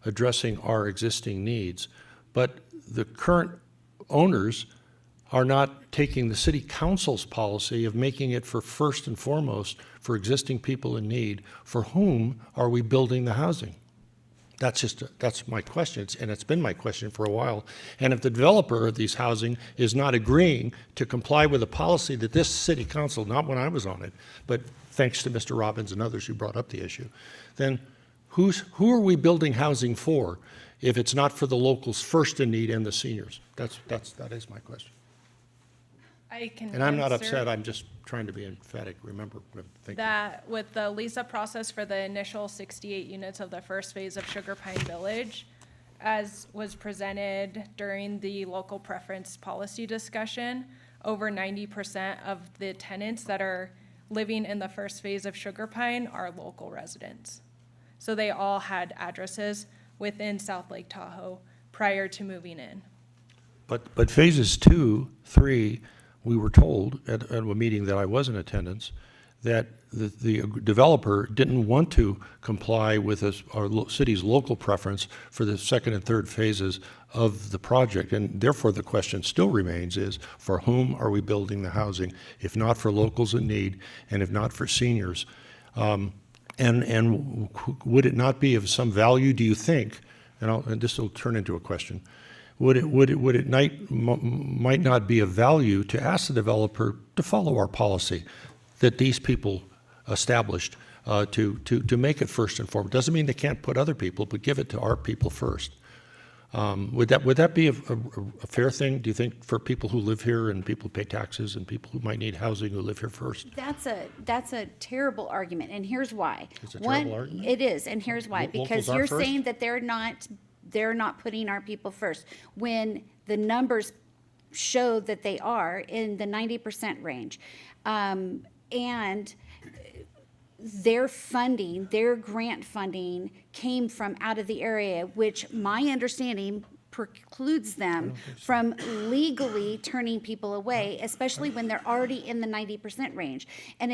addressing our existing needs, but the current owners are not taking the city council's policy of making it for first and foremost for existing people in need, for whom are we building the housing? That's my question, and it's been my question for a while. And if the developer of these housing is not agreeing to comply with a policy that this city council, not when I was on it, but thanks to Mr. Robbins and others who brought up the issue, then who are we building housing for if it's not for the locals first in need and the seniors? That is my question. I can And I'm not answer upset, I'm just trying to be emphatic, remember, thank you. that with the lease-up process for the initial 68 units of the first phase of Sugar Pine Village, as was presented during the local preference policy discussion, over 90% of the tenants that are living in the first phase of Sugar Pine are local residents. So they all had addresses within South Lake Tahoe prior to moving in. But phases 2, 3, we were told at a meeting that I was in attendance that the developer didn't want to comply with our city's local preference for the second and third phases of the project. And therefore, the question still remains is, for whom are we building the housing, if not for locals in need and if not for seniors? And would it not be of some value, do you think, and this will turn into a question, might not be of value to ask the developer to follow our policy that these people established to make it first and foremost? Doesn't mean they can't put other people, but give it to our people first. Would that be a fair thing, do you think, for people who live here and people who pay taxes and people who might need housing who live here first? That's a terrible argument, and here's why. It's a terrible argument? It is, and here's why. Locals Because aren't you're first? saying that they're not putting our people first, when the numbers show that they are in the 90% range. And their funding, their grant funding came from out of the area, which my understanding precludes them from legally turning people away, especially when they're already in the 90% range. And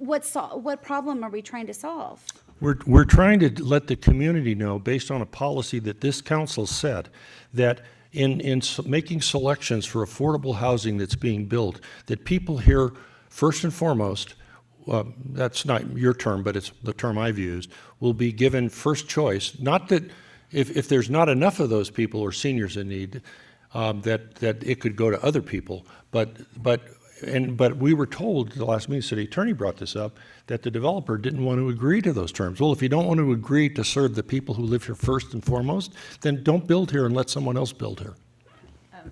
what problem are we trying to solve? We're trying to let the community know, based on a policy that this council set, that in making selections for affordable housing that's being built, that people here, first and foremost, that's not your term, but it's the term I've used, will be given first choice. Not that if there's not enough of those people or seniors in need, that it could go to other people, but but we were told, the last meeting, city attorney brought this up, that the developer didn't want to agree to those terms. Well, if you don't want to agree to serve the people who live here first and foremost, then don't build here and let someone else build here.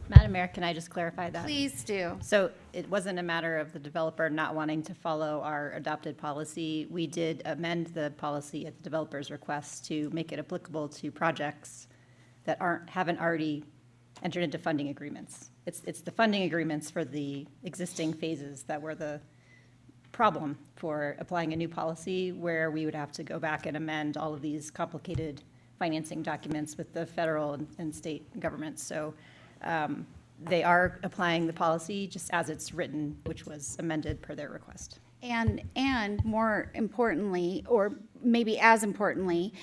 Madam Mayor, can I just clarify that? Please do. So it wasn't a matter of the developer not wanting to follow our adopted policy. We did amend the policy at the developer's request to make it applicable to projects that haven't already entered into funding agreements. It's the funding agreements for the existing phases that were the problem for applying a new policy, where we would have to go back and amend all of these complicated financing documents with the federal and state governments. So they are applying the policy just as it's written, which was amended per their request. And more importantly, or maybe as importantly,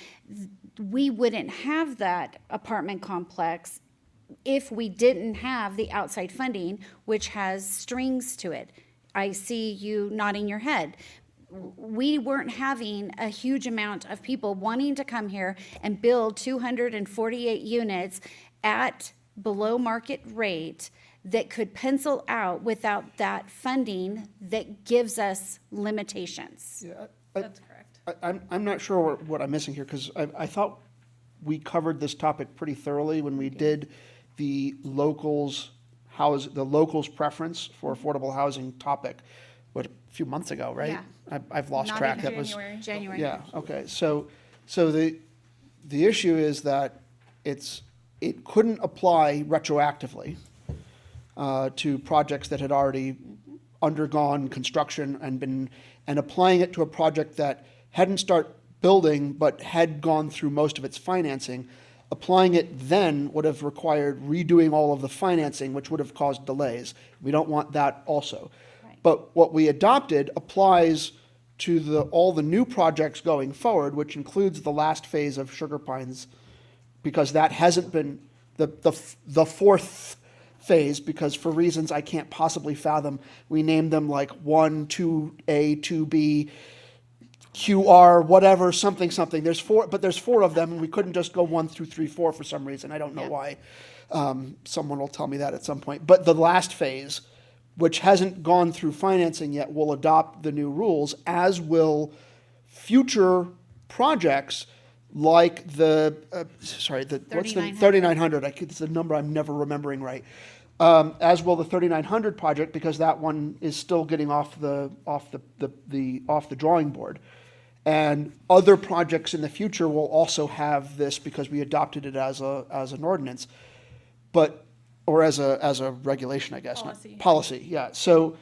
we wouldn't have that apartment complex if we didn't have the outside funding, which has strings to it. I see you nodding your head. We weren't having a huge amount of people wanting to come here and build 248 units at below market rate that could pencil out without that funding that gives us limitations. Yeah, That's correct. I'm not sure what I'm missing here, because I thought we covered this topic pretty thoroughly when we did the locals preference for affordable housing topic, a few months ago, right? Yeah. I've lost Not track. even That was January. Yeah, okay. So the issue is that it couldn't apply retroactively to projects that had already undergone construction and applying it to a project that hadn't started building but had gone through most of its financing. Applying it then would have required redoing all of the financing, which would have caused delays. We don't want that also. Right. But what we adopted applies to all the new projects going forward, which includes the last phase of Sugar Pines, because that hasn't been the fourth phase, because for reasons I can't possibly fathom, we named them like 1, 2A, 2B, QR, whatever, something. There's four of them, and we couldn't just go 1 through 3, 4 for some reason. I don't know why. Someone will tell me that at some point. But the last phase, which hasn't gone through financing yet, will adopt the new rules, as will future projects like what's the 3900? It's a number I'm never remembering right. As will the 3900 project, because that one is still getting off the drawing board. And other projects in the future will also have this, because we adopted it as an ordinance, or as a regulation, I guess. Policy, yeah. So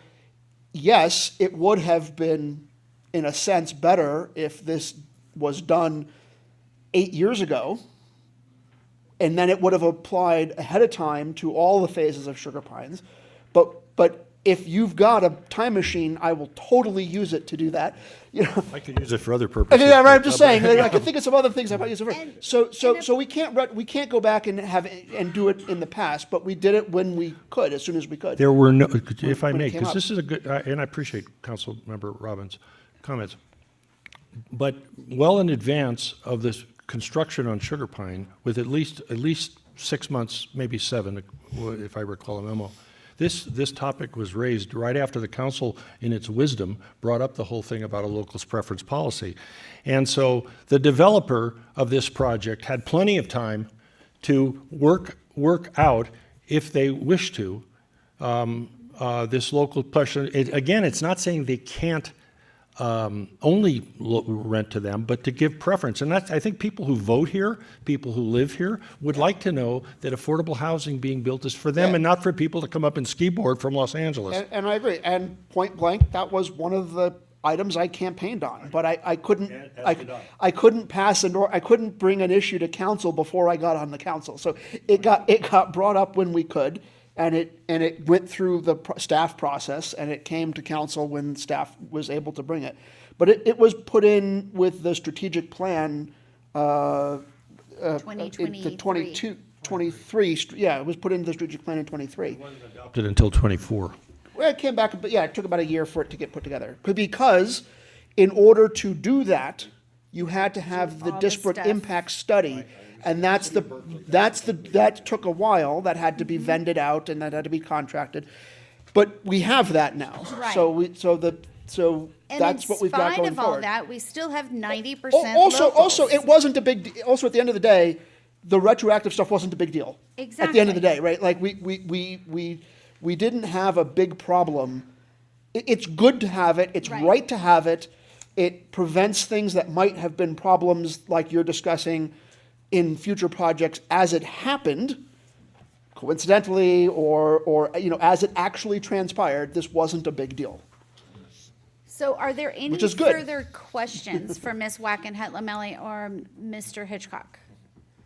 yes, it would have been, in a sense, better if this was done 8 years ago, and then it would have applied ahead of time to all the phases of Sugar Pines. But if you've got a time machine, I will totally use it to do that. I could use it for other purposes. Yeah, I'm just saying. I can think of some other things I might use it for. So we can't go back and do it in the past, but we did it when we could, as soon as we could. There were no, if I when it may, came because up. this is a good, and I appreciate Councilmember Robbins' comments, but well in advance of this construction on Sugar Pine, with at least 6 months, maybe 7, if I recall a memo, this topic was raised right after the council, in its wisdom, brought up the whole thing about a locals preference policy. And so the developer of this project had plenty of time to work out, if they wish to, this local question. Again, it's not saying they can't only rent to them, but to give preference. And I think people who vote here, people who live here, would like to know that affordable housing being built is for them and not for people to come up and ski board from Los Angeles. And I agree. And point blank, that was one of the items I campaigned on. But I couldn't I couldn't bring an issue to council before I got on the council. So it got brought up when we could. And it went through the staff process, and it came to council when staff was able to bring it. But it was put in with the strategic plan. 2023. 23. Yeah, it was put into the strategic plan in 23. It wasn't adopted until 24. Well, it came back, but yeah, it took about a year for it to get put together. Because in order to do that, you had to have the disparate impact study. And that took a while. That had to be vended out, and that had to be contracted. But we have that now. Right. So And that's what we've got in going spite of all forward. that, we still have 90% Also, locals. it wasn't a big, also at the end of the day, the retroactive stuff wasn't a big deal. At the end of the Exactly. day, right? Like, we didn't have a big problem. It's good to have it, it's Right. right to have it. It prevents things that might have been problems like you're discussing in future projects as it happened, coincidentally, or, you know, as it actually transpired, this wasn't a big deal. So are there any Which is good. further questions for Ms. Wackenhut-Lamelli or Mr. Hitchcock?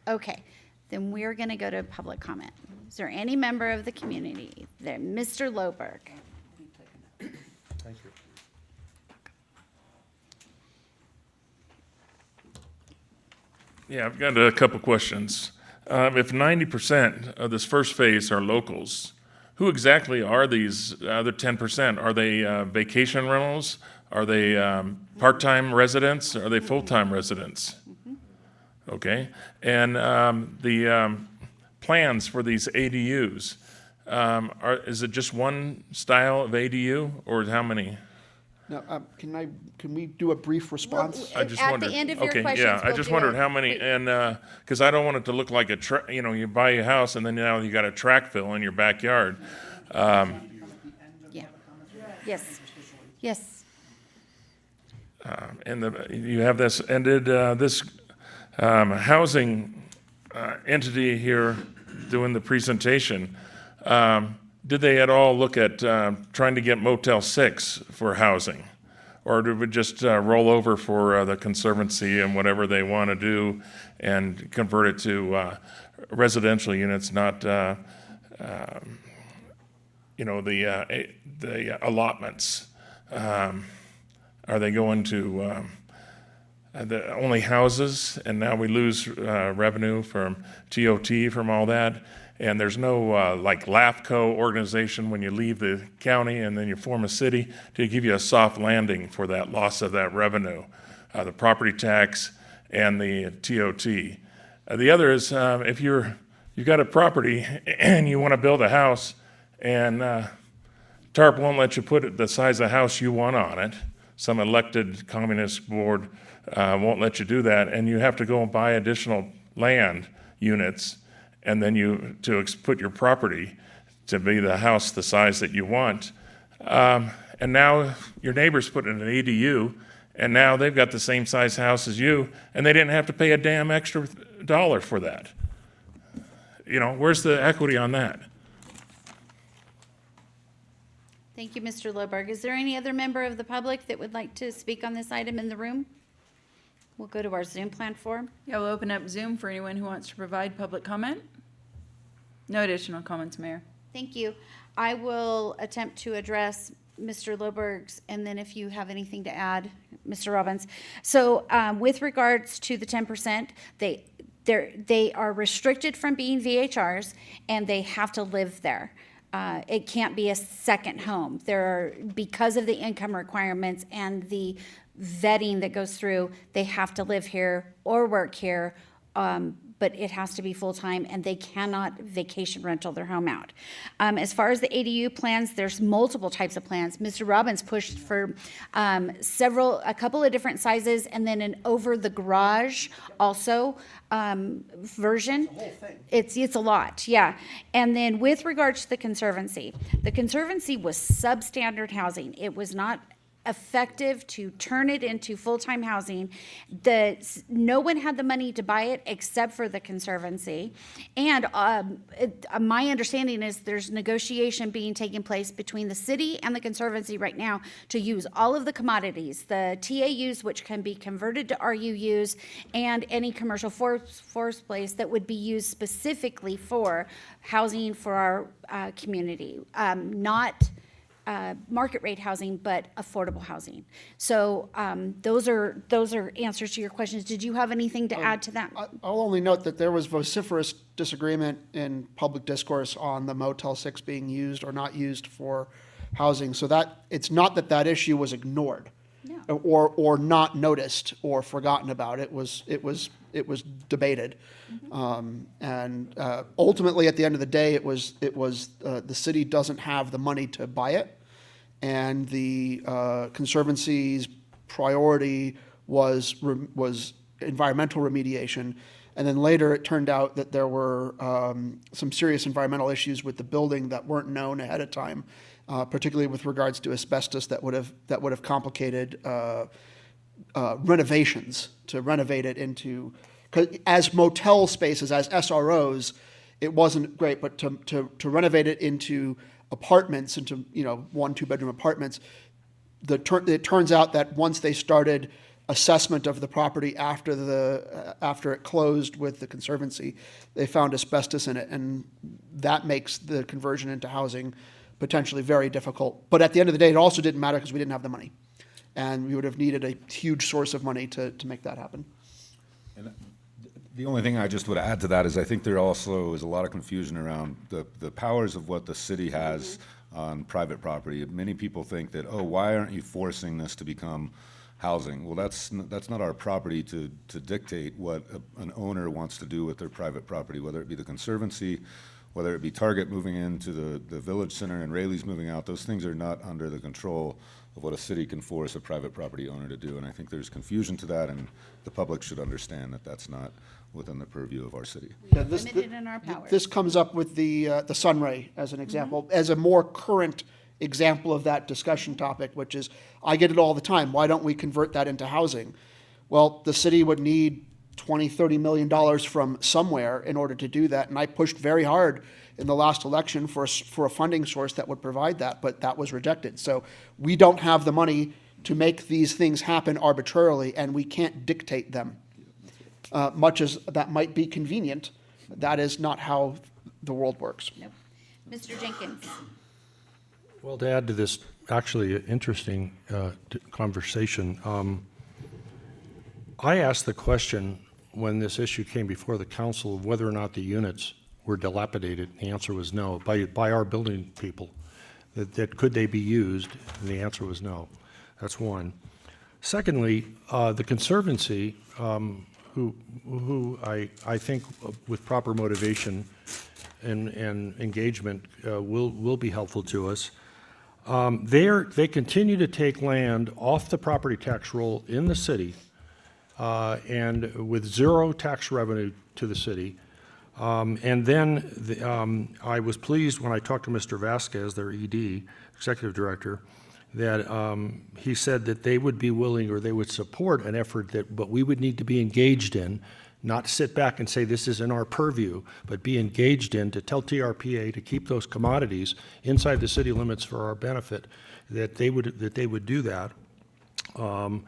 Okay, then we're going to go to public comment. Is there any member of the community there? Mr. Loberg. Thank you. Yeah, I've got a couple questions. If 90% of this first phase are locals, who exactly are these other 10%? Are they vacation rentals? Are they part-time residents? Are they full-time residents? Okay, and the plans for these ADUs, is it just one style of ADU, or how many? Now, can we do a brief response? I just At the wondered. end of your Okay, questions, yeah, I we'll just do wondered a how many, brief- and, because I don't want it to look like you buy a house and then now you got a track fill in your backyard. Yeah. Yes. Yes. And you have this ended, this housing entity here doing the presentation. Did they at all look at trying to get Motel 6 for housing? Or did we just roll over for the Conservancy and whatever they want to do and convert it to residential units, not, the allotments? Are they going to the only houses, and now we lose revenue from TOT from all that? And there's no like LAFCO organization when you leave the county and then you form a city to give you a soft landing for that loss of that revenue, the property tax and the TOT. The other is if you've got a property and you want to build a house and TARP won't let you put it the size of house you want on it. Some elected communist board won't let you do that, and you have to go and buy additional land units, and then to put your property to be the house the size that you want. And now your neighbor's putting an ADU, and now they've got the same size house as you, and they didn't have to pay a damn extra dollar for that. Where's the equity on that? Thank you, Mr. Loberg. Is there any other member of the public that would like to speak on this item in the room? We'll go to our Zoom platform. Yeah, we'll open up Zoom for anyone who wants to provide public comment. No additional comments, Mayor. Thank you. I will attempt to address Mr. Loberg's, and then if you have anything to add, Mr. Robbins. So with regards to the 10%, they are restricted from being VHRs, and they have to live there. It can't be a second home. Because of the income requirements and the vetting that goes through, they have to live here or work here, but it has to be full-time, and they cannot vacation rental their home out. As far as the ADU plans, there's multiple types of plans. Mr. Robbins pushed for a couple of different sizes, and then an over-the-garage also version. It's a lot, yeah. And then with regards to the Conservancy was substandard housing. It was not effective to turn it into full-time housing. No one had the money to buy it except for the Conservancy. And my understanding is there's negotiation being taking place between the city and the Conservancy right now to use all of the commodities, the TAUs, which can be converted to RUUs, and any commercial forest place that would be used specifically for housing for our community, not market rate housing, but affordable housing. So those are answers to your questions. Did you have anything to add to that? I'll only note that there was vociferous disagreement in public discourse on the Motel 6 being used or not used for housing. So that it's not that issue was ignored or not noticed or forgotten about. It was debated. And ultimately, at the end of the day, it was the city doesn't have the money to buy it, and the Conservancy's priority was environmental remediation. And then later, it turned out that there were some serious environmental issues with the building that weren't known ahead of time, particularly with regards to asbestos that would have complicated renovations to renovate it into, 'cause as motel spaces, as SROs, it wasn't great, but to renovate it into apartments, into 1-2 bedroom apartments, it turns out that once they started assessment of the property after it closed with the Conservancy, they found asbestos in it, and that makes the conversion into housing potentially very difficult. But at the end of the day, it also didn't matter because we didn't have the money, and we would have needed a huge source of money to make that happen. And the only thing I just would add to that is I think there also is a lot of confusion around the powers of what the city has on private property. Many people think that, oh, why aren't you forcing this to become housing? Well, that's not our property to dictate what an owner wants to do with their private property, whether it be the Conservancy, whether it be Target moving into the Village Center and Rayleigh's moving out. Those things are not under the control of what a city can force a private property owner to do. And I think there's confusion to that, and the public should understand that that's not within the purview of our city. Yeah, Limited in our powers. This comes up with the Sunray as an example, as a more current example of that discussion topic, which is, I get it all the time, why don't we convert that into housing? Well, the city would need $20-30 million from somewhere in order to do that, and I pushed very hard in the last election for a funding source that would provide that, but that was rejected. So we don't have the money to make these things happen arbitrarily, and we can't dictate them. Much as that might be convenient, that is not how the world works. Nope. Mr. Jenkins. Well, to add to this actually interesting conversation, I asked the question when this issue came before the council of whether or not the units were dilapidated. The answer was no, by our building people. That could they be used? And the answer was no. That's one. Secondly, the Conservancy, who I think with proper motivation and engagement will be helpful to us. They continue to take land off the property tax roll in the city, and with zero tax revenue to the city. And then I was pleased when I talked to Mr. Vasquez, their ED, Executive Director, that he said that they would be willing, or they would support an effort but we would need to be engaged in, not sit back and say this is in our purview, but be engaged in to tell TRPA to keep those commodities inside the city limits for our benefit, that they would do that. I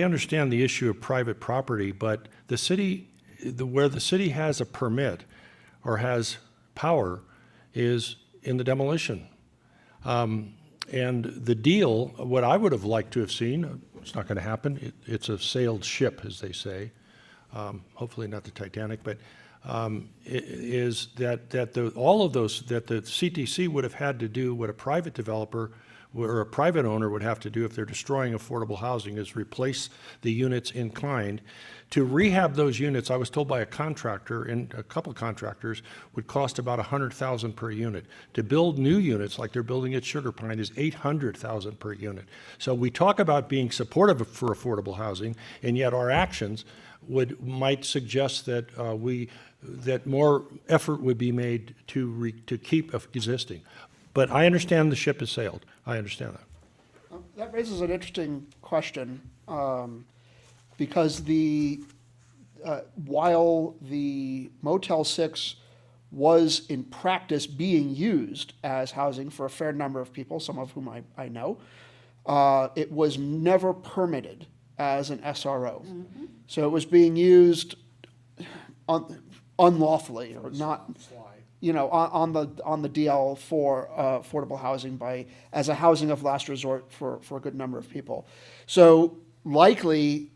understand the issue of private property, but the city, where the city has a permit or has power is in the demolition. And the deal, what I would have liked to have seen, it's not going to happen. It's a sailed ship, as they say. Hopefully not the Titanic, but is that all of those, that the CTC would have had to do what a private developer or a private owner would have to do if they're destroying affordable housing, is replace the units in kind. To rehab those units, I was told by a contractor, and a couple contractors, would cost about $100,000 per unit. To build new units like they're building at Sugar Pine is $800,000 per unit. So we talk about being supportive for affordable housing, and yet our actions might suggest that that more effort would be made to keep existing. But I understand the ship has sailed. I understand that. That raises an interesting question, because while the Motel 6 was in practice being used as housing for a fair number of people, some of whom I know, it was never permitted as an SRO. Mm-hmm. So it was being used unlawfully, or not, on the DL for affordable housing as a housing of last resort for a good number of people. So likely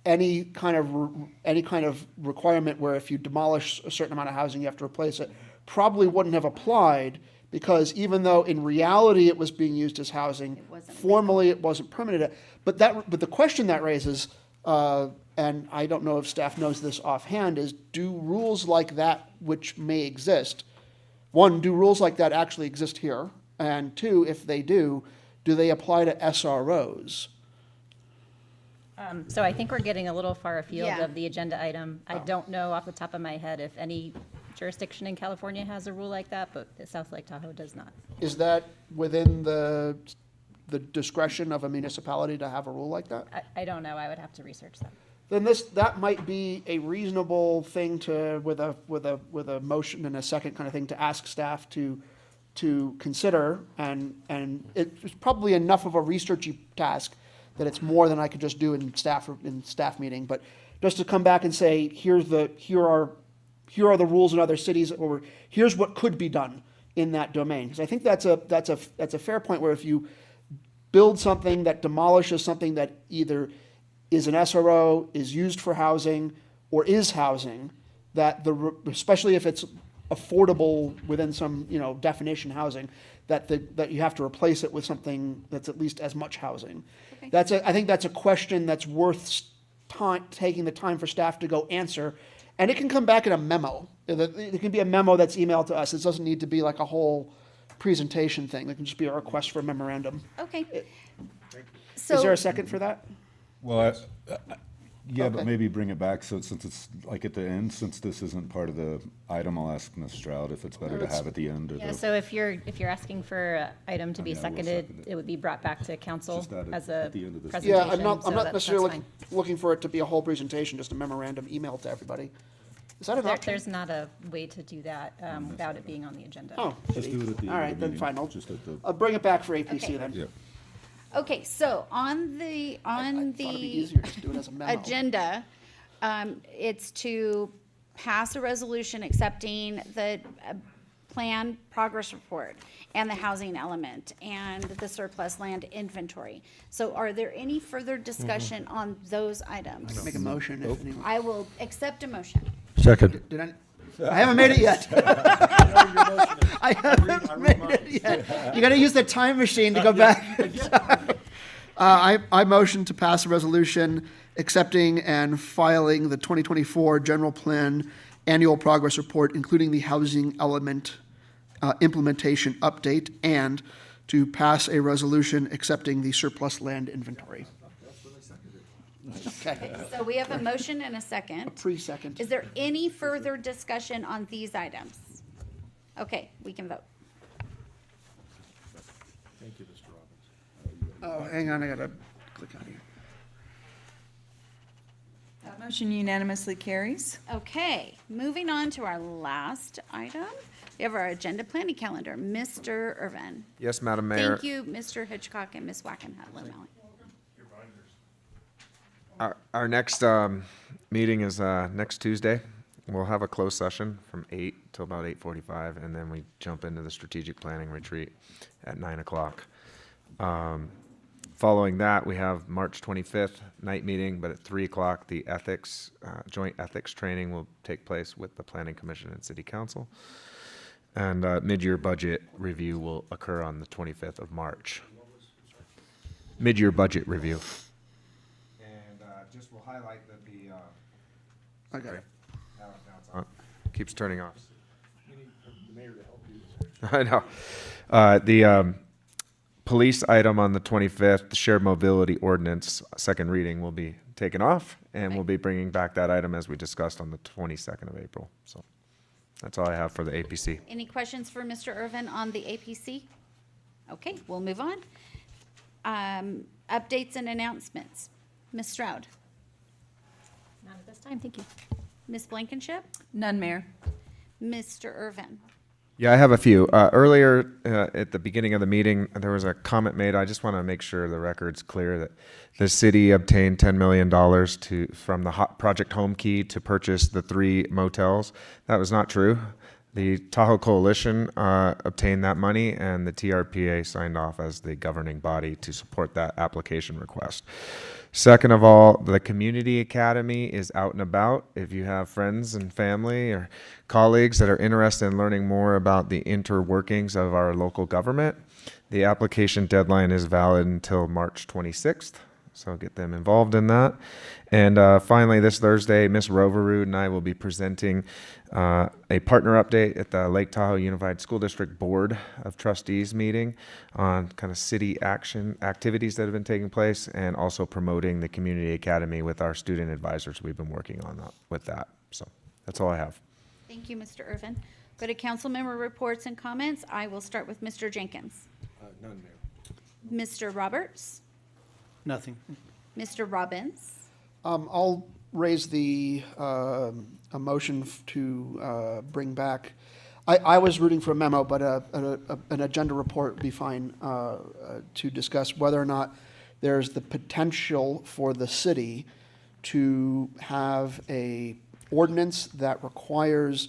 any kind of requirement where if you demolish a certain amount of housing you have to replace it probably wouldn't have applied, because even though in reality it was being used as housing, formally it wasn't permitted. But the question that raises, and I don't know if staff knows this offhand, is do rules like that which may exist, one, do rules like that actually exist here? And two, if they do they apply to SROs? So I think we're getting a little far afield Yeah. of the agenda item. I don't know off the top of my head if any jurisdiction in California has a rule like that, but South Lake Tahoe does not. Is that within the discretion of a municipality to have a rule like that? I don't know. I would have to research that. Then that might be a reasonable thing to, with a motion and a second kind of thing, to ask staff to consider, and it's probably enough of a researchy task that it's more than I could just do in staff meeting, but just to come back and say, here are the rules in other cities, or here's what could be done in that domain. Because I think that's a fair point, where if you build something that demolishes something that either is an SRO, is used for housing, or is housing, that especially if it's affordable within some, definition housing, that you have to replace it with something that's at least as much housing. Okay. I think that's a question that's worth taking the time for staff to go answer, and it can come back in a memo. It can be a memo that's emailed to us. It doesn't need to be like a whole presentation thing. It can just be a request for a memorandum. Okay. Is there a second for that? Well, yeah, Okay. but maybe bring it back, so since it's like at the end, since this isn't part of the item, I'll ask Ms. Stroud if it's better to have at the end. Yeah, so if you're asking for an item to be I will seconded, second it would be brought back to council Just add it as a at the end of this. presentation. Yeah, I'm not so that's necessarily fine. looking for it to be a whole presentation, just a memorandum emailed to everybody. Is that an option? There's not a way to do that without it being on the agenda. Oh, Just do it at the end all of right, the then meeting, fine. just at the- I'll bring it back for APC Okay. then. Yeah. Okay, so on the it'd be easier just to do it as a memo. agenda, it's to pass a resolution accepting the plan progress report and the housing element and the surplus land inventory. So are there any further discussion on those items? Make a motion if anyone. I will accept a motion. Second. I haven't made it yet. I haven't made it yet. You gotta use the time machine to go back. I motion to pass a resolution accepting and filing the 2024 general plan annual progress report, including the housing element implementation update, and to pass a resolution accepting the surplus land inventory. Okay, So we have a motion and a second. pre-second. Is there any further discussion on these items? Okay, we can vote. Thank you, Mr. Robbins. Oh, hang on, I gotta click on here. That motion unanimously carries. Okay, moving on to our last item. We have our agenda planning calendar. Mr. Irvin. Yes, Madam Mayor. Thank you, Mr. Hitchcock and Ms. Wackenhut. Our next meeting is next Tuesday. We'll have a closed session from 8 till about 8:45, and then we jump into the strategic planning retreat at 9 o'clock. Following that, we have March 25th night meeting, but at 3 o'clock, the joint ethics training will take place with the Planning Commission and City Council. And mid-year budget review will occur on the 25th of March. Mid-year budget review. And just will highlight that the... I got it. Now it's on. Keeps turning off. I know. The police item on the 25th, the shared mobility ordinance, second reading will be taken off, and we'll be bringing back that item as we discussed on the 22nd of April. So that's all I have for the APC. Any questions for Mr. Irvin on the APC? Okay, we'll move on. Updates and announcements. Ms. Stroud. Not at this time, thank you. Ms. Blankenship. None, Mayor. Mr. Irvin. Yeah, I have a few. Earlier at the beginning of the meeting, there was a comment made. I just want to make sure the record's clear that the city obtained $10 million from the Project Home Key to purchase the 3 motels. That was not true. The Tahoe Coalition obtained that money, and the TRPA signed off as the governing body to support that application request. Second of all, the Community Academy is out and about. If you have friends and family or colleagues that are interested in learning more about the interworkings of our local government, the application deadline is valid until March 26th. So get them involved in that. And finally, this Thursday, Ms. Roverud and I will be presenting a partner update at the Lake Tahoe Unified School District Board of Trustees meeting on kind of city action activities that have been taking place, and also promoting the Community Academy with our student advisors. We've been working on that with that. So that's all I have. Thank you, Mr. Irvin. Go to council member reports and comments. I will start with Mr. Jenkins. None, Mayor. Mr. Roberts, Nothing. Mr. Robbins, I'll raise a motion to bring back. I was rooting for a memo, but an agenda report would be fine to discuss whether or not there's the potential for the city to have a ordinance that requires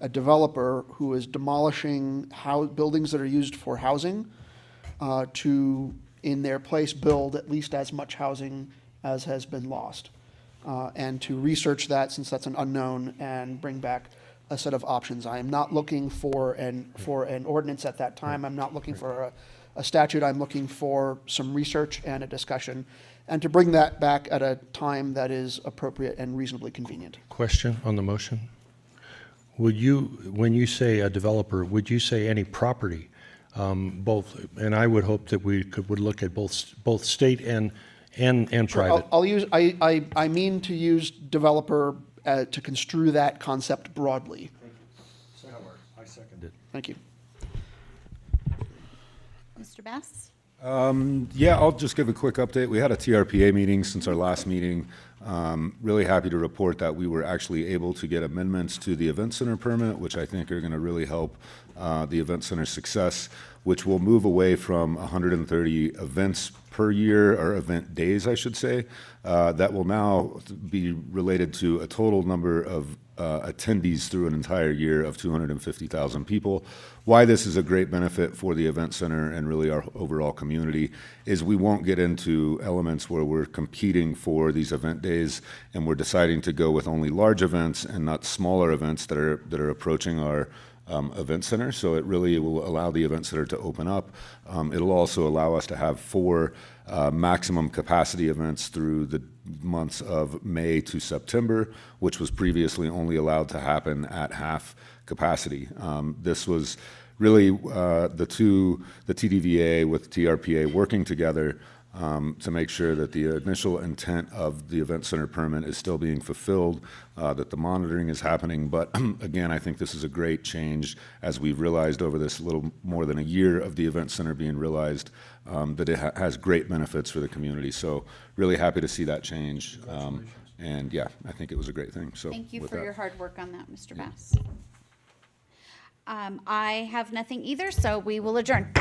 a developer who is demolishing buildings that are used for housing to, in their place, build at least as much housing as has been lost. And to research that, since that's an unknown, and bring back a set of options. I am not looking for an ordinance at that time. I'm not looking for a statute. I'm looking for some research and a discussion, and to bring that back at a time that is appropriate and reasonably convenient. Question on the motion. Would you, when you say a developer, would you say any property? Both, and I would hope that would look at both state and private. I'll use, I mean to use developer to construe that concept broadly. I second it. Thank you. Mr. Bass. Yeah, I'll just give a quick update. We had a TRPA meeting since our last meeting. Really happy to report that we were actually able to get amendments to the event center permit, which I think are going to really help the event center's success, which will move away from 130 events per year, or event days, I should say. That will now be related to a total number of attendees through an entire year of 250,000 people. Why this is a great benefit for the event center and really our overall community is we won't get into elements where we're competing for these event days and we're deciding to go with only large events and not smaller events that are approaching our event center. So it really will allow the event center to open up. It'll also allow us to have 4 maximum capacity events through the months of May to September, which was previously only allowed to happen at half capacity. This was really the TDVA with TRPA working together to make sure that the initial intent of the event center permit is still being fulfilled, that the monitoring is happening. But again, I think this is a great change, as we've realized over this little more than a year of the event center being realized, that it has great benefits for the community. So really happy to see that change. And yeah, I think it was a great thing. So Thank you with for that. your hard work on that, Mr. Bass. I have nothing either, so we will adjourn.